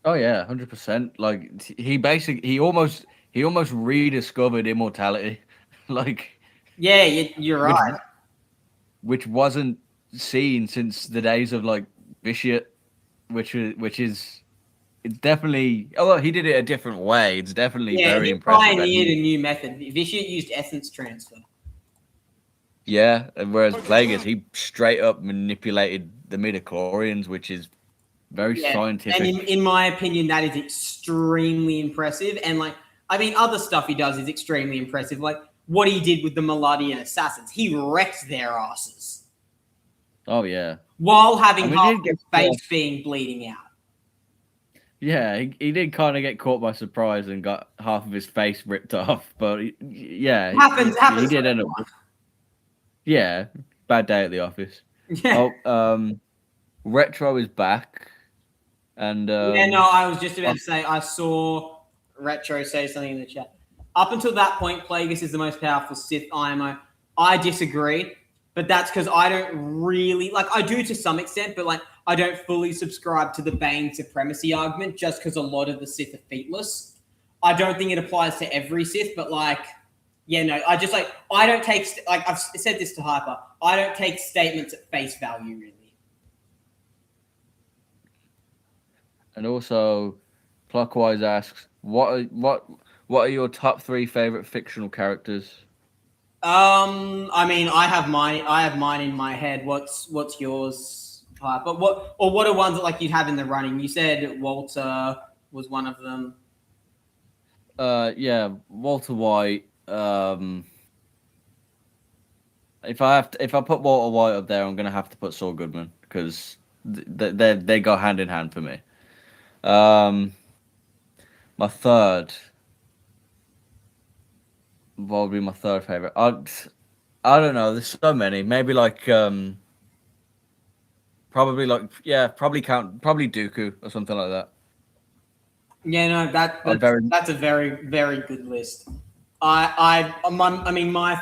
B: Oh yeah, 100%. Like he almost rediscovered immortality. Like,
A: yeah, you're right.
B: Which wasn't seen since the days of like Vitiate, which is it's definitely, although he did it a different way, it's definitely very impressive.
A: Yeah, he pioneered a new method. Vitiate used essence transfer.
B: Yeah, whereas Plagueis, he straight up manipulated the midichlorians, which is very scientific.
A: And in my opinion, that is extremely impressive. And like, I mean, other stuff he does is extremely impressive. Like what he did with the Maladian assassins, he wrecked their asses.
B: Oh yeah.
A: While having half his face being bleeding out.
B: Yeah, he did kind of get caught by surprise and got half of his face ripped off. But yeah,
A: happens.
B: He did end up. Yeah, bad day at the office.
A: Yeah.
B: Retro is back, and
A: I was just about to say I saw Retro say something in the chat. Up until that point, Plagueis is the most powerful Sith IMO. I disagree, but that's because I don't really I do to some extent, but like I don't fully subscribe to the Bane supremacy argument just because a lot of the Sith are feetless. I don't think it applies to every Sith, but I don't take, I've said this to Hyper, I don't take statements at face value, really.
B: And also, Clockwise asks, what are your top 3 favorite fictional characters?
A: I mean, I have mine in my head. What's yours, Hyper? What are ones that you'd have in the running? You said Walter was one of them.
B: Yeah, Walter White. If I put Walter White up there, I'm gonna have to put Saul Goodman because they go hand in hand for me. My third. What would be my third favorite? I don't know. There's so many. Maybe probably Dooku or something like that.
A: Yeah, no, that's a very, very good list. My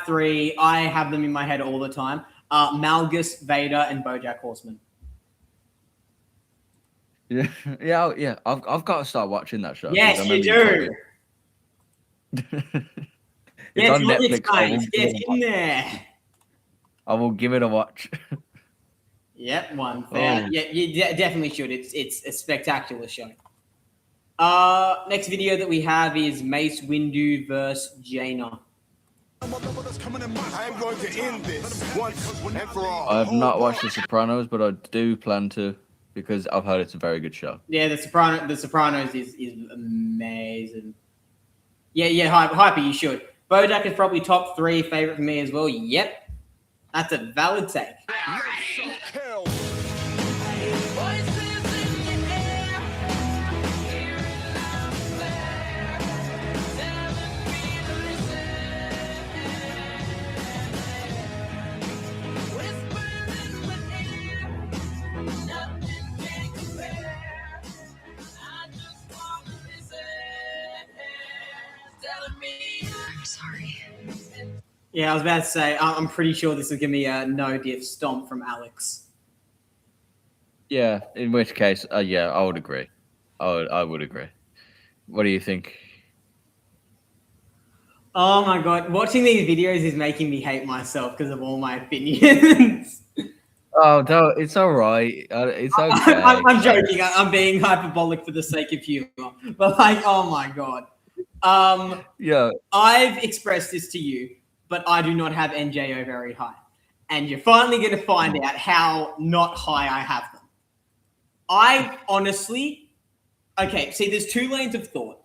A: 3, I have them in my head all the time. Malgus, Vader, and BoJack Horseman.
B: Yeah. I've got to start watching that show.
A: Yes, you do.
B: It's on Netflix.
A: Get in there.
B: I will give it a watch.
A: Yep, one. Yeah, you definitely should. It's a spectacular show. Next video that we have is Mace Windu versus Jaina.
M: I am going to end this once and for all.
B: I have not watched The Sopranos, but I do plan to because I've heard it's a very good show.
A: Yeah, The Sopranos is amazing. Yeah, Hyper, you should. BoJack is probably top 3 favorite for me as well. Yep, that's a valid take.
R: I'm sorry.
A: Yeah, I was about to say, I'm pretty sure this is going to be a no-diff stomp from Alex.
B: Yeah, in which case, yeah, I would agree. I would agree. What do you think?
A: Oh my god, watching these videos is making me hate myself because of all my opinions.
B: Oh, no, it's all right. It's okay.
A: I'm joking. I'm being hyperbolic for the sake of humor. But like, oh my god.
B: Yeah.
A: I've expressed this to you, but I do not have NJO very high. And you're finally going to find out how not high I have them. I honestly, okay, see, there's 2 lanes of thought.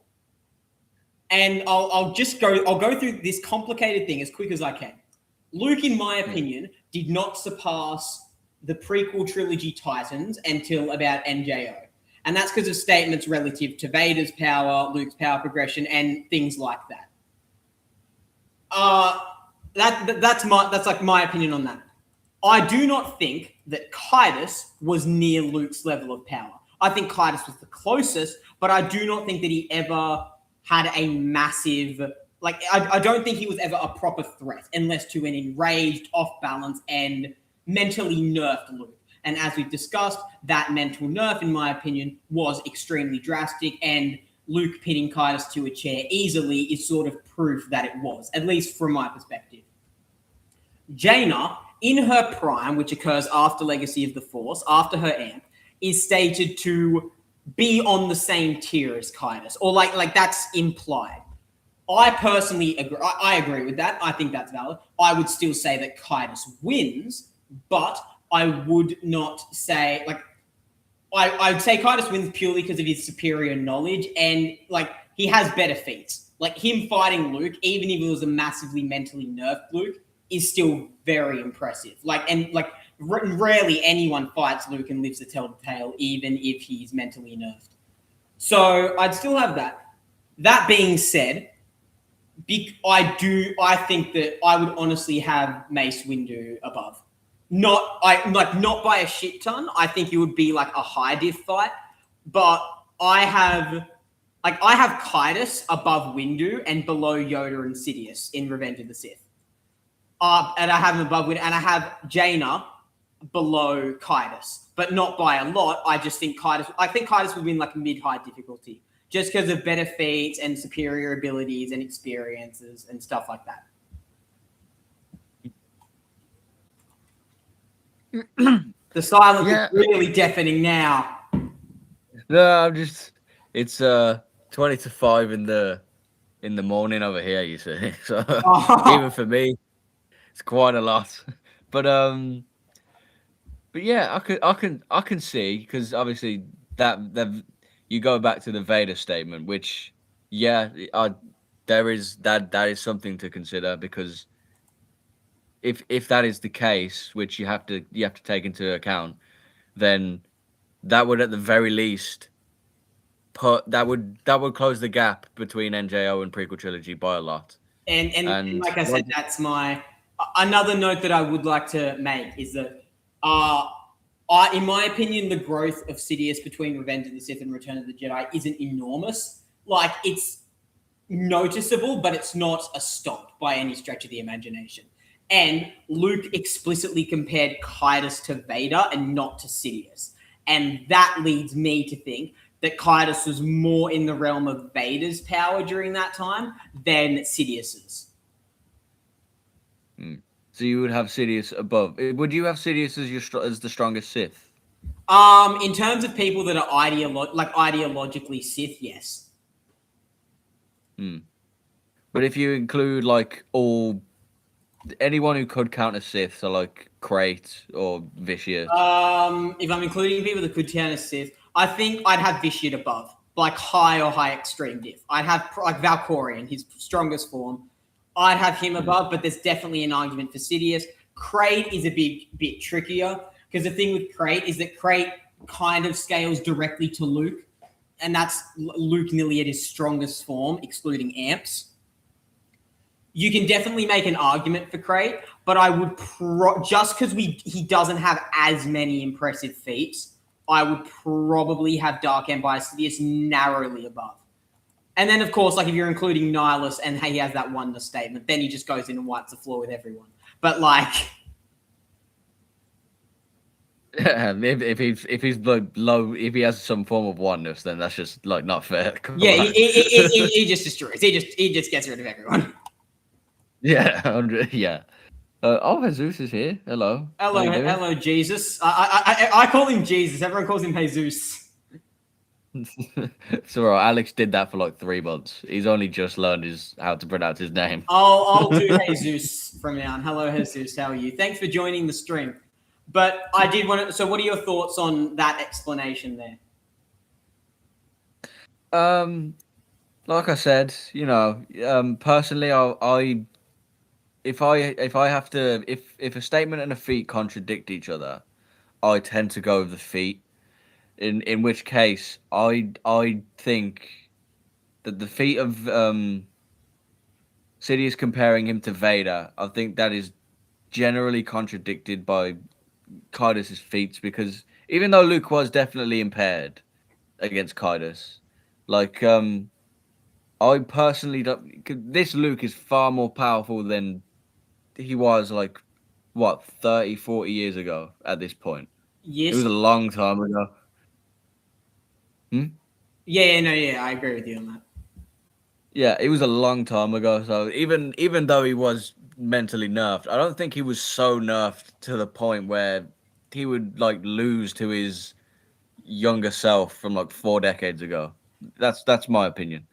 A: And I'll go through this complicated thing as quick as I can. Luke, in my opinion, did not surpass the prequel trilogy Titans until about NJO. And that's because of statements relative to Vader's power, Luke's power progression, and things like that. That's like my opinion on that. I do not think that Kaidos was near Luke's level of power. I think Kaidos was the closest, but I do not think that he ever had a massive, like, I don't think he was ever a proper threat, unless to an enraged, off-balance, and mentally nerfed Luke. And as we've discussed, that mental nerf, in my opinion, was extremely drastic, and Luke pinning Kaidos to a chair easily is sort of proof that it was, at least from my perspective. Jaina, in her prime, which occurs after Legacy of the Force, after her amp, is stated to be on the same tier as Kaidos, or like that's implied. I personally agree. I agree with that. I think that's valid. I would still say that Kaidos wins, but I would not say, like, I'd say Kaidos wins purely because of his superior knowledge, and like he has better feats. Like him fighting Luke, even if it was a massively mentally nerfed Luke, is still very impressive. Rarely anyone fights Luke and lives to tell the tale, even if he's mentally nerfed. So I'd still have that. That being said, I think that I would honestly have Mace Windu above. Not by a shit ton. I think it would be like a high diff fight, but I have Kaidos above Windu and below Yoda and Sidious in Revenge of the Sith. And I have him above Windu, and I have Jaina below Kaidos, but not by a lot. I think Kaidos would win like mid-high difficulty, just because of better feats and superior abilities and experiences and stuff like that. The silence is really deafening now.
B: No, it's 20 to 5 in the morning over here, you see. So even for me, it's quite a lot. But yeah, I can see, because obviously that you go back to the Vader statement, which there is that something to consider, because if that is the case, which you have to take into account, then that would at the very least that would close the gap between NJO and prequel trilogy by a lot.
A: And like I said, that's my another note that I would like to make is that in my opinion, the growth of Sidious between Revenge of the Sith and Return of the Jedi isn't enormous. Like, it's noticeable, but it's not a stomp by any stretch of the imagination. And Luke explicitly compared Kaidos to Vader and not to Sidious. And that leads me to think that Kaidos was more in the realm of Vader's power during that time than Sidious's.
B: So you would have Sidious above. Would you have Sidious as the strongest Sith?
A: In terms of people that are ideologically Sith, yes.
B: But if you include like anyone who could count as Sith, so like Crate or Vitiate.
A: If I'm including people that could count as Sith, I think I'd have Vitiate above, like high or high extreme diff. I'd have like Valkorion, his strongest form. I'd have him above, but there's definitely an argument for Sidious. Crate is a bit trickier because the thing with Crate is that Crate kind of scales directly to Luke, and that's Luke nearly at his strongest form, excluding amps. You can definitely make an argument for Crate, but I would just because he doesn't have as many impressive feats, I would probably have Dark Empire Sidious narrowly above. And then, of course, like if you're including Nihilus and he has that wonder statement, then he just goes in and wipes the floor with everyone. But like,
B: if he's like low, if he has some form of oneness, then that's just like not fair.
A: Yeah, he just destroys. He just gets rid of everyone.
B: Yeah, yeah. Jesus is here. Hello.
A: Hello, Jesus. I call him Jesus. Everyone calls him Jesus.
B: It's alright. Alex did that for like 3 months. He's only just learned how to pronounce his name.
A: I'll do Jesus from now on. Hello, Jesus. How are you? Thanks for joining the stream. But I did want to. So, what are your thoughts on that explanation there?
B: Like I said, personally, if a statement and a feat contradict each other, I tend to go with the feat. In which case, I think that the feat of Sidious comparing him to Vader, I think that is generally contradicted by Kaidos' feats, because even though Luke was definitely impaired against Kaidos, like I personally don't. This Luke is far more powerful than he was like 30, 40 years ago at this point.
A: Yes.
B: It was a long time ago.
A: Yeah, I agree with you on that.
B: Yeah, it was a long time ago. So even though he was mentally nerfed, I don't think he was so nerfed to the point where he would like lose to his younger self from like 4 decades ago. That's my opinion.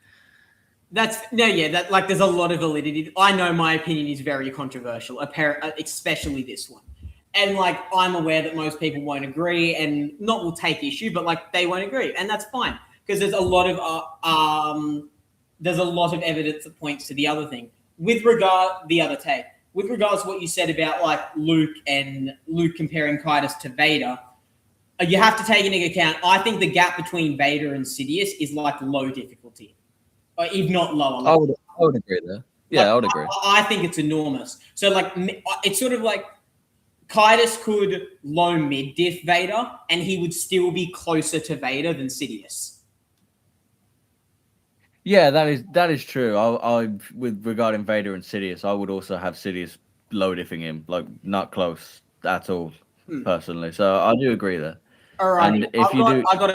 A: That there's a lot of validity. I know my opinion is very controversial, especially this one. And like I'm aware that most people won't agree and not will take issue, but like they won't agree, and that's fine because there's a lot of evidence that points to the other thing. With regards to what you said about like Luke comparing Kaidos to Vader, you have to take into account. I think the gap between Vader and Sidious is like low difficulty, or if not lower.
B: I would agree there. Yeah, I would agree.
A: I think it's enormous. So like it's sort of like Kaidos could low mid diff Vader, and he would still be closer to Vader than Sidious.
B: Yeah, that is true. I with regarding Vader and Sidious, I would also have Sidious low diffing him, like not close at all, personally. So I do agree there.
A: All right, I got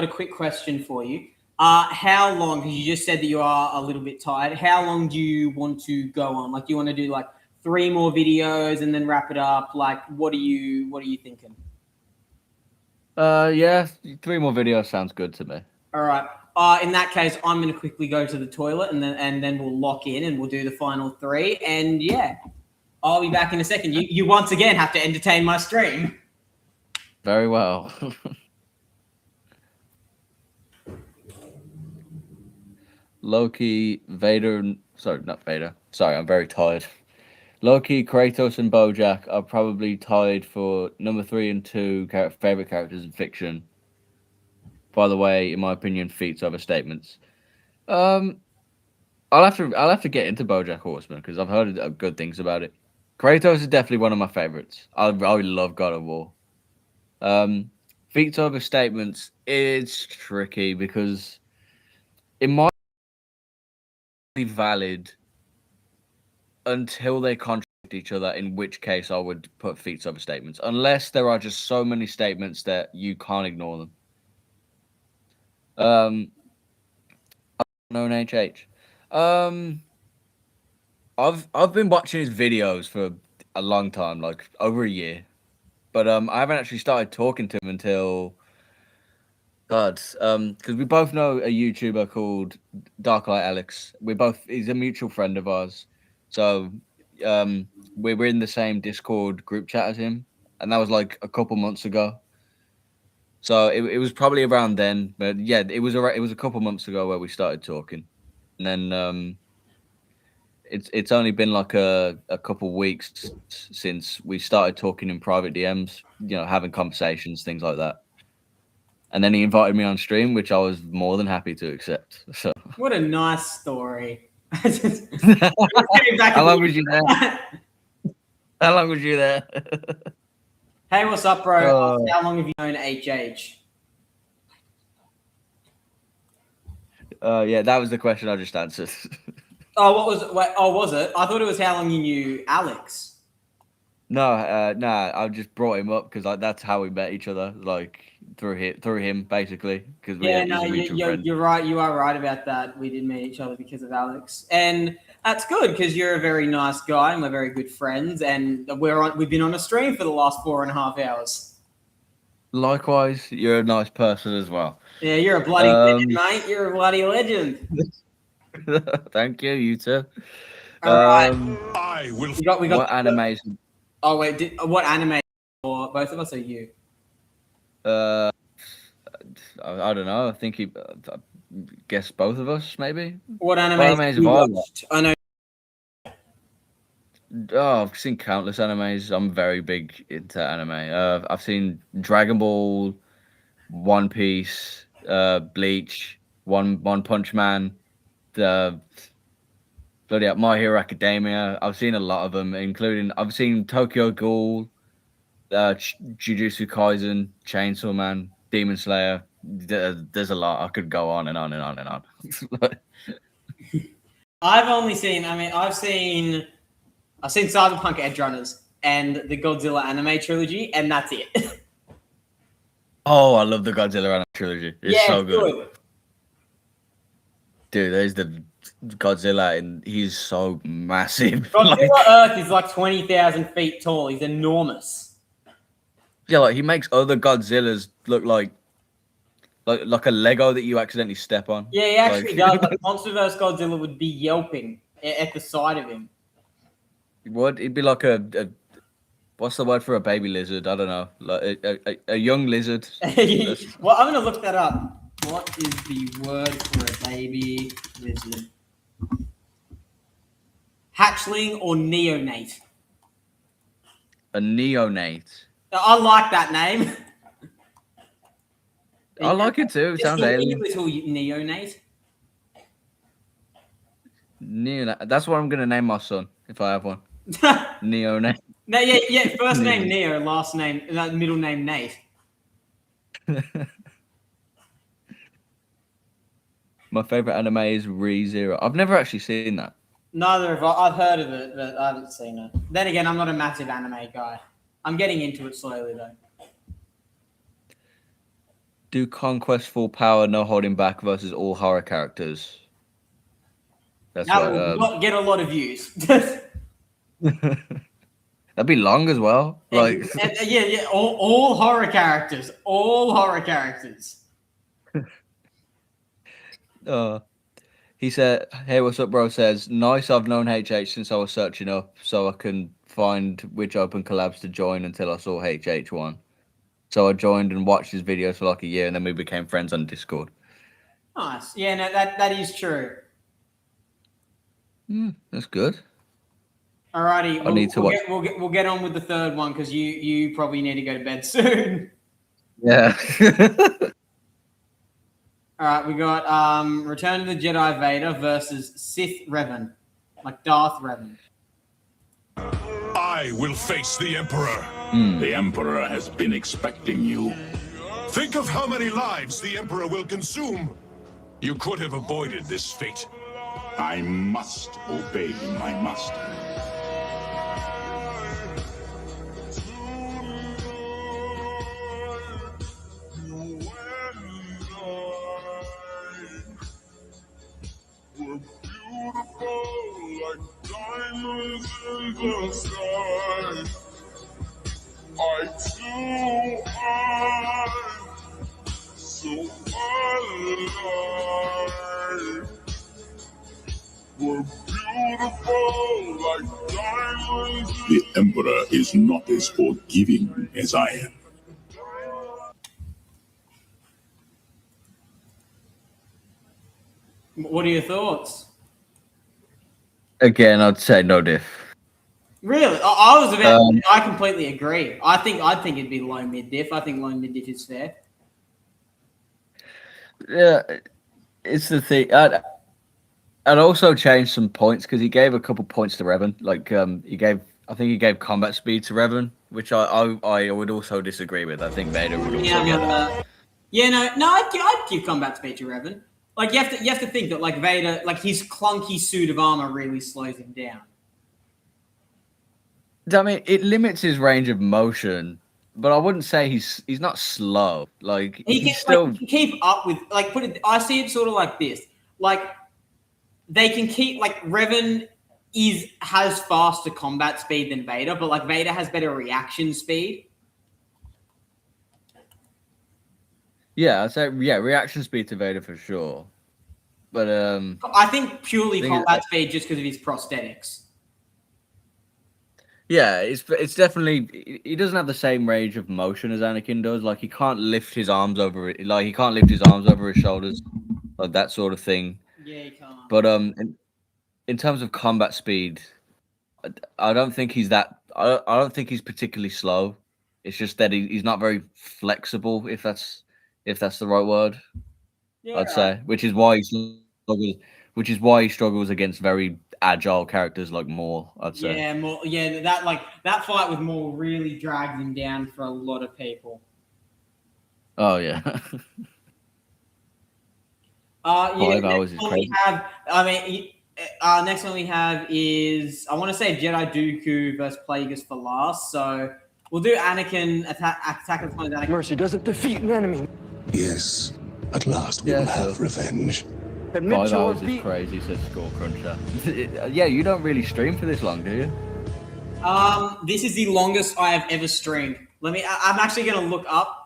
A: a quick question for you. How long? Because you just said that you are a little bit tired. How long do you want to go on? Like, do you want to do like 3 more videos and then wrap it up? Like, what are you thinking?
B: Yeah, 3 more videos sounds good to me.
A: All right. In that case, I'm going to quickly go to the toilet and then we'll lock in and we'll do the final 3. And yeah, I'll be back in a second. You once again have to entertain my stream.
B: Very well. Loki, Vader, sorry, not Vader. Sorry, I'm very tired. Loki, Kratos, and Bojack are probably tied for number 3 and 2 favorite characters in fiction. By the way, in my opinion, feats over statements. I'll have to get into BoJack Horseman because I've heard good things about it. Kratos is definitely one of my favorites. I love God of War. Feats over statements is tricky because it might be valid until they contradict each other, in which case I would put feats over statements, unless there are just so many statements that you can't ignore them. Known HH. I've been watching his videos for a long time, like over a year. but I haven't actually started talking to him until because we both know a YouTuber called Darklight Alex. He's a mutual friend of ours, so we're in the same Discord group chat as him, and that was like a couple months ago. So it was probably around then, but yeah, it was a couple months ago where we started talking, and then it's only been like a couple weeks since we started talking in private DMs, having conversations, things like that. And then he invited me on stream, which I was more than happy to accept. So
A: what a nice story.
B: How long was you there? How long was you there?
A: Hey, what's up, bro? How long have you known HH?
B: Yeah, that was the question I just answered.
A: Oh, what was it? Wait, was it? I thought it was how long you knew Alex.
B: No, I just brought him up because that's how we met each other, like through him basically. Because
A: you're right. You are right about that. We did meet each other because of Alex, and that's good because you're a very nice guy and we're very good friends, and we've been on a stream for the last 4.5 hours.
B: Likewise, you're a nice person as well.
A: Yeah, you're a bloody legend, mate. You're a bloody legend.
B: Thank you. You too.
A: All right.
H: I will.
B: We got what animation?
A: Oh wait, what anime? Or both of us, or you?
B: I don't know. I think I guess both of us, maybe.
A: What anime have you watched? I know.
B: Oh, I've seen countless animes. I'm very big into anime. I've seen Dragon Ball, One Piece, Bleach, One Punch Man, My Hero Academia. I've seen a lot of them, including I've seen Tokyo Ghoul, Jujutsu Kaisen, Chainsaw Man, Demon Slayer. There's a lot. I could go on and on and on and on.
A: I've seen Cyberpunk Edgerunners and the Godzilla anime trilogy, and that's it.
B: Oh, I love the Godzilla anime trilogy. It's so good. Dude, there's the Godzilla, and he's so massive.
A: Godzilla Earth is like 20,000 feet tall. He's enormous.
B: Yeah, like he makes other Godzillas look like a Lego that you accidentally step on.
A: Yeah, he actually does. Like Monsterverse Godzilla would be yelping at the side of him.
B: It'd be like a what's the word for a baby lizard? I don't know, like a young lizard.
A: Well, I'm gonna look that up. What is the word for a baby lizard? Hatchling or neonate?
B: A neonate.
A: I like that name.
B: I like it too. It sounds alien.
A: Little neonate.
B: Neonate. That's what I'm gonna name my son if I have one. Neonate.
A: No, yeah. First name Neo, last name, middle name Nate.
B: My favorite anime is Re:Zero. I've never actually seen that.
A: Neither have I. I've heard of it, but I haven't seen it. Then again, I'm not a massive anime guy. I'm getting into it slowly though.
B: Do Conquest Full Power, No Holding Back versus all horror characters? That's
A: that will get a lot of views.
B: That'd be long as well. Like
A: yeah. All horror characters. All horror characters.
B: He said, "Hey, what's up, bro?" Says, "Nice. I've known HH since I was searching up, so I can find which open collabs to join until I saw HH one. So I joined and watched his videos for like a year, and then we became friends on Discord."
A: Nice. Yeah, no, that is true.
B: That's good.
A: Alrighty,
B: I need to watch.
A: We'll get on with the third one because you probably need to go to bed soon.
B: Yeah.
A: All right, we got Return of the Jedi Vader versus Sith Revan, like Darth Revan.
H: I will face the Emperor.
E: The Emperor has been expecting you.
H: Think of how many lives the Emperor will consume. You could have avoided this fate.
E: I must obey my master.
K: Like diamonds in the sky. I
H: The Emperor is not as forgiving as I am.
A: What are your thoughts?
B: Again, I'd say no diff.
A: Really, I was about. I completely agree. I think it'd be low mid diff. I think low mid diff is fair.
B: Yeah, it's the thing. I'd also change some points because he gave a couple points to Revan. Like I think he gave combat speed to Revan, which I would also disagree with. I think Vader would also get that.
A: I'd give combat speed to Revan. Like you have to think that like Vader, like his clunky suit of armor really slows him down.
B: I mean, it limits his range of motion, but I wouldn't say he's not slow. Like
A: He can keep up with I see it sort of like this. Like they can keep like Revan has faster combat speed than Vader, but like Vader has better reaction speed.
B: Yeah, I'd say reaction speed to Vader for sure. But
A: I think purely combat speed just because of his prosthetics.
B: Yeah, it's definitely he doesn't have the same range of motion as Anakin does. Like he can't lift his arms over it. Like he can't lift his arms over his shoulders, like that sort of thing.
A: Yeah, he can't.
B: But in terms of combat speed, I don't think he's that. I don't think he's particularly slow. It's just that he's not very flexible. If that's the right word,
A: Yeah,
B: I'd say, which is why he struggles against very agile characters like Maul. I'd say.
A: Yeah, Maul. Yeah, that fight with Maul really dragged him down for a lot of people.
B: Oh yeah. 5 hours is crazy.
A: Next one we have is I want to say Jedi Dooku versus Plagueis for last. So we'll do Anakin Attack of the Clones.
L: Mercy doesn't defeat an enemy.
E: Yes, at last we will have revenge.
B: 5 hours is crazy, says Score Cruncher. Yeah, you don't really stream for this long, do you?
A: This is the longest I have ever streamed. I'm actually going to look up.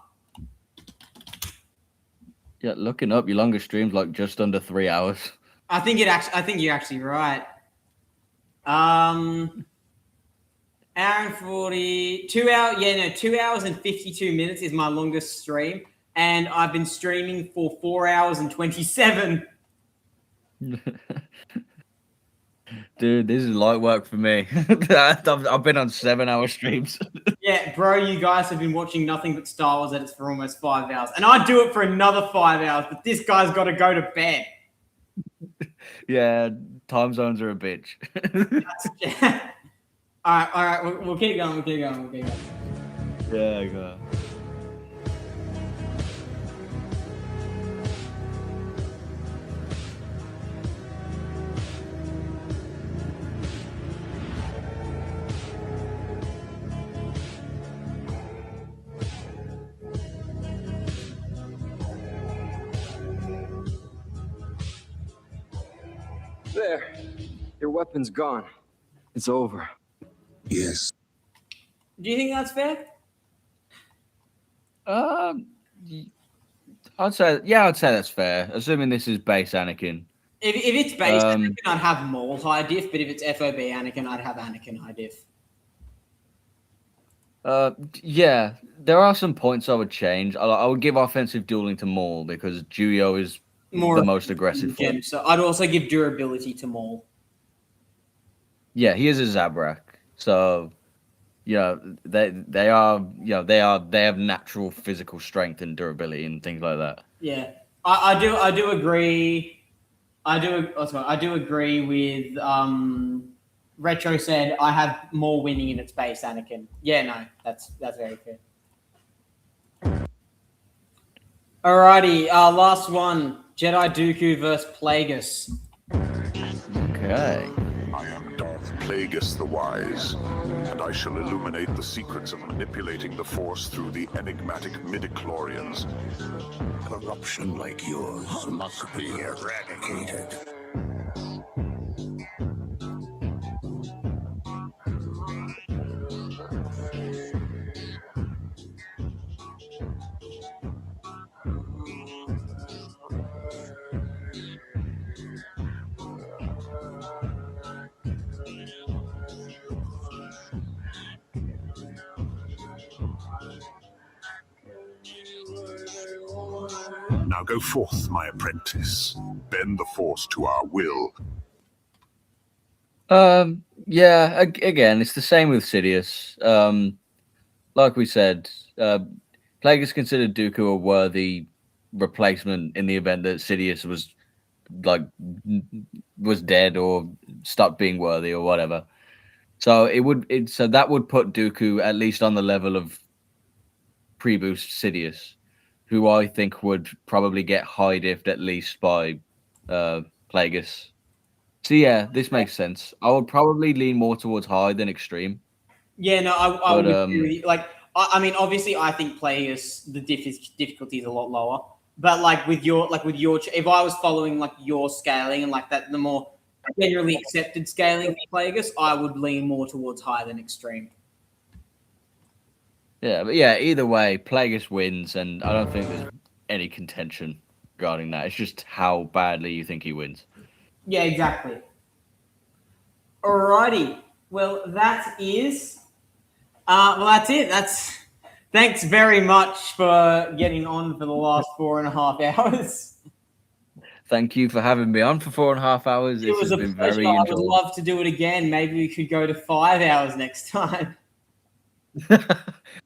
B: Yeah, looking up, your longest stream's like just under 3 hours.
A: I think you're actually right. Hour and 40, 2 hours. Yeah, no, 2 hours and 52 minutes is my longest stream, and I've been streaming for 4 hours and 27.
B: Dude, this is light work for me. I've been on 7-hour streams.
A: Yeah, bro, you guys have been watching nothing but Star Wars edits for almost 5 hours, and I'd do it for another 5 hours, but this guy's got to go to bed.
B: Yeah, time zones are a bitch.
A: All right, we'll keep going.
B: Yeah, go.
L: There. Your weapon's gone. It's over.
E: Yes.
A: Do you think that's fair?
B: I'd say that's fair. Assuming this is base Anakin.
A: If it's base Anakin, I'd have Maul high diff, but if it's FOB Anakin, I'd have Anakin high diff.
B: Yeah, there are some points I would change. I would give offensive dueling to Maul because Juyo is the most aggressive form.
A: So I'd also give durability to Maul.
B: Yeah, he is a Zabrak. So, they have natural physical strength and durability and things like that.
A: Yeah, I do agree. I do agree with Retro said I have more winning in its base Anakin. Yeah, no, that's very fair. Alrighty, last one. Jedi Dooku versus Plagueis.
B: Okay.
H: I am Darth Plagueis the Wise, and I shall illuminate the secrets of manipulating the Force through the enigmatic midichlorians.
E: Corruption like yours must be eradicated.
H: Now go forth, my apprentice. Bend the force to our will.
B: Yeah, again, it's the same with Sidious. Like we said, Plagueis considered Dooku a worthy replacement in the event that Sidious was dead or stopped being worthy or whatever. So that would put Dooku at least on the level of pre-boost Sidious, who I think would probably get high diffed at least by Plagueis. So yeah, this makes sense. I would probably lean more towards high than extreme.
A: Yeah, no, I would agree with you. Like, I mean, obviously, I think Plagueis, the difficulty is a lot lower. But with your, if I was following like your scaling and like that, the more generally accepted scaling for Plagueis, I would lean more towards high than extreme.
B: Yeah, but yeah, either way, Plagueis wins, and I don't think there's any contention regarding that. It's just how badly you think he wins.
A: Yeah, exactly. Alrighty. Well, that is. That's it. Thanks very much for getting on for the last 4.5 hours.
B: Thank you for having me on for 4.5 hours.
A: It was a pleasure. I would love to do it again. Maybe we could go to 5 hours next time.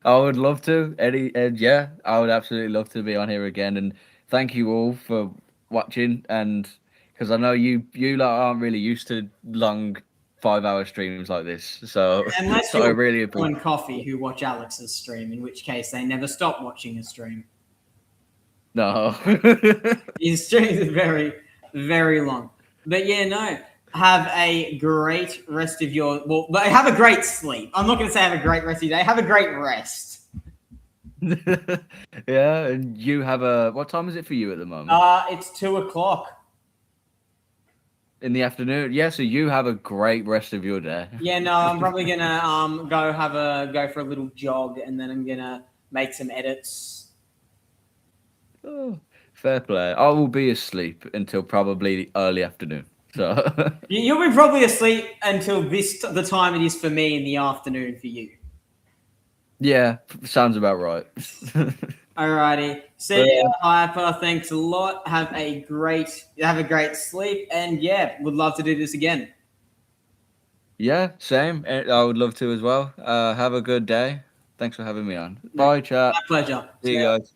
B: I would love to, Eddie. Yeah, I would absolutely love to be on here again. And thank you all for watching. And because I know you aren't really used to long 5-hour streams like this, so
A: unless
B: I
A: you're
B: really
A: on Coffee who watch Alex's stream, in which case they never stop watching a stream.
B: No,
A: his streams are very, very long. But yeah, no. Have a great rest of your have a great sleep. I'm not going to say have a great rest of your day. Have a great rest.
B: Yeah, and you have what time is it for you at the moment?
A: It's 2:00
B: in the afternoon. Yeah, so you have a great rest of your day.
A: Yeah, no, I'm probably gonna go for a little jog, and then I'm gonna make some edits.
B: Oh, fair play. I will be asleep until probably the early afternoon. So
A: you'll be probably asleep until the time it is for me in the afternoon for you.
B: Yeah, sounds about right.
A: Alrighty. See ya, Hyper. Thanks a lot. Have a great sleep, and yeah, would love to do this again.
B: Yeah, same. I would love to as well. Have a good day. Thanks for having me on. Bye, chat.
A: My pleasure.
B: See you guys.